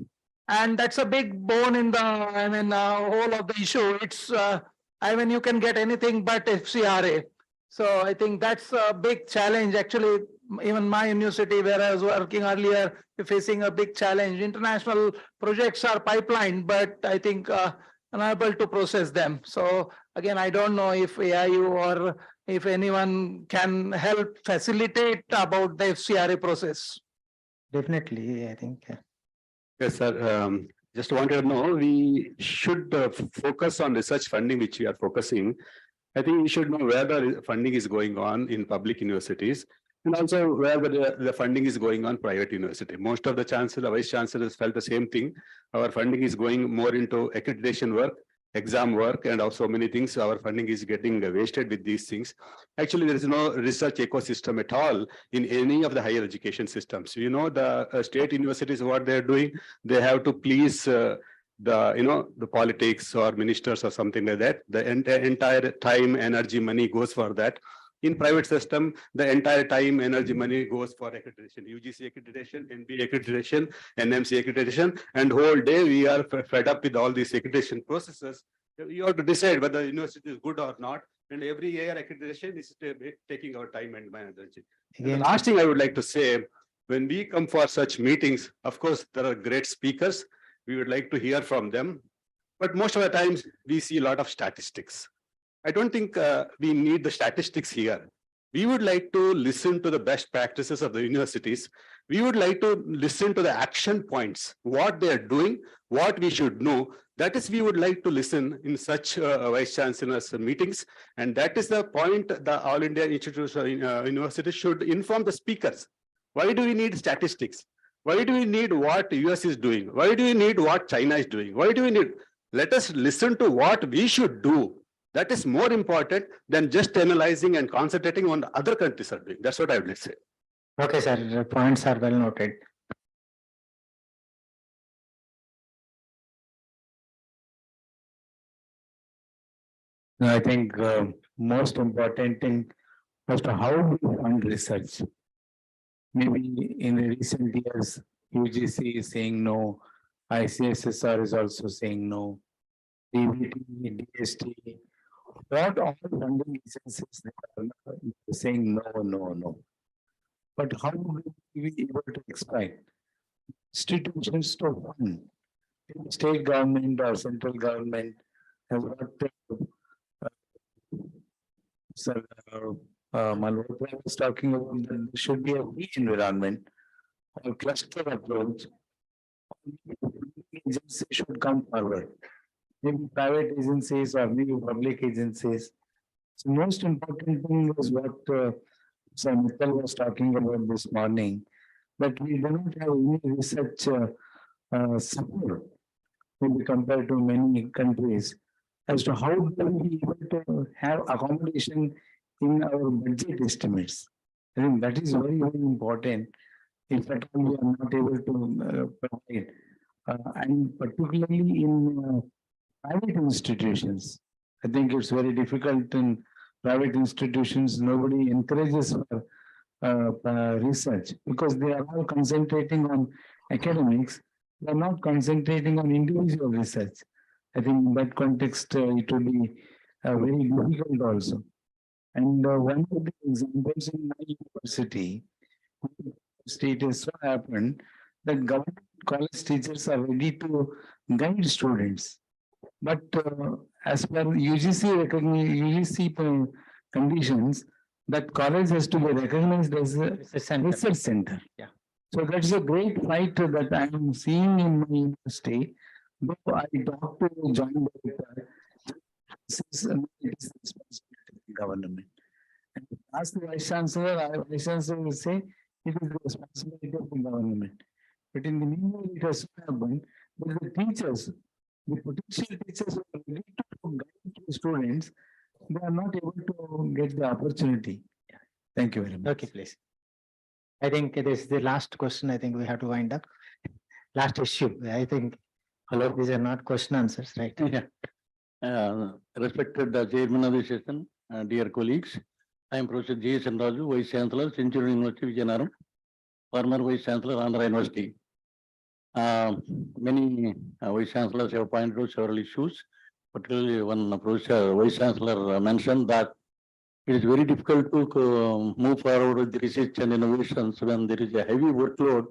And that's a big bone in the, whole of the issue. It's, you can get anything but FCRA. So I think that's a big challenge. Actually, even my university where I was working earlier, facing a big challenge. International projects are pipelined, but I think unable to process them. So again, I don't know if AIU or if anyone can help facilitate about the FCRA process. Definitely, I think. Yes, sir. Just wanted to know, we should focus on research funding, which we are focusing. I think we should know where the funding is going on in public universities and also where the funding is going on private university. Most of the chancellors, vice chancellors felt the same thing. Our funding is going more into accreditation work, exam work, and also many things. Our funding is getting wasted with these things. Actually, there is no research ecosystem at all in any of the higher education systems. You know, the state universities, what they're doing, they have to please the politics or ministers or something like that. The entire time, energy, money goes for that. In private system, the entire time, energy, money goes for accreditation, UGC accreditation, NBA accreditation, NMC accreditation, and whole day we are fed up with all these accreditation processes. You have to decide whether the university is good or not, and every year accreditation is taking our time and my energy. And the last thing I would like to say, when we come for such meetings, of course, there are great speakers. We would like to hear from them, but most of the times we see a lot of statistics. I don't think we need the statistics here. We would like to listen to the best practices of the universities. We would like to listen to the action points, what they are doing, what we should know. That is, we would like to listen in such vice chancellors meetings. And that is the point the All India Institutes of Universities should inform the speakers. Why do we need statistics? Why do we need what US is doing? Why do we need what China is doing? Why do we need? Let us listen to what we should do. That is more important than just analyzing and concentrating on what other countries are doing. That's what I would say. Okay, sir. The points are well noted. I think most important thing as to how we fund research. Maybe in the recent years, UGC is saying no, ICSSR is also saying no, DBT, DST, what all funding agencies are saying no. But how will we be able to expect institutions to fund? State government or central government has got Malhotra was talking about that there should be a free environment or cluster approach. Agencies should come forward. Maybe private agencies or maybe public agencies. So most important thing is what Sir Mittal was talking about this morning, that we do not have any research support maybe compared to many countries as to how do we be able to have accommodation in our budget estimates. I think that is very, very important. If at all we are not able to provide, and particularly in private institutions, I think it's very difficult in private institutions. Nobody encourages for research because they are all concentrating on academics. They are not concentrating on individual research. I think in that context, it will be very difficult also. And one of the examples in my university, it has so happened that government college teachers are ready to guide students. But as per UGC conditions, that college has to be recognized as a research center. Yeah. So that's a great fight that I am seeing in my university. Though I talked to joint director, it is the responsibility of the government. And ask the vice chancellor, vice chancellor will say it is the responsibility of the government. But in the meanwhile, it has happened that the teachers, the potential teachers who are ready to guide the students, they are not able to get the opportunity. Thank you very much. Okay, please. I think this is the last question. I think we have to wind up. Last issue. I think these are not question answers, right? Respected Chairman of the session, dear colleagues, I am Professor J. Chandraju, Vice Chancellor, Central University, Vijayanaram, former Vice Chancellor, Andhra University. Many Vice Chancellors have pointed out several issues, particularly one Professor Vice Chancellor mentioned that it is very difficult to move forward with the research and innovations when there is a heavy workload,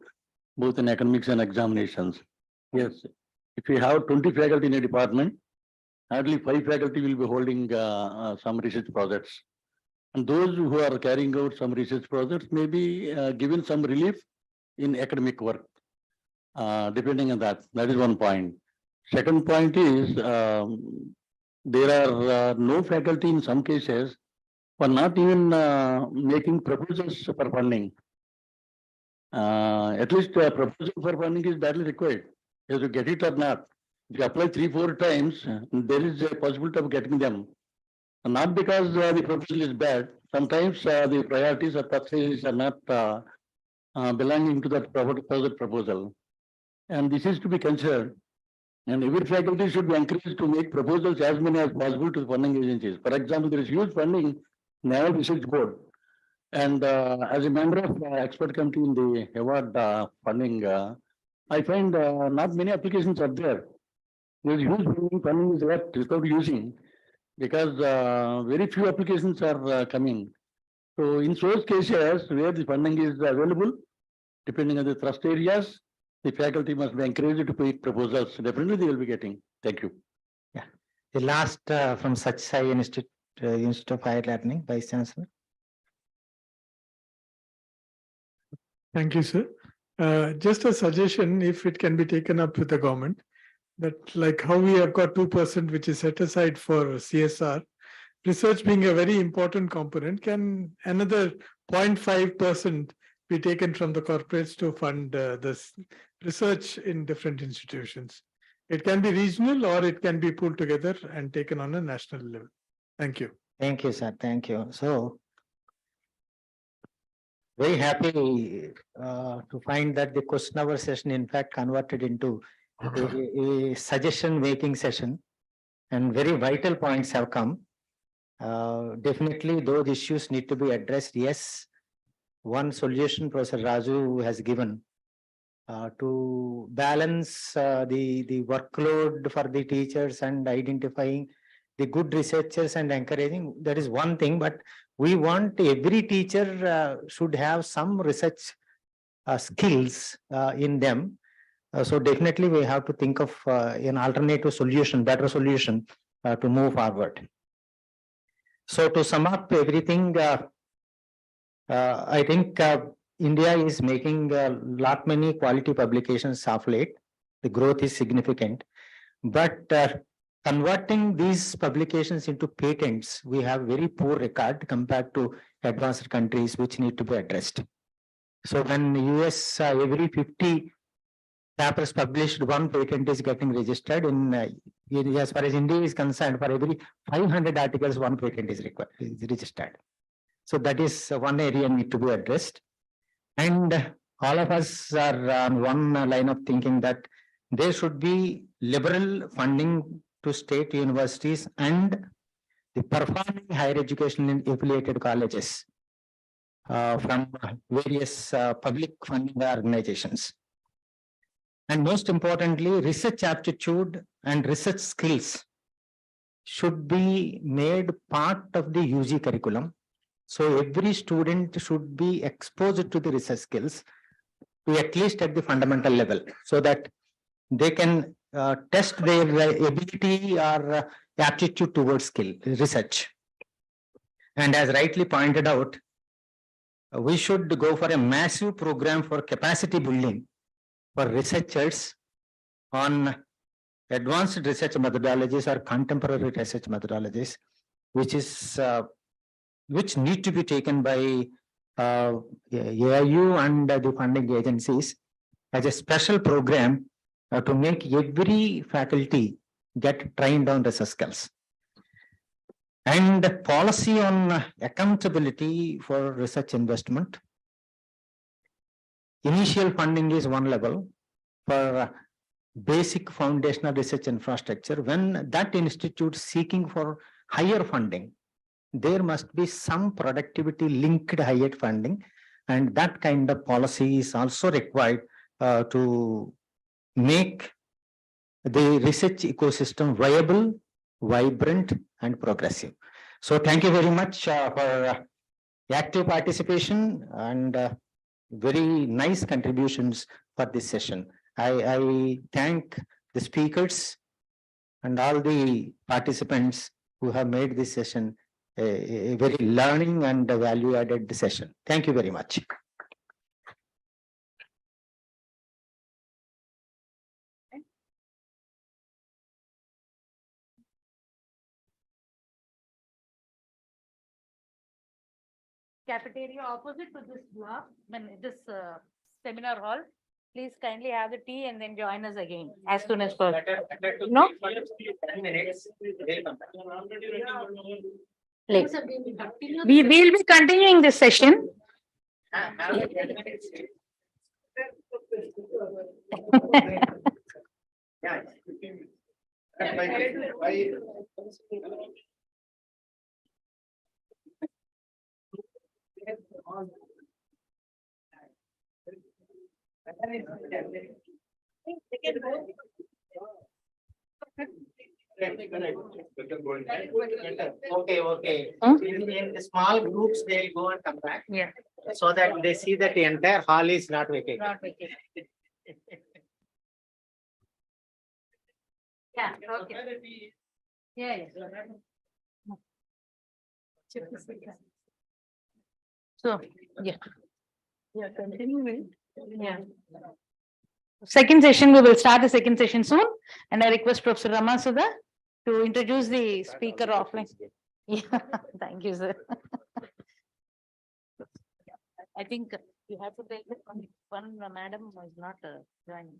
both in academics and examinations. Yes, if we have 20 faculty in a department, hardly 5 faculty will be holding some research projects. And those who are carrying out some research projects may be given some relief in academic work, depending on that. That is one point. Second point is there are no faculty in some cases for not even making proposals for funding. At least a proposal for funding is badly required. You have to get it or not. If you apply 3-4 times, there is a possibility of getting them. Not because the proposal is bad. Sometimes the priorities or purchases are not belonging to that project proposal. And this is to be considered. And every faculty should be encouraged to make proposals as many as possible to funding agencies. For example, there is huge funding Naval Research Board. And as a member of expert committee in the award funding, I find not many applications are there. There is huge funding is left without using because very few applications are coming. So in those cases where the funding is available, depending on the thrust areas, the faculty must be encouraged to make proposals. Definitely they will be getting. Thank you. Yeah. The last from Satsai Institute of Higher Learning, Vice Chancellor. Thank you, sir. Just a suggestion, if it can be taken up with the government, that like how we have got 2% which is set aside for CSR, research being a very important component, can another 0.5% be taken from the corporates to fund this research in different institutions? It can be regional or it can be pulled together and taken on a national level. Thank you. Thank you, sir. Thank you. So very happy to find that the question hour session in fact converted into a suggestion making session, and very vital points have come. Definitely those issues need to be addressed. Yes, one solution Professor Raju has given to balance the workload for the teachers and identifying the good researchers and encouraging, that is one thing, but we want every teacher should have some research skills in them. So definitely we have to think of an alternative solution, better solution to move forward. So to sum up everything, I think India is making many quality publications of late. The growth is significant, but converting these publications into patents, we have very poor record compared to advanced countries, which need to be addressed. So when US every 50 papers published, one patent is getting registered. As far as India is concerned, for every 500 articles, one patent is registered. So that is one area need to be addressed. And all of us are on one line of thinking that there should be liberal funding to state universities and the performing higher education in affiliated colleges from various public funding organizations. And most importantly, research aptitude and research skills should be made part of the UG curriculum. So every student should be exposed to the research skills, to at least at the fundamental level, so that they can test their ability or aptitude towards research. And as rightly pointed out, we should go for a massive program for capacity building for researchers on advanced research methodologies or contemporary research methodologies, which need to be taken by AIU and the funding agencies as a special program to make every faculty get trained on research skills. and policy on accountability for research investment. Initial funding is one level for basic foundational research infrastructure. When that institute seeking for higher funding, there must be some productivity linked higher funding, and that kind of policy is also required to make the research ecosystem viable, vibrant, and progressive. So thank you very much for active participation and very nice contributions for this session. I thank the speakers and all the participants who have made this session a very learning and value added session. Thank you very much. Cafeteria opposite to this block, this seminar hall. Please kindly have the tea and then join us again as soon as possible. No? Like, we will be continuing this session. Okay. In the small groups, they'll go and come back. Yeah. So that they see that the entire hall is not vacated. Not vacated. Yeah, okay. Yeah. So, yeah. Yeah, continuing. Yeah. Second session, we will start the second session soon, and I request Professor Ramasudha to introduce the speaker offline. Yeah, thank you, sir. I think you have to take it one madam was not joining.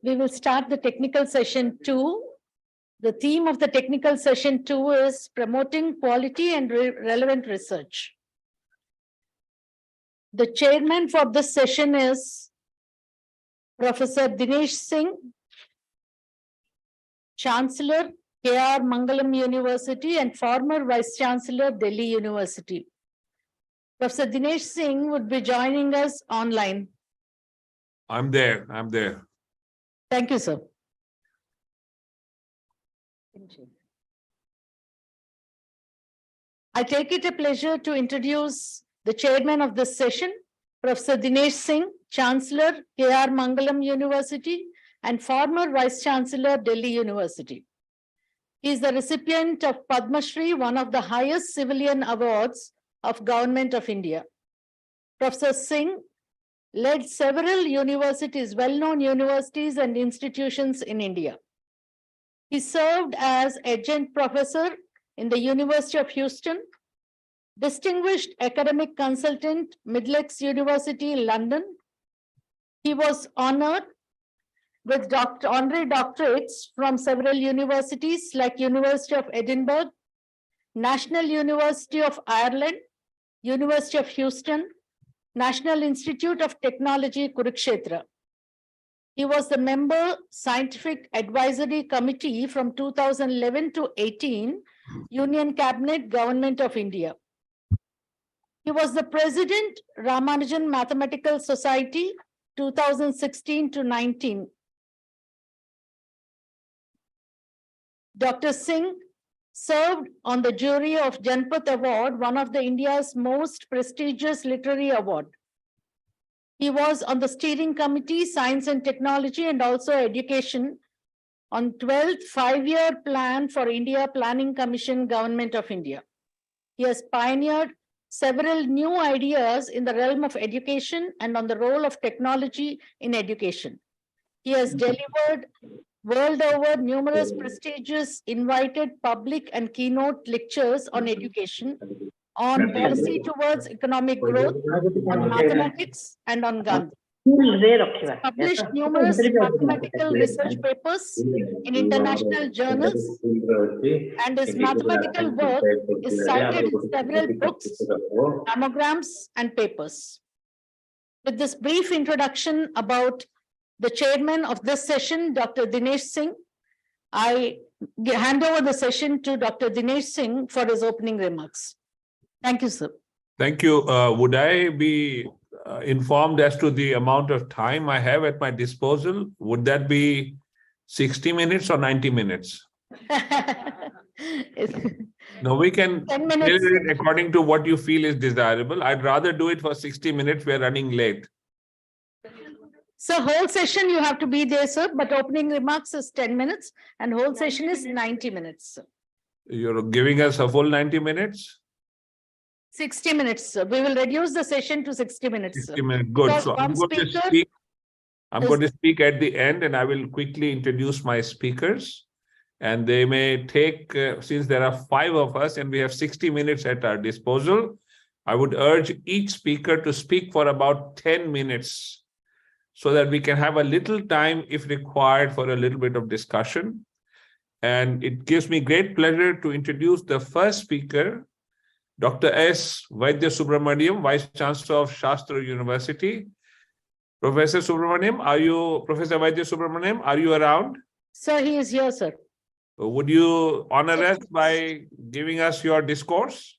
We will start the technical session 2. The theme of the technical session 2 is promoting quality and relevant research. The chairman for this session is Professor Dinesh Singh, Chancellor, K.R. Mangalam University and former Vice Chancellor, Delhi University. Professor Dinesh Singh would be joining us online. I'm there. Thank you, sir. I take it a pleasure to introduce the chairman of this session, Professor Dinesh Singh, Chancellor, K.R. Mangalam University and former Vice Chancellor, Delhi University. He is the recipient of Padma Shri, one of the highest civilian awards of Government of India. Professor Singh led several universities, well-known universities and institutions in India. He served as adjunct professor in the University of Houston, distinguished academic consultant, Middlesex University, London. He was honored with honorary doctorates from several universities like University of Edinburgh, National University of Ireland, University of Houston, National Institute of Technology, Kurukshetra. He was the member Scientific Advisory Committee from 2011 to 18, Union Cabinet, Government of India. He was the President, Ramanujan Mathematical Society, 2016 to 19. Dr. Singh served on the jury of Jan-1st Award, one of the India's most prestigious literary award. He was on the steering committee, Science and Technology, and also Education on 12th five-year plan for India Planning Commission, Government of India. He has pioneered several new ideas in the realm of education and on the role of technology in education. He has delivered world over numerous prestigious invited public and keynote lectures on education, on policy towards economic growth, on mathematics, and on Gandhi. Published numerous mathematical research papers in international journals, and his mathematical work is cited in several books, monograms, and papers. With this brief introduction about the chairman of this session, Dr. Dinesh Singh, I hand over the session to Dr. Dinesh Singh for his opening remarks. Thank you, sir. Thank you. Would I be informed as to the amount of time I have at my disposal? Would that be 60 minutes or 90 minutes? No, we can 10 minutes. tailor it according to what you feel is desirable. I'd rather do it for 60 minutes. We're running late. So whole session you have to be there, sir, but opening remarks is 10 minutes and whole session is 90 minutes. Sir. You're giving us a full 90 minutes? 60 minutes, sir. We will reduce the session to 60 minutes. 60 minutes. Good. Because So I'm one going to speaker speak. I'm going to speak at the end, and I will quickly introduce my speakers. And they may take, since there are 5 of us and we have 60 minutes at our disposal, I would urge each speaker to speak for about 10 minutes so that we can have a little time, if required, for a little bit of discussion. And it gives me great pleasure to introduce the first speaker, Dr. S. Vaidya Subramaniam, Vice Chancellor of Shastra University. Professor Subramaniam, Professor Vaidya Subramaniam, are you around? Sir, he is here, sir. Would you honor us by giving us your discourse?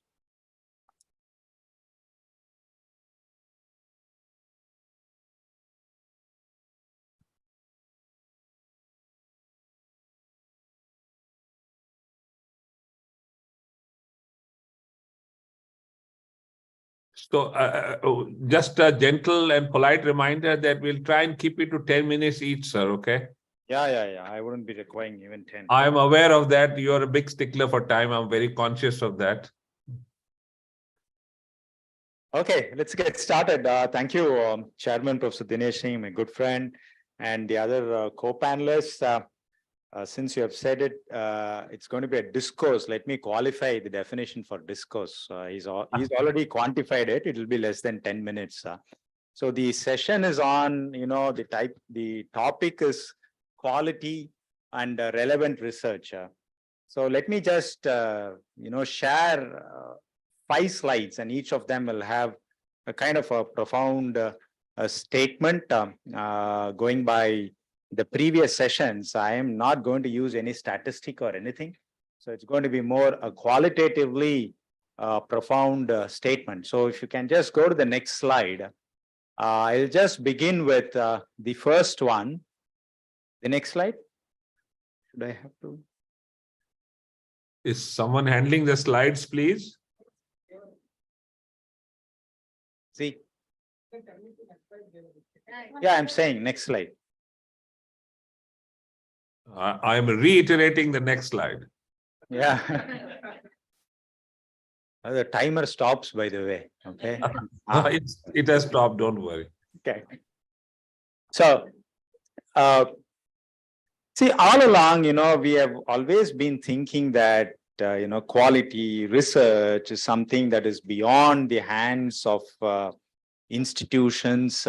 So just a gentle and polite reminder that we'll try and keep it to 10 minutes each, sir, okay? Yeah. I wouldn't be requiring even 10. I'm aware of that. You're a big stickler for time. I'm very conscious of that. Okay, let's get started. Thank you, Chairman Professor Dinesh Singh, my good friend, and the other co-panelists. Since you have said it, it's going to be a discourse. Let me qualify the definition for discourse. He's already quantified it. It will be less than 10 minutes. So the session is on, the topic is quality and relevant research. So let me just, share 5 slides, and each of them will have a kind of a profound statement going by the previous sessions. I am not going to use any statistic or anything. So it's going to be more a qualitatively profound statement. So if you can just go to the next slide, I'll just begin with the first one. The next slide. Should I have to? Is someone handling the slides, please? See? Yeah, I'm saying next slide. I'm reiterating the next slide. Yeah. The timer stops, by the way. Okay. It has stopped. Don't worry. Okay. So, see, all along, we have always been thinking that, quality research is something that is beyond the hands of institutions,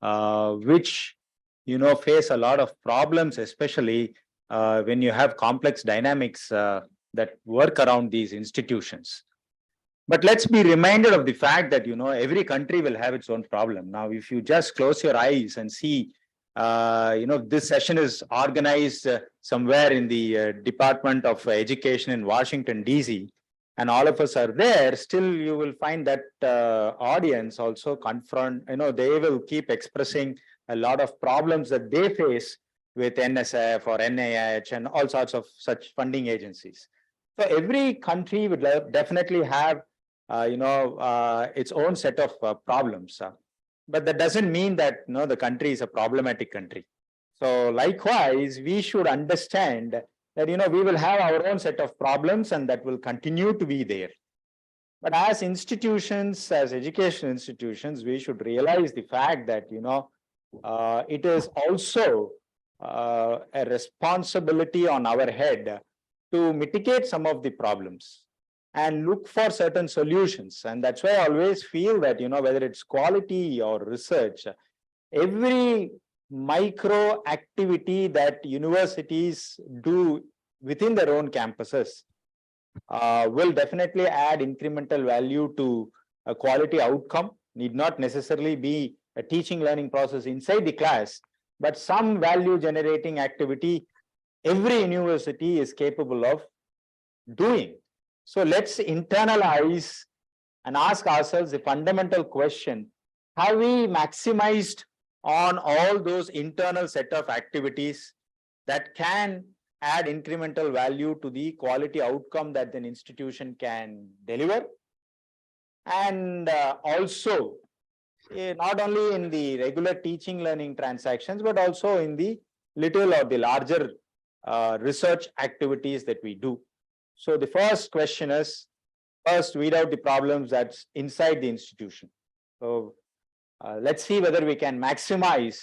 which, face a lot of problems, especially when you have complex dynamics that work around these institutions. But let's be reminded of the fact that, every country will have its own problem. Now, if you just close your eyes and see, this session is organized somewhere in the Department of Education in Washington, D.C., and all of us are there, still you will find that audience also confront, they will keep expressing a lot of problems that they face with NSF or NIH and all sorts of such funding agencies. So every country would definitely have, its own set of problems. But that doesn't mean that the country is a problematic country. So likewise, we should understand that we will have our own set of problems, and that will continue to be there. But as institutions, as education institutions, we should realize the fact that, it is also a responsibility on our head to mitigate some of the problems and look for certain solutions. And that's why I always feel that, whether it's quality or research, every micro activity that universities do within their own campuses will definitely add incremental value to a quality outcome. Need not necessarily be a teaching learning process inside the class, but some value generating activity every university is capable of doing. So let's internalize and ask ourselves the fundamental question: have we maximized on all those internal set of activities that can add incremental value to the quality outcome that an institution can deliver? And also, not only in the regular teaching learning transactions, but also in the little or the larger research activities that we do. So the first question is, first weed out the problems that's inside the institution. So let's see whether we can maximize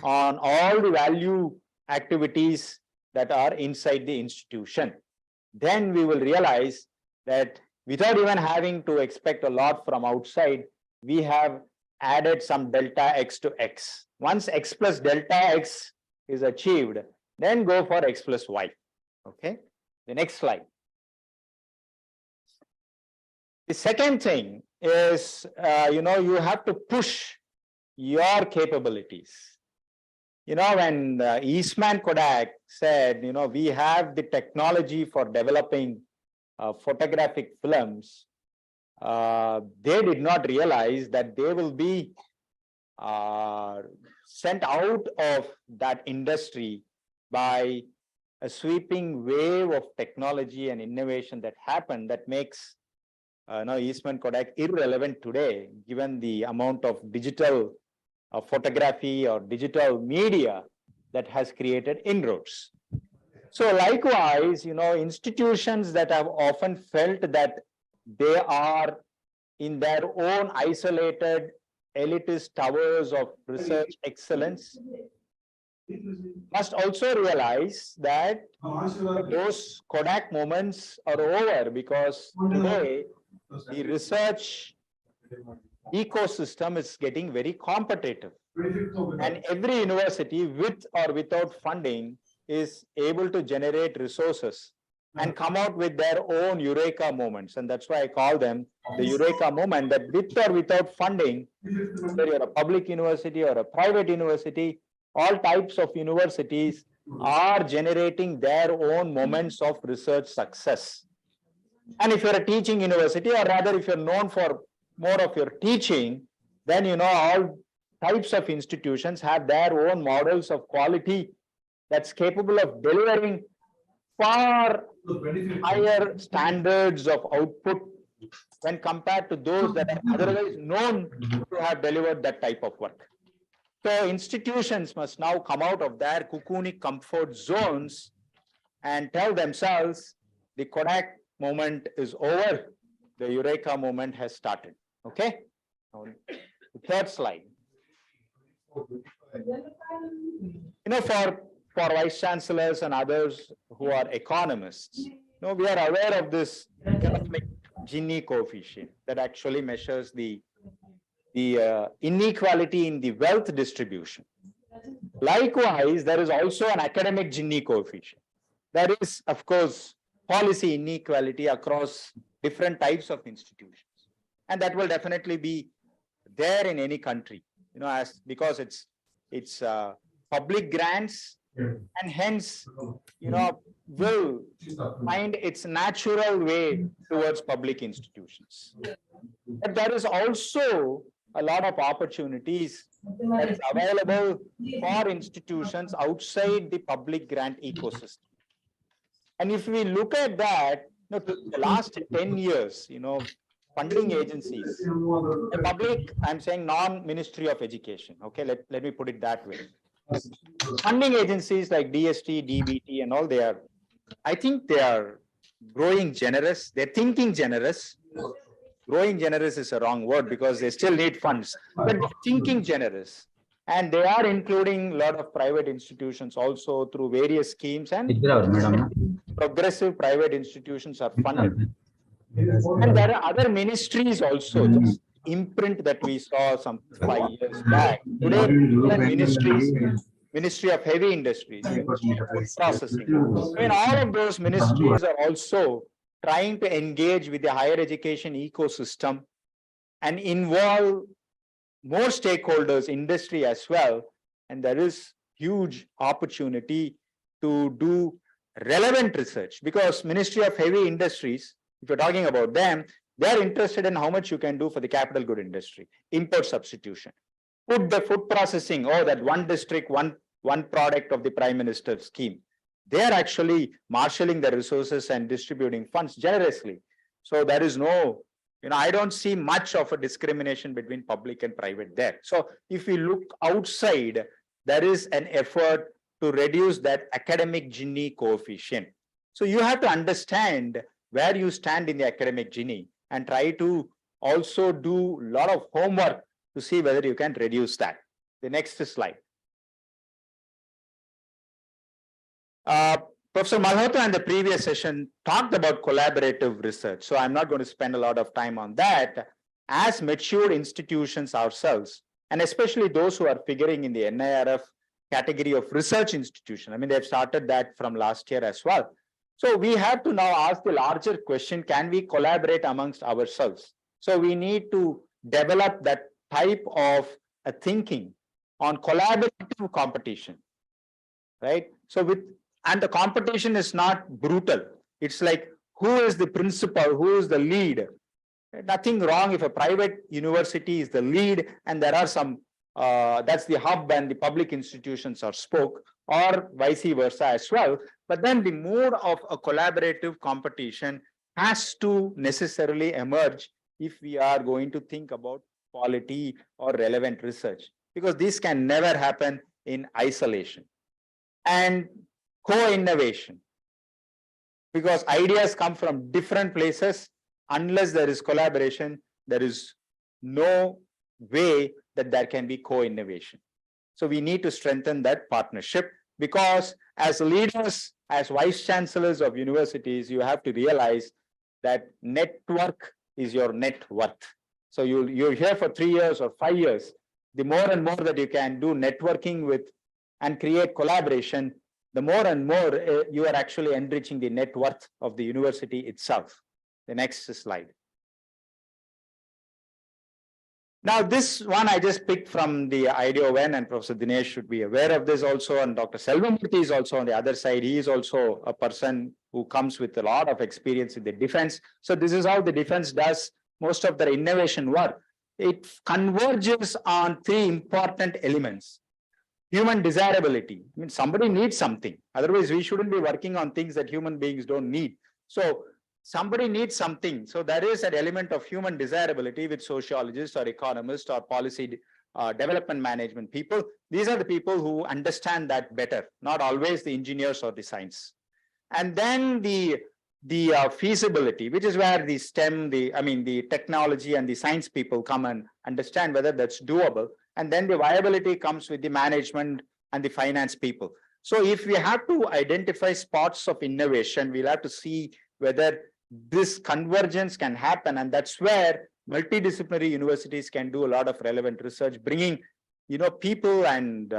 on all the value activities that are inside the institution. Then we will realize that without even having to expect a lot from outside, we have added some delta x to x. Once x plus delta x is achieved, then go for x plus y. Okay, the next slide. The second thing is, you have to push your capabilities. When Eastman Kodak said, we have the technology for developing photographic films, they did not realize that they will be sent out of that industry by a sweeping wave of technology and innovation that happened that makes Eastman Kodak irrelevant today, given the amount of digital photography or digital media that has created inroads. So likewise, institutions that have often felt that they are in their own isolated elitist towers of research excellence must also realize that those Kodak moments are over, because today the research ecosystem is getting very competitive, and every university, with or without funding, is able to generate resources and come out with their own eureka moments. And that's why I call them the eureka moment, that with or without funding, whether you're a public university or a private university, all types of universities are generating their own moments of research success. And if you're a teaching university, or rather if you're known for more of your teaching, then all types of institutions have their own models of quality that's capable of delivering far higher standards of output when compared to those that are otherwise known to have delivered that type of work. So institutions must now come out of their cocoonic comfort zones and tell themselves the Kodak moment is over, the eureka moment has started. Okay, now, the third slide. For vice chancellors and others who are economists, we are aware of this economic Gini coefficient that actually measures the inequality in the wealth distribution. Likewise, there is also an academic Gini coefficient. There is, of course, policy inequality across different types of institutions, and that will definitely be there in any country, because it's public grants, and hence, will find its natural way towards public institutions. But there is also a lot of opportunities that is available for institutions outside the public grant ecosystem. And if we look at that, the last 10 years, funding agencies, the public, I'm saying non-Ministry of Education, okay, let me put it that way. Funding agencies like DST, DBT and all, I think they are growing generous, they're thinking generous, growing generous is a wrong word because they still need funds, but they're thinking generous. And they are including a lot of private institutions also through various schemes, and progressive private institutions are funded. And there are other ministries also, just imprint that we saw some 5 years back. Today, ministries, Ministry of Heavy Industries, Ministry of Food Processing. I mean, all of those ministries are also trying to engage with the higher education ecosystem and involve more stakeholders, industry as well. And there is huge opportunity to do relevant research, because Ministry of Heavy Industries, if you're talking about them, they're interested in how much you can do for the capital good industry, import substitution. Put the food processing, oh, that one district, one product of the Prime Minister's scheme. They're actually marshalling the resources and distributing funds generously. So there is no, I don't see much of a discrimination between public and private there. So if we look outside, there is an effort to reduce that academic Gini coefficient. So you have to understand where you stand in the academic Gini and try to also do a lot of homework to see whether you can reduce that. The next slide. Professor Malhotra in the previous session talked about collaborative research. So I'm not going to spend a lot of time on that. As mature institutions ourselves, and especially those who are figuring in the NIRF category of research institution, I mean, they've started that from last year as well. So we have to now ask the larger question, can we collaborate amongst ourselves? So we need to develop that type of a thinking on collaborative competition, right? So and the competition is not brutal. It's like, who is the principal, who is the lead? Nothing wrong if a private university is the lead and there are some, that's the hub and the public institutions are spoke, or vice versa as well. But then the mood of a collaborative competition has to necessarily emerge if we are going to think about quality or relevant research, because this can never happen in isolation. And co-innovation, because ideas come from different places. Unless there is collaboration, there is no way that there can be co-innovation. So we need to strengthen that partnership, because as leaders, as vice chancellors of universities, you have to realize that network is your net worth. So you're here for 3 years or 5 years. The more and more that you can do networking with and create collaboration, the more and more you are actually enriching the net worth of the university itself. The next slide. Now, this one I just picked from the IDON, and Professor Dinesh should be aware of this also, and Dr. Selvamurthy is also on the other side. He is also a person who comes with a lot of experience in the defense. So this is how the defense does most of their innovation work. It converges on 3 important elements. Human desirability. I mean, somebody needs something. Otherwise, we shouldn't be working on things that human beings don't need. So somebody needs something. So there is an element of human desirability with sociologists or economists or policy development management people. These are the people who understand that better, not always the engineers or the science. And then the feasibility, which is where the STEM, the technology and the science people come and understand whether that's doable. And then the viability comes with the management and the finance people. So if we have to identify spots of innovation, we'll have to see whether this convergence can happen. And that's where multidisciplinary universities can do a lot of relevant research, bringing people and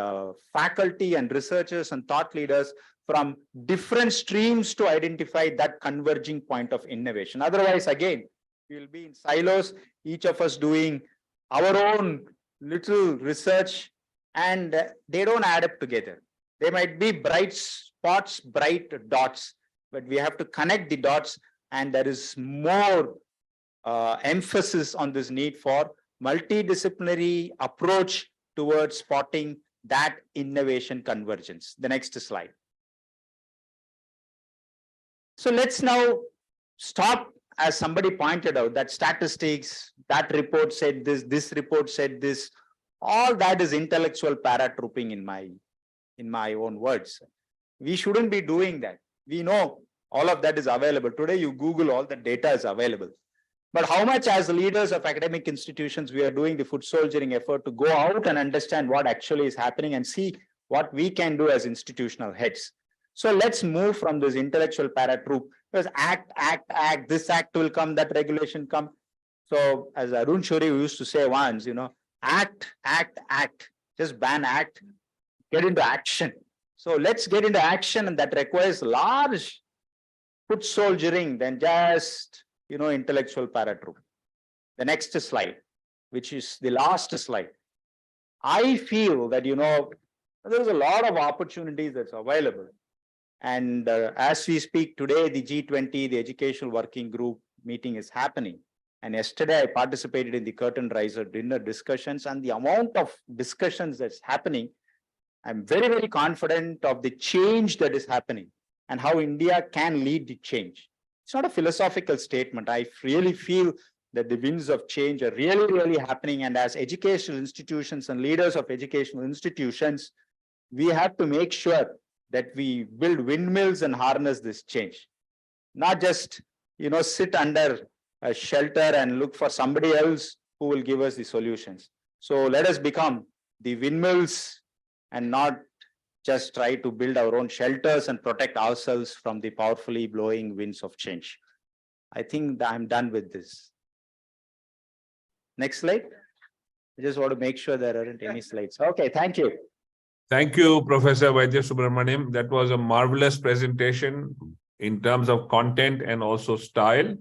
faculty and researchers and thought leaders from different streams to identify that converging point of innovation. Otherwise, again, we will be in silos, each of us doing our own little research, and they don't add up together. They might be bright spots, bright dots, but we have to connect the dots, and there is more emphasis on this need for multidisciplinary approach towards spotting that innovation convergence. The next slide. So let's now stop, as somebody pointed out, that statistics, that report said this report said this, all that is intellectual paratrooping in my own words. We shouldn't be doing that. We know all of that is available. Today, you Google, all the data is available. But how much as leaders of academic institutions, we are doing the foot soldiering effort to go out and understand what actually is happening and see what we can do as institutional heads. So let's move from this intellectual paratroop, because act, this act will come, that regulation come. So as Arun Shuri used to say once, act, just ban act, get into action. So let's get into action, and that requires large foot soldiering than just, intellectual paratroop. The next slide, which is the last slide. I feel that, there's a lot of opportunities that's available. And as we speak today, the G20, the Educational Working Group meeting is happening. And yesterday I participated in the curtain riser dinner discussions, and the amount of discussions that's happening, I'm very, very confident of the change that is happening and how India can lead the change. It's not a philosophical statement. I really feel that the winds of change are really, really happening. And as educational institutions and leaders of educational institutions, we have to make sure that we build windmills and harness this change. Not just, sit under a shelter and look for somebody else who will give us the solutions. So let us become the windmills and not just try to build our own shelters and protect ourselves from the powerfully blowing winds of change. I think that I'm done with this. Next slide. I just want to make sure there aren't any slides. Okay, thank you. Thank you, Professor Vaidya Subramaniam. That was a marvelous presentation in terms of content and also style.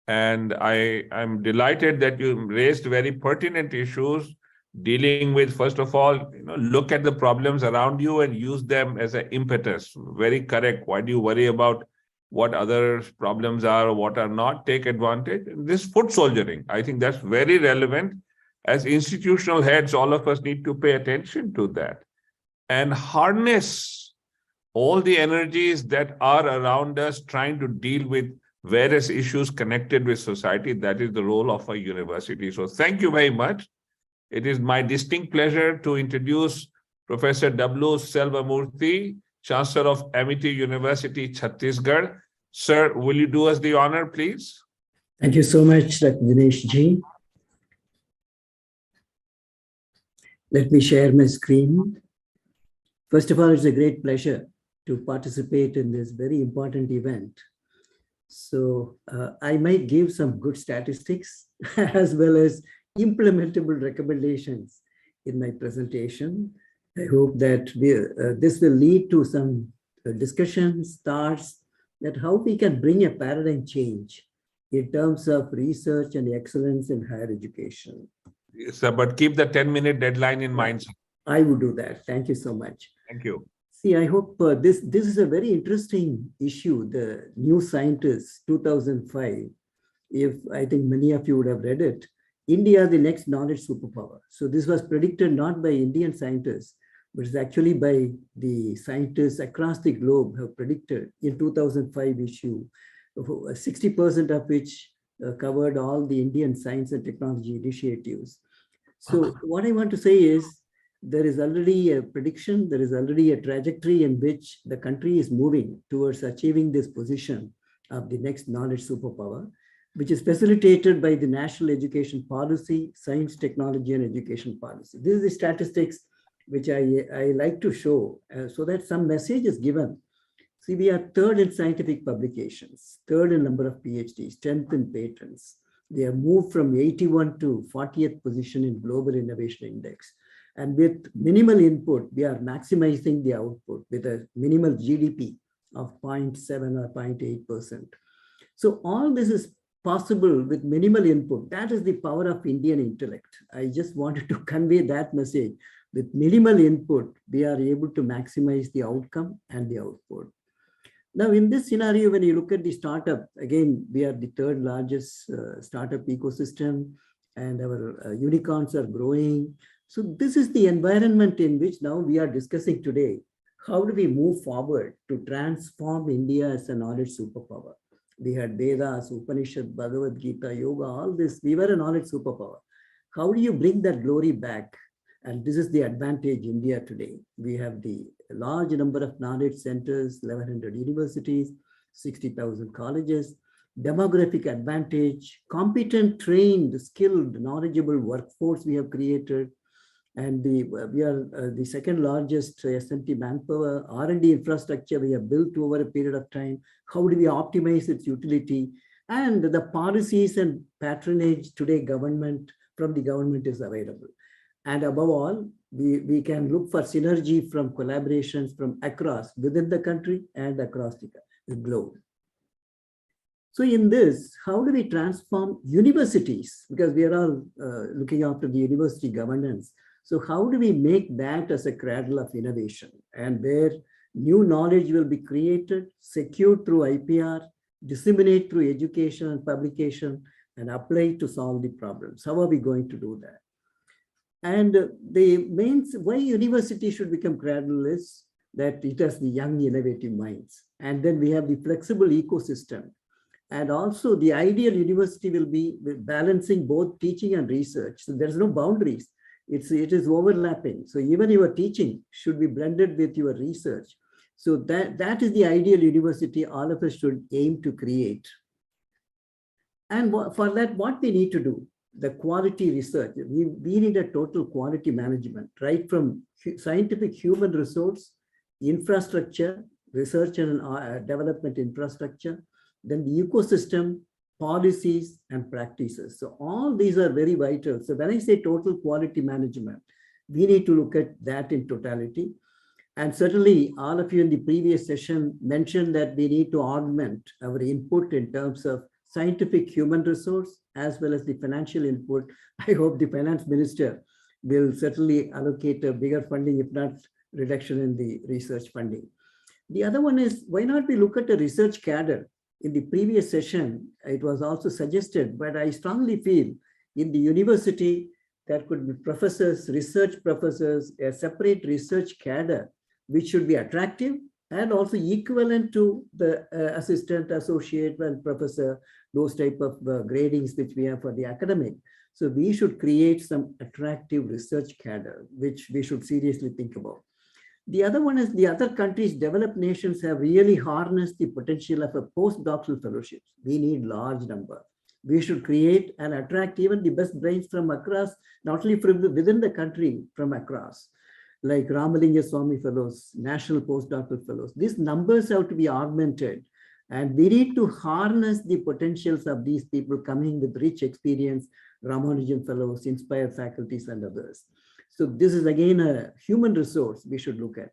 And I'm delighted that you raised very pertinent issues dealing with, first of all, look at the problems around you and use them as an impetus. Very correct. Why do you worry about what other problems are or what are not? Take advantage. This foot soldiering, I think that's very relevant. As institutional heads, all of us need to pay attention to that and harness all the energies that are around us, trying to deal with various issues connected with society. That is the role of a university. So thank you very much. It is my distinct pleasure to introduce Professor W. Selvamurthy, Chancellor of Amity University, Chhattisgarh. Sir, will you do us the honor, please? Thank you so much, Dr. Dinesh Ji. Let me share my screen. First of all, it's a great pleasure to participate in this very important event. So I might give some good statistics as well as implementable recommendations in my presentation. I hope that this will lead to some discussions, thoughts, that how we can bring a paradigm change in terms of research and excellence in higher education. Yes, sir, but keep the 10-minute deadline in mind. I would do that. Thank you so much. Thank you. See, I hope this is a very interesting issue, the New Scientist 2005. If I think many of you would have read it, India, the next knowledge superpower. So this was predicted not by Indian scientists, but it's actually by the scientists across the globe have predicted in 2005 issue, 60% of which covered all the Indian science and technology initiatives. So what I want to say is, there is already a prediction, there is already a trajectory in which the country is moving towards achieving this position of the next knowledge superpower, which is facilitated by the National Education Policy, Science, Technology, and Education Policy. This is the statistics which I like to show so that some message is given. See, we are third in scientific publications, third in number of PhDs, 10th in patents. They have moved from 81 to 40th position in Global Innovation Index. And with minimal input, we are maximizing the output with a minimal GDP of 0.7 or 0.8%. So all this is possible with minimal input. That is the power of Indian intellect. I just wanted to convey that message. With minimal input, we are able to maximize the outcome and the output. Now, in this scenario, when you look at the startup, again, we are the third largest startup ecosystem, and our unicorns are growing. So this is the environment in which now we are discussing today. How do we move forward to transform India as a knowledge superpower? We had Vedas, Upanishad, Bhagavad Gita, Yoga, all this. We were a knowledge superpower. How do you bring that glory back? And this is the advantage India today. We have the large number of knowledge centers, 1,100 universities, 60,000 colleges. demographic advantage, competent, trained, skilled, knowledgeable workforce we have created. And we are the second largest S&T manpower. R&D infrastructure we have built over a period of time. How do we optimize its utility? And the policies and patronage today from the government is available. And above all, we can look for synergy from collaborations from across, within the country and across the globe. So in this, how do we transform universities? Because we are all looking after the university governance. So how do we make that as a cradle of innovation, and where new knowledge will be created, secured through IPR, disseminate through education and publication, and apply to solve the problems? How are we going to do that? And the main why university should become cradle is that it has the young innovative minds. And then we have the flexible ecosystem. And also the ideal university will be balancing both teaching and research. So there's no boundaries. It is overlapping. So even your teaching should be blended with your research. So that is the ideal university all of us should aim to create. And for that, what we need to do, the quality research, we need a total quality management, right from scientific human resource, infrastructure, research and development infrastructure, then the ecosystem, policies and practices. So all these are very vital. So when I say total quality management, we need to look at that in totality. And certainly all of you in the previous session mentioned that we need to augment our input in terms of scientific human resource as well as the financial input. I hope the finance minister will certainly allocate a bigger funding, if not reduction in the research funding. The other one is, why not we look at a research cadre? In the previous session, it was also suggested, but I strongly feel in the university, there could be professors, research professors, a separate research cadre, which should be attractive and also equivalent to the assistant, associate, and professor, those type of gradings which we have for the academic. So we should create some attractive research cadre, which we should seriously think about. The other one is the other countries, developed nations have really harnessed the potential of a postdoctoral fellowships. We need large number. We should create and attract even the best brains from across, not only from within the country, from across, like Ramalinga Swami Fellows, National Postdoctoral Fellows. These numbers have to be augmented, and we need to harness the potentials of these people coming with rich experience, Ramanujan Fellows, inspired faculties and others. So this is again a human resource we should look at.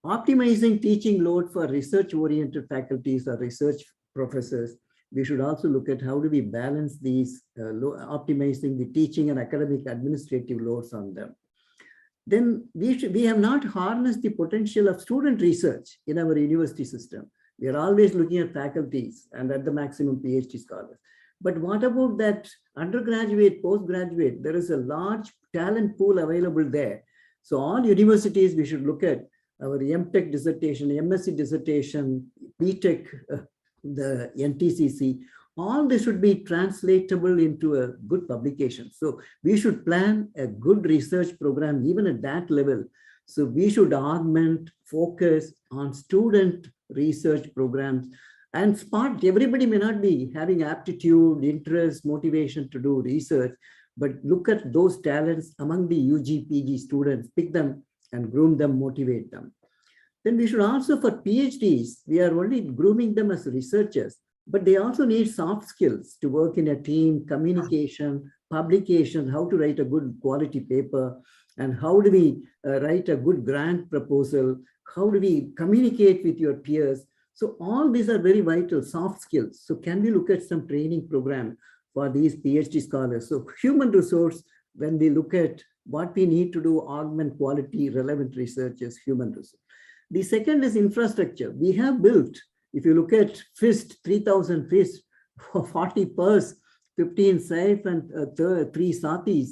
Optimizing teaching load for research-oriented faculties or research professors. We should also look at how do we balance these, optimizing the teaching and academic administrative loads on them. Then we have not harnessed the potential of student research in our university system. We are always looking at faculties and at the maximum PhD scholars. But what about that undergraduate, postgraduate? There is a large talent pool available there. So all universities, we should look at our MTech dissertation, MSc dissertation, BTech, the NTCC, all this should be translatable into a good publication. So we should plan a good research program, even at that level. So we should augment, focus on student research programs. And smart, everybody may not be having aptitude, interest, motivation to do research, but look at those talents among the UG, PG students, pick them and groom them, motivate them. Then we should also, for PhDs, we are only grooming them as researchers, but they also need soft skills to work in a team, communication, publication, how to write a good quality paper, and how do we write a good grant proposal, how do we communicate with your peers. So all these are very vital soft skills. So can we look at some training program for these PhD scholars? So human resource, when we look at what we need to do, augment quality, relevant research is human resource. The second is infrastructure. We have built, if you look at FIST, 3,000 FIST, 40 PERS, 15 SAIF and 3 SATIs.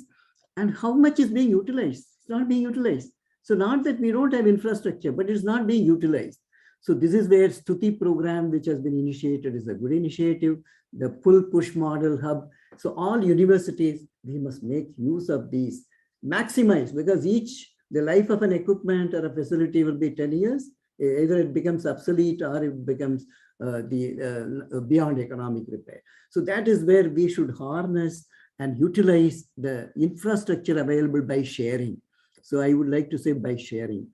And how much is being utilized? It's not being utilized. So not that we don't have infrastructure, but it's not being utilized. So this is where Stuti program, which has been initiated, is a good initiative, the pull-push model hub. So all universities, we must make use of these, maximize, because the life of an equipment or a facility will be 10 years. Either it becomes obsolete or it becomes beyond economic repair. So that is where we should harness and utilize the infrastructure available by sharing. So I would like to say by sharing.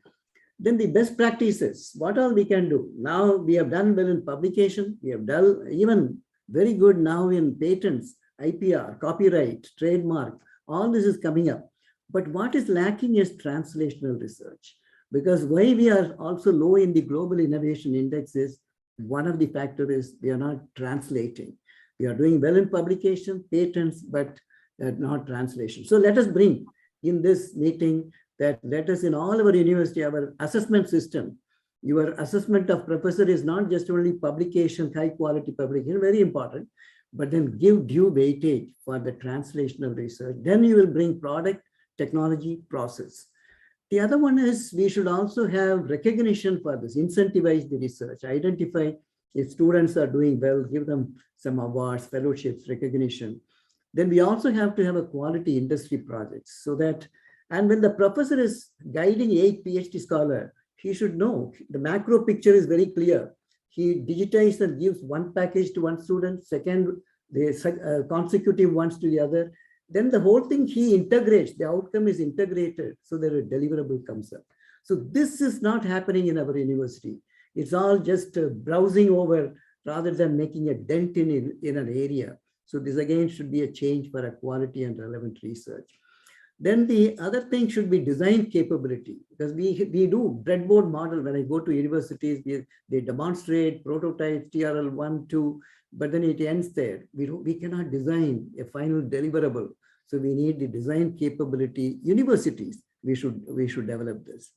Then the best practices, what all we can do. Now we have done well in publication. We have done even very good now in patents, IPR, copyright, trademark. All this is coming up. But what is lacking is translational research. Because why we are also low in the global innovation index is one of the factors is we are not translating. We are doing well in publication, patents, but not translation. So let us bring in this meeting that let us in all our university, our assessment system, your assessment of professor is not just only publication, high quality publication, very important, but then give due weightage for the translational research. Then you will bring product, technology, process. The other one is we should also have recognition for this, incentivize the research, identify if students are doing well, give them some awards, fellowships, recognition. Then we also have to have a quality industry projects so that, and when the professor is guiding a PhD scholar, he should know the macro picture is very clear. He digitizes and gives one package to one student, second, the consecutive ones to the other. Then the whole thing he integrates, the outcome is integrated so that a deliverable comes up. So this is not happening in our university. It's all just browsing over rather than making a dent in an area. So this again should be a change for a quality and relevant research. Then the other thing should be design capability, because we do breadboard model. When I go to universities, they demonstrate prototypes, TRL 1, 2, but then it ends there. We cannot design a final deliverable. So we need the design capability. Universities, we should develop this.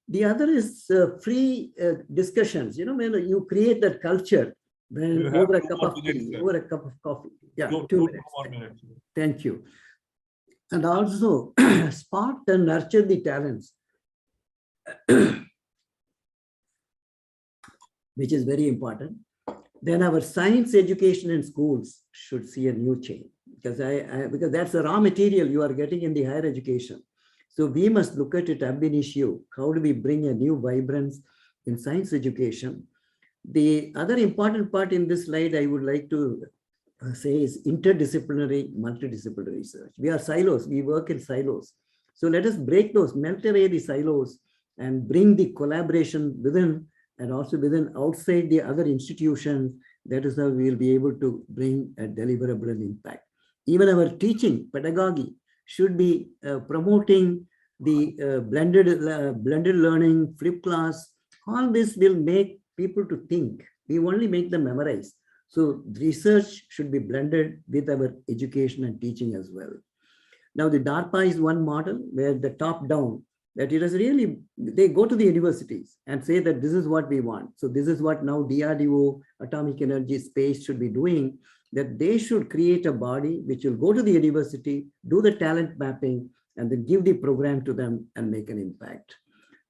The other is free discussions. You know, when you create that culture, when over a cup of tea, over a cup of coffee. Yeah, 2 minutes. Thank you. And also spot and nurture the talents, which is very important. Then our science education in schools should see a new change, because because that's the raw material you are getting in the higher education. So we must look at it ab initio. How do we bring a new vibrance in science education? The other important part in this slide I would like to say is interdisciplinary, multidisciplinary research. We are silos, we work in silos. So let us break those, melt away the silos and bring the collaboration within and also within outside the other institutions. That is how we will be able to bring a deliverable and impact. Even our teaching, pedagogy should be promoting the blended learning, flipped class. All this will make people to think. We only make them memorize. So research should be blended with our education and teaching as well. Now the DARPA is one model where the top down, that it is really, they go to the universities and say that this is what we want. So this is what now DRDO, Atomic Energy, Space should be doing, that they should create a body which will go to the university, do the talent mapping, and then give the program to them and make an impact.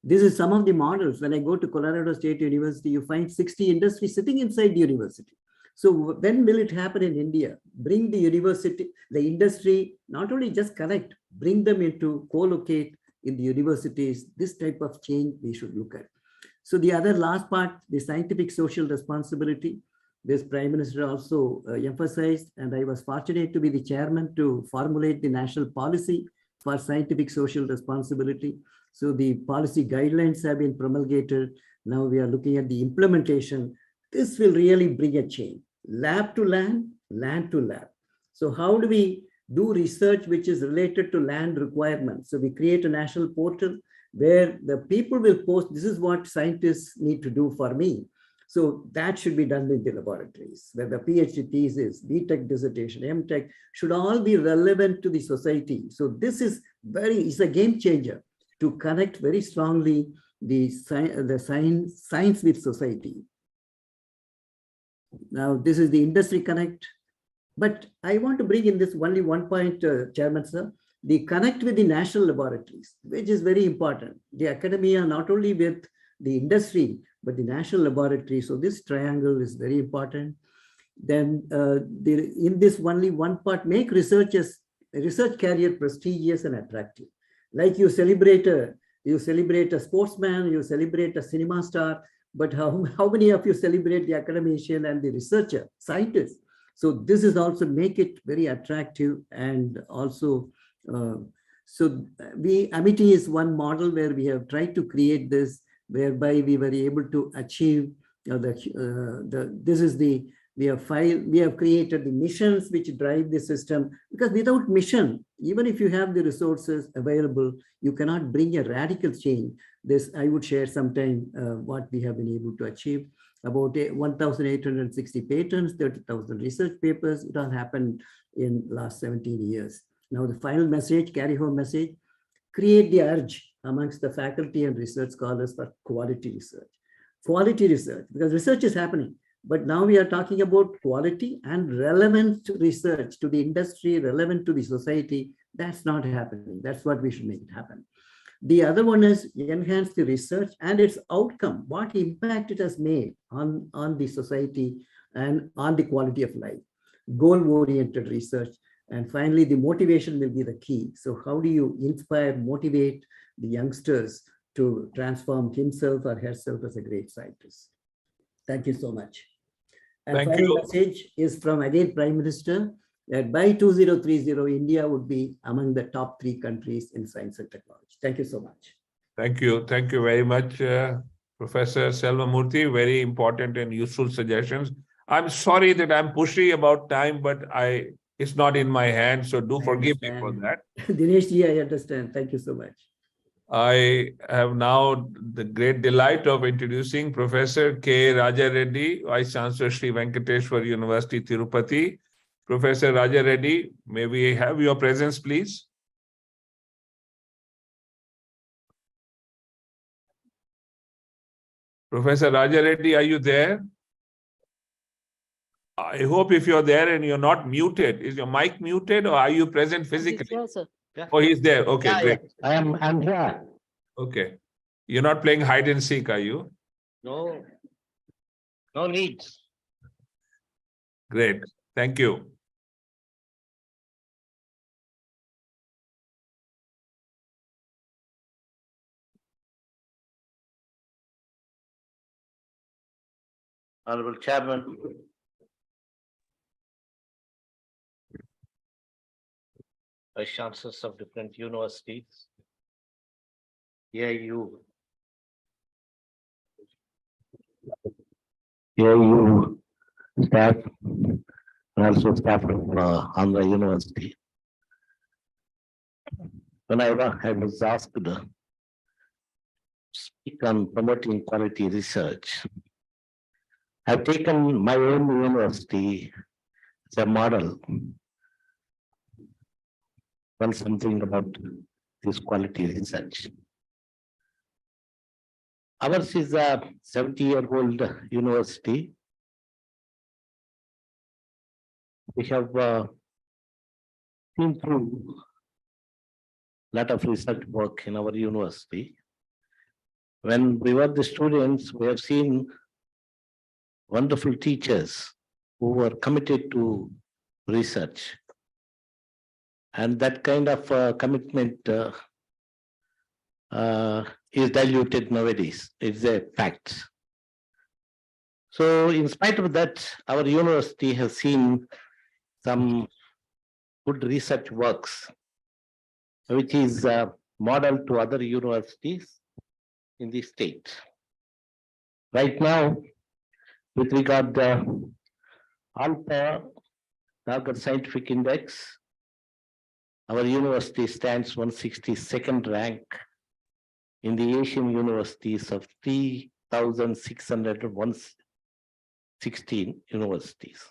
This is some of the models. When I go to Colorado State University, you find 60 industries sitting inside the university. So when will it happen in India? Bring the university, the industry, not only just connect, bring them into co-locate in the universities. This type of change we should look at. So the other last part, the scientific social responsibility, this Prime Minister also emphasized, and I was fortunate to be the chairman to formulate the national policy for scientific social responsibility. So the policy guidelines have been promulgated. Now we are looking at the implementation. This will really bring a change. Lab to land, land to lab. So how do we do research which is related to land requirements? So we create a national portal where the people will post, this is what scientists need to do for me. So that should be done in the laboratories, where the PhD thesis, BTech dissertation, MTech should all be relevant to the society. So this is it's a game changer to connect very strongly the science with society. Now, this is the industry connect. But I want to bring in this only one point, Chairman, sir, the connect with the national laboratories, which is very important. The academia, not only with the industry, but the national laboratory. So this triangle is very important. Then in this only one part, make research career prestigious and attractive. Like you celebrate You celebrate a sportsman, you celebrate a cinema star, but how many of you celebrate the academician and the researcher, scientist? So this is also make it very attractive, and also, Amity is one model where we have tried to create this, whereby we were able to achieve we have created the missions which drive the system, because without mission, even if you have the resources available, you cannot bring a radical change. This I would share sometime what we have been able to achieve. About 1,860 patents, 30,000 research papers. It all happened in last 17 years. Now the final message, carry home message, create the urge amongst the faculty and research scholars for quality research. Quality research, because research is happening. But now we are talking about quality and relevant research to the industry, relevant to the society. That's not happening. That's what we should make it happen. The other one is enhance the research and its outcome, what impact it has made on the society and on the quality of life. Goal-oriented research. And finally, the motivation will be the key. So how do you inspire, motivate the youngsters to transform himself or herself as a great scientist? Thank you so much. And Thank final you. message is from again Prime Minister that by 2030, India would be among the top 3 countries in science and technology. Thank you so much. Thank you. Thank you very much, Professor Selvamurthy. Very important and useful suggestions. I'm sorry that I'm pushy about time, but it's not in my hand, so do forgive me for that. Dinesh ji, I understand. Thank you so much. I have now the great delight of introducing Professor K. Raja Reddy, Vice Chancellor Sri Venkateshwar University, Tirupati. Professor Raja Reddy, may we have your presence, please? Professor Raja Reddy, are you there? I hope if you're there and you're not muted, is your mic muted or are you present physically? Yes, sir. Oh, he's there. Okay, Yeah, great. yeah. I'm here. Okay. You're not playing hide and seek, are you? No, no need. Great. Thank you. Honorable Chairman. Vice Chancellors of different universities. AIU staff and also staff of Andhra University. When I was asked to speak on promoting quality research, I've taken my own university as a model. Well, something about this quality research. Ours is a 70-year-old university. We have been through a lot of research work in our university. When we were the students, we have seen wonderful teachers who were committed to research. And that kind of commitment is diluted nowadays. It's a fact. So in spite of that, our university has seen some good research works, which is model to other universities in the state. Right now, with regard to Alpha Target Scientific Index, our university stands 162nd rank in the Asian universities of 3,616 universities.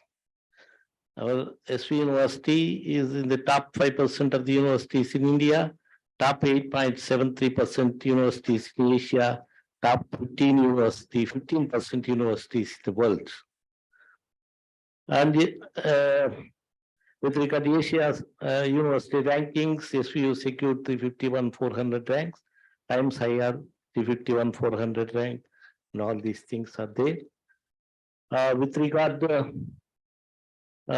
Our SV University is in the top 5% of the universities in India, top 8.73% universities in Asia, top 15% universities in the world. And with regard to Asia's university rankings, SVU secured 351,400 ranks, times higher 351,400 rank, and all these things are there. With regard to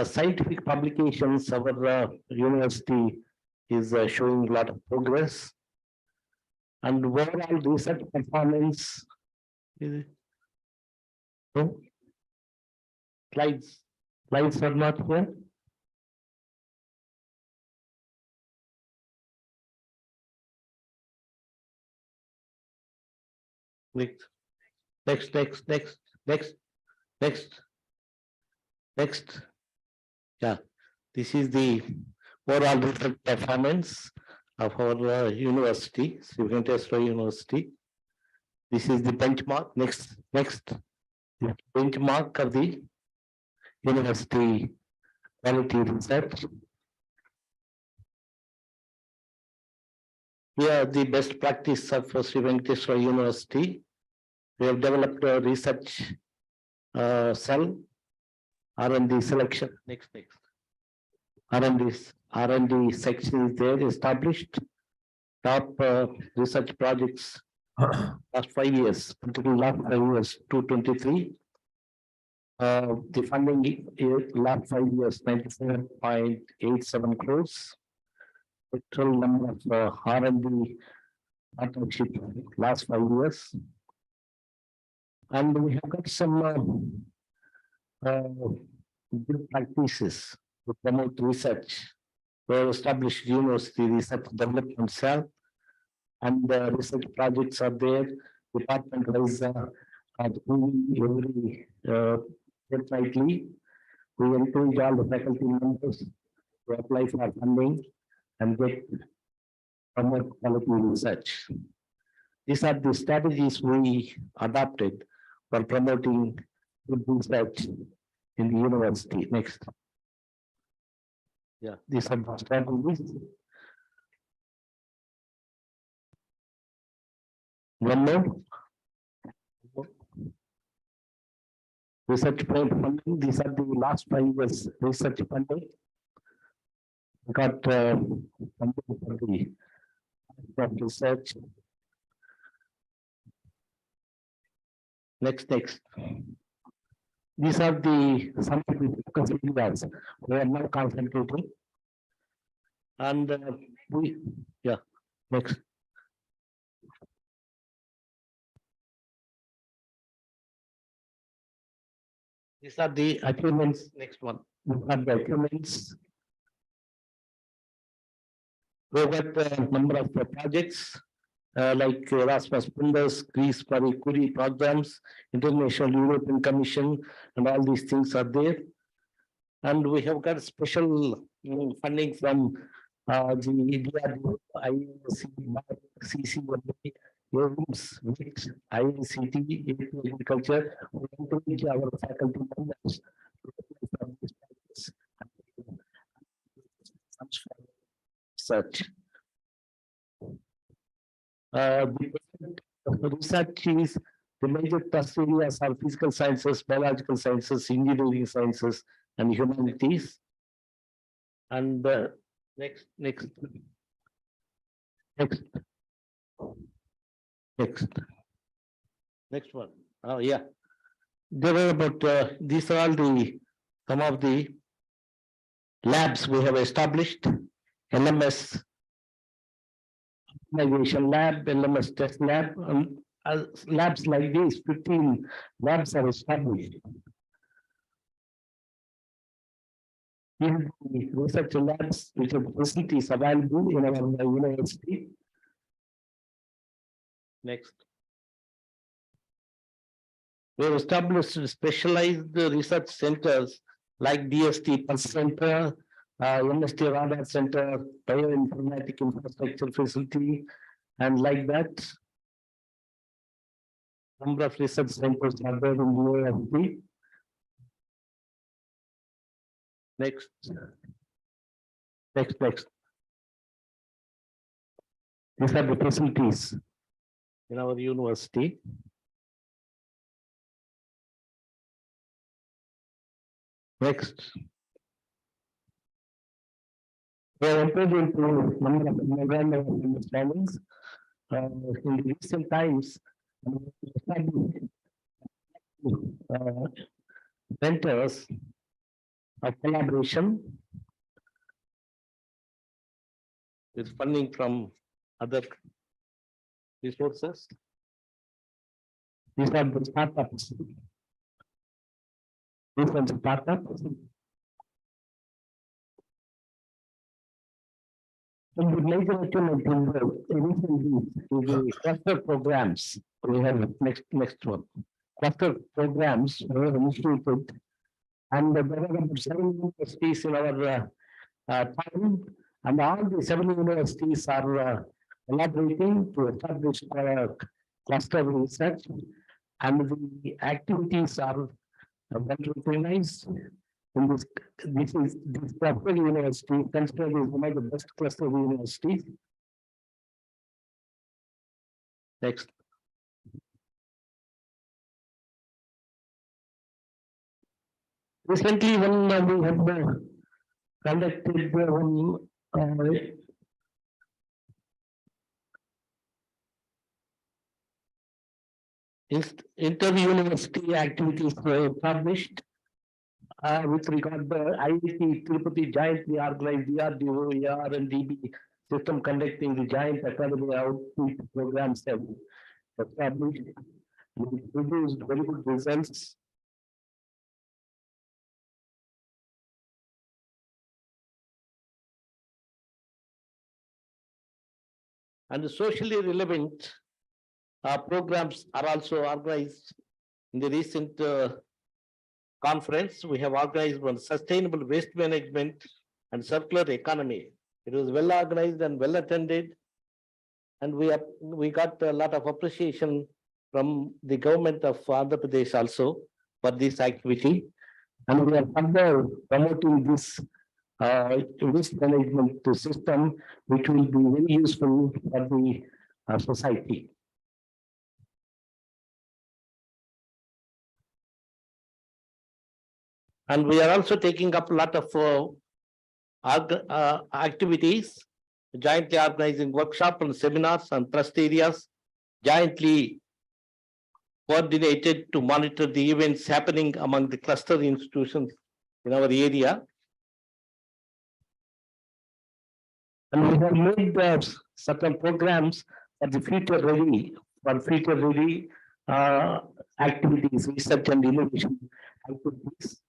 scientific publications, our university is showing a lot of progress. and overall research performance. No? Slides are not here. Next. Yeah, this is the overall research performance of our university, Sri Venkateswara University. This is the benchmark. Next, the benchmark of the university quality research. Here, the best practice of Sri Venkateswara University. We have developed a research cell, R&D selection. Next. R&D section is there, established. Top research projects last 5 years, particularly last 5 years, 223. The funding last 5 years, 97.87 crores. Total number of R&D partnership last 5 years. And we have got some good practices to promote research. We have established university research development cell, and research projects are there. Department wise every fortnightly. We encourage all the faculty members to apply for funding and get promote quality research. These are the strategies we adopted for promoting good research in the university. Next. Yeah, these are the strategies. One more. Research funding. These are the last 5 years research funding. Got funding for the research. Next. These are the some of the focus areas we are now concentrating. And next. These are the achievements. Next one. We have the achievements. We got a number of projects like Erasmus Mundus, Greece Marie Curie programs, International European Commission, and all these things are there. And we have got special funding from the India, AIU SZVC Meet, AIMS, ICT, Agriculture. We encourage our faculty members to apply for these projects. Such. The research is the major thrust areas are physical sciences, biological sciences, engineering sciences, and humanities. And next one. Oh yeah, there are about these are all the some of the labs we have established. LMS optimization lab, LMS test lab, labs like these, 15 labs are established. In the research labs, which are facilities available in our university. Next. We have established specialized research centers like DST Pulse Center, MST Radar Center, Bioinformatic Infrastructure Facility, and like that. Number of research centers are there in the university. Next. These are the facilities in our university. Next. We have entered into a number of memorandum of understandings. In recent times, centers of collaboration with funding from other resources. These are the startups. These are the startups. And the major achievement is the cluster programs. We have next one. Cluster programs were initiated, and there were about 7 universities in our time, and all the 7 universities are collaborating to establish cluster research, and the activities are well recognized. In this cluster university considered as one of the best cluster universities. Next. Recently, when we have conducted one inter-university activities were published with regard to IIT Tirupati jointly organized DRDO, AR and DB system conducting the joint academy outreach programs have established. We produced very good results. And the socially relevant programs are also organized. In the recent conference, we have organized one sustainable waste management and circular economy. It was well organized and well attended, and we got a lot of appreciation from the government of Andhra Pradesh also for this activity, and we are further promoting this waste management system, which will be very useful for the society. And we are also taking up a lot of activities, jointly organizing workshops and seminars and trust areas, jointly coordinated to monitor the events happening among the cluster institutions in our area. And we have made certain programs for the future ready activities, research and innovation activities.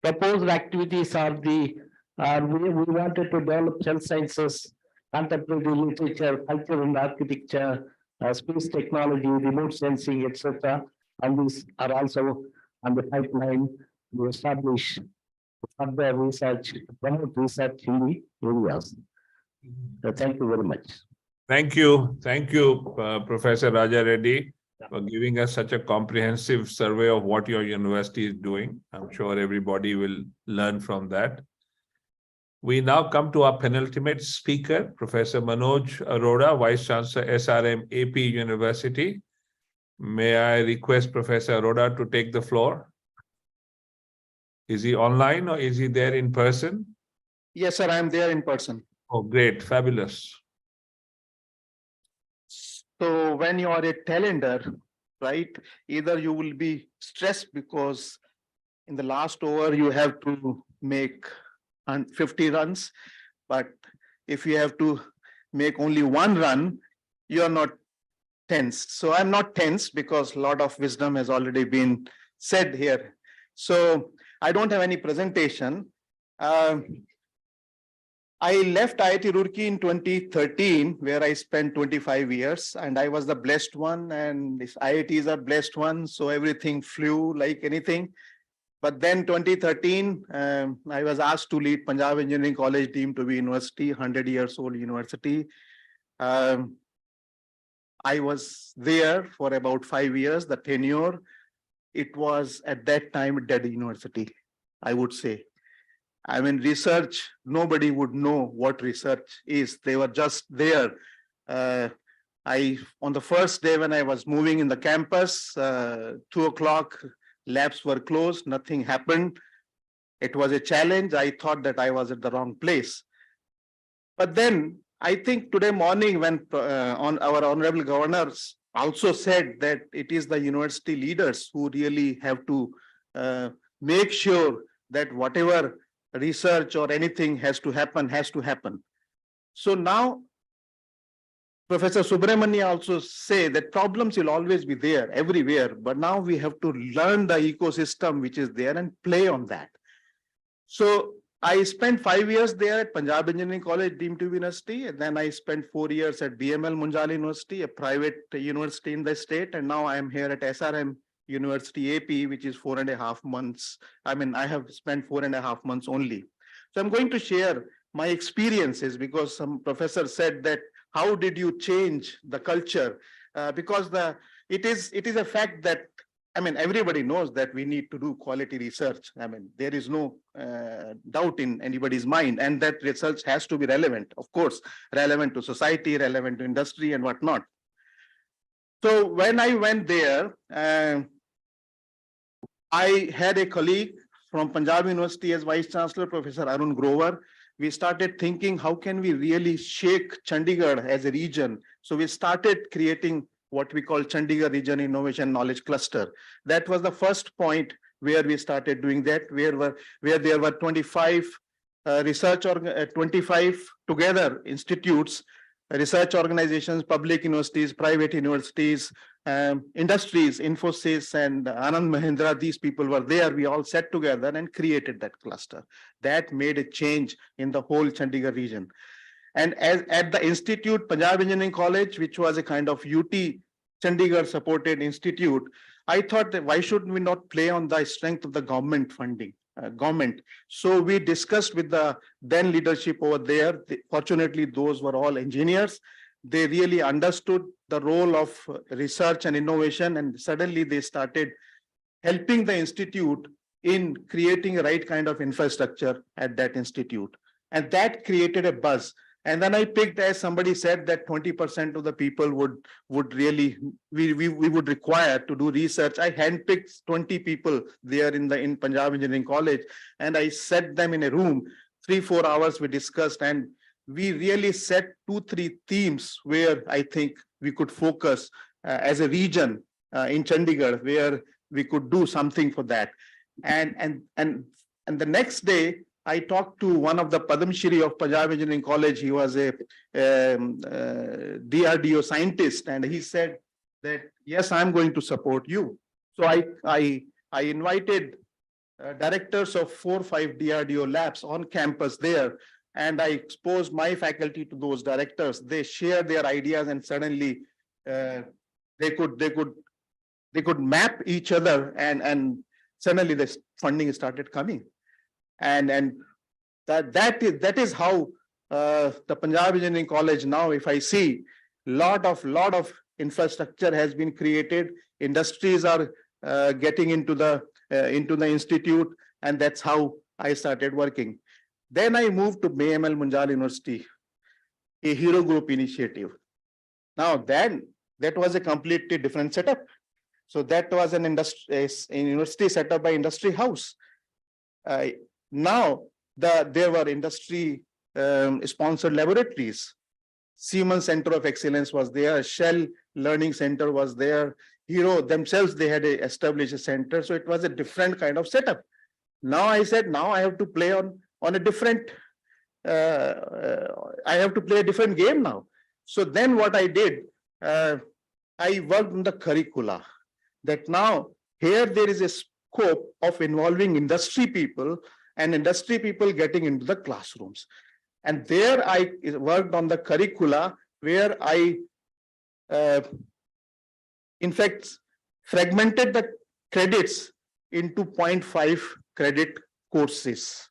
Proposed activities are we wanted to develop health sciences, contemporary literature, culture and architecture, space technology, remote sensing, etc. And these are also on the pipeline to establish further research, promote research in the areas. Thank you very much. Thank you, Professor Raja Reddy, for giving us such a comprehensive survey of what your university is doing. I'm sure everybody will learn from that. We now come to our penultimate speaker, Professor Manoj Arora, Vice Chancellor, SRM AP University. May I request Professor Arora to take the floor? Is he online or is he there in person? Yes, sir, I am there in person. Oh, great, fabulous. So when you are a talender, right, either you will be stressed because in the last over you have to make 50 runs, but if you have to make only 1 run, you are not tense. So I'm not tense because a lot of wisdom has already been said here. So I don't have any presentation. I left IIT Roorkee in 2013, where I spent 25 years, and I was the blessed one, and these IITs are blessed ones, so everything flew like anything. But then 2013, I was asked to lead Punjab Engineering College, deemed to be university, 100 years old university. I was there for about 5 years, the tenure. It was at that time a dead university, I would say. I mean, research, nobody would know what research is. They were just there. On the first day when I was moving in the campus, 2 o'clock, labs were closed, nothing happened. It was a challenge. I thought that I was at the wrong place. But then I think today morning when on our honorable governors also said that it is the university leaders who really have to make sure that whatever research or anything has to happen. So now Professor Subramania also say that problems will always be there everywhere, but now we have to learn the ecosystem which is there and play on that. So I spent 5 years there at Punjab Engineering College, deemed to be university, and then I spent 4 years at BML Munjal University, a private university in the state, and now I am here at SRM University AP, which is 4.5 months. I mean, I have spent 4.5 months only. So I'm going to share my experiences because some professor said that how did you change the culture? Because it is a fact that, I mean, everybody knows that we need to do quality research. I mean, there is no doubt in anybody's mind, and that research has to be relevant, of course, relevant to society, relevant to industry and whatnot. So when I went there, I had a colleague from Punjab University as Vice Chancellor, Professor Arun Grover. We started thinking, how can we really shake Chandigarh as a region? So we started creating what we call Chandigarh Region Innovation Knowledge Cluster. That was the first point where we started doing that, where there were 25 25 together institutes, research organizations, public universities, private universities, industries, Infosys and Anand Mahindra, these people were there. We all sat together and created that cluster. That made a change in the whole Chandigarh region. And as at the institute, Punjab Engineering College, which was a kind of UT Chandigarh supported institute, I thought that why should we not play on the strength of the government funding? So we discussed with the then leadership over there. Fortunately, those were all engineers. They really understood the role of research and innovation, and suddenly they started helping the institute in creating the right kind of infrastructure at that institute. And that created a buzz. And then I picked, as somebody said, that 20% of the people would really, we would require to do research. I handpicked 20 people there in Punjab Engineering College, and I set them in a room. 3-4 hours we discussed, and we really set 2-3 themes where I think we could focus as a region in Chandigarh, where we could do something for that. And the next day, I talked to one of the Padam Shri of Punjab Engineering College. He was a DRDO scientist, and he said that, yes, I'm going to support you. So I invited directors of 4 or 5 DRDO labs on campus there, and I exposed my faculty to those directors. They shared their ideas, and suddenly they could map each other, and suddenly the funding started coming. And that is how the Punjab Engineering College now, if I see, lot of infrastructure has been created. Industries are getting into the institute, and that's how I started working. Then I moved to BML Munjal University, a Hero Group initiative. Now that was a completely different setup. So that was an university set up by Industry House. Now there were industry sponsored laboratories. Siemens Center of Excellence was there. Shell Learning Center was there. Hero themselves, they had established a center. So it was a different kind of setup. Now I said, now I have to play on a different, I have to play a different game now. So then what I did, I worked on the curricula, that now here there is a scope of involving industry people, and industry people getting into the classrooms. And there I worked on the curricula, where I, in fact, fragmented the credits into 0.5 credit courses,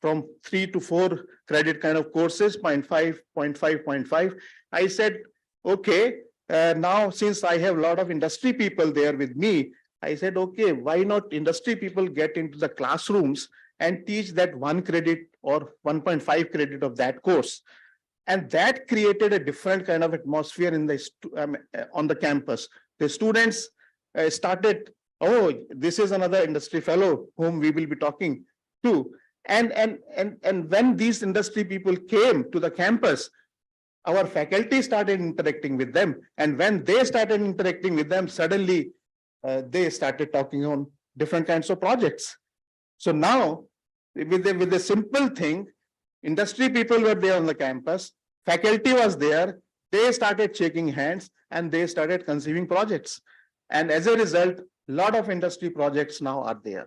from 3 to 4 credit kind of courses, 0.5, 0.5, 0.5. I said, okay, now since I have a lot of industry people there with me, I said, okay, why not industry people get into the classrooms and teach that 1 credit or 1.5 credit of that course. And that created a different kind of atmosphere in the on the campus. The students started, oh, this is another industry fellow whom we will be talking to. And when these industry people came to the campus, our faculty started interacting with them. And when they started interacting with them, suddenly they started talking on different kinds of projects. So now, with a simple thing, industry people were there on the campus, faculty was there, they started shaking hands and they started conceiving projects. And as a result, a lot of industry projects now are there.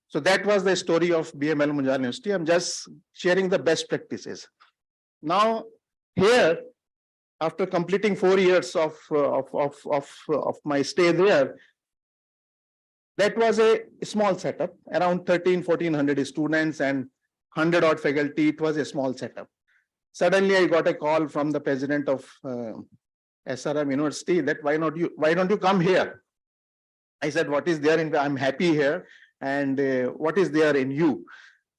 So that was the story of BML Munjal University. I'm just sharing the best practices. Now, here, after completing 4 years of my stay there, that was a small setup, around 1,1400 students and 100 odd faculty. It was a small setup. Suddenly, I got a call from the president of SRM University that why don't you come here? I said, what is there in, I'm happy here, and what is there in you?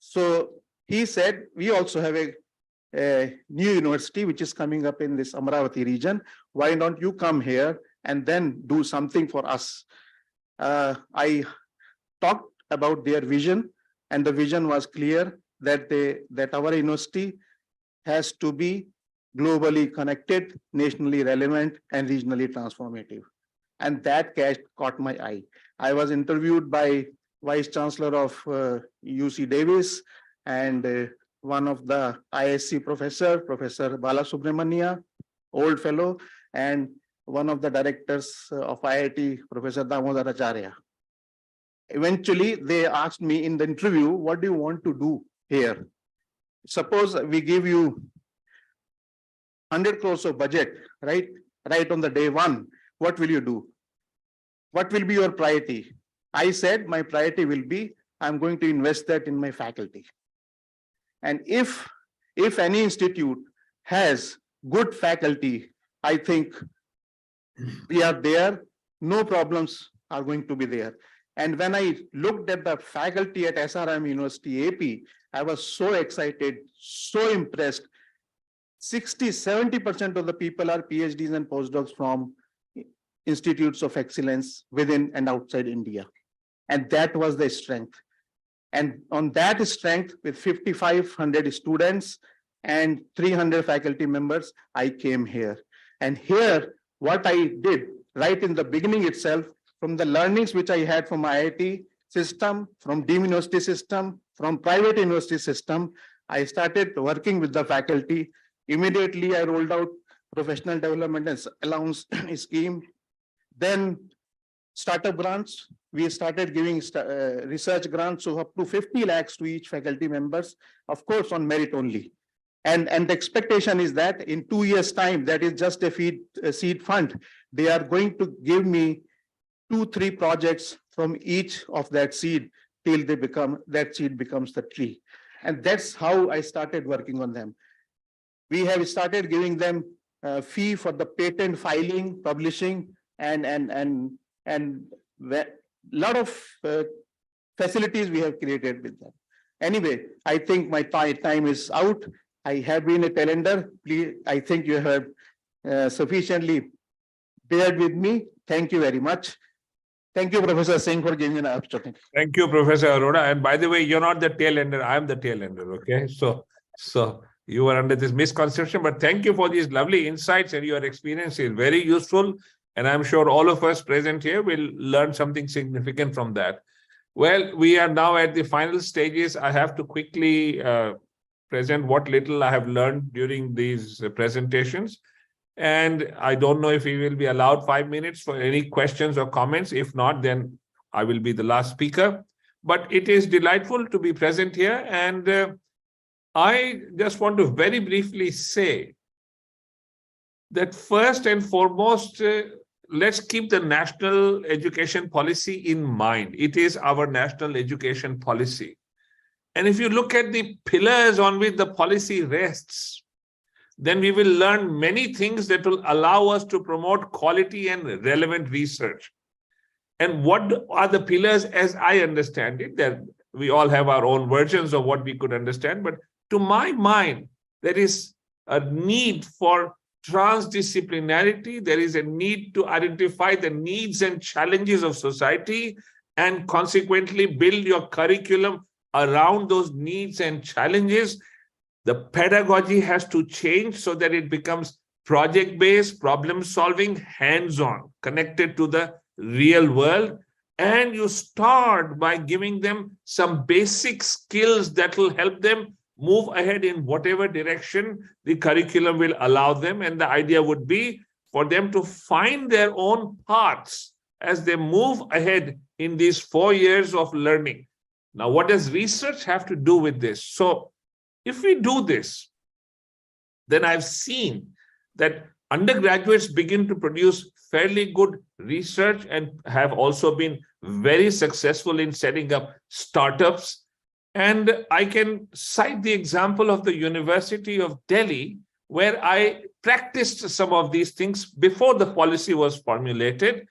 So he said, we also have a new university which is coming up in this Amravati region. Why don't you come here and then do something for us? I talked about their vision, and the vision was clear that our university has to be globally connected, nationally relevant, and regionally transformative. And that caught my eye. I was interviewed by Vice Chancellor of UC Davis and one of the ISC professor, Professor Bala Subramania, old fellow, and one of the directors of IIT, Professor Damodar Acharya. Eventually, they asked me in the interview, what do you want to do here? Suppose we give you 100 crores of budget, right on the day one, what will you do? What will be your priority? I said, my priority will be, I'm going to invest that in my faculty. And if any institute has good faculty, I think we are there, no problems are going to be there. And when I looked at the faculty at SRM University AP, I was so excited, so impressed. 60–70% of the people are PhDs and postdocs from institutes of excellence within and outside India. And that was the strength. And on that strength, with 5,500 students and 300 faculty members, I came here. And here, what I did right in the beginning itself, from the learnings which I had from IIT system, from Deemed University system, from private university system, I started working with the faculty. Immediately, I rolled out professional development and allowance scheme. Then startup grants, we started giving research grants, so up to 50 lakhs to each faculty members, of course, on merit only. And the expectation is that in 2 years' time, that is just a seed fund, they are going to give me 2-3 projects from each of that seed till that seed becomes the tree. And that's how I started working on them. We have started giving them a fee for the patent filing, publishing, and a lot of facilities we have created with them. Anyway, I think my time is out. I have been a talender. Please, I think you have sufficiently bared with me. Thank you very much. Thank you, Professor Singh, for giving me an opportunity. Thank you, Professor Arora. And by the way, you're not the tail ender. I'm the tail ender. Okay, so you were under this misconception, but thank you for these lovely insights, and your experience is very useful. And I'm sure all of us present here will learn something significant from that. Well, we are now at the final stages. I have to quickly present what little I have learned during these presentations. And I don't know if we will be allowed 5 minutes for any questions or comments. If not, then I will be the last speaker. But it is delightful to be present here. And I just want to very briefly say that first and foremost, let's keep the national education policy in mind. It is our national education policy. And if you look at the pillars on which the policy rests, then we will learn many things that will allow us to promote quality and relevant research. And what are the pillars as I understand it? That we all have our own versions of what we could understand. But to my mind, there is a need for transdisciplinarity. There is a need to identify the needs and challenges of society and consequently build your curriculum around those needs and challenges. The pedagogy has to change so that it becomes project-based, problem-solving, hands-on, connected to the real world. And you start by giving them some basic skills that will help them move ahead in whatever direction the curriculum will allow them. And the idea would be for them to find their own paths as they move ahead in these 4 years of learning. Now, what does research have to do with this? So if we do this, then I've seen that undergraduates begin to produce fairly good research and have also been very successful in setting up startups. And I can cite the example of the University of Delhi, where I practiced some of these things before the policy was formulated,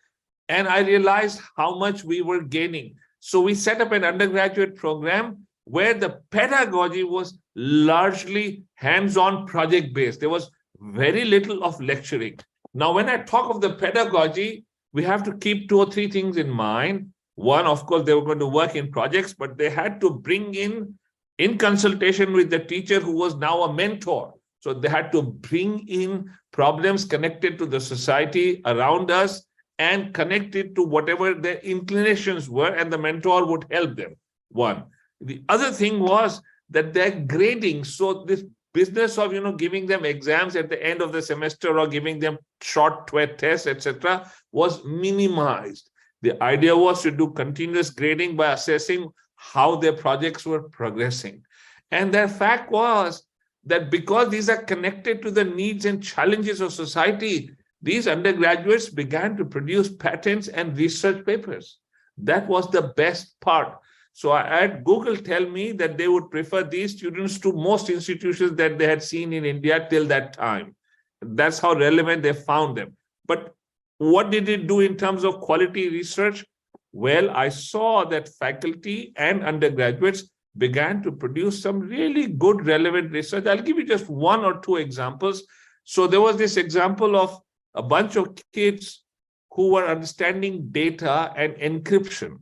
and I realized how much we were gaining. So we set up an undergraduate program where the pedagogy was largely hands-on project-based. There was very little of lecturing. Now, when I talk of the pedagogy, we have to keep 2 or 3 things in mind. One, of course, they were going to work in projects, but they had to bring in consultation with the teacher who was now a mentor. So they had to bring in problems connected to the society around us and connected to whatever their inclinations were, and the mentor would help them. One. The other thing was that their grading. So this business of, giving them exams at the end of the semester or giving them short tests, etc., was minimized. The idea was to do continuous grading by assessing how their projects were progressing. And the fact was that because these are connected to the needs and challenges of society, these undergraduates began to produce patents and research papers. That was the best part. So I had Google tell me that they would prefer these students to most institutions that they had seen in India till that time. That's how relevant they found them. But what did it do in terms of quality research? Well, I saw that faculty and undergraduates began to produce some really good relevant research. I'll give you just 1 or 2 examples. So there was this example of a bunch of kids who were understanding data and encryption.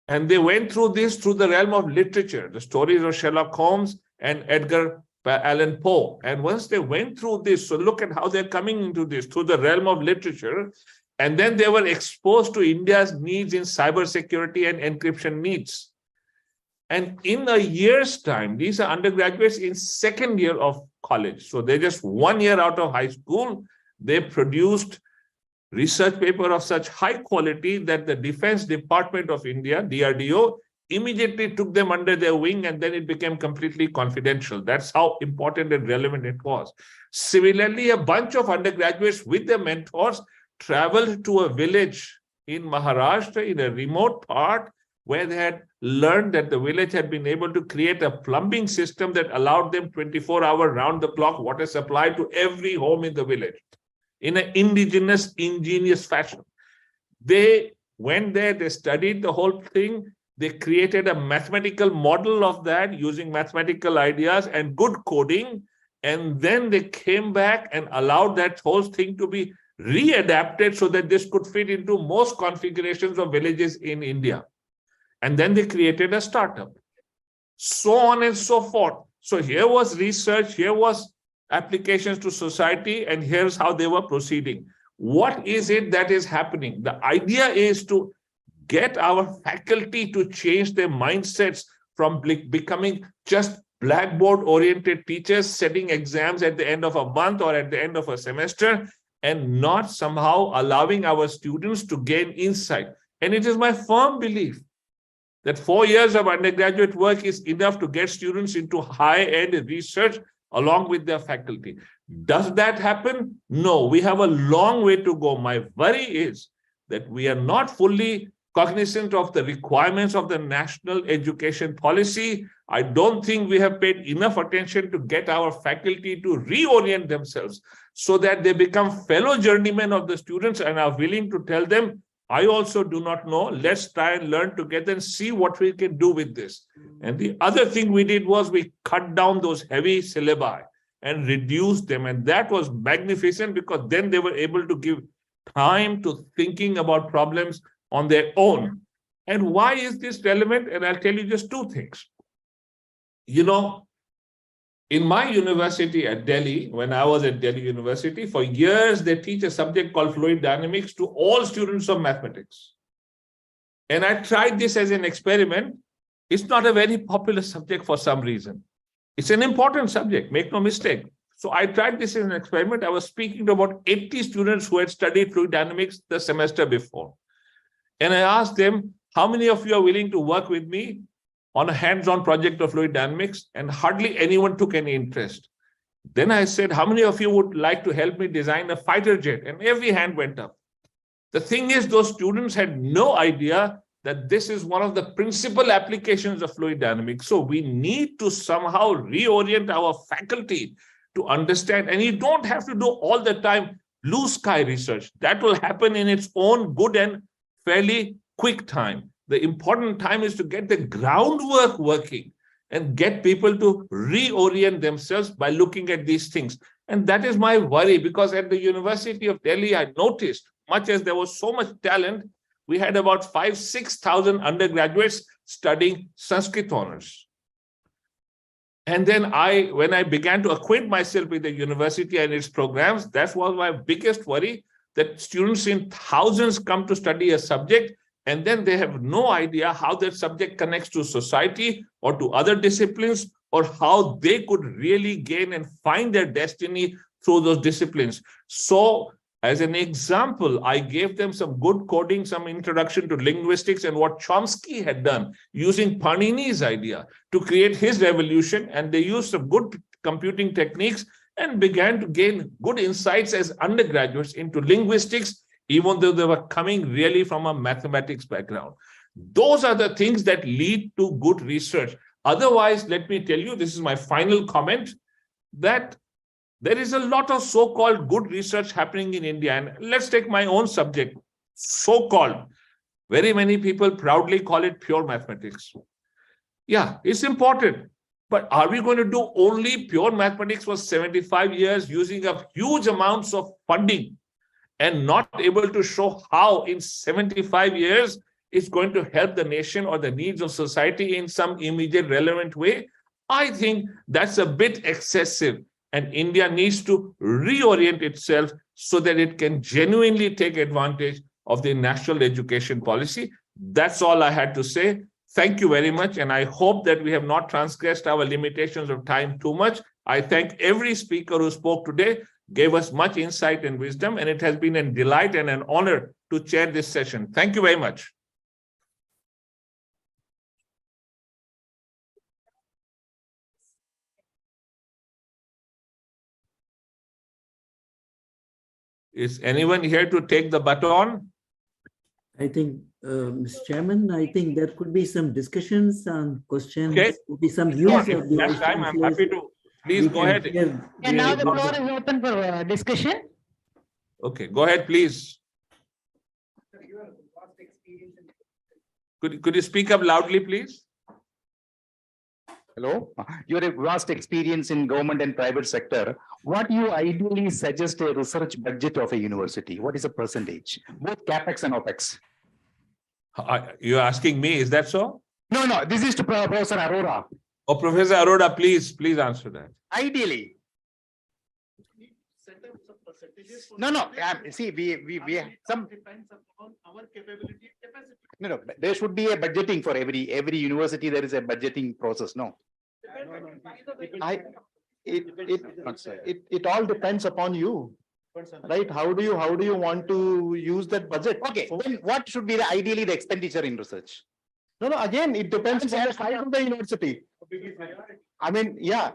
And they went through this through the realm of literature, the stories of Sherlock Holmes and Edgar Allan Poe. And once they went through this, so look at how they're coming into this through the realm of literature. And then they were exposed to India's needs in cybersecurity and encryption needs. And in a year's time, these are undergraduates in 2nd year of college. So they're just 1 year out of high school. They produced research paper of such high quality that the Defense Department of India, DRDO, immediately took them under their wing, and then it became completely confidential. That's how important and relevant it was. Similarly, a bunch of undergraduates with their mentors traveled to a village in Maharashtra, in a remote part, where they had learned that the village had been able to create a plumbing system that allowed them 24-hour round-the-clock water supply to every home in the village in an indigenous, ingenious fashion. They went there, they studied the whole thing, they created a mathematical model of that using mathematical ideas and good coding, and then they came back and allowed that whole thing to be readapted so that this could fit into most configurations of villages in India. And then they created a startup. So on and so forth. So here was research, here was applications to society, and here's how they were proceeding. What is it that is happening? The idea is to get our faculty to change their mindsets from becoming just blackboard-oriented teachers setting exams at the end of a month or at the end of a semester, and not somehow allowing our students to gain insight. And it is my firm belief that 4 years of undergraduate work is enough to get students into high-end research along with their faculty. Does that happen? No, we have a long way to go. My worry is that we are not fully cognizant of the requirements of the national education policy. I don't think we have paid enough attention to get our faculty to reorient themselves so that they become fellow journeymen of the students and are willing to tell them, I also do not know. Let's try and learn together and see what we can do with this. And the other thing we did was we cut down those heavy syllabi and reduced them. And that was magnificent because then they were able to give time to thinking about problems on their own. And why is this relevant? And I'll tell you just 2 things. You know, in my university at Delhi, when I was at Delhi University, for years, they teach a subject called fluid dynamics to all students of mathematics. And I tried this as an experiment. It's not a very popular subject for some reason. It's an important subject, make no mistake. So I tried this as an experiment. I was speaking to about 80 students who had studied fluid dynamics the semester before. And I asked them, how many of you are willing to work with me on a hands-on project of fluid dynamics? And hardly anyone took any interest. Then I said, how many of you would like to help me design a fighter jet? And every hand went up. The thing is, those students had no idea that this is one of the principal applications of fluid dynamics. So we need to somehow reorient our faculty to understand, and you don't have to do all the time blue sky research. That will happen in its own good and fairly quick time. The important time is to get the groundwork working and get people to reorient themselves by looking at these things. And that is my worry, because at the University of Delhi, I noticed, much as there was so much talent, we had about 5,000-6,000 undergraduates studying Sanskrit honors. And then when I began to acquaint myself with the university and its programs, that was my biggest worry, that students in thousands come to study a subject, and then they have no idea how that subject connects to society or to other disciplines, or how they could really gain and find their destiny through those disciplines. So as an example, I gave them some good coding, some introduction to linguistics, and what Chomsky had done using Panini's idea to create his revolution. And they used some good computing techniques and began to gain good insights as undergraduates into linguistics, even though they were coming really from a mathematics background. Those are the things that lead to good research. Otherwise, let me tell you, this is my final comment, that there is a lot of so-called good research happening in India. And let's take my own subject, so-called. Very many people proudly call it pure mathematics. Yeah, it's important. But are we going to do only pure mathematics for 75 years using up huge amounts of funding and not able to show how in 75 years it's going to help the nation or the needs of society in some immediate relevant way? I think that's a bit excessive. And India needs to reorient itself so that it can genuinely take advantage of the national education policy. That's all I had to say. Thank you very much. And I hope that we have not transgressed our limitations of time too much. I thank every speaker who spoke today, gave us much insight and wisdom, and it has been a delight and an honor to chair this session. Thank you very much. Is anyone here to take the baton? I think, Mr. Chairman, I think there could be some discussions and questions. Okay. Could be some views of the Next time, I'm happy to. Please go ahead. And now the floor is open for discussion. Okay, go ahead, please. Could you speak up loudly, please? Hello, you have a vast experience in government and private sector. What you ideally suggest a research budget of a university? What is the percentage, both capex and opex? You're asking me, is that so? No, this is to Professor Arora. Oh, Professor Arora, please answer that. Ideally. No. See, we have some. No. There should be a budgeting for every university. There is a budgeting process. No. It all depends upon you, right? How do you want to use that budget? Okay. Then what should be ideally the expenditure in research? No. Again, it depends on the size of the university. I mean, yeah.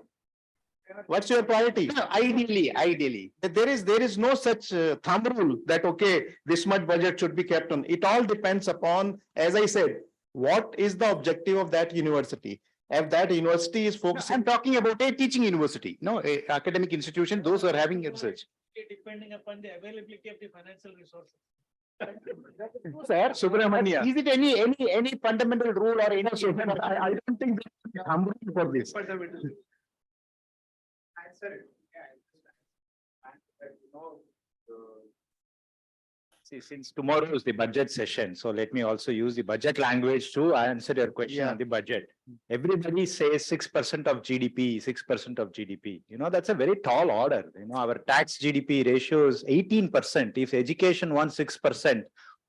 What's your priority? No, ideally. There is no such thumb rule that, okay, this much budget should be kept on. It all depends upon, as I said, what is the objective of that university? If that university is focusing. I'm talking about a teaching university, no, a academic institution, those who are having research. Depending upon the availability of the financial resources. Sir, Subramania. Is it any fundamental rule or any? I don't think that's thumb rule for this. See, since tomorrow is the budget session, so let me also use the budget language to answer your question on the budget. Everybody says 6% of GDP, 6% of GDP. You know, that's a very tall order. You know, our tax GDP ratio is 18%. If education wants 6%,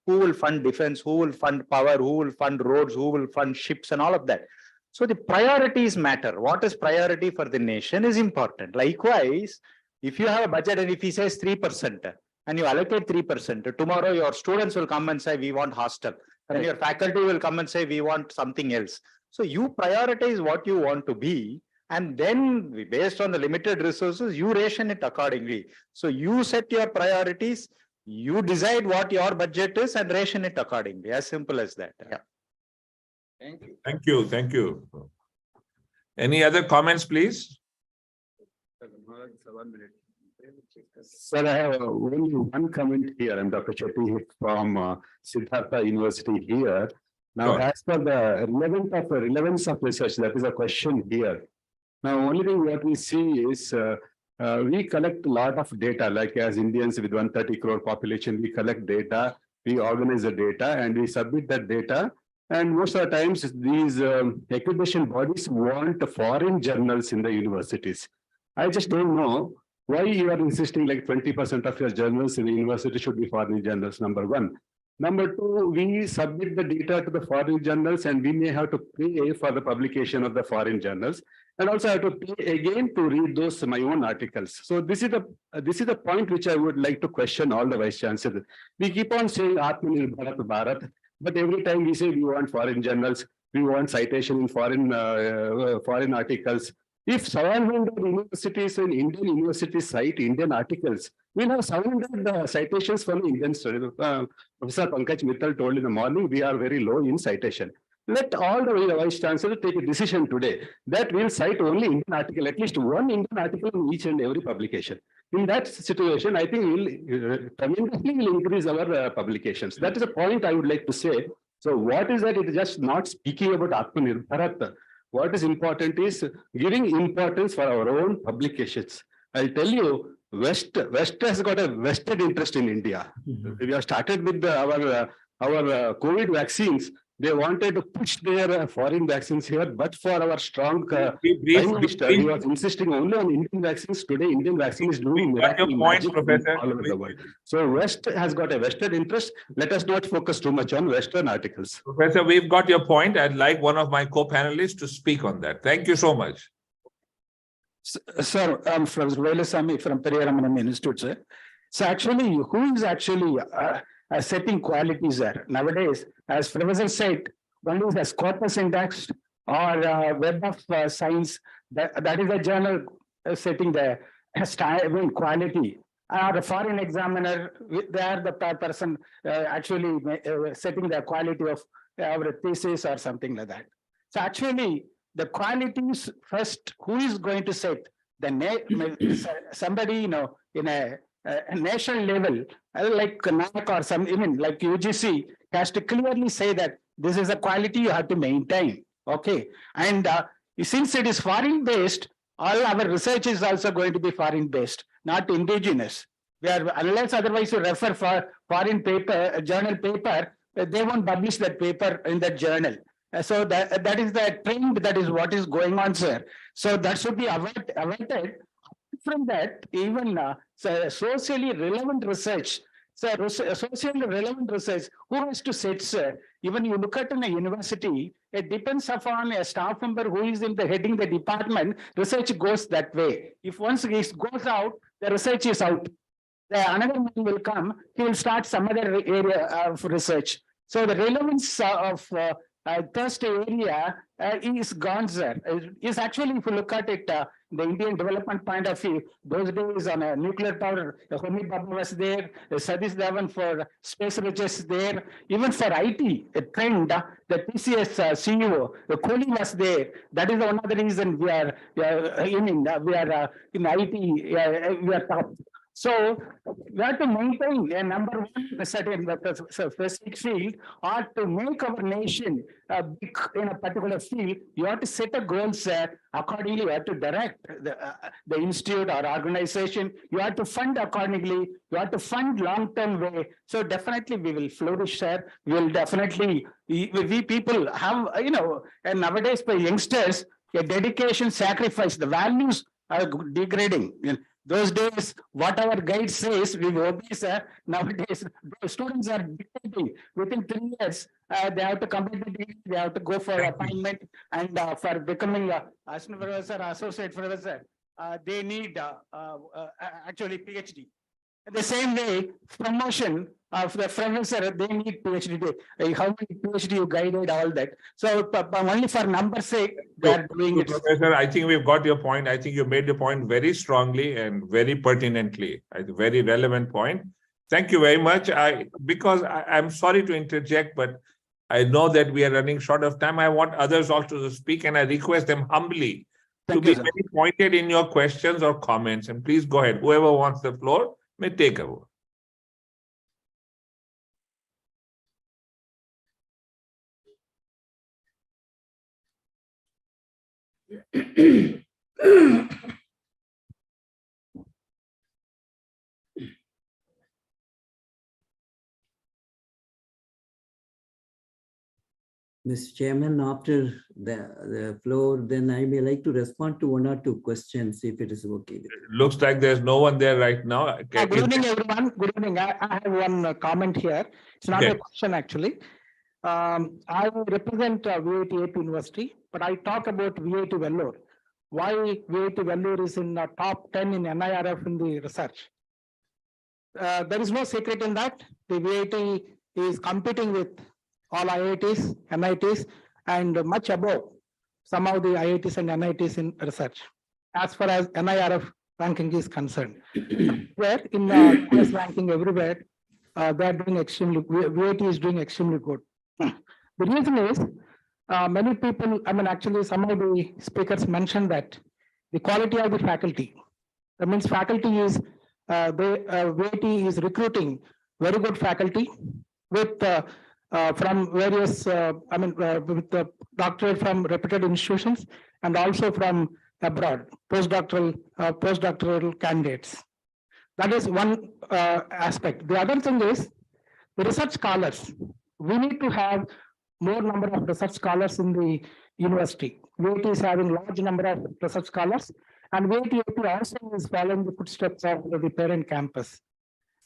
who will fund defense? Who will fund power? Who will fund roads? Who will fund ships and all of that? So the priorities matter. What is priority for the nation is important. Likewise, if you have a budget and if he says 3% and you allocate 3%, tomorrow your students will come and say, we want hostel. And your faculty will come and say, we want something else. So you prioritize what you want to be. And then based on the limited resources, you ration it accordingly. So you set your priorities, you decide what your budget is and ration it accordingly. As simple as that. Yeah. Thank you. Thank you. Thank you. Any other comments, please? Sir, I have only one comment here. I'm Dr. Chetty from Siddhartha University here. Now, as per the relevance of research, that is a question here. Now, only thing what we see is we collect a lot of data, like as Indians with 130 crore population, we collect data, we organize the data and we submit that data. And most of the times these accreditation bodies want foreign journals in the universities. I just don't know why you are insisting like 20% of your journals in the university should be foreign journals, number one. Number two, we submit the data to the foreign journals and we may have to pay for the publication of the foreign journals and also have to pay again to read those my own articles. So this is the point which I would like to question all the vice chancellors. We keep on saying Atmanirbhar Bharat, but every time we say we want foreign journals, we want citation in foreign articles. If 700 universities in Indian universities cite Indian articles, we'll have 700 citations from Indian studies. Professor Pankaj Mittal told in the morning, we are very low in citation. Let all the vice chancellors take a decision today that we'll cite only Indian article, at least one Indian article in each and every publication. In that situation, I think we'll tremendously increase our publications. That is a point I would like to say. So what is that? It is just not speaking about Atmanirbharat. What is important is giving importance for our own publications. I'll tell you, West has got a vested interest in India. We have started with our COVID vaccines. They wanted to push their foreign vaccines here, but for our strong Prime Minister, he was insisting only on Indian vaccines. Today, Indian vaccine is doing miracle magic all over the world. So West has got a vested interest. Let us not focus too much on Western articles. Professor, we've got your point. I'd like one of my co-panelists to speak on that. Thank you so much. Sir, I'm from Velasamy from Periyaramanam Institute, sir. So actually, who is actually setting qualities there? Nowadays, as Professor said, one is a corpus index or Web of Science, that is a journal setting the quality. Or a foreign examiner, they are the person actually setting the quality of our thesis or something like that. So actually, the qualities first, who is going to set somebody, in a national level, like NAC or some, even like UGC, has to clearly say that this is a quality you have to maintain. Okay. And since it is foreign based, all our research is also going to be foreign based, not indigenous. We are, unless otherwise you refer for foreign paper, journal paper, they won't publish that paper in that journal. So that is the trend, that is what is going on, sir. So that should be avoided. From that, even socially relevant research, socially relevant research, who has to set, sir? Even you look at in a university, it depends upon a staff member who is in the heading the department, research goes that way. If once it goes out, the research is out. Another man will come, he will start some other area of research. So the relevance of thirst area is gone, sir. Is actually, if you look at it, the Indian development point of view, those days on a nuclear power, Homi Baba was there, Satish Dhawan for space research there, even for IT, a trend, the TCS CEO, Kohli was there. That is one of the reason we are in IT, we are top. So we have to maintain a number one certain specific field, or to make our nation big in a particular field. You have to set a goal, sir. Accordingly, you have to direct the institute or organization. You have to fund accordingly. You have to fund long-term way. So definitely we will flourish, sir. We will definitely, we people have, and nowadays for youngsters, a dedication, sacrifice, the values are degrading. Those days, what our guide says, we obey, sir. Nowadays, the students are dictating within 3 years. They have to complete the degree, they have to go for appointment, and for becoming assistant professor, associate professor, they need actually PhD. The same way, promotion of the professor, they need PhD. How many PhD you guided, all that. So only for number's sake, they are doing it. Professor, I think we've got your point. I think you made your point very strongly and very pertinently. A very relevant point. Thank you very much. Because I'm sorry to interject, but I know that we are running short of time. I want others also to speak, and I request them humbly to be very pointed in your questions or comments. And please go ahead. Whoever wants the floor may take over. Mr. Chairman, after the floor, then I may like to respond to 1 or 2 questions if it is okay with you. Looks like there's no one there right now. Good evening, everyone. Good evening. I have one comment here. It's not a question, actually. I represent VIT AP University, but I talk about VIT Vellore. Why VIT Vellore is in the top 10 in NIRF in the research. There is no secret in that. The VIT is competing with all IITs, NITs, and much above some of the IITs and NITs in research, as far as NIRF ranking is concerned. Where in the US ranking everywhere, they are doing extremely, VIT is doing extremely good. The reason is, many people, actually some of the speakers mentioned that the quality of the faculty. That means faculty is, VIT is recruiting very good faculty with from various, with the doctorate from reputed institutions and also from abroad, postdoctoral candidates. That is one aspect. The other thing is the research scholars. We need to have more number of research scholars in the university. VIT is having large number of research scholars, and VIT also is following the footsteps of the parent campus.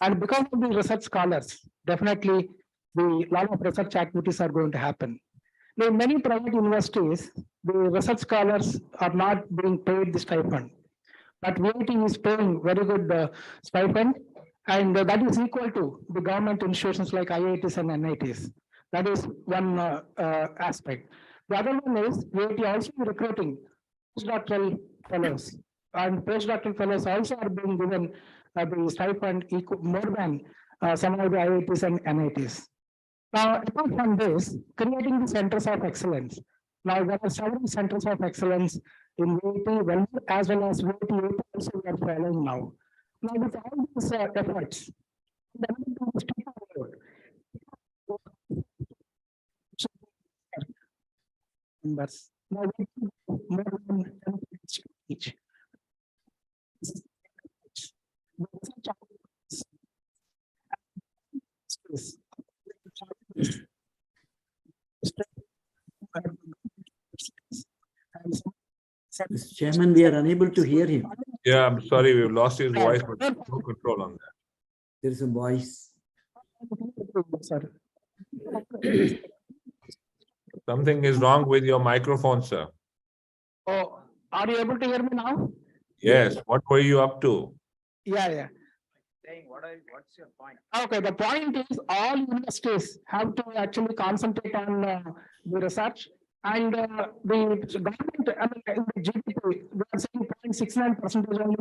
And because of the research scholars, definitely the lot of research activities are going to happen. Now, in many private universities, the research scholars are not being paid the stipend, but VIT is paying very good stipend, and that is equal to the government institutions like IITs and NITs. That is one aspect. The other one is VIT also recruiting postdoctoral fellows, and postdoctoral fellows also are being given the stipend equal, more than some of the IITs and NITs. Now, apart from this, creating the centers of excellence. Now, there are several centers of excellence in VIT, as well as VIT also we are following now. Now, with all these efforts, members. Now, more than 10 each. Mr. Chairman, we are unable to hear him. Yeah, I'm sorry, we've lost his voice, but no control on that. There is a voice. Something is wrong with your microphone, sir. Oh, are you able to hear me now? Yes, what were you up to? Yeah. Saying what's your point? Okay, the point is all universities have to actually concentrate on the research, and the government, in the GDP, we are saying 0.69% only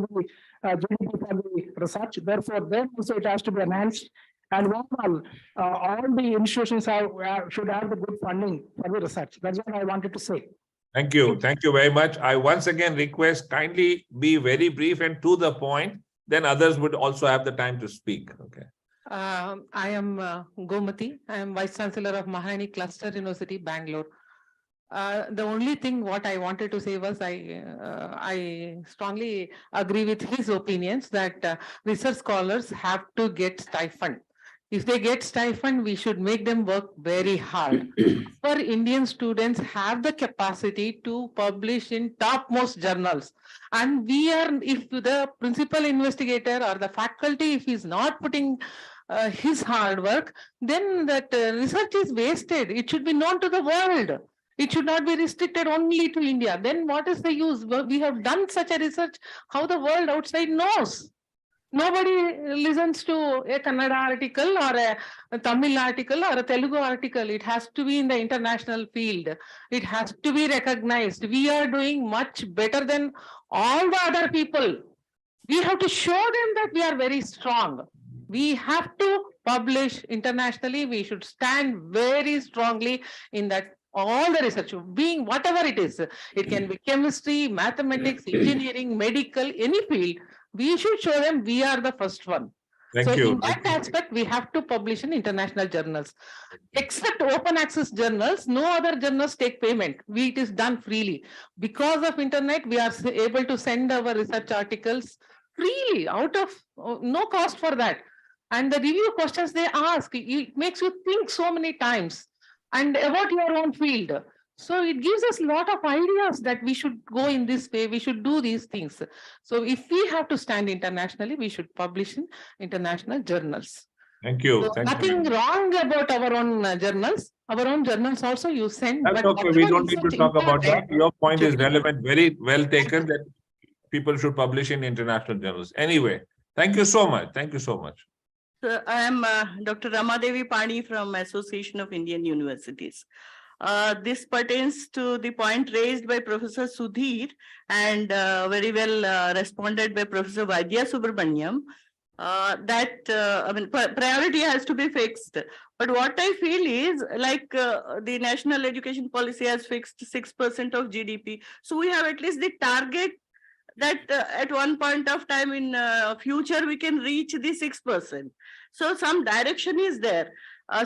the GDP for the research. Therefore, there also it has to be enhanced. And overall, all the institutions should have the good funding for the research. That's what I wanted to say. Thank you. Thank you very much. I once again request kindly be very brief and to the point. Then others would also have the time to speak. Okay. I am Gomati. I am Vice Chancellor of Maharani Cluster University, Bangalore. The only thing what I wanted to say was I strongly agree with his opinions that research scholars have to get stipend. If they get stipend, we should make them work very hard. For Indian students have the capacity to publish in topmost journals. And we are, if the principal investigator or the faculty, if he's not putting his hard work, then that research is wasted. It should be known to the world. It should not be restricted only to India. Then what is the use? We have done such a research, how the world outside knows. Nobody listens to a Kannada article or a Tamil article or a Telugu article. It has to be in the international field. It has to be recognized. We are doing much better than all the other people. We have to show them that we are very strong. We have to publish internationally. We should stand very strongly in that all the research, being whatever it is. It can be chemistry, mathematics, engineering, medical, any field. We should show them we are the first one. Thank you. In that aspect, we have to publish in international journals. Except open access journals, no other journals take payment. It is done freely. Because of internet, we are able to send our research articles freely, out of no cost for that. And the review questions they ask, it makes you think so many times and about your own field. So it gives us a lot of ideas that we should go in this way, we should do these things. So if we have to stand internationally, we should publish in international journals. Thank you. So nothing wrong about our own journals. Our own journals also you send. That's okay. We don't need to talk about that. Your point is relevant, very well taken, that people should publish in international journals. Anyway, thank you so much. Thank you so much. So I am Dr. Ramadevi Pani from Association of Indian Universities. This pertains to the point raised by Professor Sudhir and very well responded by Professor Vaidya Subramaniam. I mean, priority has to be fixed. But what I feel is like the national education policy has fixed 6% of GDP. So we have at least the target that at one point of time in future we can reach the 6%. So some direction is there.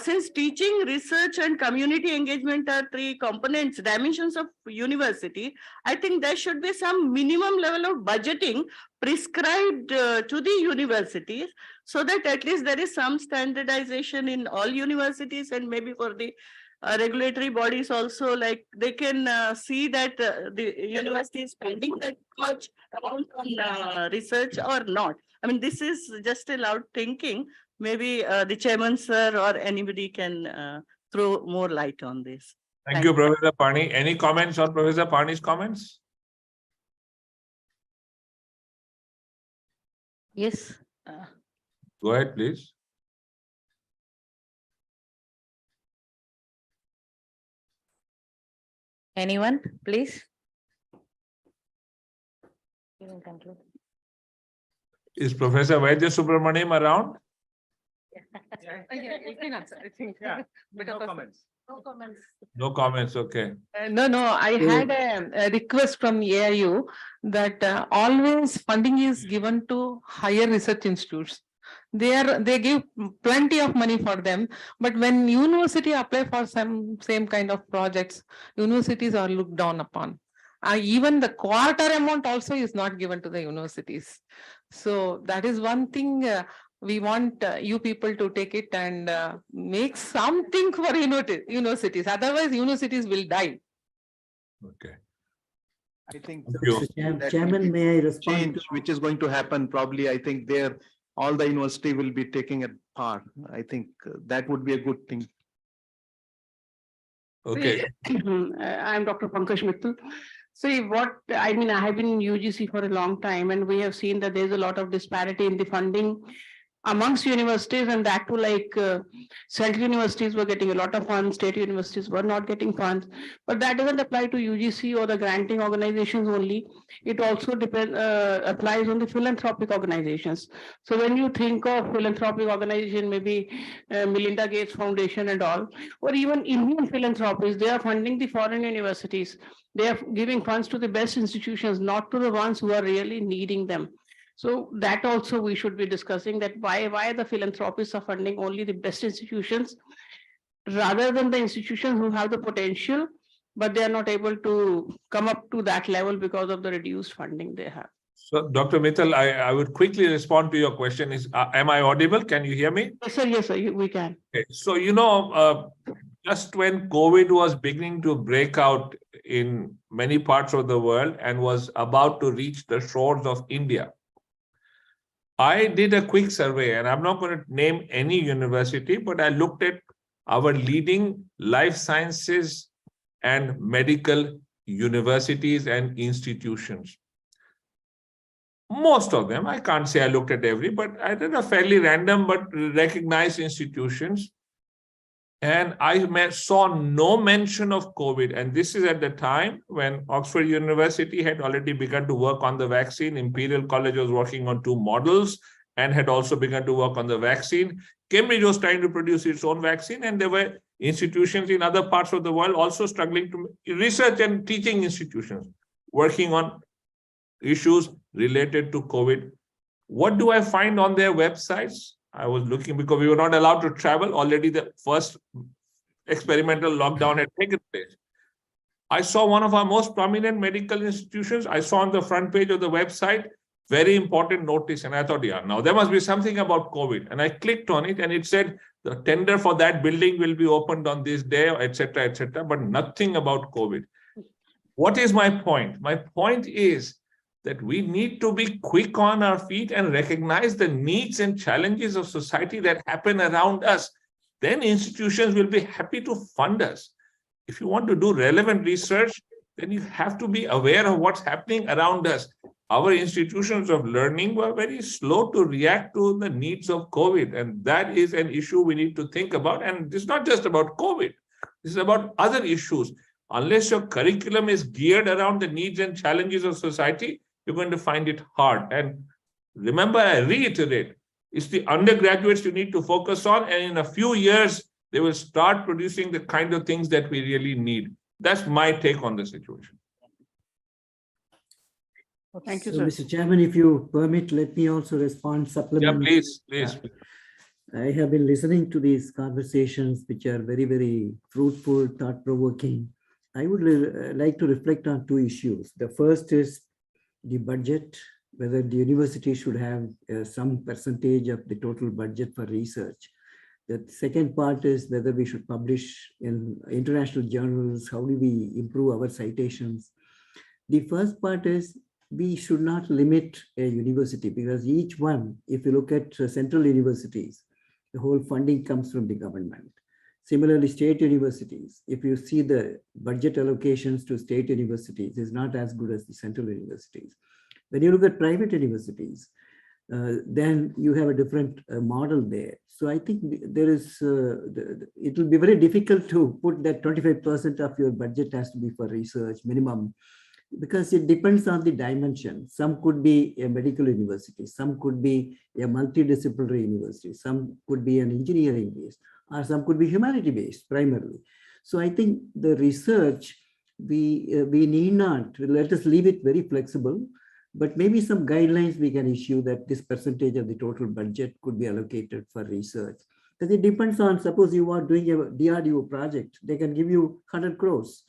Since teaching, research and community engagement are three components, dimensions of university, I think there should be some minimum level of budgeting prescribed to the universities so that at least there is some standardization in all universities and maybe for the regulatory bodies also, like they can see that the university is spending that much amount on research or not. I mean, this is just a loud thinking. Maybe the chairman, sir, or anybody can throw more light on this. Thank you, Professor Pani. Any comments on Professor Pani's comments? Yes. Go ahead, please. Anyone, please? You can conclude. Is Professor Vaidya Subramaniam around? You can answer, I think. Yeah. No comments. No comments. No comments, okay. No, I had a request from AIU that always funding is given to higher research institutes. They give plenty of money for them, but when university apply for some same kind of projects, universities are looked down upon. Even the quarter amount also is not given to the universities. So that is one thing we want you people to take it and make something for universities. Otherwise, universities will die. Okay. I think Chairman, may I respond? Change which is going to happen probably. I think there all the university will be taking a part. I think that would be a good thing. Okay. I'm Dr. Pankaj Mittal. See, what I mean, I have been in UGC for a long time, and we have seen that there's a lot of disparity in the funding amongst universities, and that too, like central universities were getting a lot of funds, state universities were not getting funds, but that doesn't apply to UGC or the granting organizations only. It also applies on the philanthropic organizations. So when you think of philanthropic organization, maybe Melinda Gates Foundation and all, or even Indian philanthropies, they are funding the foreign universities. They are giving funds to the best institutions, not to the ones who are really needing them. So that also we should be discussing, that why the philanthropists are funding only the best institutions rather than the institutions who have the potential, but they are not able to come up to that level because of the reduced funding they have. So, Dr. Mittal, I would quickly respond to your question. Am I audible? Can you hear me? Yes, sir, we can. Okay. So, just when COVID was beginning to break out in many parts of the world and was about to reach the shores of India, I did a quick survey, and I'm not going to name any university, but I looked at our leading life sciences and medical universities and institutions. Most of them, I can't say I looked at every, but I did a fairly random but recognized institutions. And I saw no mention of COVID. And this is at the time when Oxford University had already begun to work on the vaccine. Imperial College was working on 2 models and had also begun to work on the vaccine. Cambridge was trying to produce its own vaccine, and there were institutions in other parts of the world also struggling to research and teaching institutions working on issues related to COVID. What do I find on their websites? I was looking because we were not allowed to travel. Already the first experimental lockdown had taken place. I saw one of our most prominent medical institutions. I saw on the front page of the website, very important notice. And I thought, yeah, now there must be something about COVID. And I clicked on it and it said, the tender for that building will be opened on this day, etc., but nothing about COVID. What is my point? My point is that we need to be quick on our feet and recognize the needs and challenges of society that happen around us. Then institutions will be happy to fund us. If you want to do relevant research, then you have to be aware of what's happening around us. Our institutions of learning were very slow to react to the needs of COVID. And that is an issue we need to think about. And it's not just about COVID. This is about other issues. Unless your curriculum is geared around the needs and challenges of society, you're going to find it hard. And remember, I reiterate, it's the undergraduates you need to focus on. And in a few years, they will start producing the kind of things that we really need. That's my take on the situation. Well, thank you, So, sir. Mr. Chairman, if you permit, let me also respond, supplement. Yeah, please. I have been listening to these conversations, which are very, very fruitful, thought-provoking. I would like to reflect on 2 issues. The first is the budget, whether the university should have some percentage of the total budget for research. The second part is whether we should publish in international journals, how do we improve our citations. The first part is we should not limit a university, because each one, if you look at central universities, the whole funding comes from the government. Similarly, state universities, if you see the budget allocations to state universities, is not as good as the central universities. When you look at private universities, then you have a different model there. So I think there is, it will be very difficult to put that 25% of your budget has to be for research minimum, because it depends on the dimension. Some could be a medical university, some could be a multidisciplinary university, some could be an engineering based, or some could be humanity based primarily. So I think the research, we need not, let us leave it very flexible, but maybe some guidelines we can issue that this percentage of the total budget could be allocated for research. Because it depends on, suppose you are doing a DRDO project, they can give you 100 crores,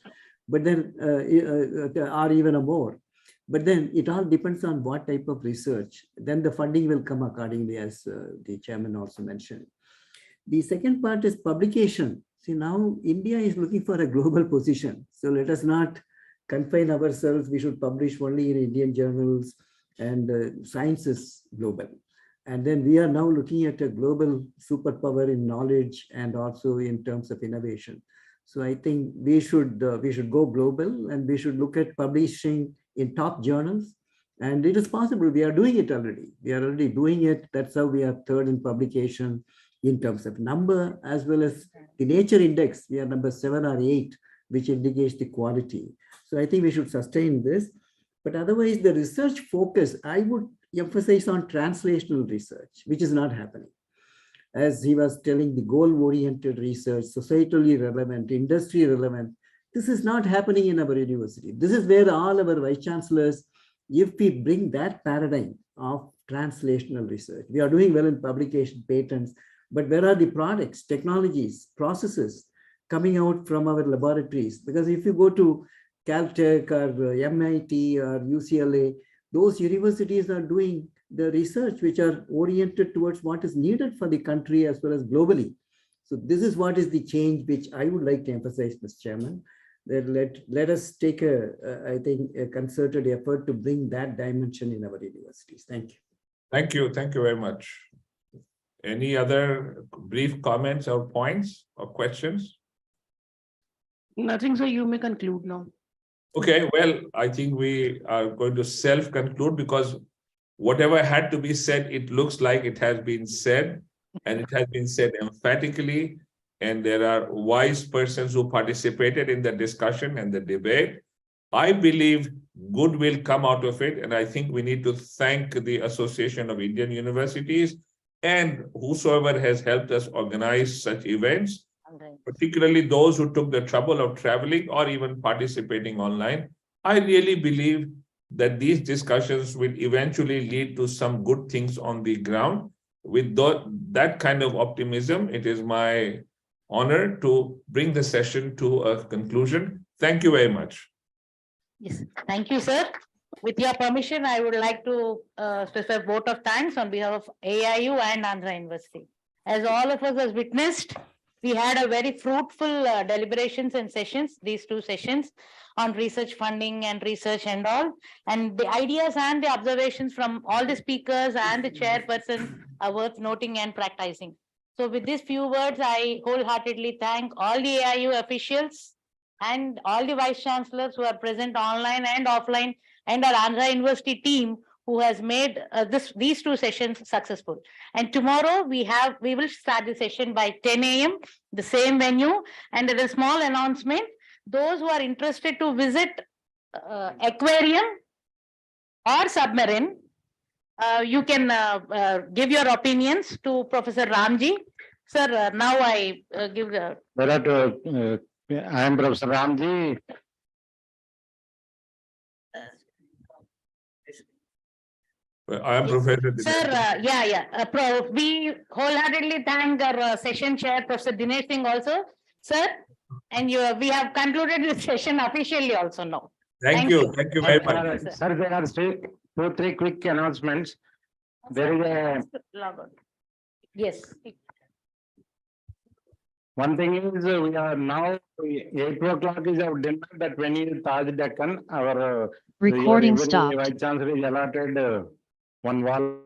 but then, or even a more. But then it all depends on what type of research. Then the funding will come accordingly, as the chairman also mentioned. The second part is publication. See, now India is looking for a global position. So let us not confine ourselves. We should publish only in Indian journals, and science is global. And then we are now looking at a global superpower in knowledge and also in terms of innovation. So I think we should go global, and we should look at publishing in top journals. And it is possible. We are doing it already. We are already doing it. That's how we are third in publication in terms of number, as well as the Nature Index. We are number 7 or 8, which indicates the quality. So I think we should sustain this. But otherwise, the research focus, I would emphasize on translational research, which is not happening. As he was telling, the goal-oriented research, societally relevant, industry relevant, this is not happening in our university. This is where all our vice chancellors, if we bring that paradigm of translational research, we are doing well in publication, patents, but where are the products, technologies, processes coming out from our laboratories? Because if you go to Caltech or MIT or UCLA, those universities are doing the research which are oriented towards what is needed for the country as well as globally. So this is what is the change which I would like to emphasize, Mr. Chairman, that let us take I think, a concerted effort to bring that dimension in our universities. Thank you. Thank you. Thank you very much. Any other brief comments or points or questions? Nothing, so you may conclude now. Okay, well, I think we are going to self-conclude because whatever had to be said, it looks like it has been said, and it has been said emphatically. And there are wise persons who participated in the discussion and the debate. I believe good will come out of it. And I think we need to thank the Association of Indian Universities and whosoever has helped us organize such events, particularly those who took the trouble of traveling or even participating online. I really believe that these discussions will eventually lead to some good things on the ground. With that kind of optimism, it is my honor to bring the session to a conclusion. Thank you very much. Yes, thank you, sir. With your permission, I would like to specify a vote of thanks on behalf of AIU and Andhra University. As all of us have witnessed, we had a very fruitful deliberations and sessions, these two sessions on research funding and research and all. And the ideas and the observations from all the speakers and the chairperson are worth noting and practicing. So with these few words, I wholeheartedly thank all the AIU officials and all the vice chancellors who are present online and offline, and our Andhra University team who has made these two sessions successful. And tomorrow we will start the session by 10 a.m., the same venue. And there is a small announcement. Those who are interested to visit aquarium or submarine, you can give your opinions to Professor Ramji. Sir, now I give the... I am Professor Ramji. I am Professor Dinesh. Sir, we wholeheartedly thank our session chair, Professor Dinesh Singh also, sir. And we have concluded the session officially also now. Thank you. Thank you very much. Sir, there are two, three quick announcements. There is a... Yes. One thing is we are now 8 o'clock is our dinner that when you Taj Deccan, our recording every stopped. Vice Chancellor is allotted one wall